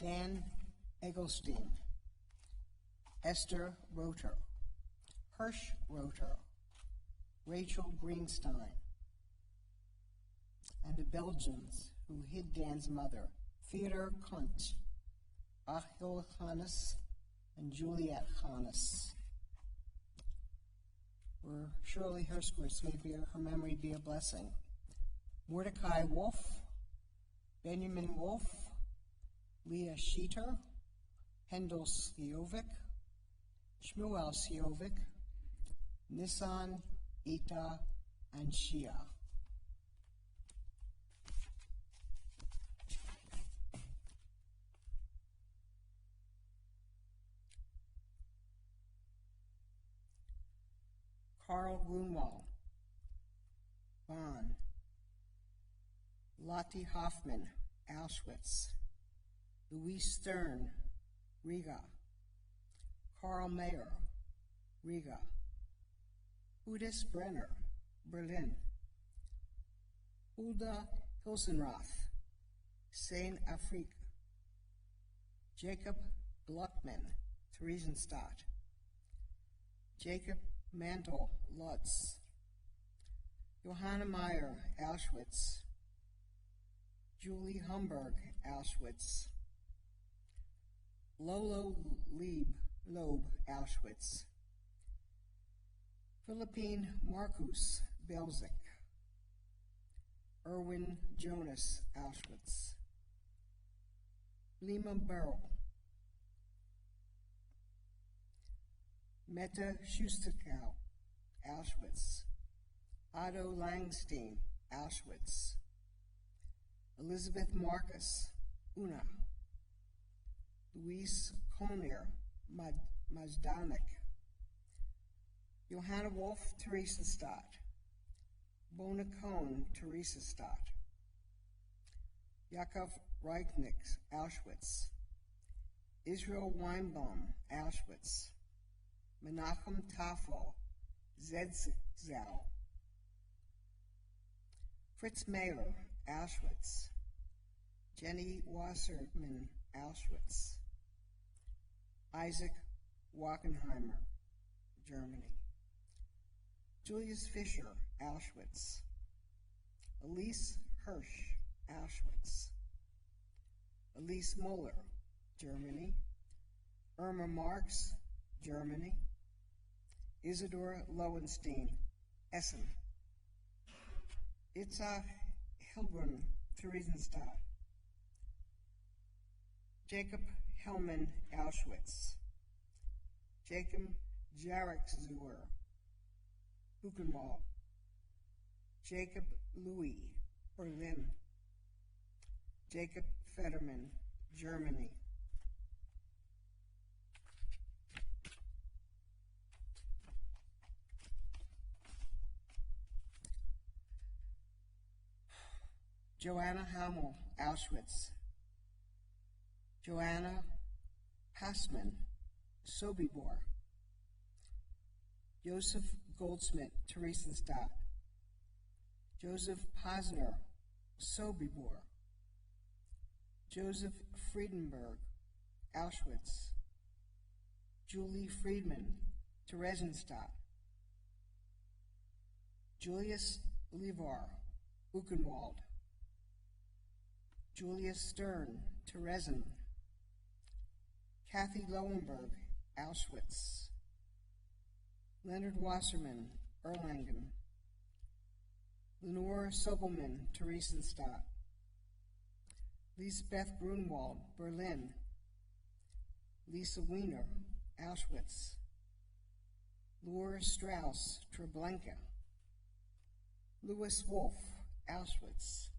Dan Egelstein, Esther Roter, Hirsch Roter, Rachel Greenstein, and the Belgians who hid Dan's mother, Theodor Kunt, Achel Hannes, and Juliet Hannes. For Shirley Herskowitz, may her memory be a blessing. Mordecai Wolf, Benjamin Wolf, Leah Sheeter, Hendel Siovic, Shmuel Siovic, Nissan, Ita, and Shia. Carl Grunwald, Bonn, Lottie Hoffman, Auschwitz, Louise Stern, Riga, Carl Mayer, Riga, Brenner, Berlin. Hulda Hilsenroth, Seine Afrique. Jacob Gluckman, Theresienstadt. Jacob Mantel, Lutz. Johanna Meyer, Auschwitz. Julie Humberg, Auschwitz. Lolo Loeb, Auschwitz. Philippine Marcus, Belzec. Erwin Jonas, Auschwitz. Lima Burrow. Meta Schusterkow, Auschwitz. Otto Langstein, Auschwitz. Elizabeth Marcus, Una. Luis Conir, Majdanek. Johanna Wolf, Theresienstadt. Bona Kohn, Theresienstadt. Yakov Reichnick, Auschwitz. Israel Weinbaum, Auschwitz. Menachem Tafel, Zedzau. Fritz Mayer, Auschwitz. Jenny Wasserman, Auschwitz. Isaac Wackenheimer, Germany. Julius Fischer, Auschwitz. Elise Hirsch, Auschwitz. Elise Muller, Germany. Irma Marx, Germany. Isidora Lowenstein, Essen. Itzhak Hilbrun, Theresienstadt. Jacob Hellman, Auschwitz. Jacob Jarek-Zuer, Buchenwald. Jacob Louis, Berlin. Jacob Fetterman, Germany. Joanna Hamel, Auschwitz. Joanna Passman, Sobibor. Joseph Goldsmith, Theresienstadt. Joseph Posner, Sobibor. Joseph Friedenberg, Auschwitz. Julie Friedman, Theresienstadt. Julius Levar, Buchenwald. Julius Stern, Terezin. Kathy Lowenberg, Auschwitz. Leonard Wasserman, Erlangen. Lenore Sobelman, Theresienstadt. Lisbeth Grunwald, Berlin. Lisa Wiener, Auschwitz. Laura Strauss, Treblinka. Louis Wolf, Auschwitz.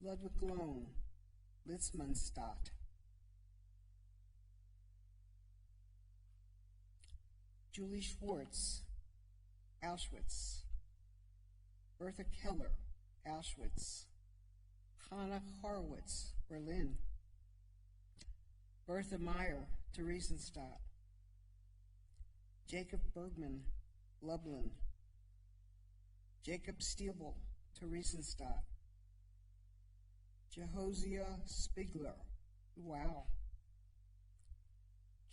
Ludwig Lohn, Litzmannstadt. Julie Schwartz, Auschwitz. Bertha Keller, Auschwitz. Hannah Horowitz, Berlin. Bertha Meyer, Theresienstadt. Jacob Bergman, Lublin. Jacob Stiebel, Theresienstadt. Jehosia Spiegler, wow.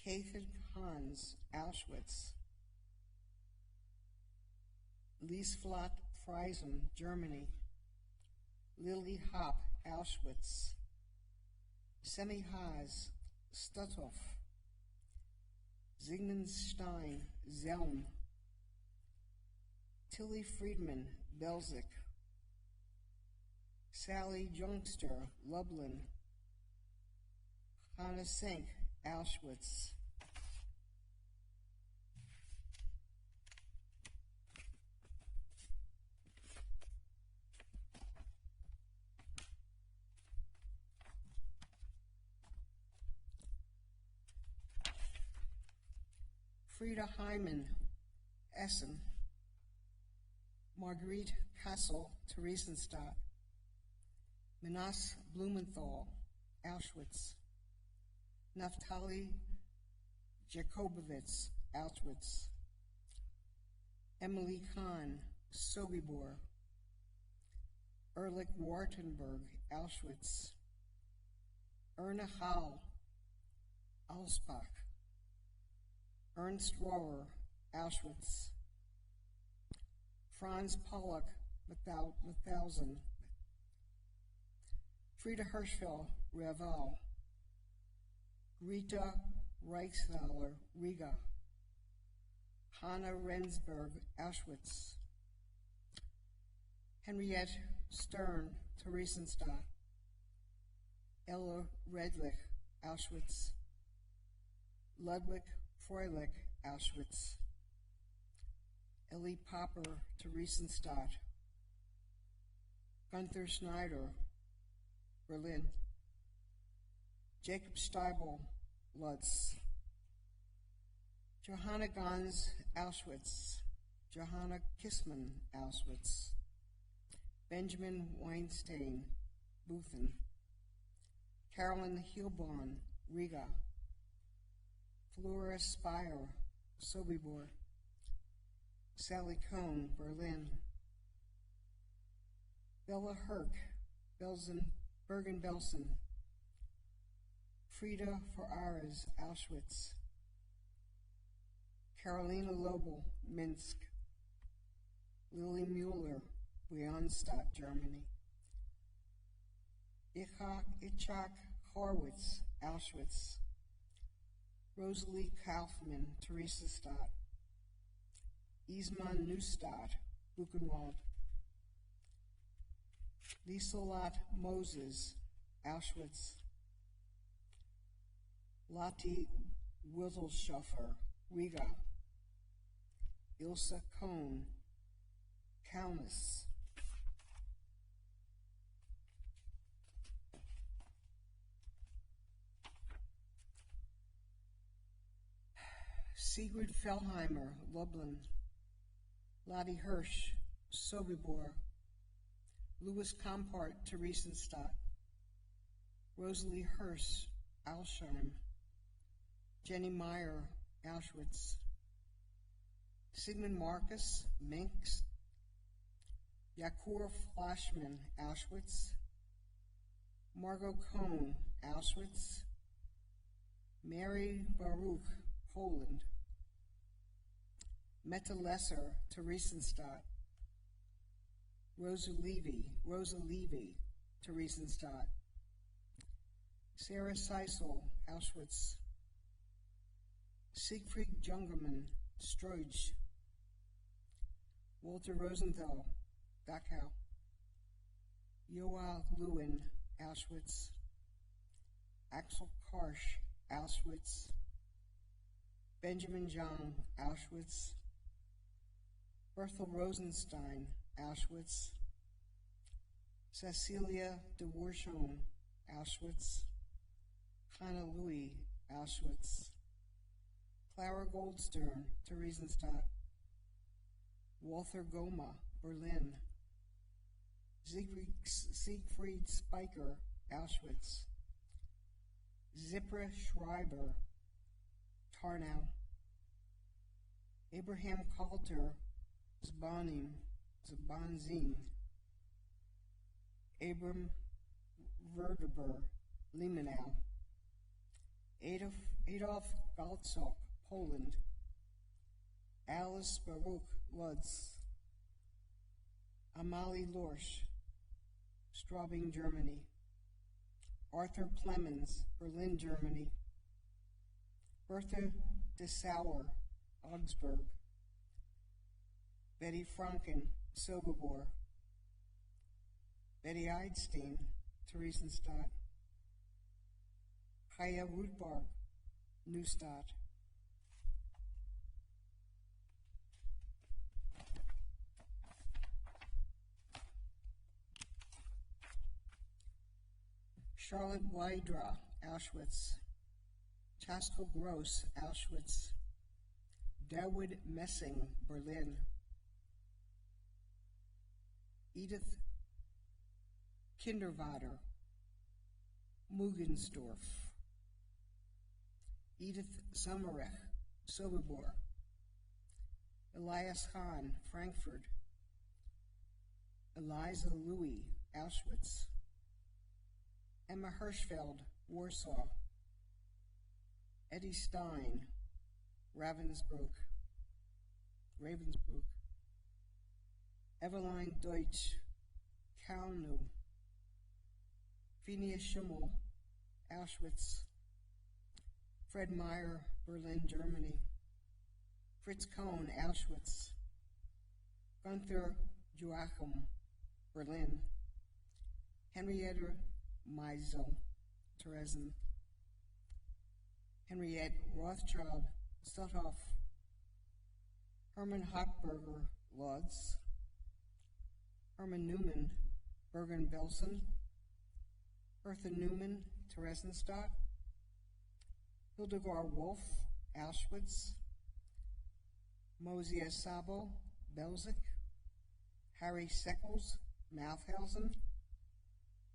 Kathan Hans, Auschwitz. Liesflat Friesen, Germany. Lily Hopp, Auschwitz. Semi Haas, Stutthof. Zygmunt Stein, Zelm. Tilly Friedman, Belzec. Sally Jungster, Lublin. Hannah Senk, Auschwitz. Frieda Hyman, Essen. Marguerite Kassel, Theresienstadt. Minas Blumenthal, Auschwitz. Naftali Jakobowitz, Auschwitz. Emily Kahn, Sobibor. Erlich Wartenberg, Auschwitz. Erna Hall, Alsbach. Ernst Rohrer, Auschwitz. Franz Pollock, Mauthausen. Frieda Hirschfeld, Reval. Rita Reichshaller, Riga. Hanna Rensburg, Auschwitz. Henriette Stern, Theresienstadt. Ella Redlich, Auschwitz. Ludwig Freilich, Auschwitz. Ellie Popper, Theresienstadt. Gunther Schneider, Berlin. Jacob Steibel, Lutz. Johanna Gans, Auschwitz. Johanna Kissman, Auschwitz. Benjamin Weinstein, Buthen. Carolyn Hilborn, Riga. Flora Speyer, Sobibor. Sally Cohn, Berlin. Bella Herk, Bergen-Belsen. Frida Ferraris, Auschwitz. Carolina Lobel, Minsk. Lily Mueller, Leonstadt, Germany. Itzhak Horwitz, Auschwitz. Rosalie Kaufmann, Theresienstadt. Isman Neustadt, Buchenwald. Lieselotte Moses, Auschwitz. Lotte Wittelshofer, Riga. Ilse Kohn, Kaunas. Sigrid Fellheimer, Lublin. Lottie Hirsch, Sobibor. Louis Compart, Theresienstadt. Rosalie Hirsch, Alsheim. Jenny Meyer, Auschwitz. Sigmund Marcus, Minsk. Yakor Flashman, Auschwitz. Margot Cohn, Auschwitz. Mary Baruch, Poland. Meta Lesser, Theresienstadt. Rosa Levy, Theresienstadt. Sarah Seisel, Auschwitz. Siegfried Jungermann, Stroge. Walter Rosenthal, Dachau. Joa Lewin, Auschwitz. Axel Karsch, Auschwitz. Benjamin John, Auschwitz. Berthel Rosenstein, Auschwitz. Cecilia de Warshon, Auschwitz. Hannah Louis, Auschwitz. Clara Goldstern, Theresienstadt. Walter Goma, Berlin. Siegfried Spiker, Auschwitz. Zipra Schreiber, Tarnow. Abraham Coulter, Zbanzin. Abram Verdeber, Limenau. Adolf Galtzok, Poland. Alice Baruch, Lutz. Amalie Lorsch, Straubing, Germany. Arthur Plemons, Berlin, Germany. Bertha de Sauer, Augsburg. Betty Franken, Sobibor. Betty Eidstein, Theresienstadt. Chaya Rudbark, Neustadt. Charlotte Wydra, Auschwitz. Chastel Gross, Auschwitz. Dawood Messing, Berlin. Edith Kinderwater, Muggensdorf. Edith Sommerech, Sobibor. Elias Hahn, Frankfurt. Eliza Louis, Auschwitz. Emma Hirschfeld, Warsaw. Eddie Stein, Ravensbrück. Eveline Deutsch, Kaunau. Phineas Schimmel, Auschwitz. Fred Meyer, Berlin, Germany. Fritz Kohn, Auschwitz. Gunther Joachim, Berlin. Henriette Meisel, Theresen. Henriette Rothschild, Stutthof. Hermann Hochberger, Lodz. Hermann Newman, Bergen-Belsen. Bertha Newman, Theresienstadt. Hildegard Wolf, Auschwitz. Mosiah Sabo, Belzec. Harry Seckles, Mauthausen.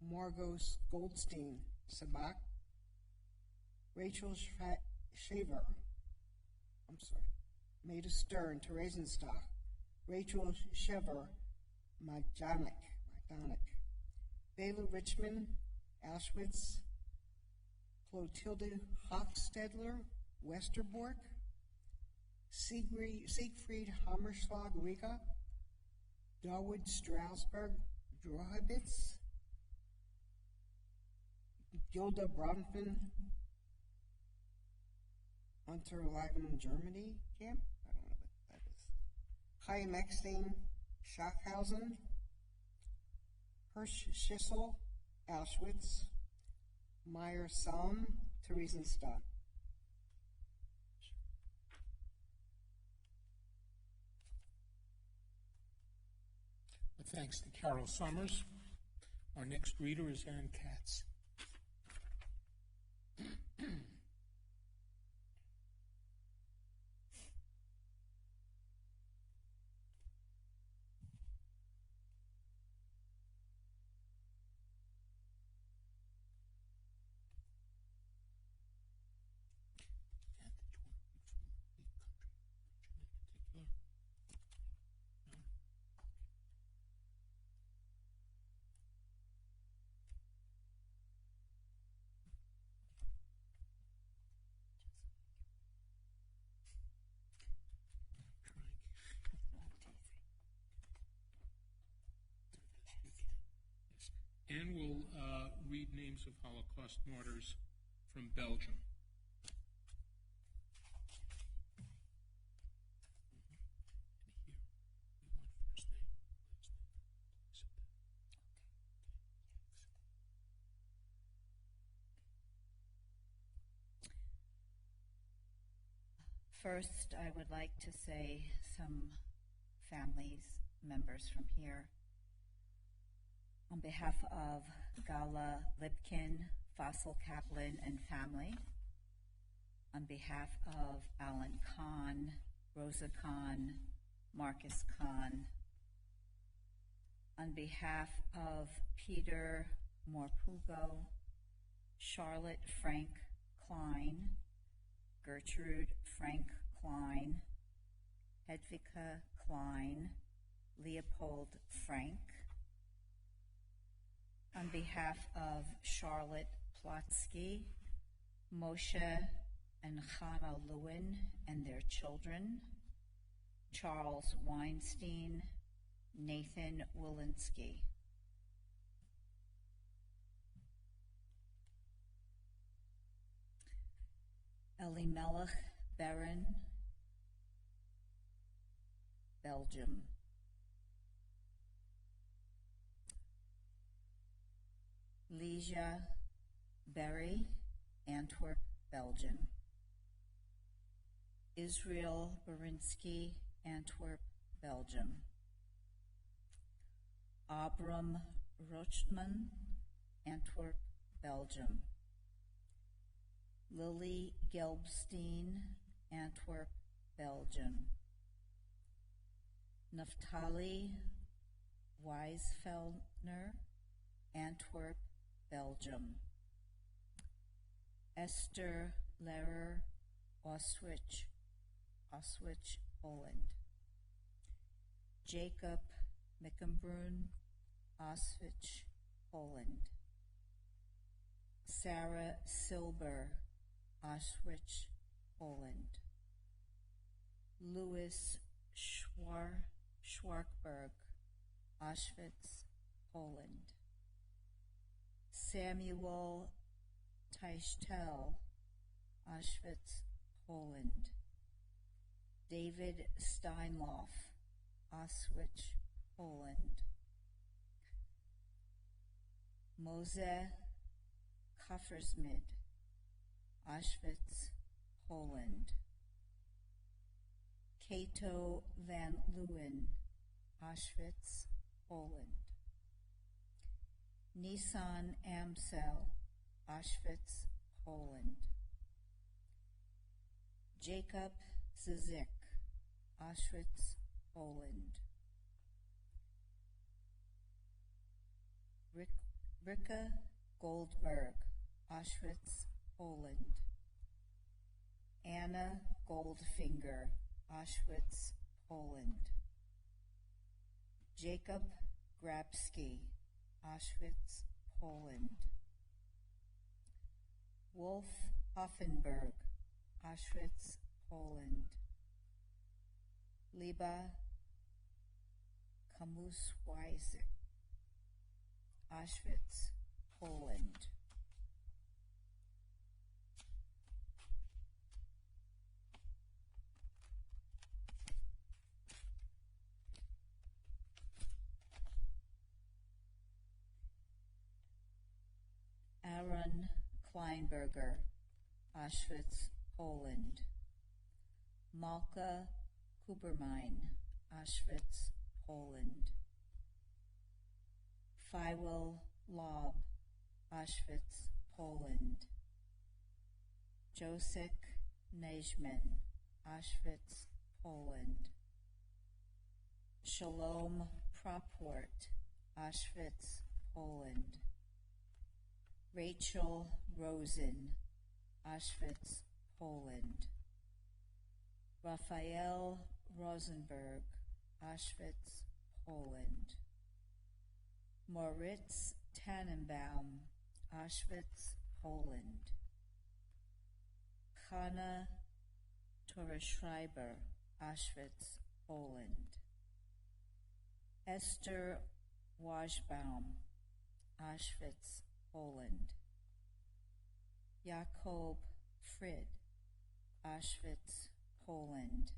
Margot Goldstein, Sabak. Rachel Shaver, Maida Stern, Theresienstadt. Rachel Shever, Majdanek. Bela Richmond, Auschwitz. Clotilde Hochstedler, Westerbork. Siegfried Hammerschlag, Riga. Dawood Strasberg, Drohobitz. Gilda Bronfen, Unterleiben, Germany camp. I don't know what that is. Chaim Eckstein, Schachhausen. Hirsch Schissel, Auschwitz. Meyer Salm, Theresienstadt. Thanks to Carol Summers. Our next reader is Ann Katz. Anne will read names of Holocaust martyrs from Belgium. First, I would like to say some members from here. On behalf of Gala Lipkin, Faisal Kaplan, and family, on behalf of Alan Kahn, Rosa Kahn, Marcus Kahn, on behalf of Peter Morpugo, Charlotte Frank Klein, Gertrude Frank Klein, Hedvika Klein, Leopold Frank, on behalf of Charlotte Plotsky, Moshe and Chana Lewin and their children, Charles Weinstein, Nathan Walensky. Elimelech Baron, Belgium. Leja Berry, Antwerp, Belgium. Israel Berinsky, Antwerp, Belgium. Abram Rochman, Antwerp, Belgium. Lily Gelbstein, Antwerp, Belgium. Naftali Weisfeldner, Antwerp, Belgium. Esther Lehrer, Auschwitz, Poland. Jacob Mickenbrunn, Auschwitz, Poland. Sarah Silber, Auschwitz, Poland. Louis Schwarkberg, Auschwitz, Poland. Samuel Teichtel, Auschwitz, Poland. David Steinloff, Auschwitz, Poland. Mose Kaffersmid, Auschwitz, Poland. Cato van Leeuwen, Auschwitz, Poland. Nissan Amsel, Auschwitz, Poland. Jacob Zizik, Auschwitz, Poland. Rika Goldberg, Auschwitz, Poland. Anna Goldfinger, Auschwitz, Poland. Jacob Grabski, Auschwitz, Poland. Wolf Offenberg, Auschwitz, Poland. Liba Kamuswajsik, Auschwitz, Poland. Aaron Kleinberger, Auschwitz, Poland. Malka Kubermein, Auschwitz, Poland. Feiwel Lob, Auschwitz, Poland. Josek Nejman, Auschwitz, Poland. Shalom Proport, Auschwitz, Poland. Rachel Rosen, Auschwitz, Poland. Raphael Rosenberg, Auschwitz, Poland. Moritz Tannenbaum, Auschwitz, Poland. Hanna Torreschreiber, Auschwitz, Poland. Esther Wajbaum, Auschwitz, Poland. Jakob Frid, Auschwitz, Poland.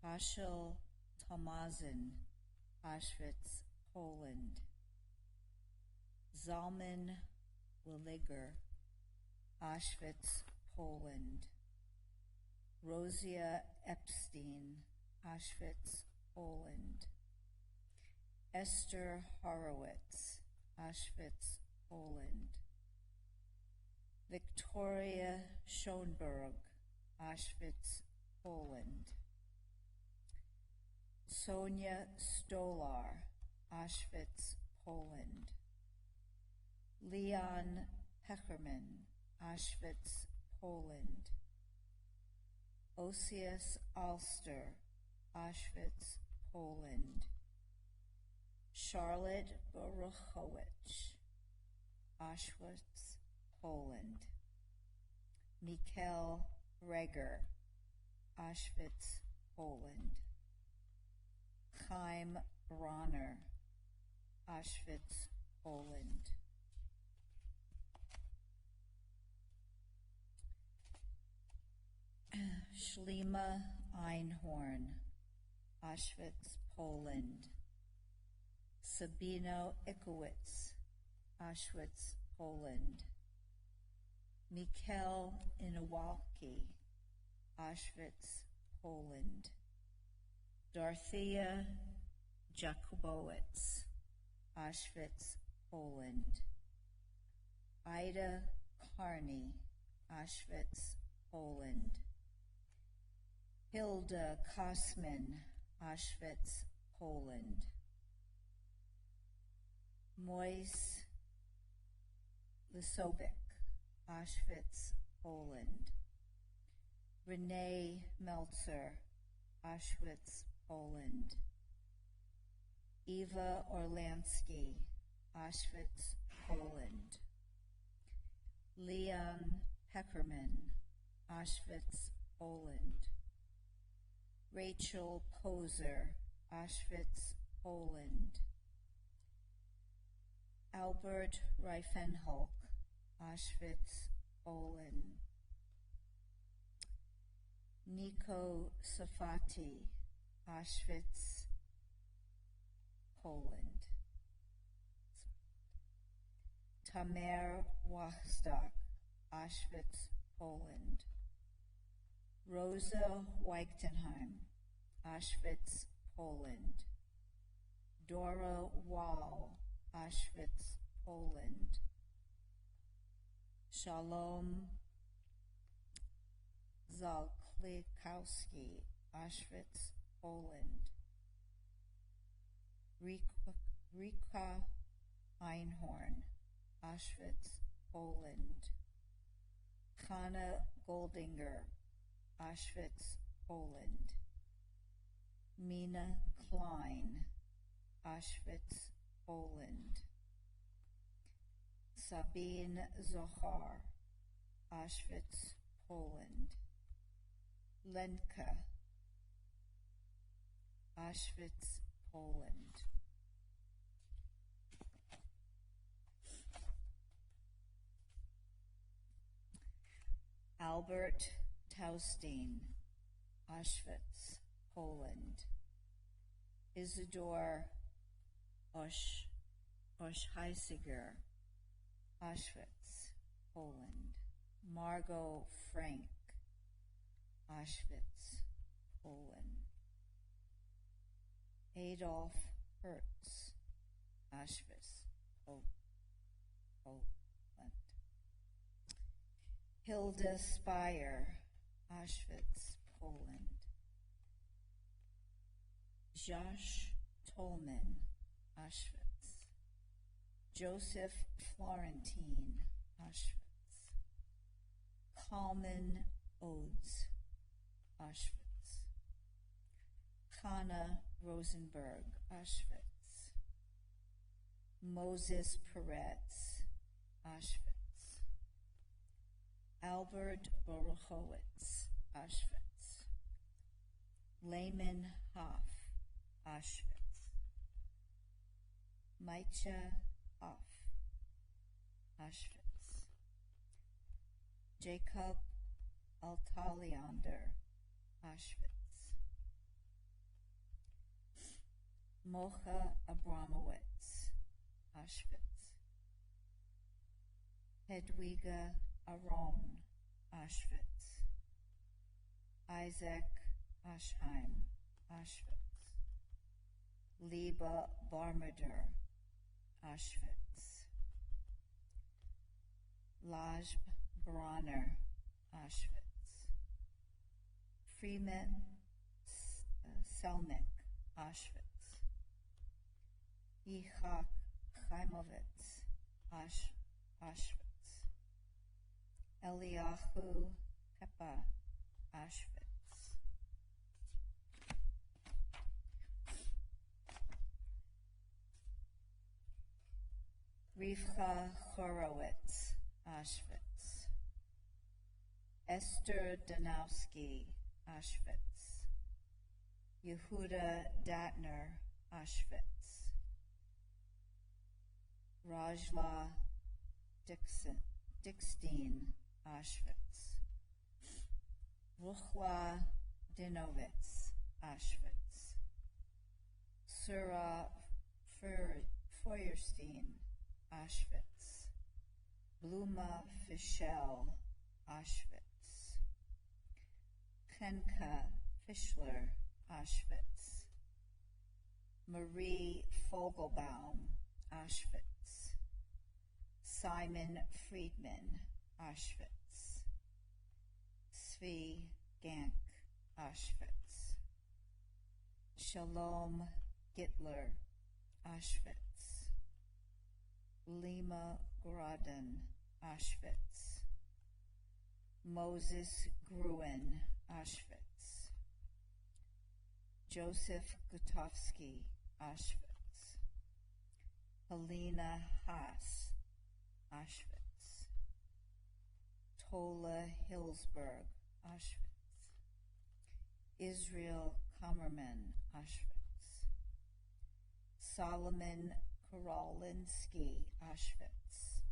Ashel Tomazin, Auschwitz, Poland. Zalman Williger, Auschwitz, Poland. Rosia Epstein, Auschwitz, Poland. Esther Horowitz, Auschwitz, Poland. Victoria Schoenberg, Auschwitz, Poland. Sonia Stolar, Auschwitz, Poland. Leon Peckerman, Auschwitz, Poland. Osius Alster, Auschwitz, Poland. Charlotte Boruchowicz, Auschwitz, Poland. Mikkel Reger, Auschwitz, Poland. Chaim Bronner, Auschwitz, Poland. Shlima Einhorn, Auschwitz, Poland. Sabino Ikowitz, Auschwitz, Poland. Mikkel Inowalki, Auschwitz, Poland. Dorothea Jakubowicz, Auschwitz, Poland. Ida Carney, Auschwitz, Poland. Hilda Kosman, Auschwitz, Poland. Moise Lisobik, Auschwitz, Poland. Renee Meltzer, Auschwitz, Poland. Eva Orlansky, Auschwitz, Poland. Leon Peckerman, Auschwitz, Poland. Rachel Poser, Auschwitz, Poland. Albert Reifenholk, Auschwitz, Poland. Nico Safati, Auschwitz, Poland. Tamer Wachstock, Auschwitz, Poland. Rosa Weichtenheim, Auschwitz, Poland. Dora Wall, Auschwitz, Poland. Shalom Zalklikowski, Auschwitz, Poland. Rika Einhorn, Auschwitz, Poland. Hanna Goldinger, Auschwitz, Poland. Mina Klein, Auschwitz, Poland. Sabine Zohar, Auschwitz, Poland. Lenka, Auschwitz, Poland. Albert Taustein, Auschwitz, Poland. Isidore Oshheisiger, Auschwitz, Poland. Margot Frank, Auschwitz, Poland. Adolf Hertz, Auschwitz, Poland. Hilda Speyer, Auschwitz, Poland. Josh Tolman, Auschwitz. Joseph Florentine, Auschwitz. Kalman Odes, Auschwitz. Hannah Rosenberg, Auschwitz. Moses Peretz, Auschwitz. Albert Borochowitz, Auschwitz. Layman Hoff, Auschwitz. Maicha Hoff, Auschwitz. Jacob Altaliander, Auschwitz. Mocha Abramowitz, Auschwitz. Hedwiga Aron, Auschwitz. Isaac Aschheim, Auschwitz. Liba Barmeder, Auschwitz. Laj Bronner, Auschwitz. Freeman Selnick, Auschwitz. Yichak Chaimovitz, Auschwitz. Eliyahu Kepa, Auschwitz. Rivka Horowitz, Auschwitz. Esther Danowski, Auschwitz. Yehuda Datner, Auschwitz. Rajla Dickstein, Auschwitz. Ruchla Dinovitz, Auschwitz. Sura Feuerstein, Auschwitz. Bluma Fischel, Auschwitz. Kenka Fischler, Auschwitz. Marie Fogelbaum, Auschwitz. Simon Friedman, Auschwitz. Zvi Gank, Auschwitz. Shalom Gittler, Auschwitz. Lima Groden, Auschwitz. Moses Gruen, Auschwitz. Joseph Gutowski, Auschwitz. Helena Haas, Auschwitz. Tola Hillsberg, Auschwitz. Israel Kammerman, Auschwitz. Solomon Korolinsky, Auschwitz.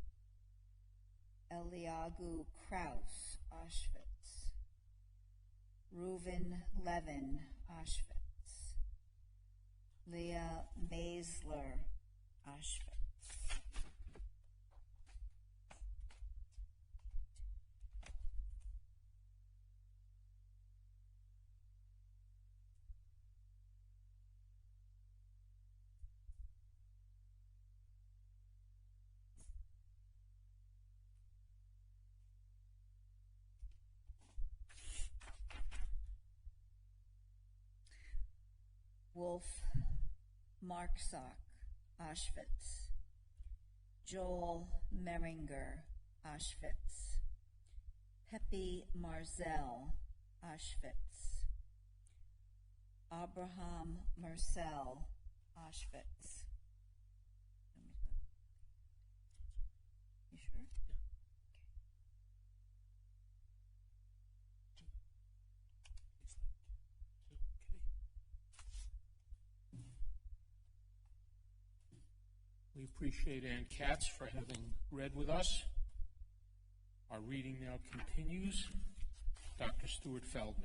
Eliagu Kraus, Auschwitz. Reuven Levin, Auschwitz. Leah Maisler, Auschwitz. Wolf Marksock, Auschwitz. Joel Meringer, Auschwitz. Pepe Marzel, Auschwitz. Abraham Marcel, Auschwitz. You sure? We appreciate Ann Katz for having read with us. Our reading now continues. Dr. Stuart Feldman.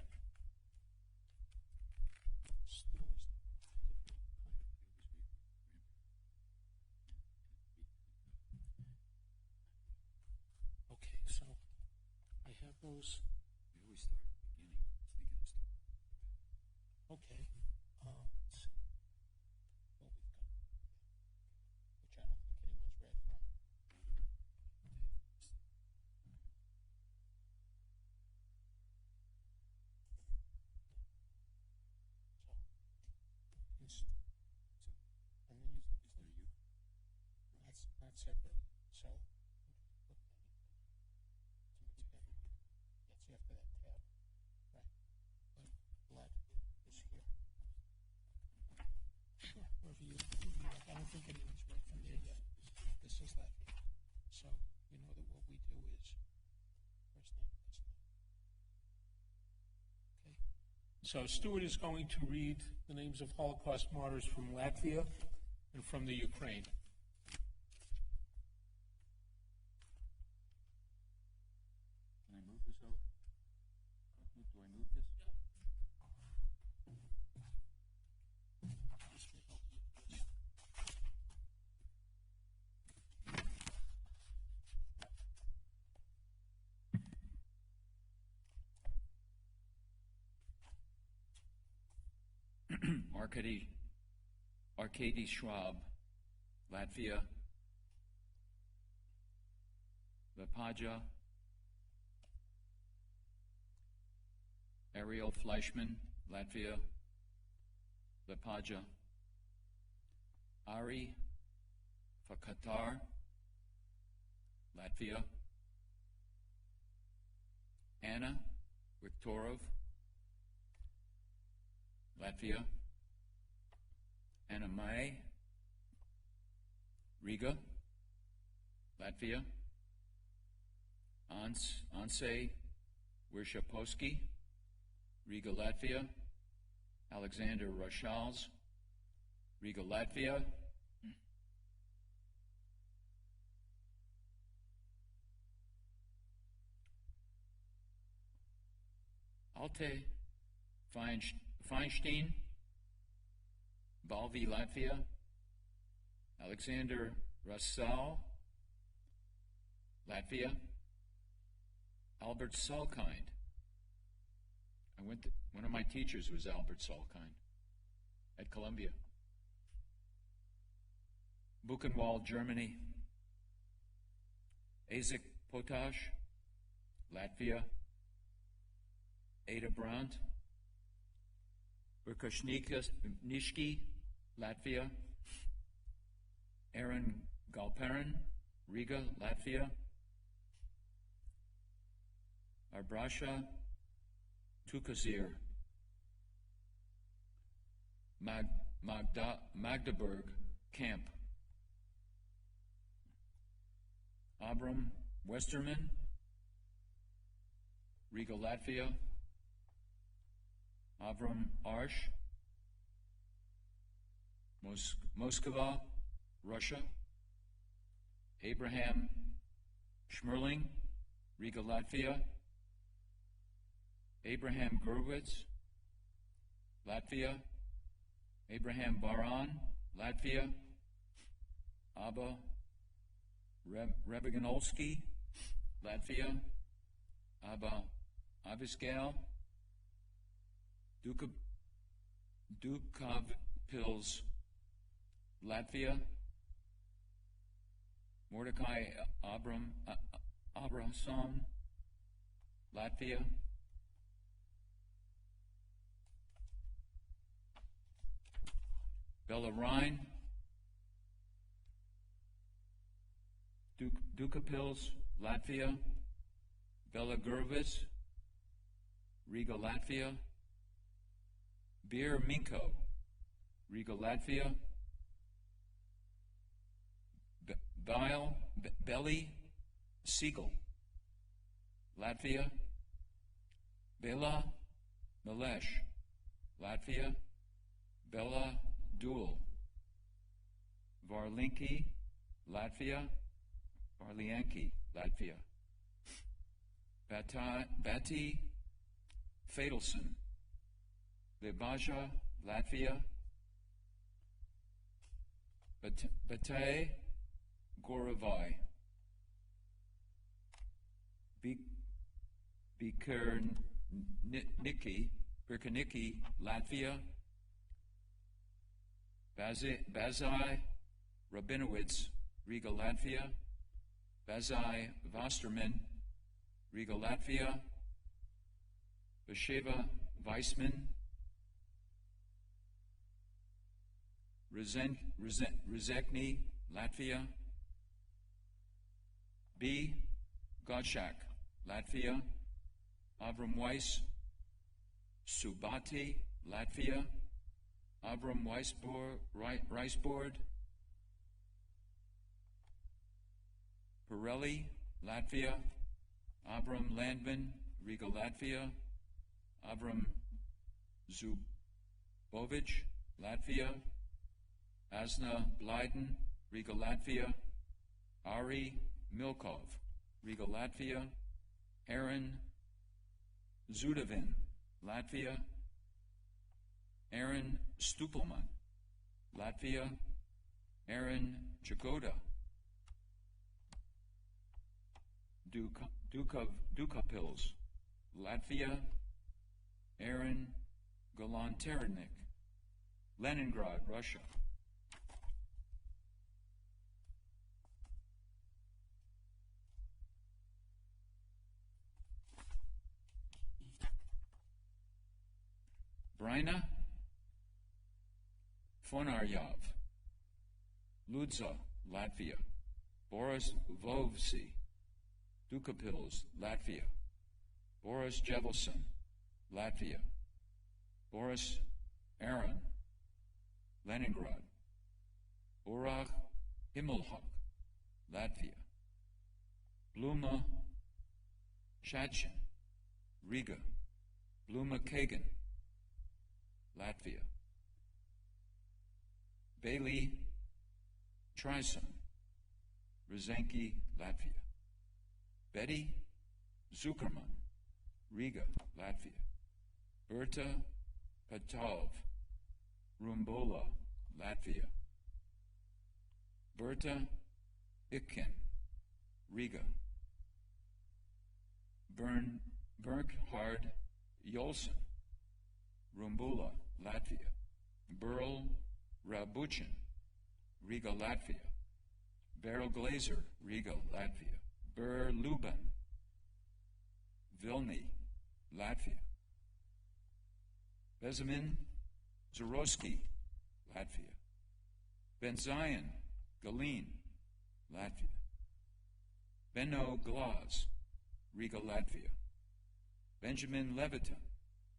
Okay, so I have those. We always start at the beginning, thinking to start. Okay. Let's see. What we've got. Which I don't think anyone's read from. And then you that's not separate. So that's after that tab. Right. But blood is here. Sure. Wherever you I don't think anyone's read from there yet. This is left. So you know that what we do is first name, last name. Okay. So Stuart is going to read the names of Holocaust martyrs from Latvia and from the Ukraine. Can I move this over? Do I move this? Arkady Schwab, Latvia. Lepaja, Ariel Fleischman, Latvia. Lepaja. Ari Fakatar, Latvia. Anna Viktorov, Latvia. Anna Mai, Riga, Latvia. Anse Wirshaposki, Riga, Latvia. Alexander Rochals, Riga, Latvia. Alte Feinstein, Balvi, Latvia. Alexander Rassal, Latvia. Albert Salkind. One of my teachers was Albert Salkind at Columbia. Buchenwald, Germany. Isaac Potash, Latvia. Ada Brandt. Urkashnishki, Latvia. Aaron Galperin, Riga, Latvia. Arbrasha Tukazir, Magdeburg Camp, Abram Westerman, Riga, Latvia. Avram Arsh, Moskva, Russia. Abraham Schmerling, Riga, Latvia. Abraham Gurwitz, Latvia. Abraham Baran, Latvia. Abba Rebeganolski, Latvia. Abba Abiskail, Dukavpils, Latvia. Mordecai Abrahamson, Latvia. Bella Rhine, Dukapils, Latvia. Bella Gurvis, Riga, Latvia. Bir Minko, Riga, Latvia. Belly Siegel, Latvia. Bela Malesh, Latvia. Bella Duel, Varlinki, Latvia. Varlianki, Latvia. Bati Fadelson, Lebaja, Latvia. Bate Goravai, Birkaniki, Latvia. Bazai Rabinowitz, Riga, Latvia. Bazai Vosterman, Riga, Latvia. Basheva Weissman, Rizekny, Latvia. B. Gottschalk, Latvia. Avram Weiss Subati, Latvia. Avram Reisbord, Pirelli, Latvia. Avram Landman, Riga, Latvia. Avram Zubovich, Latvia. Asna Blyden, Riga, Latvia. Ari Milkov, Riga, Latvia. Aaron Zudovin, Latvia. Aaron Stupelman, Latvia. Aaron Jagoda, Dukapils, Latvia. Aaron Galanternik, Leningrad, Russia. Brina Fonaryov, Ludza, Latvia. Boris Vovsi, Dukapils, Latvia. Boris Jevelson, Latvia. Boris Aaron, Leningrad. Urach Himmelhock, Latvia. Bluma Shachin, Riga. Bluma Kagan, Latvia. Bailey Trison, Rizanki, Latvia. Betty Zuckerman, Riga, Latvia. Berta Patov, Rumbola, Latvia. Berta Ikken, Riga. Bernhard Yolson, Rumbula, Latvia. Burl Rabuchin, Riga, Latvia. Beryl Glazer, Riga, Latvia. Ber Luban, Vilny, Latvia. Benjamin Zorowski, Latvia. Benzion Galin, Latvia. Benno Glaz, Riga, Latvia. Benjamin Leviton,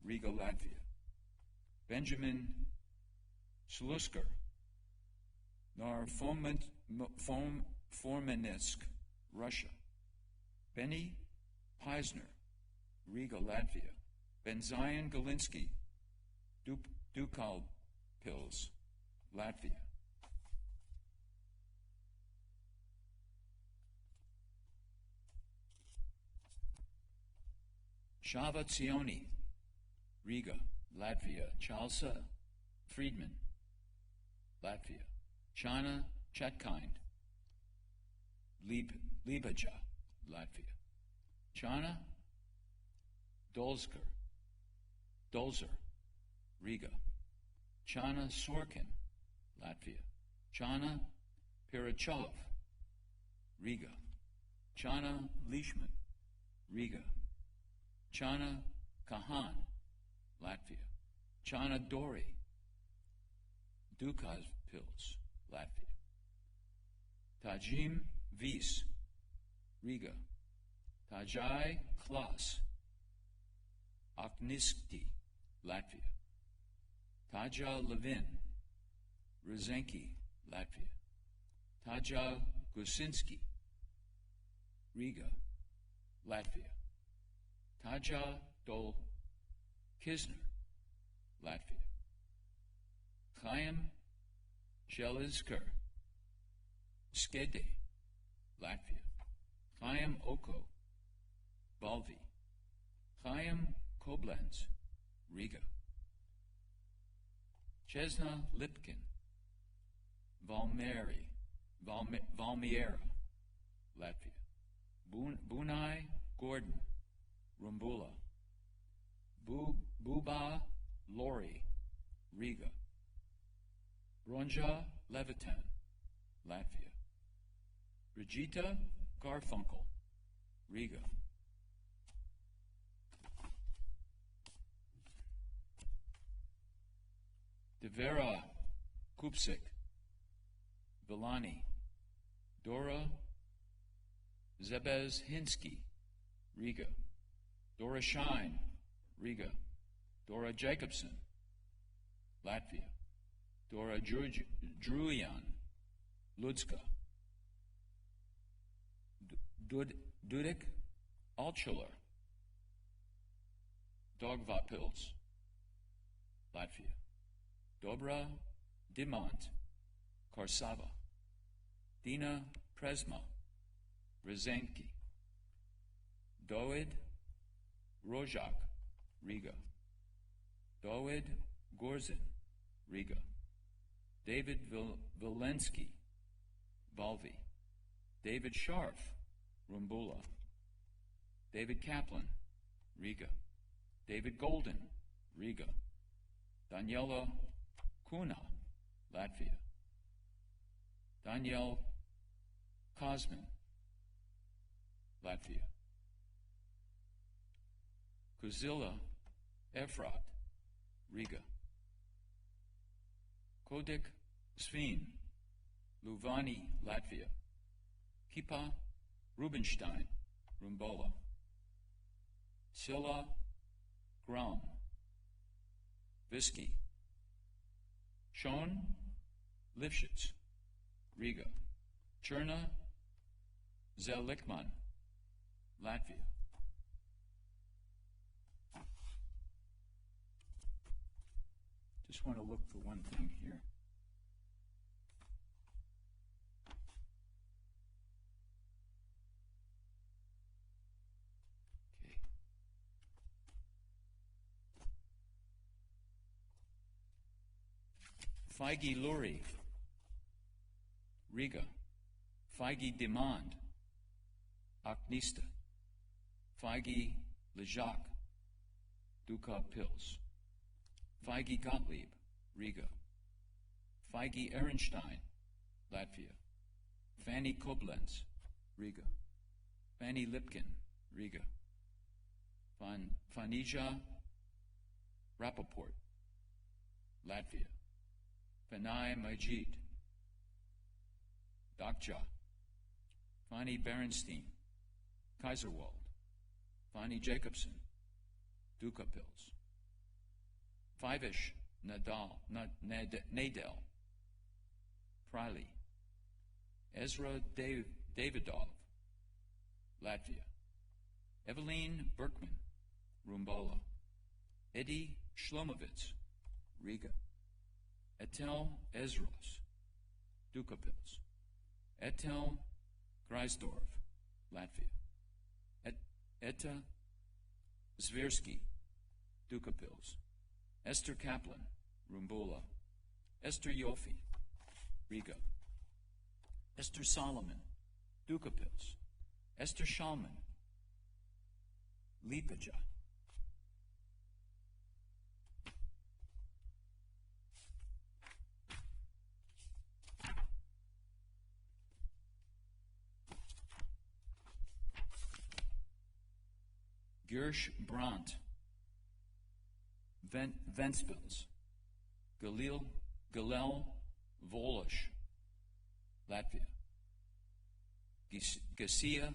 Riga, Latvia. Benjamin Slusker, Nar Formensk, Russia. Benny Peisner, Riga, Latvia. Benzion Galinsky, Dukal Pills, Latvia. Shava Tzioni, Riga, Latvia. Chalsa Friedman, Latvia. Chana Chatkind, Libaja, Latvia. Chana Dolzer, Riga. Chana Sorkin, Latvia. Chana Pirachov, Riga. Chana Leishman, Riga. Chana Kahan, Latvia. Chana Dori, Dukaz Pills, Latvia. Tajim Vis, Riga. Tajai Klas, Okniski, Latvia. Taja Levin, Rozenki, Latvia. Taja Gusinski, Riga, Latvia. Taja Dol Kisner, Latvia. Chaim Shelizker, Skede, Latvia. Chaim Oko, Balvi. Chaim Koblenz, Riga. Chesna Lipkin, Valmiera, Latvia. Bunai Gordon, Rumbula. Buba Lori, Riga. Bronja Levitan, Latvia. Brigitta Garfunkel, Riga. Devera Kupsik, Vilani. Dora Zebez Hinsky, Riga. Dora Shine, Riga. Dora Jacobson, Latvia. Dora Druyan, Ludska. Dudik Altschuler, Dogva Pills, Latvia. Dobra Dimont, Korsava. Dina Presma, Rezenki. Doid Rozhak, Riga. Doid Gorzin, Riga. David Vilensky, Valvi. David Scharf, Rumbula. David Kaplan, Riga. David Golden, Riga. Daniela Kuna, Latvia. Danielle Kosmin, Latvia. Kuzilla Efrat, Riga. Kodik Sveen, Luvani, Latvia. Kipa Rubenstein, Rumbola. Silla Gram, Visky. Shon Lifshitz, Riga. Cherna Zelikman, Latvia. Just want to look for one thing here. Okay. Feige Luri, Riga. Feige Demand, Aknista. Feige Lejak, Duka Pills. Feige Gottlieb, Riga. Feige Ehrenstein, Latvia. Fanny Koblenz, Riga. Fanny Lipkin, Riga. Fanija Rappaport, Latvia. Fanai Majid, Dakja. Fanny Berenstein, Kaiserwald. Fanny Jacobson, Duka Pills. Fivish Nadel, Priley. Ezra Davidov, Latvia. Eveline Berkman, Rumbola. Eddie Shlomovitz, Riga. Etel Ezros, Dukapils. Etel Kreisdorf, Latvia. Eta Zversky, Dukapils. Esther Kaplan, Rumbola. Esther Yofi, Riga. Esther Solomon, Dukapils. Esther Shalman, Lipaja. Gersh Brandt, Ventspils. Galel Volish, Latvia. Gasia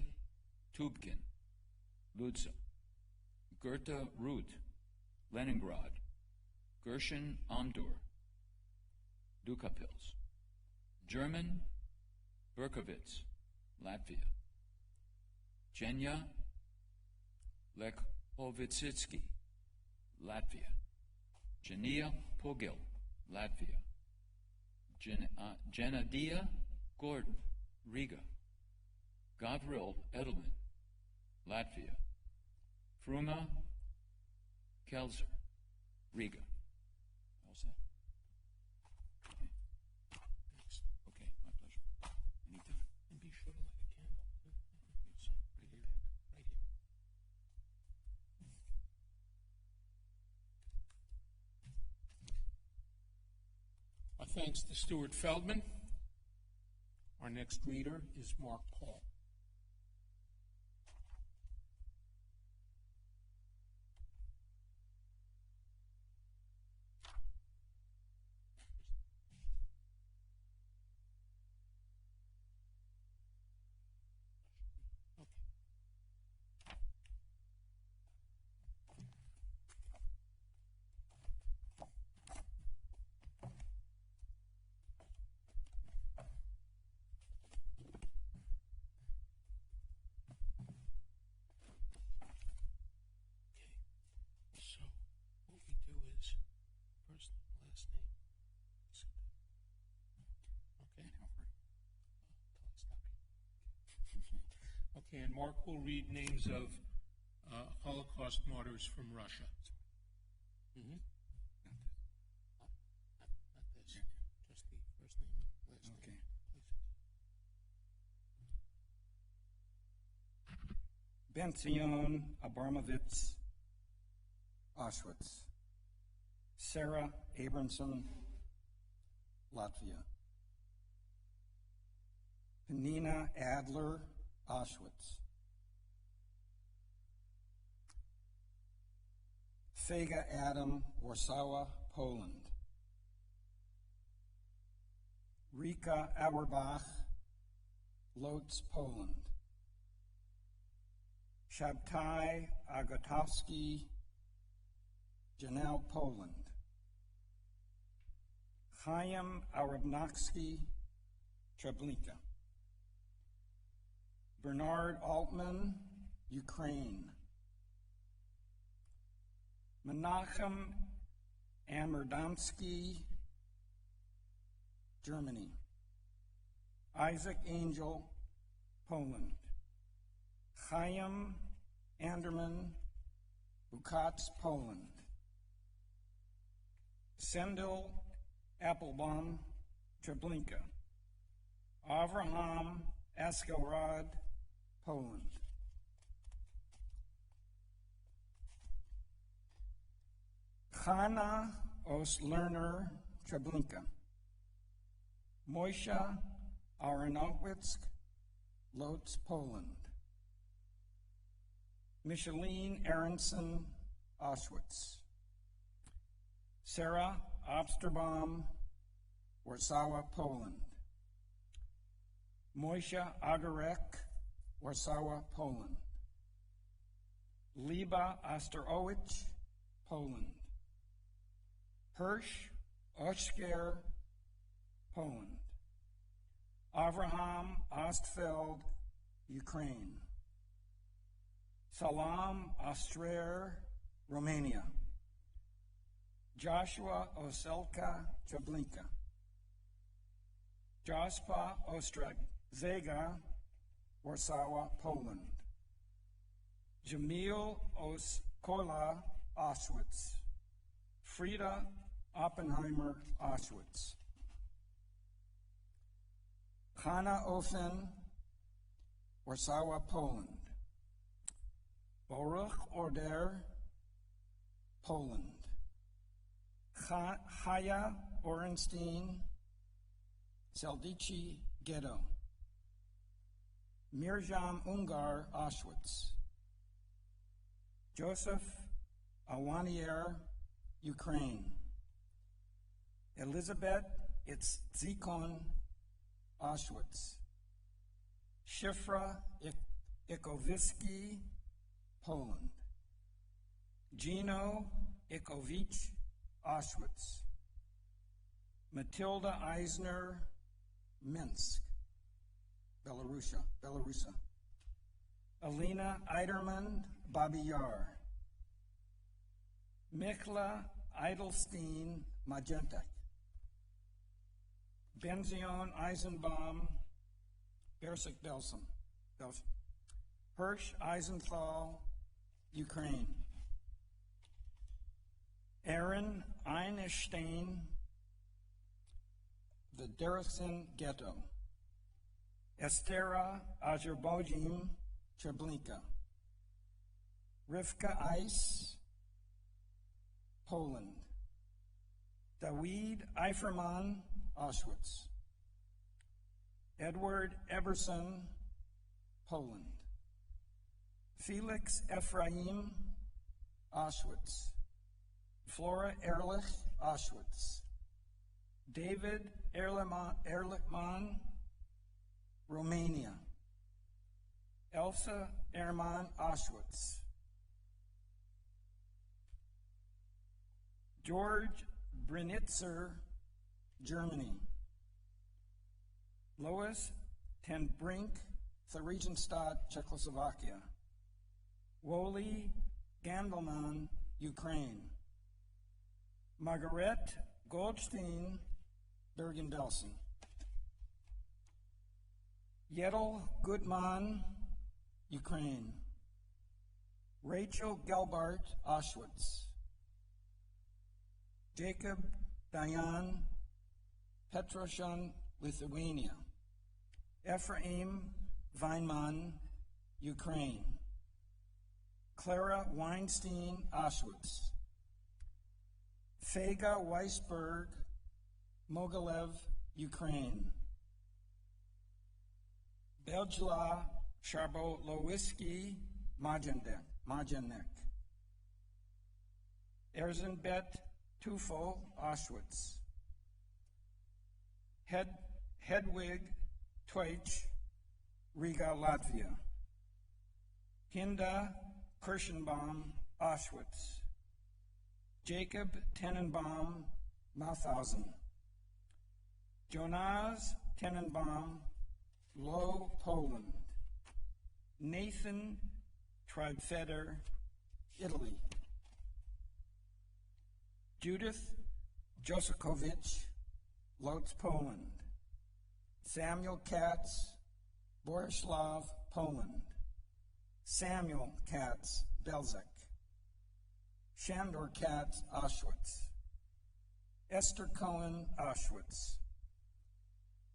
Tubkin, Ludza. Gerta Ruth, Leningrad. Gershon Amdur, Dukapils. German Berkovitz, Latvia. Jenya Lekhovitsitsky, Latvia. Jania Pogil, Latvia. Genadia Gordon, Riga. Gavril Edelman, Latvia. Fruma Kelzer, Riga. All set? Okay. Thanks. Okay, my pleasure. Anytime. And be sure to light a candle, too. Yes, right here. Right here. Our thanks to Stuart Feldman. Our next reader is Mark Paul. So, what we do is first name, last name. Okay. Okay, and Mark will read names of Holocaust martyrs from Russia. Mm-hmm. Not this. Just the first name and last name. Benzion Abramovitz, Auschwitz. Sarah Abramson, Latvia. Penina Adler, Auschwitz. Fega Adam, Warsaw, Poland. Rika Auerbach, Lodz, Poland. Shabtai Agotowski, Janel, Poland. Chaim Arabnoksky, Treblinka. Bernard Altman, Ukraine. Menachem Amerdomsky, Germany. Isaac Angel, Poland. Chaim Anderman, Bukatz, Poland. Sendil Applebaum, Treblinka. Avraham Askelrod, Poland. Chana Oslerner, Treblinka. Moisha Aronowitz, Lodz, Poland. Micheline Aronson, Auschwitz. Sarah Obsterbaum, Warsaw, Poland. Moisha Agarek, Warsaw, Poland. Liba Osterowicz, Poland. Hirsch Oshker, Poland. Avraham Ostfeld, Ukraine. Salam Austrer, Romania. Joshua Oselka, Treblinka. Jospa Ostradzega, Warsaw, Poland. Jamil Oskola, Auschwitz. Frida Oppenheimer, Auschwitz. Hanna Ofen, Warsaw, Poland. Baruch Order, Poland. Chaya Orenstein, Seldici Ghetto. Mirjam Ungar, Auschwitz. Joseph Awanier, Ukraine. Elizabeth Itzikon, Auschwitz. Shifra Ikowiski, Poland. Gino Ikovich, Auschwitz. Matilda Eisner, Minsk, Belarusia. Alina Eiderman, Babi Yar. Mikla Eidelstein, Magentek. Benzion Eisenbaum, Bersik Belsen. Hirsch Eisenthal, Ukraine. Aaron Einstein, the Deresen Ghetto. Estera Azerbaijan, Treblinka. Rivka Ice, Poland. Dawid Eiferman, Auschwitz. Edward Eberson, Poland. Felix Ephraim, Auschwitz. Flora Ehrlich, Auschwitz. David Ehrlichman, Romania. Elsa Ehrman, Auschwitz. George Brinitzer, Germany. Lois ten Brink, Theresienstadt, Czechoslovakia. Woli Gandelman, Ukraine. Margaret Goldstein, Bergen-Belsen. Yedel Gutmann, Ukraine. Rachel Gelbart, Auschwitz. Jacob Dayan, Petroshan, Lithuania. Ephraim Weinmann, Ukraine. Clara Weinstein, Auschwitz. Fega Weisberg, Mogilev, Ukraine. Belgla Sharbolowiski, Majenek. Erzenbet Tufo, Auschwitz. Hedwig Teutsch, Riga, Latvia. Hinda Kirschenbaum, Auschwitz. Jacob Tenenbaum, Mauthausen. Jonas Tenenbaum, Low, Poland. Nathan Tribfeder, Italy. Judith Josakovich, Lodz, Poland. Samuel Katz, Borislav, Poland. Samuel Katz, Belzec. Shandor Katz, Auschwitz. Esther Cohen, Auschwitz.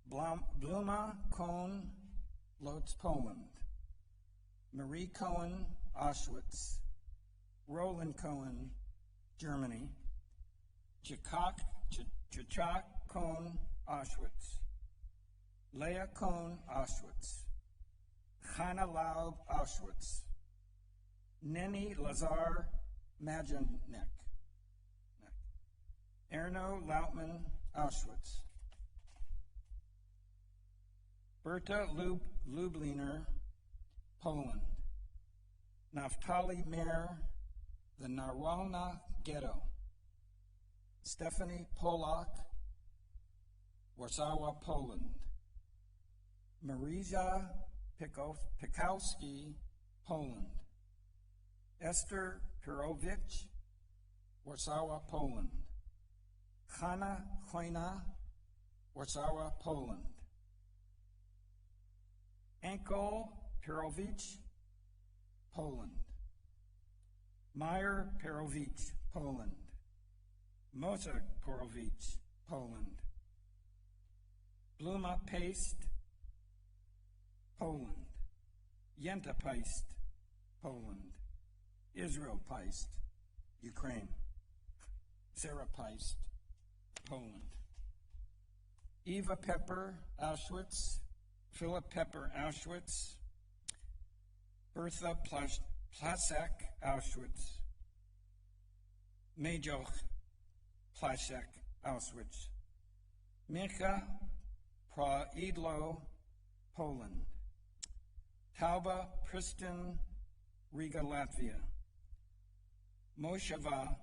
Bluma Cohen, Lodz, Poland. Marie Cohen, Auschwitz. Roland Cohen, Germany. Chachak Cohen, Auschwitz. Leah Cohen, Auschwitz. Chana Laub, Auschwitz. Neni Lazar, Majenek. Erno Lautman, Auschwitz. Berta Lubliner, Poland. Naftali Mer, the Narwalna Ghetto. Stephanie Polak, Warsaw, Poland. Marija Pikowski, Poland. Esther Pirovich, Warsaw, Poland. Hanna Chojna, Warsaw, Poland. Anko Pirovich, Poland. Meyer Pirovich, Poland. Mozart Pirovich, Poland. Bluma Paste, Poland. Yenta Paste, Poland. Israel Paste, Ukraine. Sarah Paiste, Poland. Eva Pepper, Auschwitz. Philip Pepper, Auschwitz. Bertha Plasek, Auschwitz. Majoch Plasek, Auschwitz. Micha Praidlo, Poland. Tauba Pristin, Riga, Latvia. Mosheva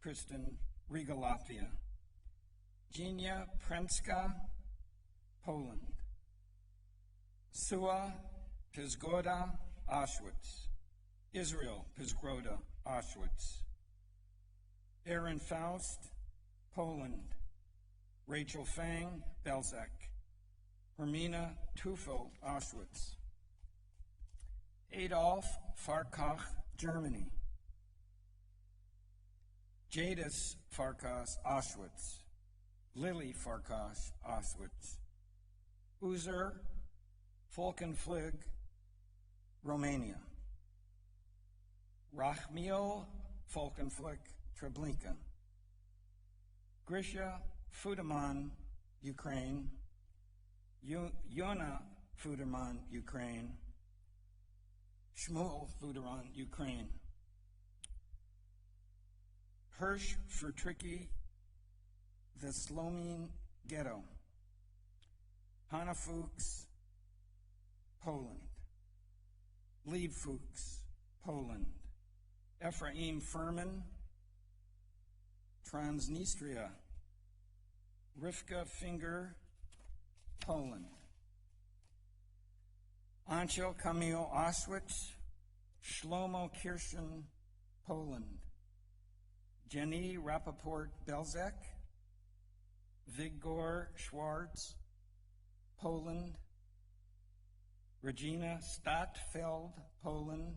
Pristin, Riga, Latvia. Genia Prenska, Poland. Sua Pizgoda, Auschwitz. Israel Pizgoda, Auschwitz. Aaron Faust, Poland. Rachel Fang, Belzec. Hermina Tufel, Auschwitz. Adolf Farkach, Germany. Jadis Farkas, Auschwitz. Lily Farkas, Auschwitz. Uzer Falkenflig, Romania. Rachmiel Falkenflik, Treblinka. Grisha Fuderman, Ukraine. Yona Fuderman, Ukraine. Shmuel Fuderman, Ukraine. Hirsch Fertricki, the Slomine Ghetto. Hanna Fuchs, Poland. Lieb Fuchs, Poland. Ephraim Furman, Transnistria. Rivka Finger, Poland. Ancho Camille Auschwitz, Shlomo Kirschen, Poland. Jenny Rappaport Belzec, Vigor Schwartz, Poland. Regina Stadtfeld, Poland.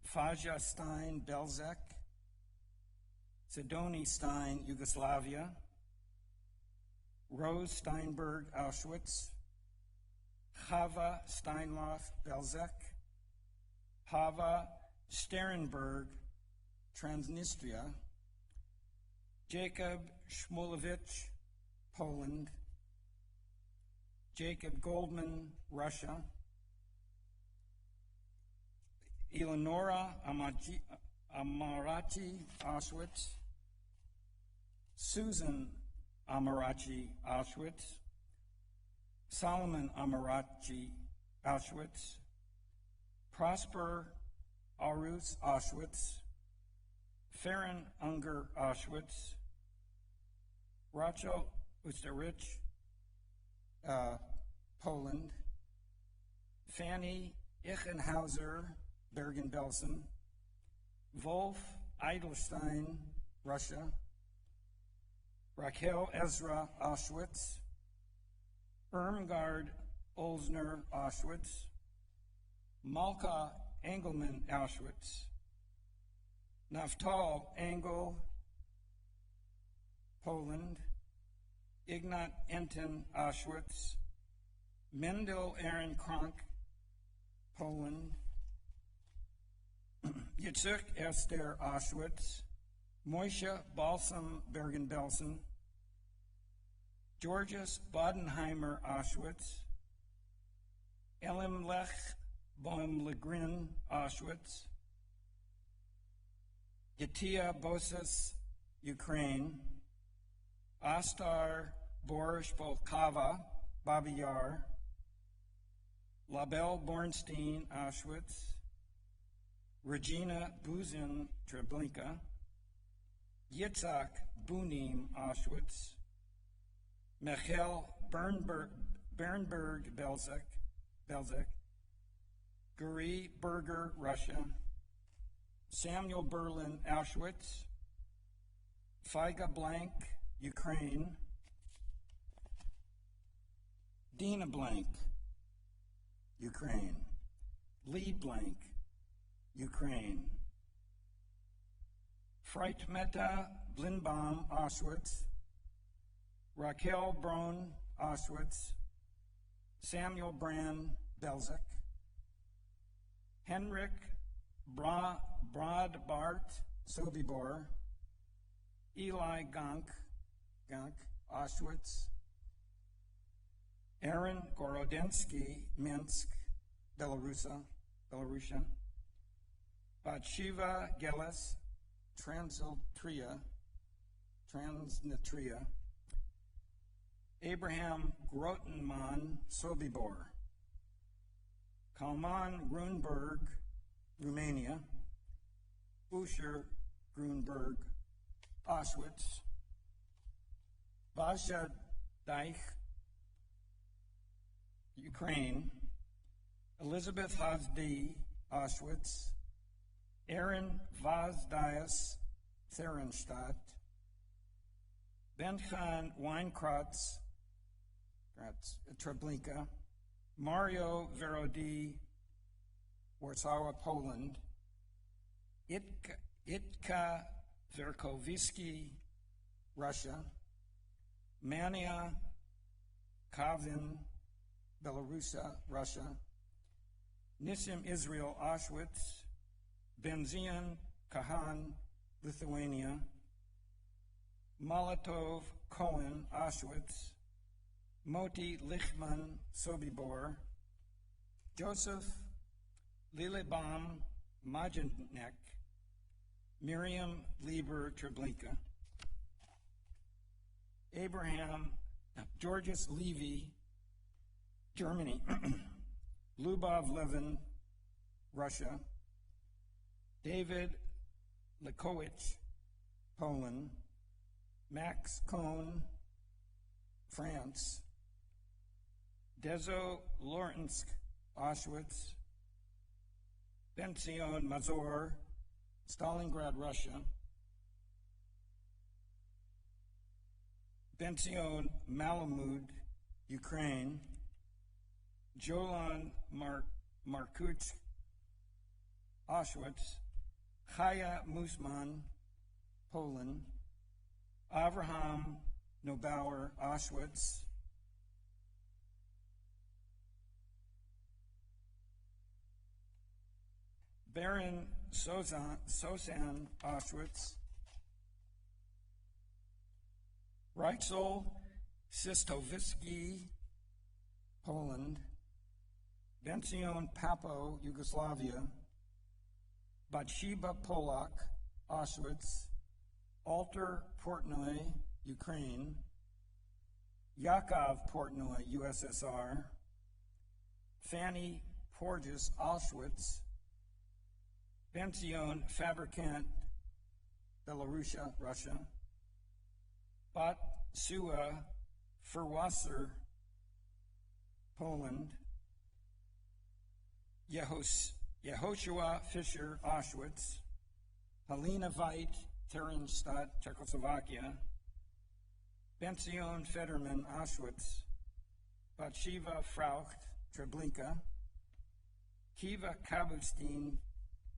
Faja Stein Belzec, Sidoni Stein, Yugoslavia. Rose Steinberg, Auschwitz. Chava Steinloff, Belzec. Hava Sterenberg, Transnistria. Jacob Shmulevich, Poland. Jacob Goldman, Russia. Eleonora Amarachi, Auschwitz. Susan Amarachi, Auschwitz. Solomon Amarachi, Auschwitz. Prosper Arus, Auschwitz. Farron Unger, Auschwitz. Rachel Usterich, Poland. Fanny Ichenhauser, Bergen-Belsen. Wolf Eidelstein, Russia. Raquel Ezra, Auschwitz. Irmgard Olsner, Auschwitz. Malka Engelman, Auschwitz. Naftal Engel, Poland. Ignat Enten, Auschwitz. Mendel Aaron Kronk, Poland. Yitzhak Esther, Auschwitz. Moishe Balsam, Bergen-Belsen. Georgius Bodenheimer, Auschwitz. Elimlech Baumlegrin, Auschwitz. Yatia Bosas, Ukraine. Astar Boris Volkova, Babi Yar. Labelle Bornstein, Auschwitz. Regina Buzin, Treblinka. Yitzhak Bunim, Auschwitz. Michael Bernberg, Belzec. Guri Berger, Russia. Samuel Berlin, Auschwitz. Faiga Blank, Ukraine. Dina Blank, Ukraine. Lee Blank, Ukraine. Freitmeta Blinbaum, Auschwitz. Raquel Braun, Auschwitz. Samuel Brand, Belzec. Henrik Brodbart, Sobibor. Eli Gank, Auschwitz. Aaron Gorodensky, Minsk, Belarusia. Bathsheba Geles, Transnistria. Abraham Grotenman, Sobibor. Kalman Grunberg, Romania. Usher Grunberg, Auschwitz. Vasha Deich, Ukraine. Elizabeth Hasdi, Auschwitz. Aaron Vazdias, Therenstadt. Benjan Weinkrotz, Treblinka. Mario Verodi, Warsaw, Poland. Itka Verkovsky, Russia. Mania Kavin, Belarusia, Russia. Nissim Israel, Auschwitz. Benzion Kahan, Lithuania. Molotov Cohen, Auschwitz. Moti Lichman, Sobibor. Joseph Lilibam, Majenek. Miriam Lieber, Treblinka. Georges Levy, Germany. Lubov Levin, Russia. David Lekowicz, Poland. Max Cohn, France. Dezo Lorenzk, Auschwitz. Benzion Mazur, Stalingrad, Russia. Benzion Malamud, Ukraine. Jolan Markuch, Auschwitz. Chaya Musman, Poland. Avraham Nobauer, Auschwitz. Baron Sosan, Auschwitz. Reitzel Sistowicki, Poland. Benzion Papo, Yugoslavia. Bathsheba Polak, Auschwitz. Alter Portnoy, Ukraine. Yakov Portnoy, USSR. Fanny Porges, Auschwitz. Benzion Fabricant, Belarusia, Russia. Bat Sua Furwasser, Poland. Yehoshua Fischer, Auschwitz. Helena Veit, Theresienstadt, Czechoslovakia. Benzion Federman, Auschwitz. Bathsheba Fraucht, Treblinka. Kiva Kabustin,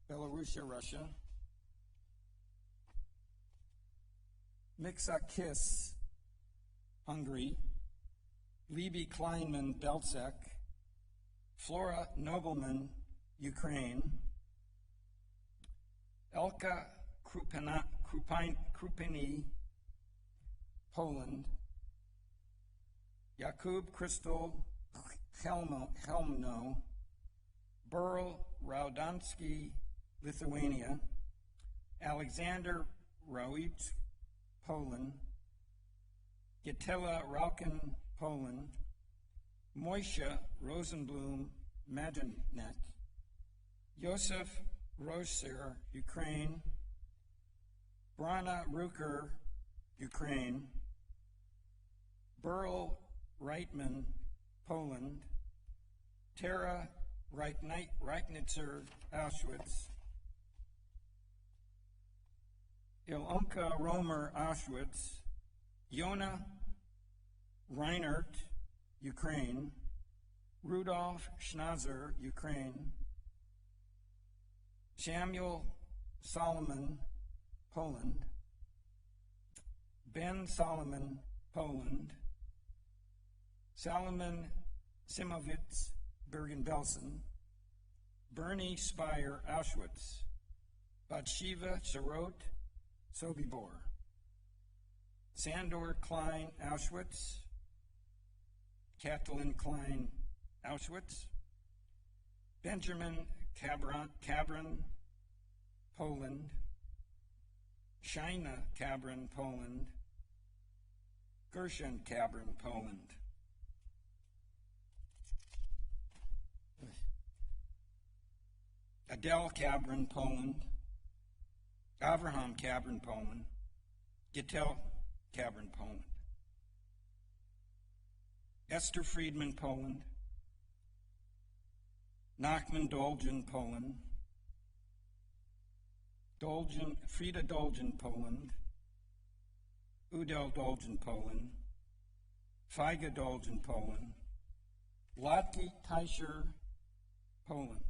Belarusia, Russia. Mixa Kiss, Hungary. Libby Kleinman, Belzec. Flora Nobleman, Ukraine. Elka Krupini, Poland. Jakub Krystal Helmno. Burl Raudansky, Lithuania. Alexander Rauit, Poland. Getela Rauken, Poland. Moisha Rosenblum, Majenek. Yosef Roser, Ukraine. Brana Ruker, Ukraine. Burl Reitman, Poland. Tara Reitnitzer, Auschwitz. Onka Romer, Auschwitz. Yona Reinert, Ukraine. Rudolf Schnauzer, Ukraine. Samuel Solomon, Poland. Ben Solomon, Poland. Salomon Simovitz, Bergen-Belsen. Bernie Speyer, Auschwitz. Bathsheba Sarot, Sobibor. Sandor Klein, Auschwitz. Kathleen Klein, Auschwitz. Benjamin Cabron, Poland. Shaina Cabron, Poland. Gershon Cabron, Poland. Adele Cabron, Poland. Avraham Cabron, Poland. Gittel Cabron, Poland. Esther Friedman, Poland. Nachman Dolgen, Poland. Frida Dolgen, Poland. Udel Dolgen, Poland. Feiga Dolgen, Poland. Latke Teicher, Poland.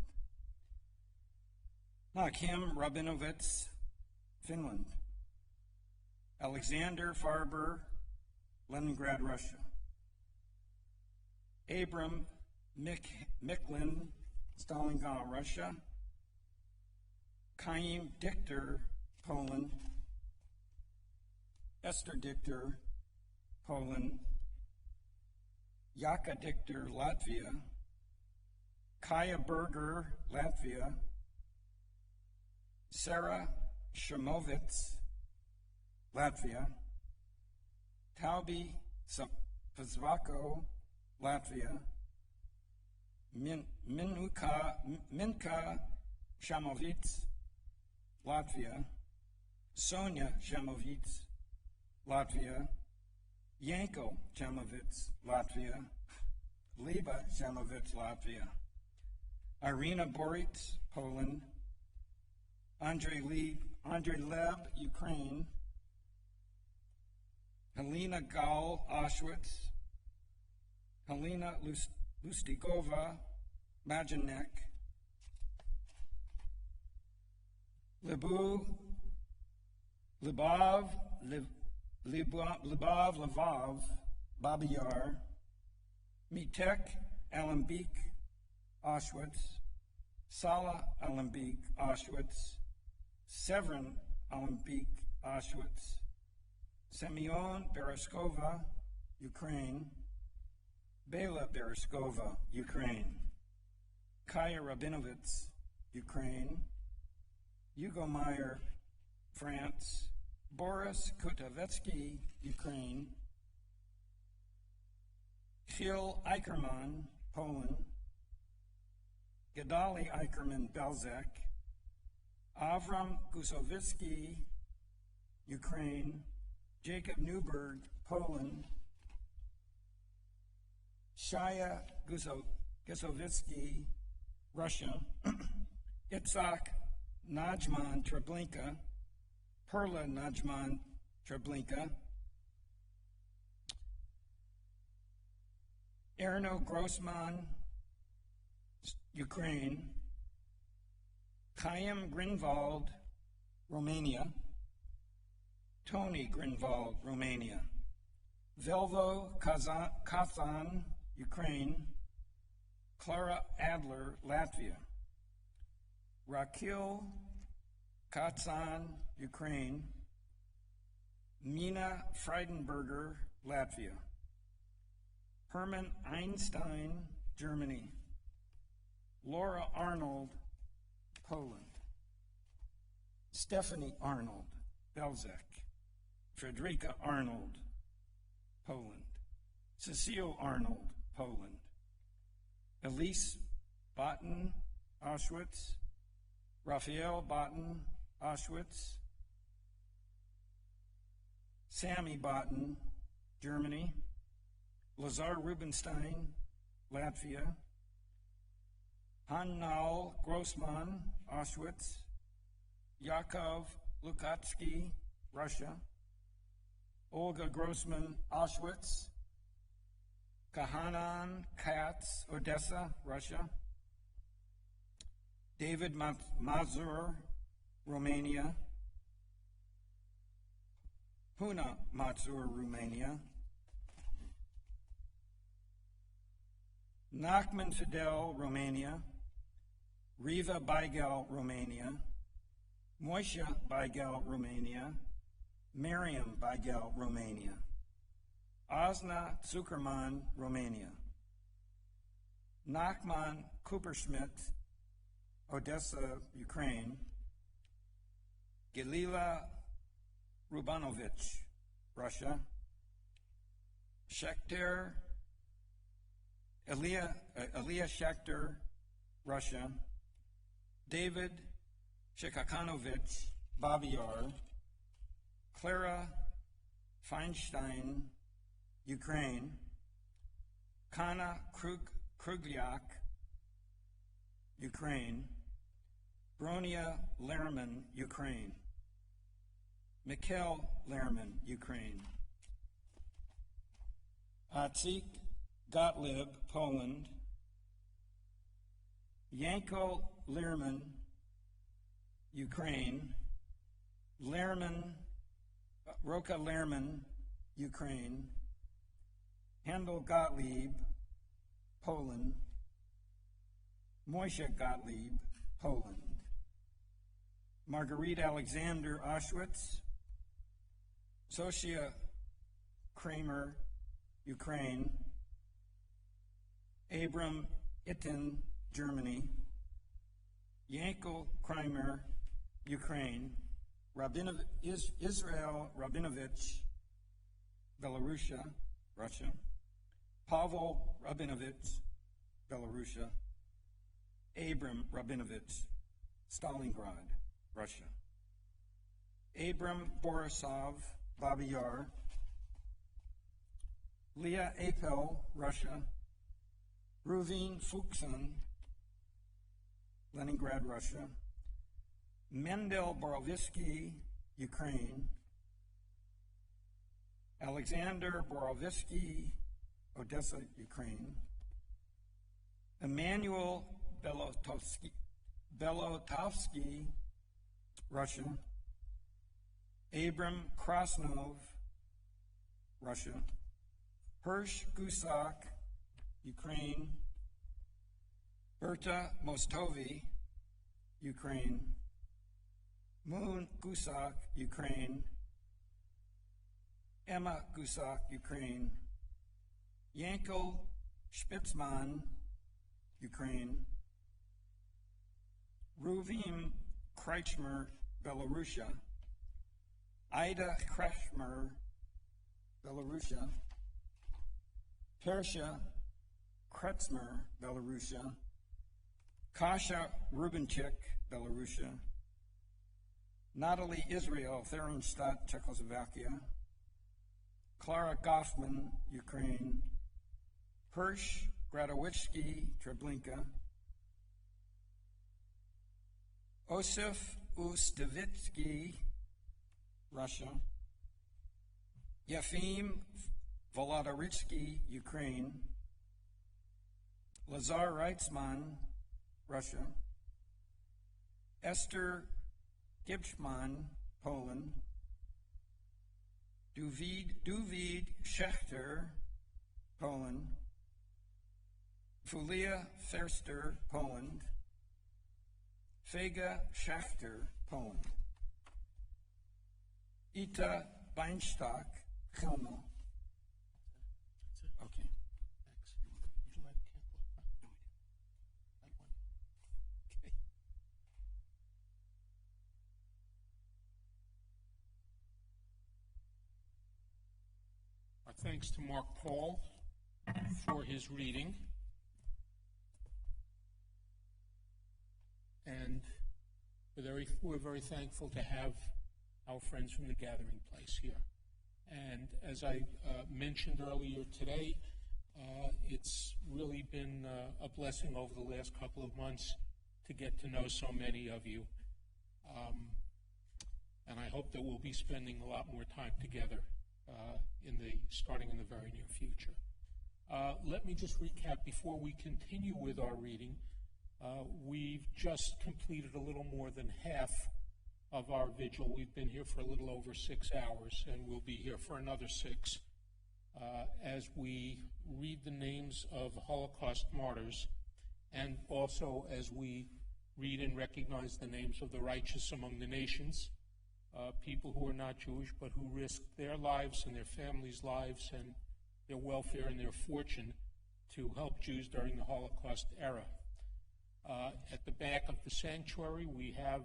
Nakim Rabinovitz, Finland. Alexander Farber, Leningrad, Russia. Abram Miklin, Stalingrad, Russia. Chaim Dichter, Poland. Esther Dichter, Poland. Jaka Dichter, Latvia. Kaya Berger, Latvia. Sarah Shamovitz, Latvia. Taubi Pazvako, Latvia. Minka Shamovitz, Latvia. Sonia Shamovitz, Latvia. Yanko Shamovitz, Latvia. Liba Shamovitz, Latvia. Irina Boritz, Poland. Andrei Leb, Ukraine. Helena Gal, Auschwitz. Helena Lustigova, Majinek. Libov Lvov, Babi Yar. Mitek Alembik, Auschwitz. Sala Alembik, Auschwitz. Severin Alembik, Auschwitz. Semyon Bereskova, Ukraine. Bela Bereskova, Ukraine. Kaya Rabinovitz, Ukraine. Hugo Meyer, France. Boris Kutavetsky, Ukraine. Gil Eichermann, Poland. Gedali Eichermann, Belzec. Avram Gusovitsky, Ukraine. Jacob Newberg, Poland. Shaya Gusovitsky, Russia. Itzhak Najman Treblinka. Perla Najman Treblinka. Erno Grossman, Ukraine. Chaim Grinwald, Romania. Tony Grinwald, Romania. Velvo Kazan, Ukraine. Clara Adler, Latvia. Rakil Kazan, Ukraine. Mina Friedenberger, Latvia. Hermann Einstein, Germany. Laura Arnold, Poland. Stephanie Arnold, Belzec. Frederica Arnold, Poland. Cecile Arnold, Poland. Elise Botten, Auschwitz. Raphael Botten, Auschwitz. Sammy Botten, Germany. Lazar Rubenstein, Latvia. Hannal Grossman, Auschwitz. Yakov Lukatsky, Russia. Olga Grossman, Auschwitz. Kahanan Katz, Odessa, Russia. David Mazur, Romania. Huna Mazur, Romania. Nachman Fidel, Romania. Riva Baigel, Romania. Moisha Baigel, Romania. Miriam Baigel, Romania. Osna Zuckerman, Romania. Nachman Kuperschmidt, Odessa, Ukraine. Gelila Rubanovich, Russia. Schechter, Elia Schechter, Russia. David Shekakanovich, Babiar. Clara Feinstein, Ukraine. Kana Krugliak, Ukraine. Bronia Lerman, Ukraine. Mikhail Lerman, Ukraine. Atzik Gottlieb, Poland. Yanko Lerman, Ukraine. Roka Lerman, Ukraine. Handel Gottlieb, Poland. Moishe Gottlieb, Poland. Marguerite Alexander, Auschwitz. Socia Kramer, Ukraine. Abram Itten, Germany. Yankel Kramer, Ukraine. Israel Rabinovich, Belarusia, Russia. Pavel Rabinovich, Belarusia. Abram Rabinovich, Stalingrad, Russia. Abram Borisov, Babi Yar. Leah Apel, Russia. Ruvin Fuchsen, Leningrad, Russia. Mendel Borovisky, Ukraine. Alexander Borovisky, Odessa, Ukraine. Emmanuel Belotovsky, Russia. Abram Krasnov, Russia. Hirsch Gusak, Ukraine. Berta Mostovi, Ukraine. Moon Gusak, Ukraine. Emma Gusak, Ukraine. Yanko Spitzman, Ukraine. Ruvim Kreichmer, Belarusia. Ida Kreichmer, Belarusia. Persha Kretzmer, Belarusia. Kasha Rubinchik, Belarusia. Natalie Israel, Therenstadt, Czechoslovakia. Clara Goffman, Ukraine. Hirsch Gradowitzki, Treblinka. Osif Ustevitsky, Russia. Yefim Volodoritsky, Ukraine. Lazar Reitzman, Russia. Esther Gibchman, Poland. Duvid Schechter, Poland. Fulia Ferster, Poland. Fega Schachter, Poland. Ita Beinstock, Chelma. Okay. Our thanks to Mark Paul for his reading. And we're very thankful to have our friends from the Gathering Place here. And as I mentioned earlier today, it's really been a blessing over the last couple of months to get to know so many of you. And I hope that we'll be spending a lot more time together starting in the very near future. Let me just recap before we continue with our reading. We've just completed a little more than half of our vigil. We've been here for a little over 6 hours, and we'll be here for another 6 as we read the names of Holocaust martyrs, and also as we read and recognize the names of the righteous among the nations, people who are not Jewish but who risked their lives and their families' lives and their welfare and their fortune to help Jews during the Holocaust era. At the back of the sanctuary, we have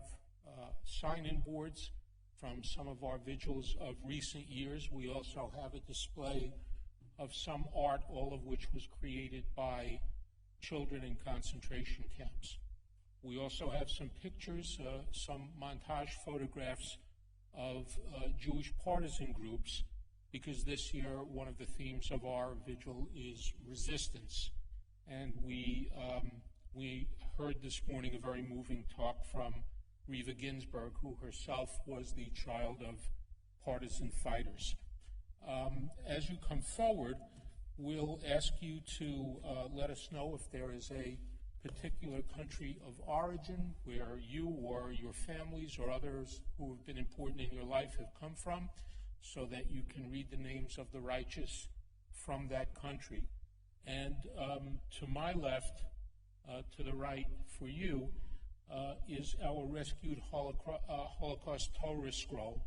sign-in boards from some of our vigils of recent years. We also have a display of some art, all of which was created by children in concentration camps. We also have some pictures, some montage photographs of Jewish partisan groups, because this year one of the themes of our vigil is resistance. And we heard this morning a very moving talk from Reva Ginsburg, who herself was the child of partisan fighters. As you come forward, we'll ask you to let us know if there is a particular country of origin where you or your families or others who have been important in your life have come from, so that you can read the names of the righteous from that country. And to my left, to the right for you, is our rescued Holocaust Torah scroll.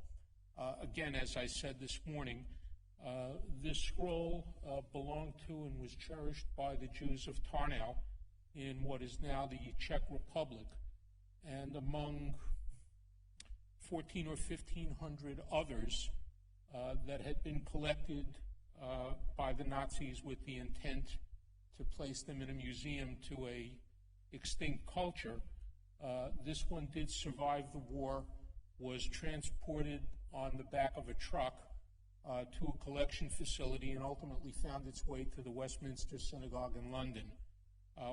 Again, as I said this morning, this scroll belonged to and was cherished by the Jews of Tarnow in what is now the Czech Republic, and among 1,400 or 1,500 others that had been collected by the Nazis with the intent to place them in a museum to a extinct culture. This one did survive the war, was transported on the back of a truck to a collection facility, and ultimately found its way to the Westminster Synagogue in London,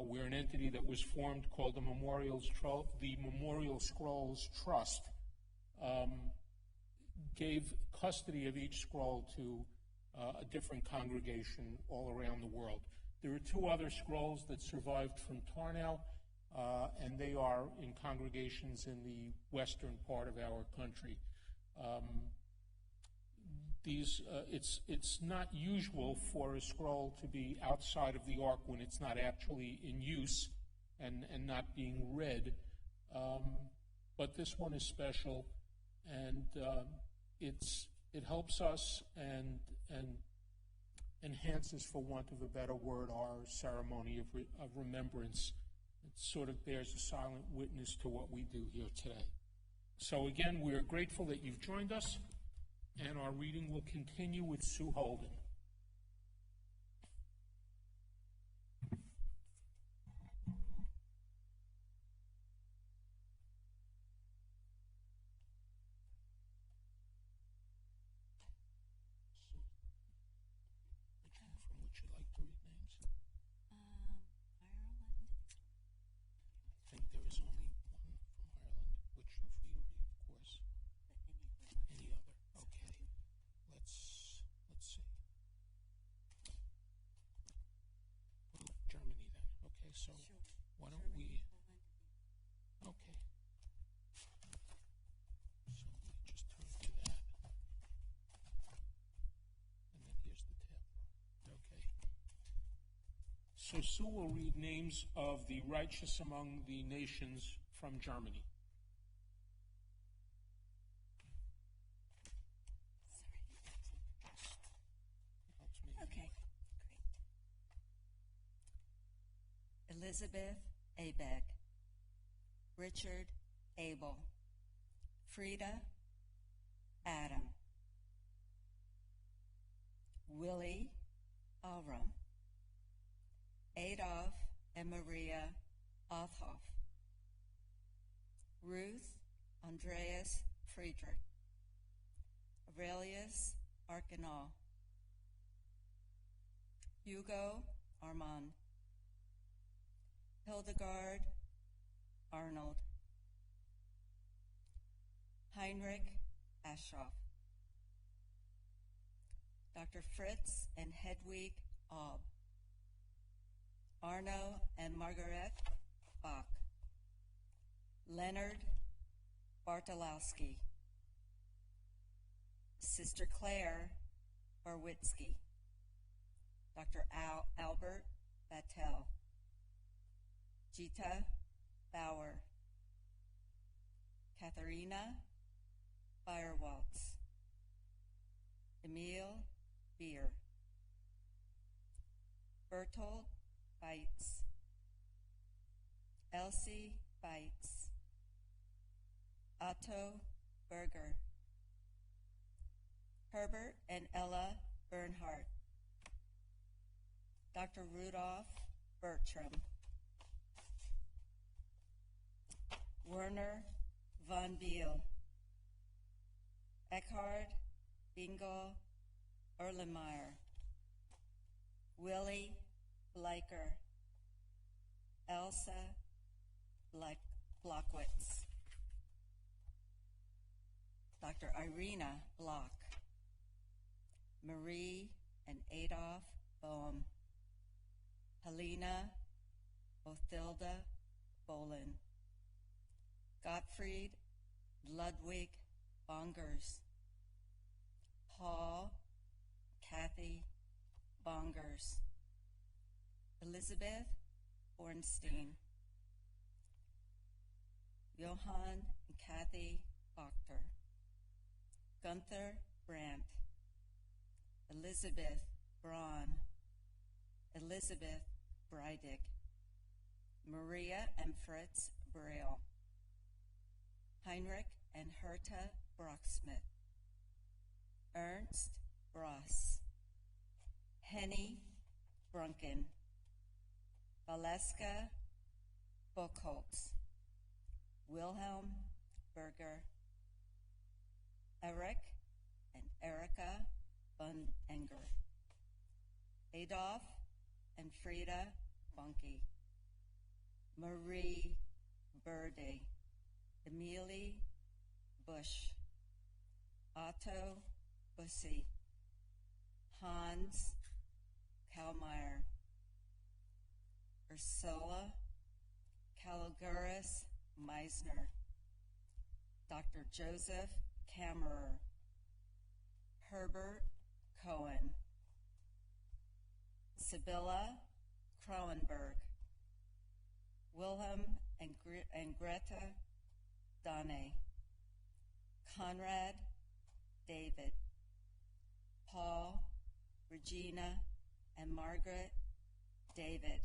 where an entity that was formed called the Memorial Scrolls Trust gave custody of each scroll to a different congregation all around the world. There are 2 other scrolls that survived from Tarnow, and they are in congregations in the western part of our country. It's not usual for a scroll to be outside of the ark when it's not actually in use and not being read, but this one is special, and it helps us and enhances, for want of a better word, our ceremony of remembrance. It sort of bears a silent witness to what we do here today. So again, we are grateful that you've joined us, and our reading will continue with Sue Holden. So why don't we, okay. So let me just turn to that. And then here's the tab. Okay. So Sue will read names of the righteous among the nations from Germany. Okay, great. Elizabeth Abeck, Richard Abel, Frida Adam, Willie Alram, Adolf and Maria Althoff, Ruth Andreas Friedrich, Aurelius Arcanal, Hugo Armand, Hildegard Arnold, Heinrich Aschoff, Dr. Fritz and Hedwig Aub, Arno and Margaret Bach, Leonard Bartolowski, Sister Claire Barwitzky, Dr. Albert Battelle, Gita Bauer, Katharina Firewaltz, Emil Beer, Bertold Beitz, Elsie Beitz, Otto Berger, Herbert and Ella Bernhardt, Dr. Rudolph Bertram, Werner von Biel, Eckhard Bingo Erlenmeyer, Willie Bleicher, Elsa Blockwitz, Dr. Irina Block, Marie and Adolf Boehm, Helena Othilda Bolin, Gottfried Ludwig Bongers, Paul Kathy Bongers, Elizabeth Ornstein, Johann and Kathy Bachter, Gunther Brandt, Elizabeth Braun, Elizabeth Breidig, Maria and Fritz Braille, Heinrich and Herta Brocksmith, Ernst Bross, Henny Brunken, Valeska Buchholz, Wilhelm Berger, Eric and Erika Bunenger, Adolf and Frida Bunke, Marie Berde, Emilie Bush, Otto Bussy, Hans Kalmeyer, Ursula Caloguris Meisner, Dr. Joseph Kammerer, Herbert Cohen, Sibylla Cronenberg, Wilhelm and Greta Dane, Conrad David, Paul, Regina, and Margaret David,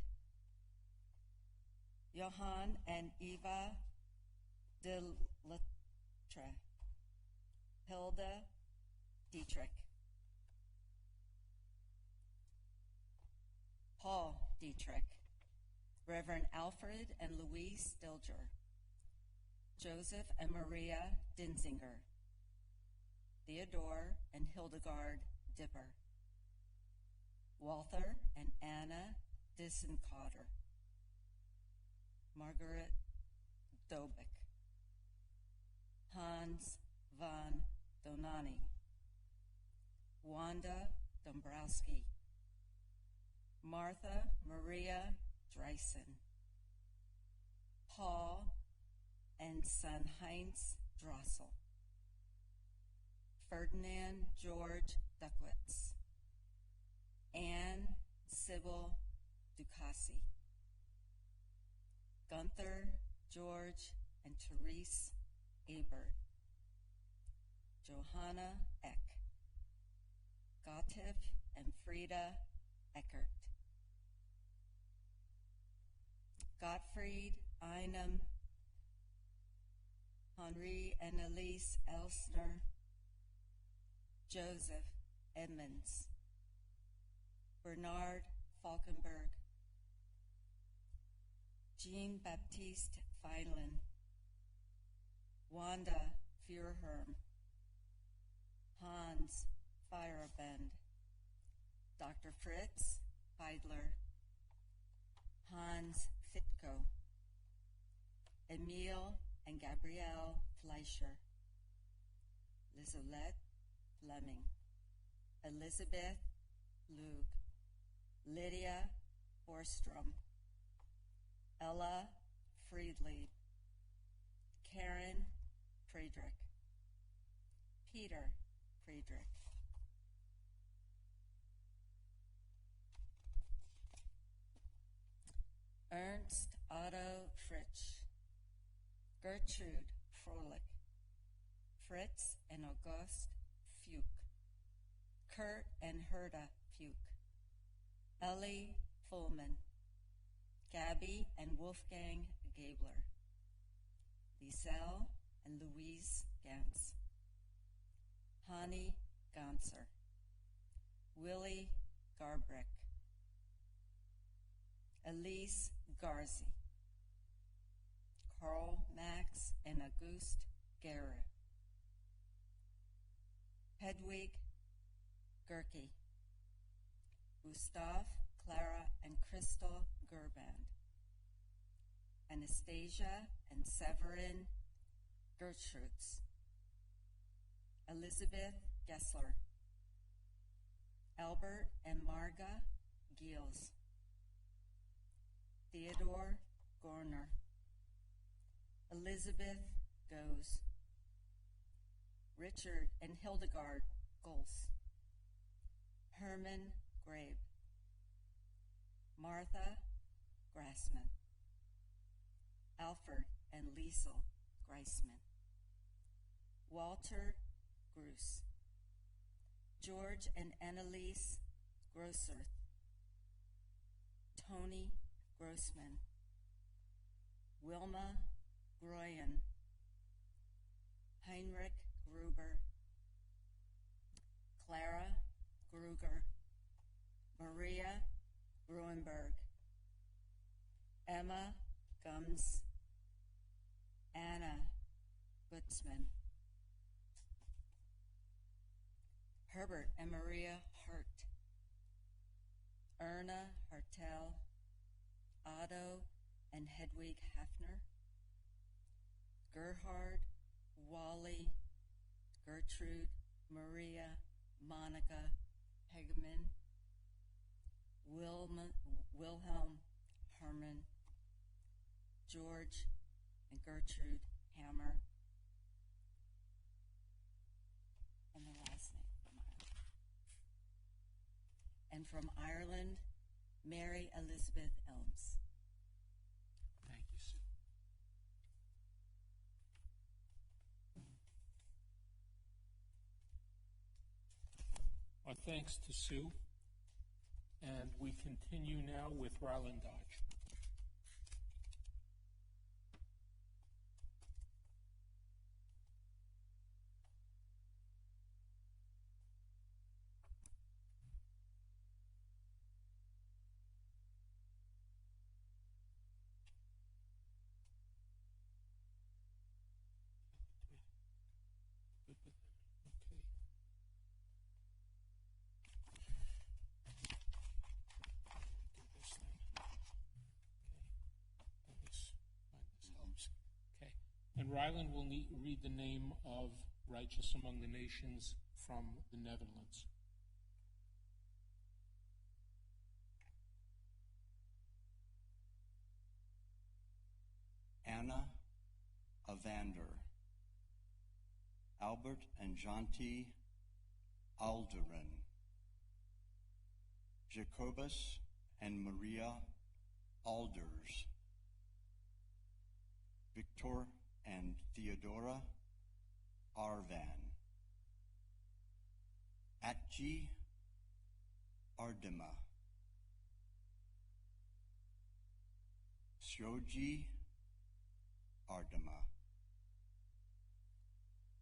Johann and Eva de Lettre, Hilda Dietrich, Paul Dietrich, Reverend Alfred and Louise Stilger, Joseph and Maria Dinzinger, Theodore and Hildegard Dipper, Walther and Anna Dissencotter, Margaret Dobik, Hans von Donani, Wanda Dombrowski, Martha Maria Dreisen, Paul and son Heinz Drossel, Ferdinand George Duckwitz, Anne Sybil Ducassi, Gunther George and Therese Ebert, Johanna Eck, Gottif and Frida Eckert, Gottfried Einem, Henri and Elise Elsner, Joseph Edmonds, Bernard Falkenberg, Jean-Baptiste Feinlin, Wanda Feuerherm, Hans Feyerabend, Dr. Fritz Beidler, Hans Fitko, Emil and Gabrielle Fleischer, Lizolette Fleming, Elizabeth Lug, Lydia Borstrom, Ella Friedlieb, Karen Friedrich, Peter Friedrich, Ernst Otto Fritsch, Gertrude Froelich, Fritz and August Fuchs, Kurt and Herta Fuchs, Ellie Fullman, Gabby and Wolfgang Gabler, Liselle and Louise Gantz, Hani Ganser, Willie Garbrick, Elise Garzi, Carl Max and Auguste Guerre, Hedwig Gerke, Gustav, Clara, and Crystal Gerband, Anastasia and Severin Gertrudes, Elizabeth Gessler, Albert and Marga Giels, Theodore Gorner, Elizabeth Goes, Richard and Hildegard Golse, Herman Grabe, Martha Grassman, Alfred and Liesel Greisman, Walter Gruss, George and Annalise Grosserth, Tony Grossman, Wilma Groyen, Heinrich Gruber, Clara Gruger, Maria Gruenberg, Emma Gums, Anna Gutzman, Herbert and Maria Hart, Erna Hartel, Otto and Hedwig Hafner, Gerhard, Wally, Gertrude, Maria, Monica, Hegeman, Wilhelm Herman, George and Gertrude Hammer, and the last name from Ireland. And from Ireland, Mary Elizabeth Elms. Thank you, Sue. Our thanks to Sue. And we continue now with Ryland Dodge. And Ryland will read the name of Righteous Among the Nations from the Netherlands. Anna Evander, Albert and Janti Alderin, Jacobus and Maria Alders, Victor and Theodora Arvan, Atji Ardema, Sjoji Ardema,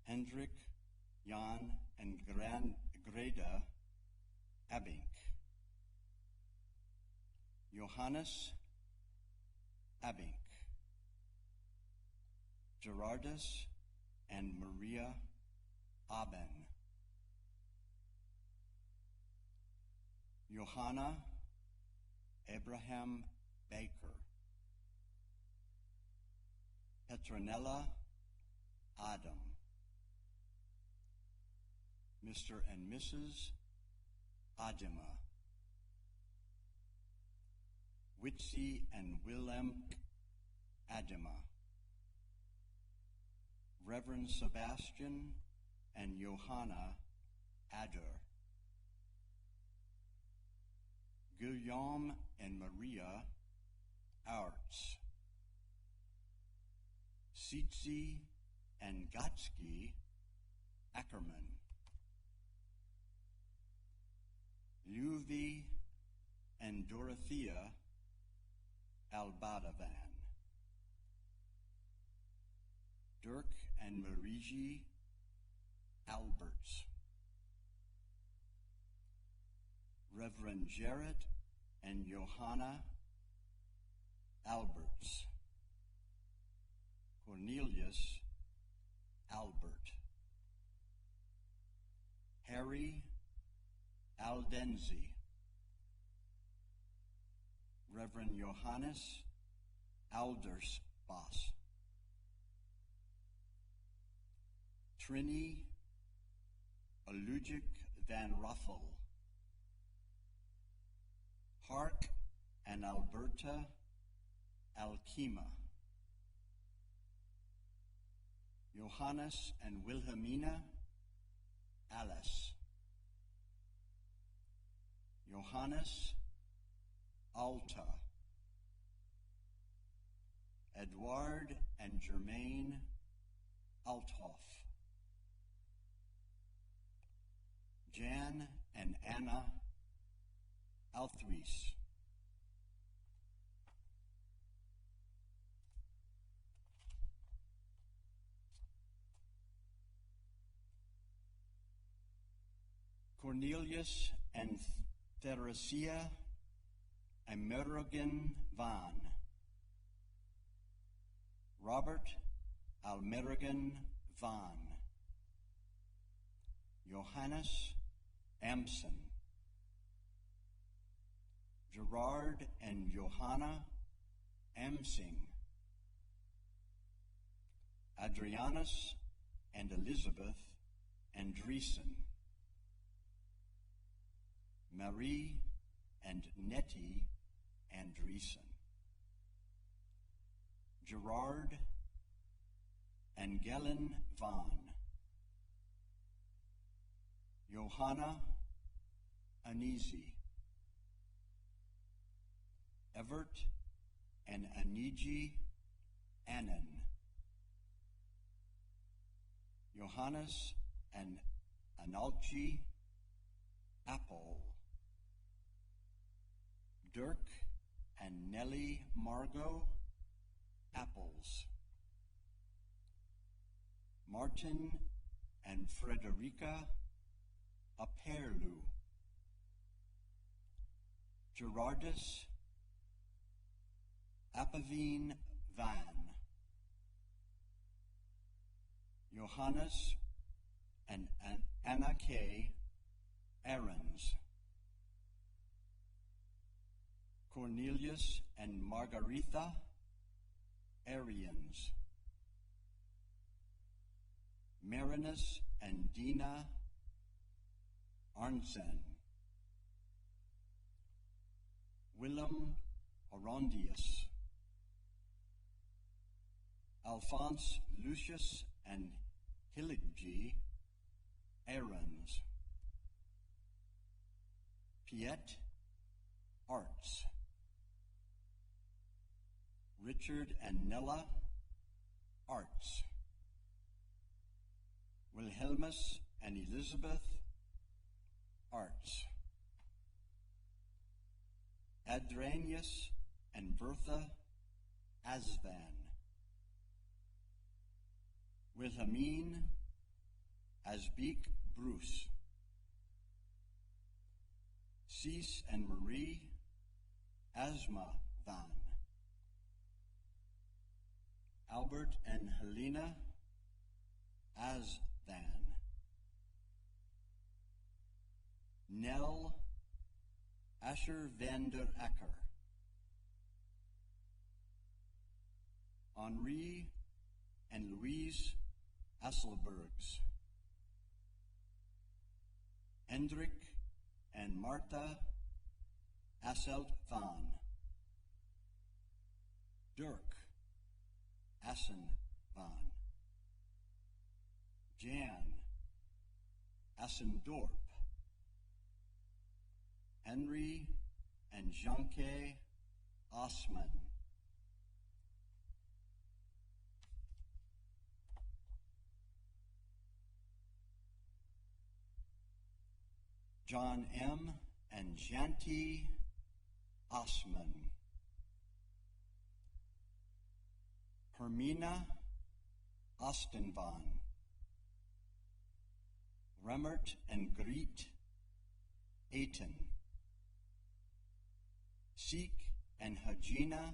Hendrik, Jan, and Greta Abink, Johannes Abink, Gerardus and Maria Aben, Johanna Abraham Baker, Petronella Adam, Mr. and Mrs. Adema, Witsi and Willem Adema, Reverend Sebastian and Johanna Adder, Guillaume and Maria Arts, Sitsi and Gatsky Ackerman, Luvi and Dorothea Albadavan, Dirk and Mariji Alberts, Reverend Jarrett and Johanna Alberts, Cornelius Albert, Harry Aldenzi, Reverend Johannes Aldersbos, Trini Alujic van Ruffel, Hark and Alberta Alkema, Johannes and Wilhelmina Alice, Johannes Alta, Edward and Germaine Althoff, Jan and Anna Althwies, Cornelius and Theresia Amerigan van, Robert Almerigan van, Johannes Amson, Gerard and Johanna Amsing, Adrianus and Elizabeth Andreessen, Marie and Nettie Andreessen, Gerard and Gellen van, Johanna Anisi, Evert and Aniji Annan, Johannes and Analchi Apple, Dirk and Nellie Margot Apples, Martin and Frederica Aperlu, Gerardus Apavine van, Johannes and Anna K. Ahrens, Cornelius and Margaretha Arians, Marinus and Dina Arnsen, Willem Orondius, Alphonse Lucius and Hiligi Ahrens, Piet Arts, Richard and Nella Arts, Wilhelmus and Elizabeth Arts, Adranius and Bertha Asvan, Wilhelmine Asbeek Bruce, Cease and Marie Asma van, Albert and Helena Asvan, Nell Asher van der Acker, Henri and Louise Asselbergs, Hendrik and Martha Asselt van, Dirk Assen van, Jan Assendorp, Henry and Janke Osman, John M. and Janti Osman, Hermina Ostenvan, Remmert and Griet Aiton, Seek and Hajina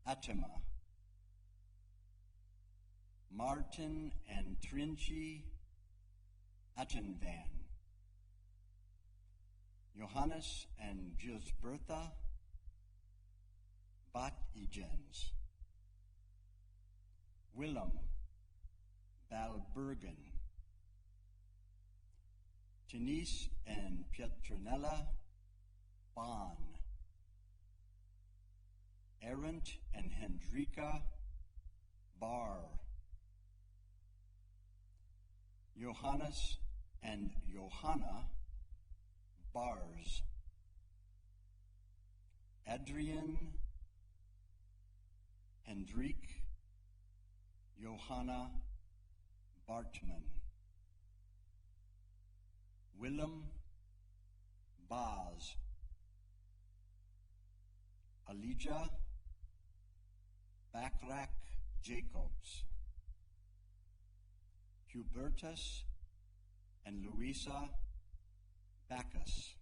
Atema, Martin and Trinchi Attenvan, Johannes and Gisbertha Bat-Igens, Willem Balbergen, Denise and Pietronella Bahn, Arendt and Hendrika Barr, Johannes and Johanna Bars, Adrian Hendrik Johanna Bartman, Willem Baz, Elijah Backrack Jacobs, Hubertus and Louisa Bacchus,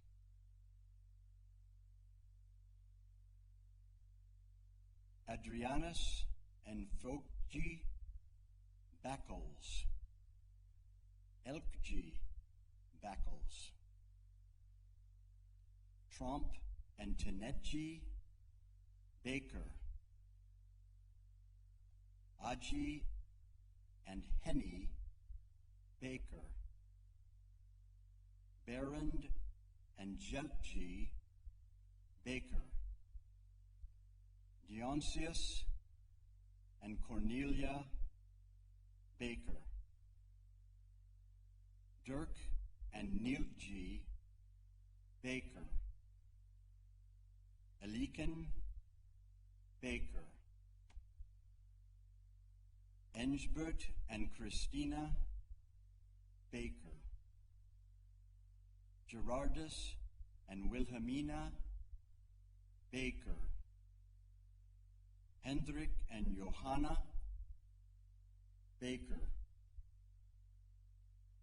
Adrianus and Folkji Backles, Elkji Backles, Tromp and Tenetji Baker, Aji and Henny Baker, Berend and Jeltji Baker, Dionysius and Cornelia Baker, Dirk and Neilji Baker, Elikin Baker, Ensbert and Christina Baker, Gerardus and Wilhelmina Baker, Hendrik and Johanna Baker,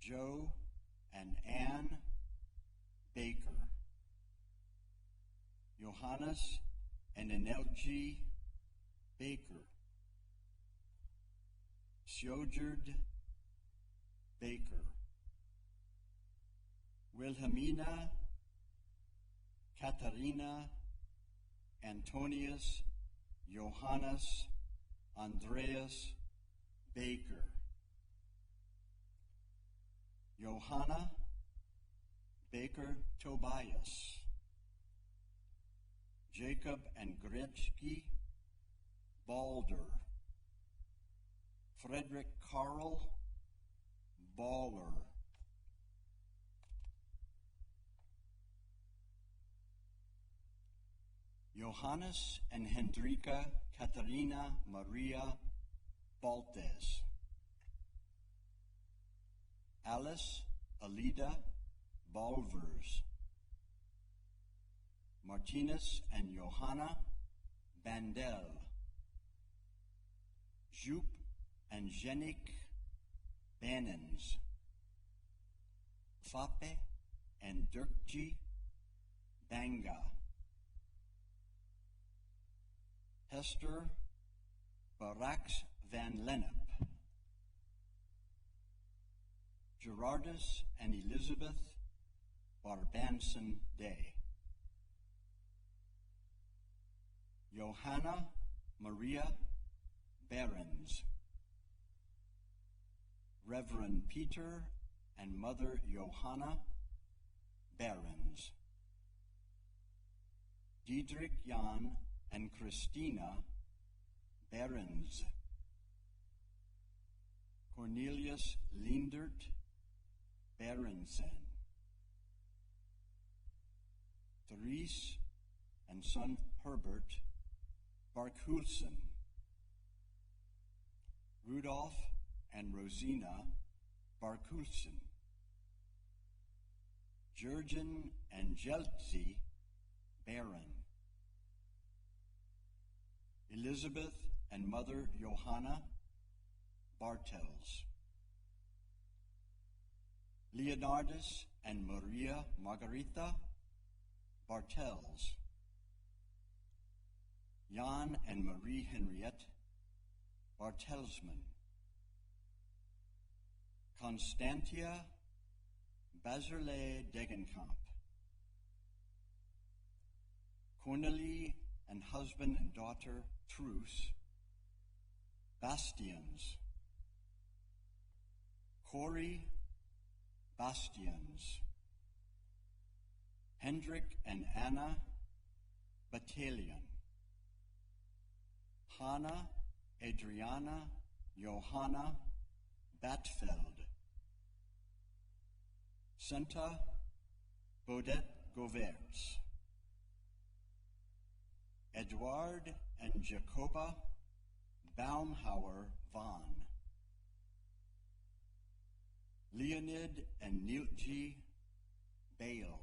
Joe and Anne Baker, Johannes and Enelji Baker, Sjogerd Baker, Wilhelmina Katharina Antonius Johannes Andreas Baker, Johanna Baker Tobias, Jacob and Gretzky Balder, Frederick Karl Baller, Johannes and Hendrika Katharina Maria Baltes, Alice Alida Balvers, Martinez and Johanna Bandel, Joop and Jenik Bannens, Fape and Dirkji Banga, Hester Barax van Lennep, Gerardus and Elizabeth Barbanson Day, Johanna Maria Behrens, Reverend Peter and Mother Johanna Behrens. Diedrich Jan and Christina Behrens. Cornelius Lindert Berensen. Therese and son Herbert Barkhulsen. Rudolf and Rosina Barkhulsen. Jurgen and Jeltzi Baron. Elizabeth and Mother Johanna Bartels. Leonardus and Maria Margarita Bartels. Jan and Marie Henriette Bartelsman. Constantia Bazerle Degenkamp. Cornelie and husband and daughter Truce Bastians. Corey Bastians. Hendrik and Anna Battalion. Hannah Adriana Johanna Batfeld. Senta Baudet Govers. Edward and Jacoba Baumhauer Vaughn. Leonid and Nilji Bale.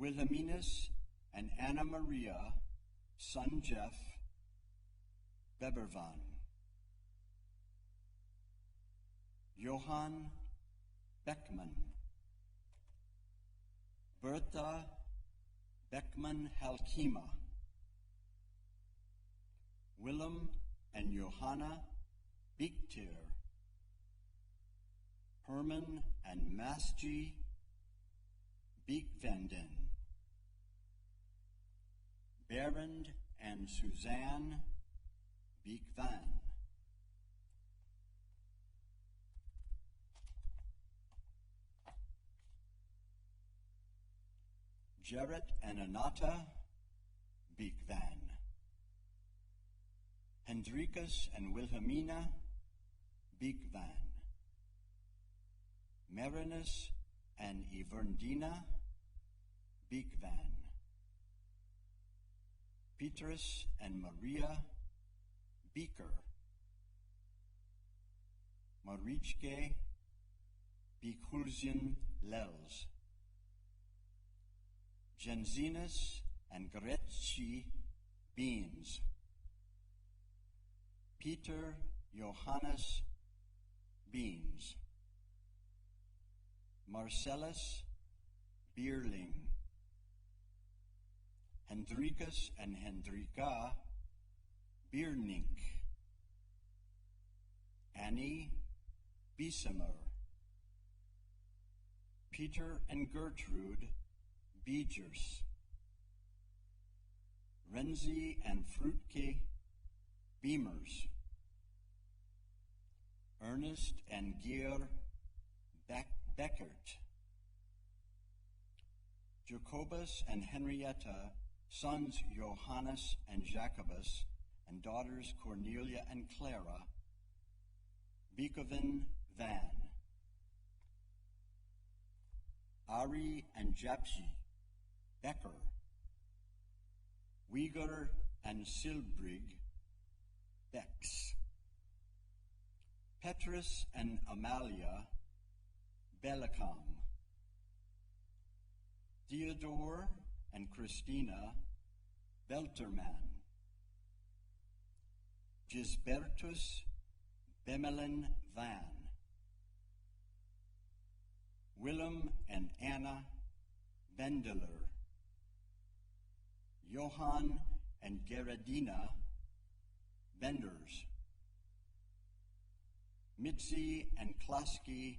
Wilhelminus and Anna Maria, son Jeff Bebervan. Johann Beckman. Bertha Beckman Halkima. Willem and Johanna Bichtier. Herman and Masji Beekvenden. Berend and Suzanne Beekvan. Jarrett and Anata Beekvan. Hendrikus and Wilhelmina Beekvan. Marinus and Everndina Beekvan. Petrus and Maria Beaker. Marichke Beekhulzian Lels. Jenzinus and Gretzi Beans. Peter Johannes Beans. Marcellus Bierling. Hendrikus and Hendrika Biernink. Annie Biesemer. Peter and Gertrude Beegers. Renzi and Fruitke Beamers. Ernest and Geir Beckert. Jacobus and Henrietta, sons Johannes and Jacobus, and daughters Cornelia and Clara, Beekoven Van. Ari and Japsi Becker. Uyghur and Silbrig Bex. Petrus and Amalia Bellicom. Theodore and Christina Belterman. Gisbertus Bemelin Van. Willem and Anna Bendeler. Johann and Gerardina Benders. Mitzi and Klasky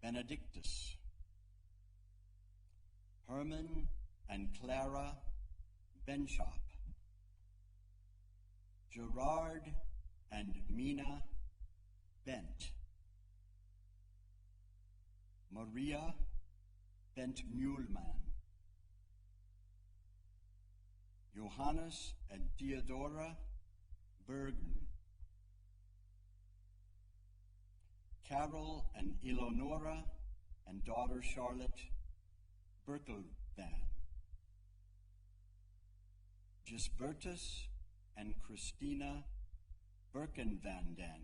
Benedictus. Herman and Clara Benchop. Gerard and Mina Bent. Maria Bent Muhlmann, Johannes and Theodora Bergen, Carol and Eleonora and daughter Charlotte Berkelvan, Gisbertus and Christina Birkenvanden,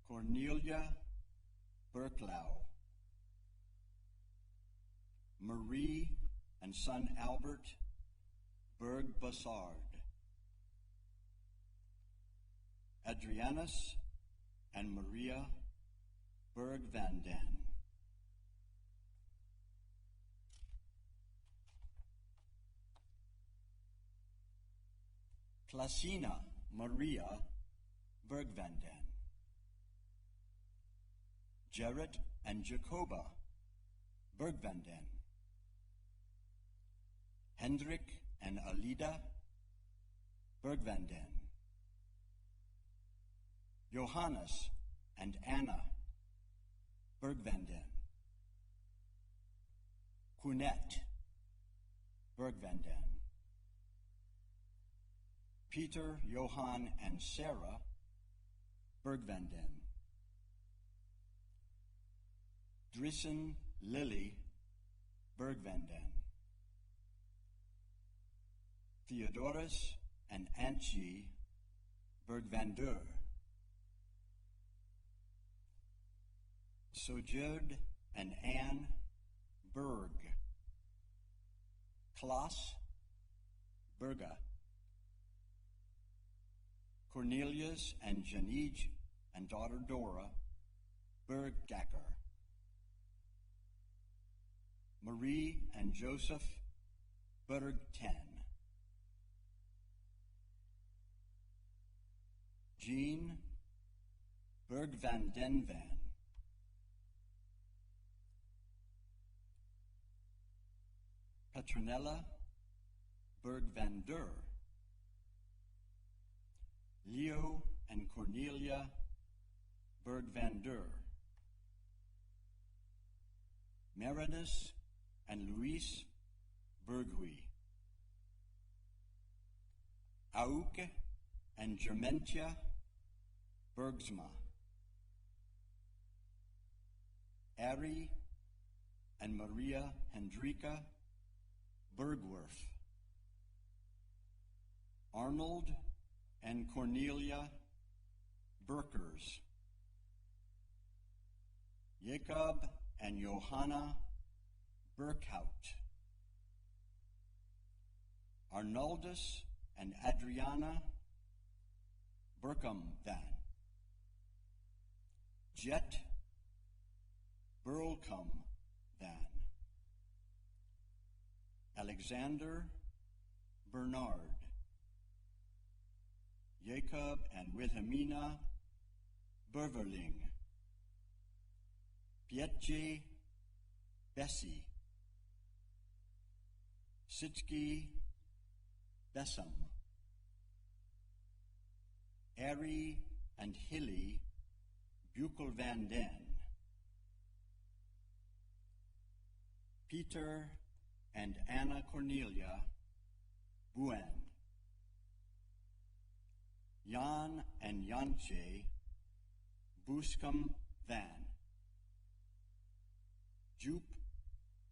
Cornelia Berklau, Marie and son Albert Berg-Bassard, Adrianus and Maria Berg-Vanden, Klasina Maria Bergvanden, Jared and Jacoba Bergvanden, Hendrik and Alida Bergvanden, Johannes and Anna Bergvanden, Kunette Bergvanden, Peter, Johann, and Sarah Bergvanden, Drissen Lily Bergvanden, Theodorus and Antje Bergvander, Sojerd and Anne Berg, Klaas Berga, Cornelius and Janij and daughter Dora Bergacker, Marie and Joseph Bergten, Jean Bergvandenvan, Petronella Bergvander, Leo and Cornelia Bergvander, Meredith and Luis Berghui, Auke and Germentia Bergsma, Ari and Maria Hendrika Bergwerf, Arnold and Cornelia Berkers, Jacob and Johanna Berkhout, Arnoldus and Adriana Berkamvan, Jet Burlcom Van, Alexander Bernard, Jacob and Wilhelmina Berverling, Pietje Bessie, Sitski Bessam, Ari and Hilly Bukel van Den, Peter and Anna Cornelia Buen, Jan and Jantje Buscom Van, Jupe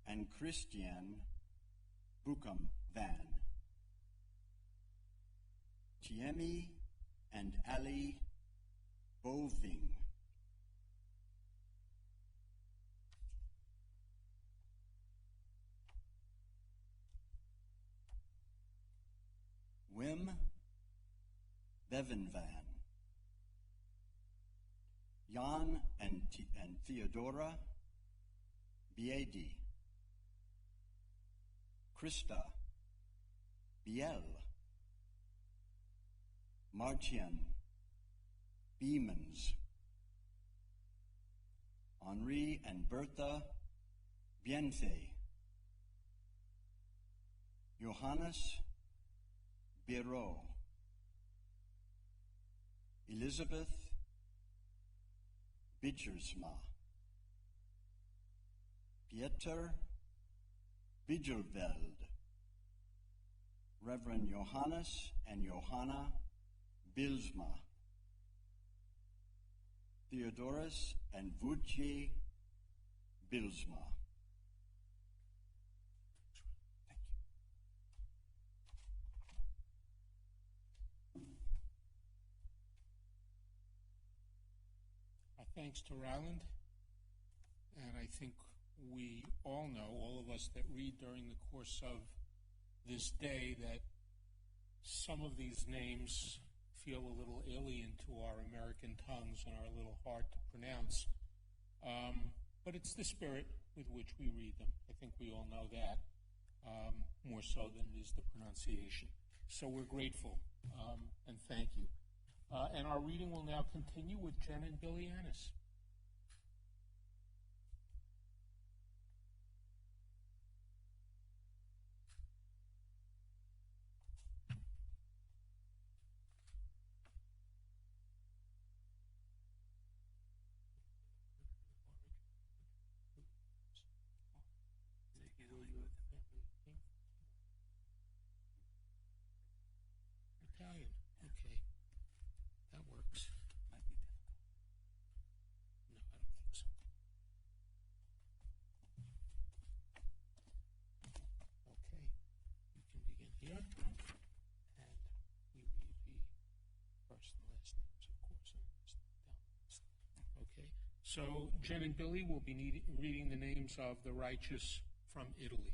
and Christian Buckham Van, Tiemi and Ali Boving, Wim Bevenvan, Jan and Theodora Biedi, Krista Biel, Martian Beemans, Henri and Bertha Bienfe, Johannes Biro, Elizabeth Bitchersma, Pieter Vigelveld, Reverend Johannes and Johanna Bilsma, Theodorus and Vucci Bilsma. Our thanks to Ryland, and I think we all know, all of us that read during the course of this day, that some of these names feel a little alien to our American tongues and are a little hard to pronounce. But it's the spirit with which we read them. I think we all know that, more so than it is the pronunciation. So we're grateful, and thank you. And our reading will now continue with Jen and Billy Annis. Italian. Okay. That works. Might be difficult. No, I don't think so. Okay. You can begin here. And we read the first and last names, of course. Okay. So Jen and Billy will be reading the names of the righteous from Italy.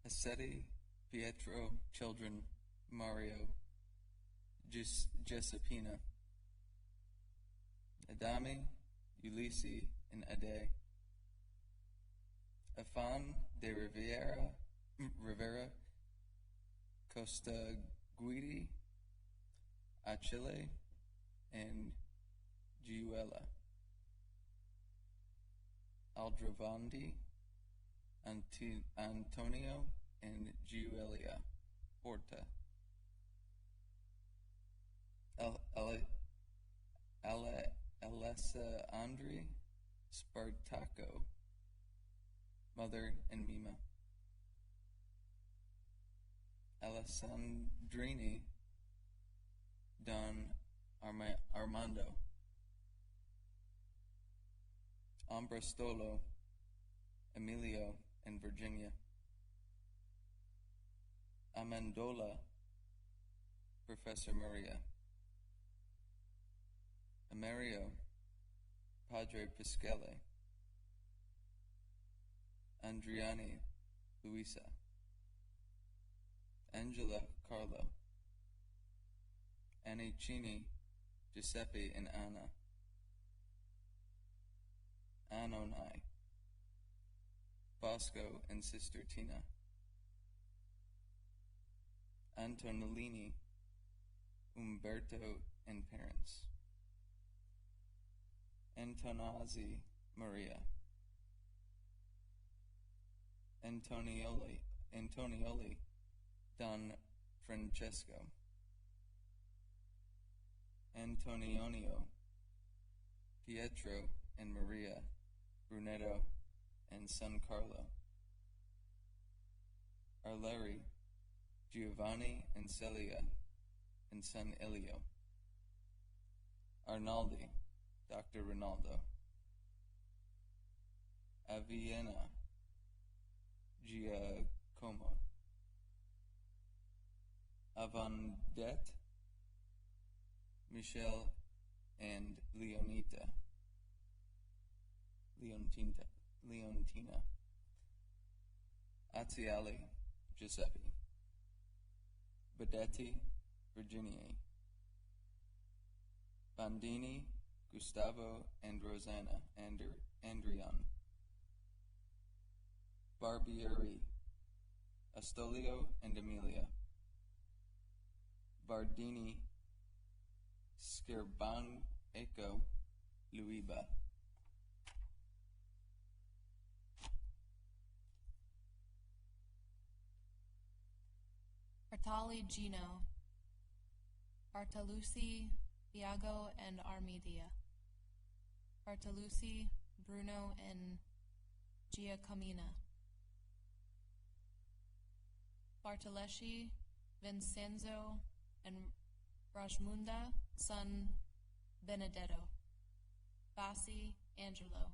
Ascetti, Pietro, children, Mario, Giuseppina, Adami, Ulysses, and Ade, Afan de Rivera, Costa Guidi, Achille, and Giuela, Aldrovandi, Antonio, and Giulia Porta, Alessandri Spartaco, Mother and Mima, Alessandrini Don Armando, Ambrostolo, Emilio, and Virginia, Amendola, Professor Maria, Amerio, Padre Piscale, Andriani, Luisa, Angela, Carlo, Annicini, Giuseppe, and Anna, Anonai, Bosco and Sister Tina, Antonellini, Umberto and parents, Antonazzi, Maria, Antonioli, Don Francesco, Antonionio, Pietro and Maria, Brunetto, and son Carlo, Arleri, Giovanni and Celia, and son Elio, Arnaldi, Dr. Ronaldo, Aviena, Giacomo, Avandette, Michelle, and Leontina, Azziali, Giuseppe, Bedetti, Virginia, Bandini, Gustavo, and Rosanna, Andrian, Barbieri, Astolio, and Emilia, Bardini, Skirban, Eco, Luiba, Bartali Gino, Bartolucci Biago and Armidia, Bartolucci, Bruno, and Giacomina, Bartoleschi, Vincenzo, and Rajmunda, son Benedetto, Bassi, Angelo,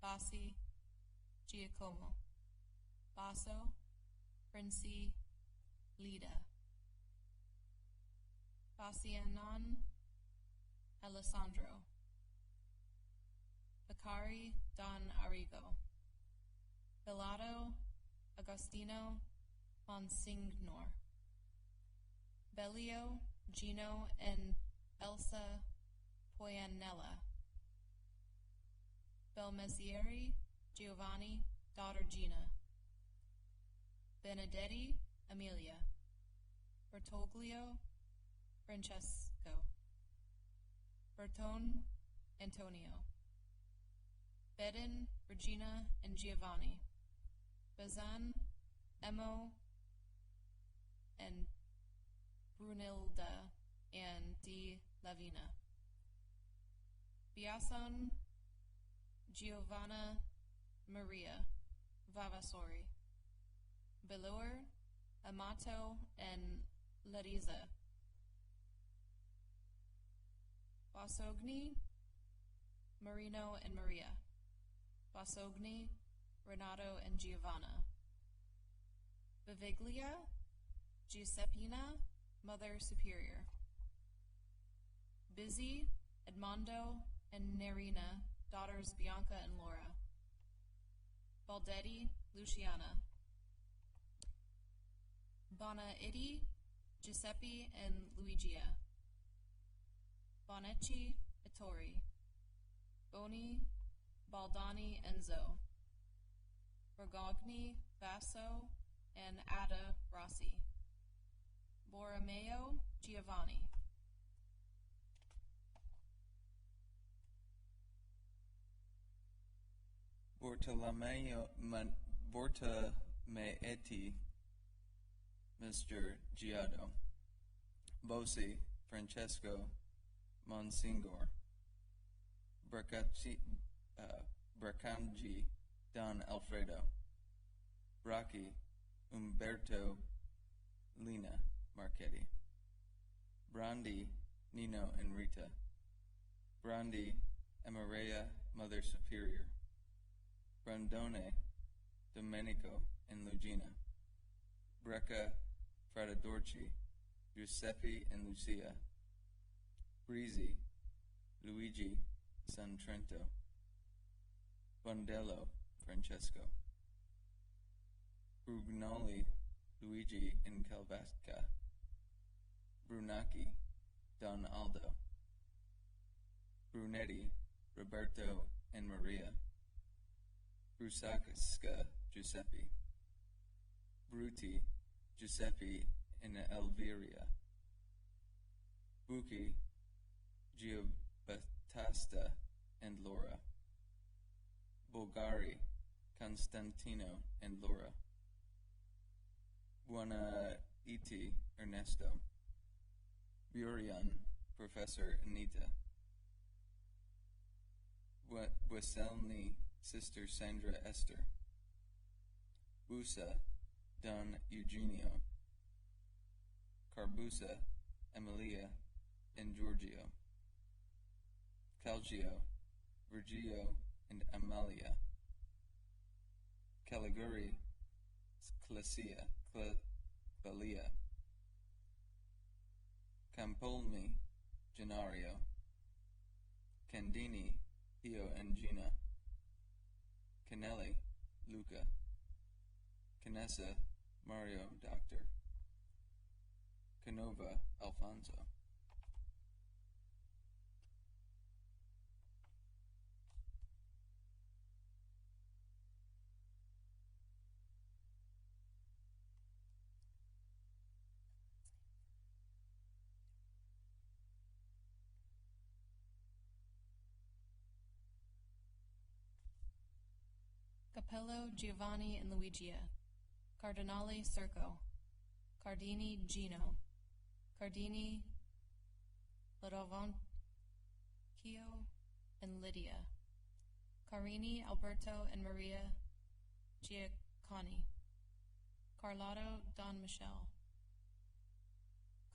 Bassi, Giacomo, Basso, Princi, Lida, Bassianon, Alessandro, Beccari, Don Arrigo, Bellato, Agostino, Monsignor, Bellio, Gino, and Elsa Poyanella, Belmezzieri, Giovanni, daughter Gina, Benedetti, Amelia, Bertoglio, Francesco, Bertone, Antonio, Bedin, Regina, and Giovanni, Bazan, Emo, and Brunilda, and Di Lavina, Biason, Giovanna Maria, Vavassori, Belur, Amato, and Larisa, Basogni, Marino, and Maria, Basogni, Renato, and Giovanna, Baviglia, Giuseppina, Mother Superior, Bizzi, Edmondo, and Nerina, daughters Bianca and Laura, Baldetti, Luciana, Bonaidi, Giuseppe, and Luigia, Bonecci, Ettore, Boni, Baldani, and Zoe, Borgogni, Basso, and Ada Rossi, Borromeo, Giovanni, Bortomeetti, Mr. Giotto, Bossi, Francesco, Monsignor, Braccangi, Don Alfredo, Bracchi, Umberto, Lina Marchetti, Brandi, Nino and Rita, Brandi, Emaria, Mother Superior, Brandone, Domenico and Lugina, Brecca, Fratadorci, Giuseppe and Lucia, Breezy, Luigi, San Trento, Bondello, Francesco, Brugnoli, Luigi and Calvasca, Brunacchi, Don Aldo, Brunetti, Roberto and Maria, Brusacca, Giuseppe, Bruti, Giuseppe and Elviria, Bucchi, Giobattista and Laura, Bulgari, Constantino and Laura, Buonaiti, Ernesto, Burian, Professor Anita, Bueselni, Sister Sandra Esther, Busa, Don Eugenio, Carbusa, Emilia, and Giorgio, Calgio, Virgilio, and Amalia, Caliguri, Clasia, Clelia, Campolmi, Gennario, Candini, Pio and Gina, Canelli, Luca, Canessa, Mario, Doctor, Canova, Alfonso. Capello, Giovanni, and Luigia, Cardinale Circo, Cardini, Gino, Cardini, Lodovico and Lydia, Carini, Alberto, and Maria Giacconi, Carlotta, Don Michel,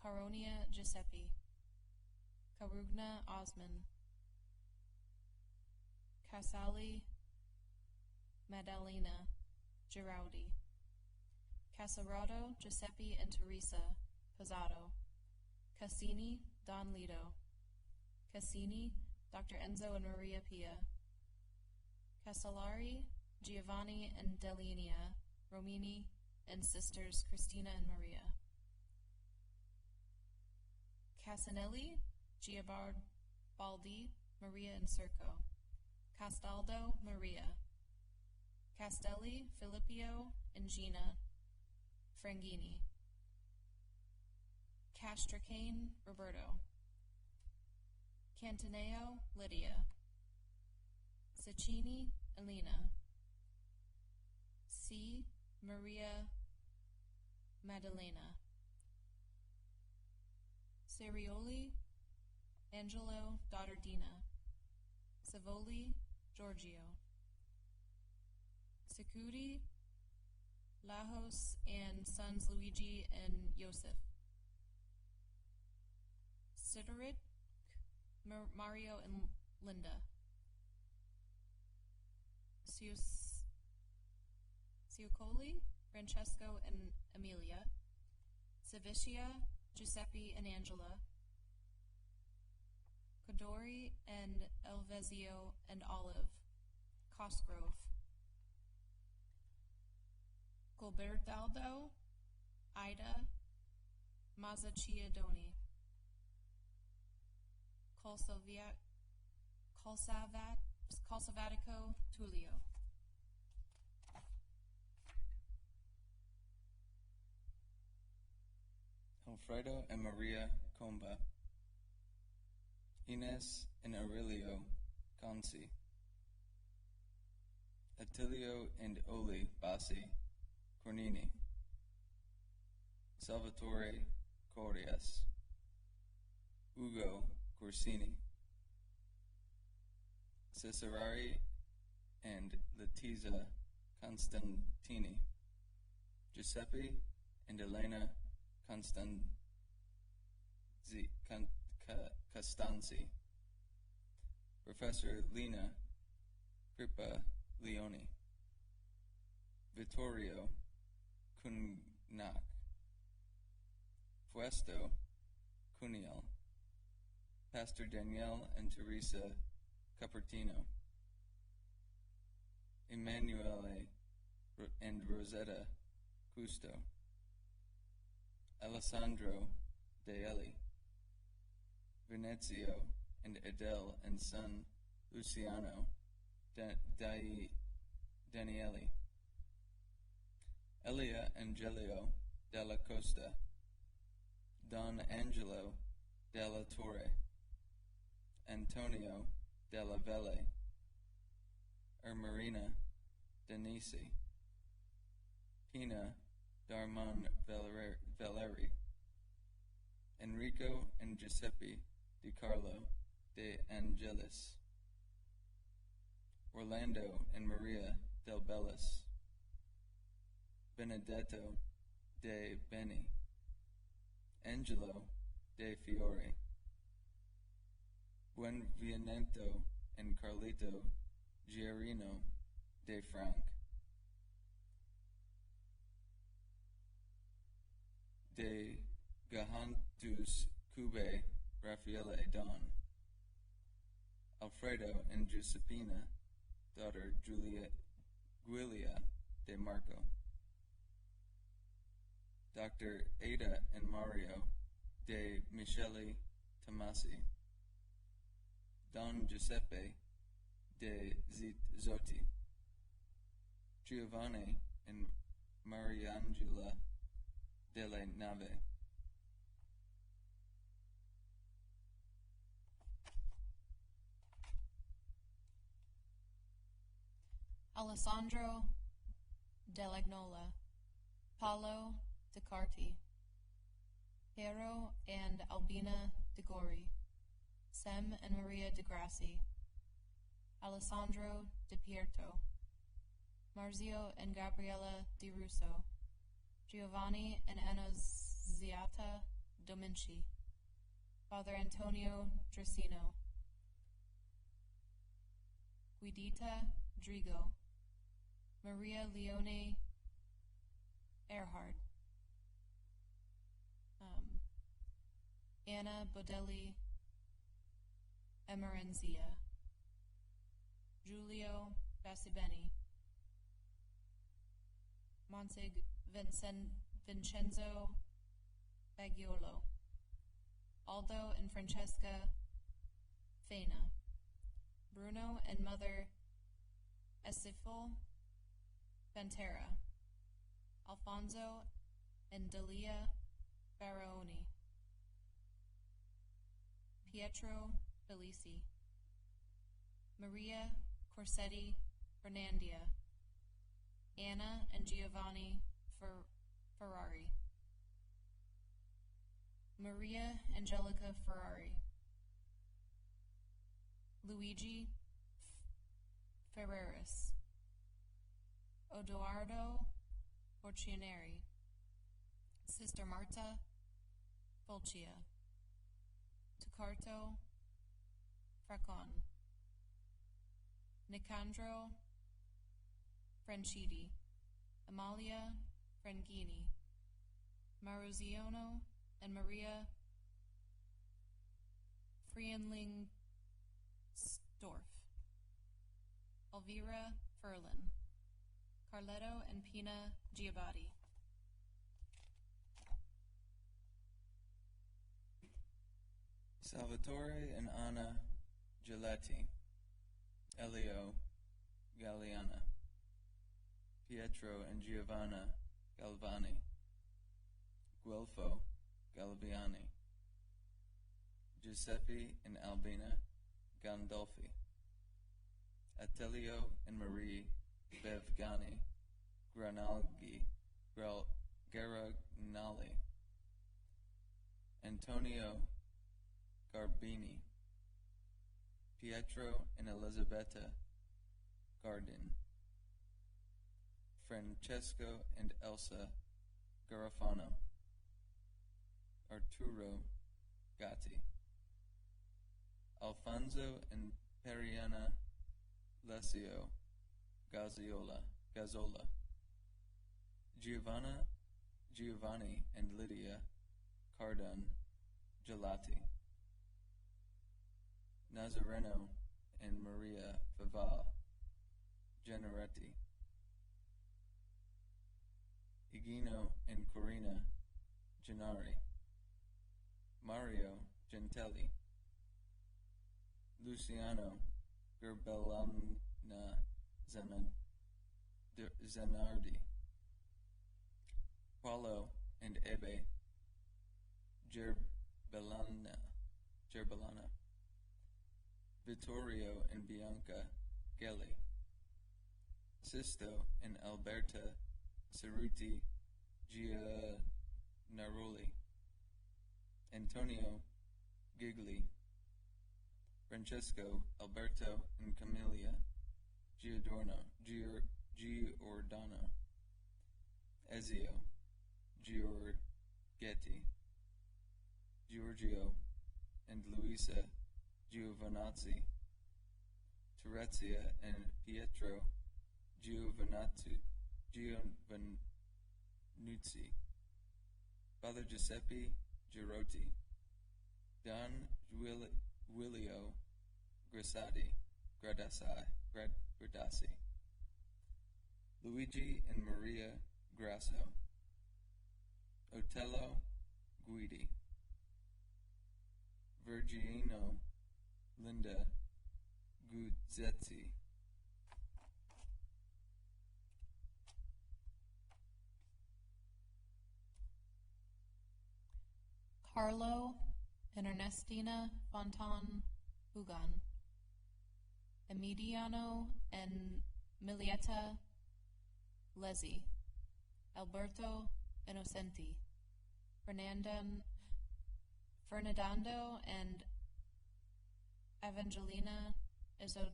Caronia, Giuseppe, Carugna, Osman, Casali, Maddalena, Girardi, Casarado, Giuseppe, and Teresa Pizzato, Cassini, Don Lido, Cassini, Dr. Enzo and Maria Pia, Castellari, Giovanni and Delinia, Romini, and sisters Christina and Maria, Casanelli, Giabarbaldi, Maria and Circo, Castaldo, Maria, Castelli, Filippio, and Gina Frangini, Castracane, Roberto, Cantaneo, Lydia, Cecchini, Elena, C. Maria Maddalena, Serioli, Angelo, daughter Dina, Savoli, Giorgio, Sicudi, Lajos, and sons Luigi and Joseph, Sidoric, Mario and Linda, Ciucoli, Francesco and Amelia, Savicia, Giuseppe and Angela, Codori and Elvezio and Olive, Cosgrove, Gilbertaldo, Ida, Mazzaciadoni, Colsavatico, Tullio. Alfredo and Maria Comba, Ines and Aurelio Conci, Attilio and Oli Bassi Cornini, Salvatore Corias, Ugo Corsini, Cesarari and Letizia Constantini, Giuseppe and Elena Costanzi, Professor Lina Kripa Leoni, Vittorio Cugnac, Fuesto Cuniel, Pastor Danielle and Teresa Cupertino, Emanuele and Rosetta Custo, Alessandro Daeli, Venezio and Adele and son Luciano Danieli, Elia Angelio della Costa, Don Angelo della Torre, Antonio della Velle, Ermarina Denisi, Pina Darman Valeri, Enrico and Giuseppe Di Carlo de Angelis, Orlando and Maria del Bellis, Benedetto de Beni, Angelo de Fiore, Buenviento and Carlito Giarino de Frank, de Gahantus Cube Raffaele Don, Alfredo and Giuseppina, daughter Giulia de Marco, Dr. Ada and Mario de Michele Tomasi, Don Giuseppe de Zotti, Giovanni and Mariangela delle Nave, Alessandro Delagnola, Paolo De Carti, Piero and Albina De Gori, Sem and Maria de Grassi, Alessandro Di Pierto, Marzio and Gabriella Di Russo, Giovanni and Annunziata Dominci, Father Antonio Dracino, Guidita Drigo, Maria Leone Erhard, Anna Bodelli Emerenzia, Giulio Bassibeni, Monsig Vincenzo Baggiolo, Aldo and Francesca Fena, Bruno and Mother Esifil Pantera, Alfonso and Delia Baroni, Pietro Felici, Maria Corsetti Fernandia, Anna and Giovanni Ferrari, Maria Angelica Ferrari, Luigi Ferreris, Odoardo Forcianeri, Sister Marta Fulcia, Tucarto Fracon, Nicandro Franchidi, Amalia Frangini, Maruziano and Maria Frienlingsdorf, Elvira Furlan, Carletto and Pina Giabatti, Salvatore and Anna Giletti, Elio Galliana, Pietro and Giovanna Galvani, Guelfo Galviani, Giuseppe and Albina Gandolfi, Attilio and Marie Bevgani, Granalgi Garagnali, Antonio Garbini, Pietro and Elisabetta Gardin, Francesco and Elsa Garofano, Arturo Gatti, Alfonso and Periana Lesio Gazzola, Giovanni and Lydia Cardon Gelati, Nazareno and Maria Faval Generetti, Igino and Corina Gennari, Mario Gentelli, Luciano Gerbellana Zanardi, Paulo and Ebe Gerbellana, Vittorio and Bianca Gelli, Sisto and Alberta Cerruti Gianaroli, Antonio Gigli, Francesco Alberto and Camelia Giordano, Ezio Giorgetti, Giorgio and Luisa Giovanazzi, Terezia and Pietro Giovanuzzi, Father Giuseppe Girotti, Don Giulio Gradassi, Luigi and Maria Grasso, Otello Guidi, Virgino Linda Guzzetti, Carlo and Ernestina Fontan Hugan, Emiliano and Milieta Lezzi, Alberto Innocenti, Fernando and Evangelina Izoton.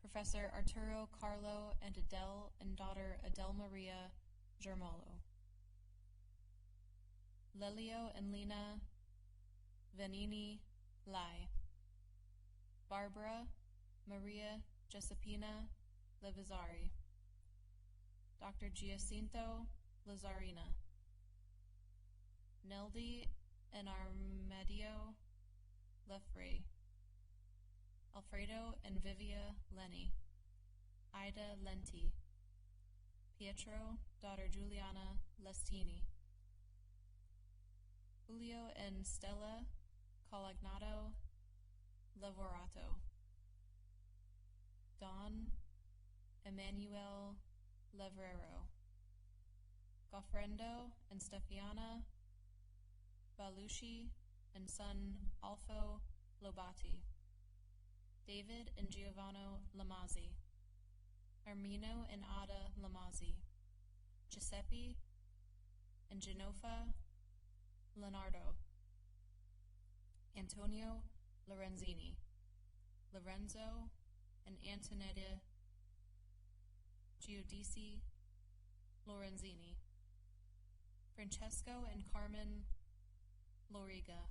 Professor Arturo Carlo and Adele and daughter Adele Maria Germolo. Lelio and Lena Vanini Lai. Barbara Maria Giuseppina Levizzari. Dr. Giacinto Lazzarina. Neldi and Armedio Lefray. Alfredo and Vivia Lenny. Ida Lenti. Pietro, daughter Giuliana Lestini. Julio and Stella Colagnato Lavorato. Don Emmanuel Levrero. Goffrendo and Stefiana Balushi and son Alfo Lobati. David and Giovanni Lamazzi. Armino and Ada Lamazzi. Giuseppe and Genofa Leonardo. Antonio Lorenzini. Lorenzo and Antonetta Giudice Lorenzini. Francesco and Carmen Loriga.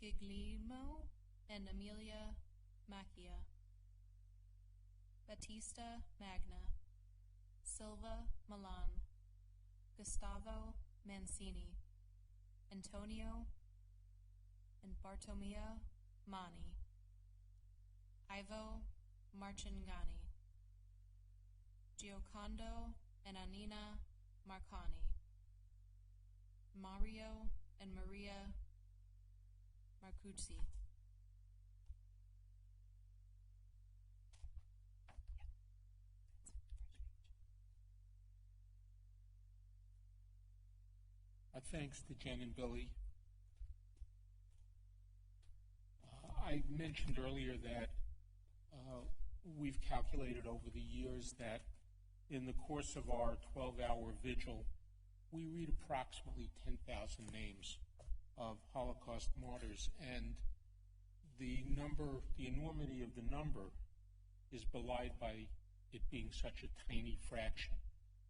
Giglimo and Amelia Macchia. Battista Magna. Silva Milan. Gustavo Mancini. Antonio and Bartomea Mani. Ivo Marcingani. Giocondo and Anina Marcani. Mario and Maria Marcucci. Thanks to Jen and Billy. I mentioned earlier that we've calculated over the years that in the course of our 12-hour vigil, we read approximately 10,000 names of Holocaust martyrs, and the enormity of the number is belied by it being such a tiny fraction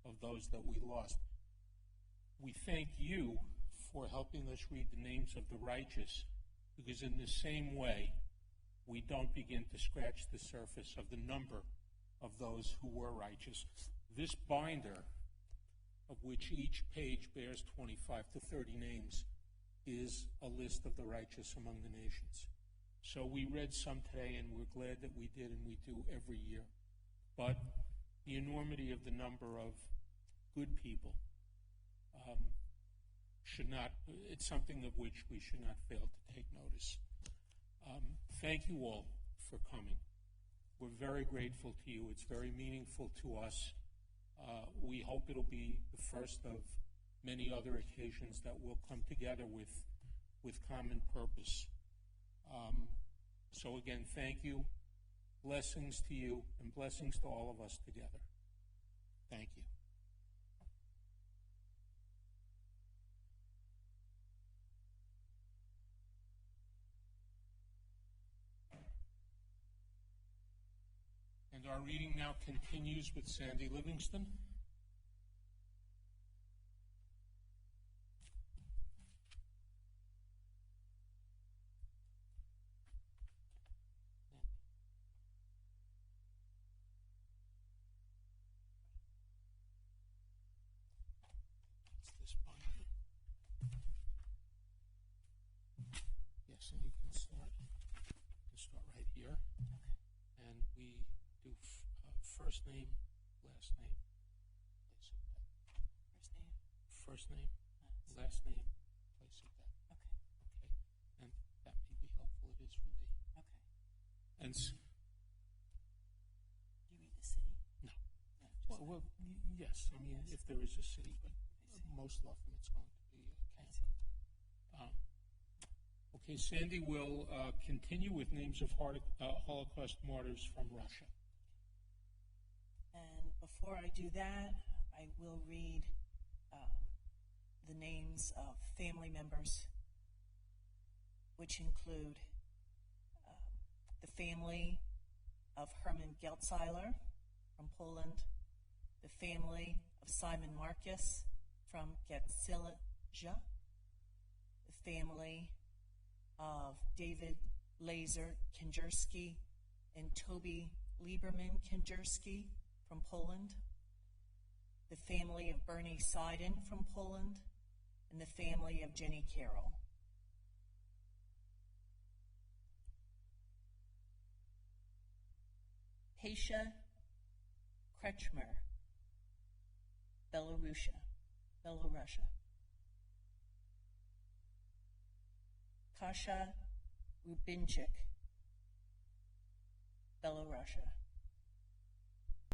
of those that we lost. We thank you for helping us read the names of the righteous, because in the same way, we don't begin to scratch the surface of the number of those who were righteous. This binder, of which each page bears 25 to 30 names, is a list of the righteous among the nations. So we read some today, and we're glad that we did, and we do every year. But the enormity of the number of good people it's something of which we should not fail to take notice. Thank you all for coming. We're very grateful to you. It's very meaningful to us. We hope it'll be the first of many other occasions that we'll come together with common purpose. So again, thank you. Blessings to you, and blessings to all of us together. Thank you. And our reading now continues with Sandy Livingston. It's this binder. Yes, and you can start right here. Okay. And we do first name, last name, place of death. First name, last name, place of death. Okay. And that may be helpful. It is for me. Okay. And do you read the city? No. Well, yes. I mean, if there is a city, but most often it's going to be county. Okay, Sandy will continue with names of Holocaust martyrs from Russia. And before I do that, I will read the names of family members, which include the family of Herman Geltzeiler from Poland, the family of Simon Marcus from Getzilja, the family of David Lazer Kinjerski and Toby Lieberman Kinjerski from Poland, the family of Bernie Seiden from Poland, and the family of Jenny Carroll. Pesha Kretschmer, Belarusia. Kasha Rubinchik, Belarusia.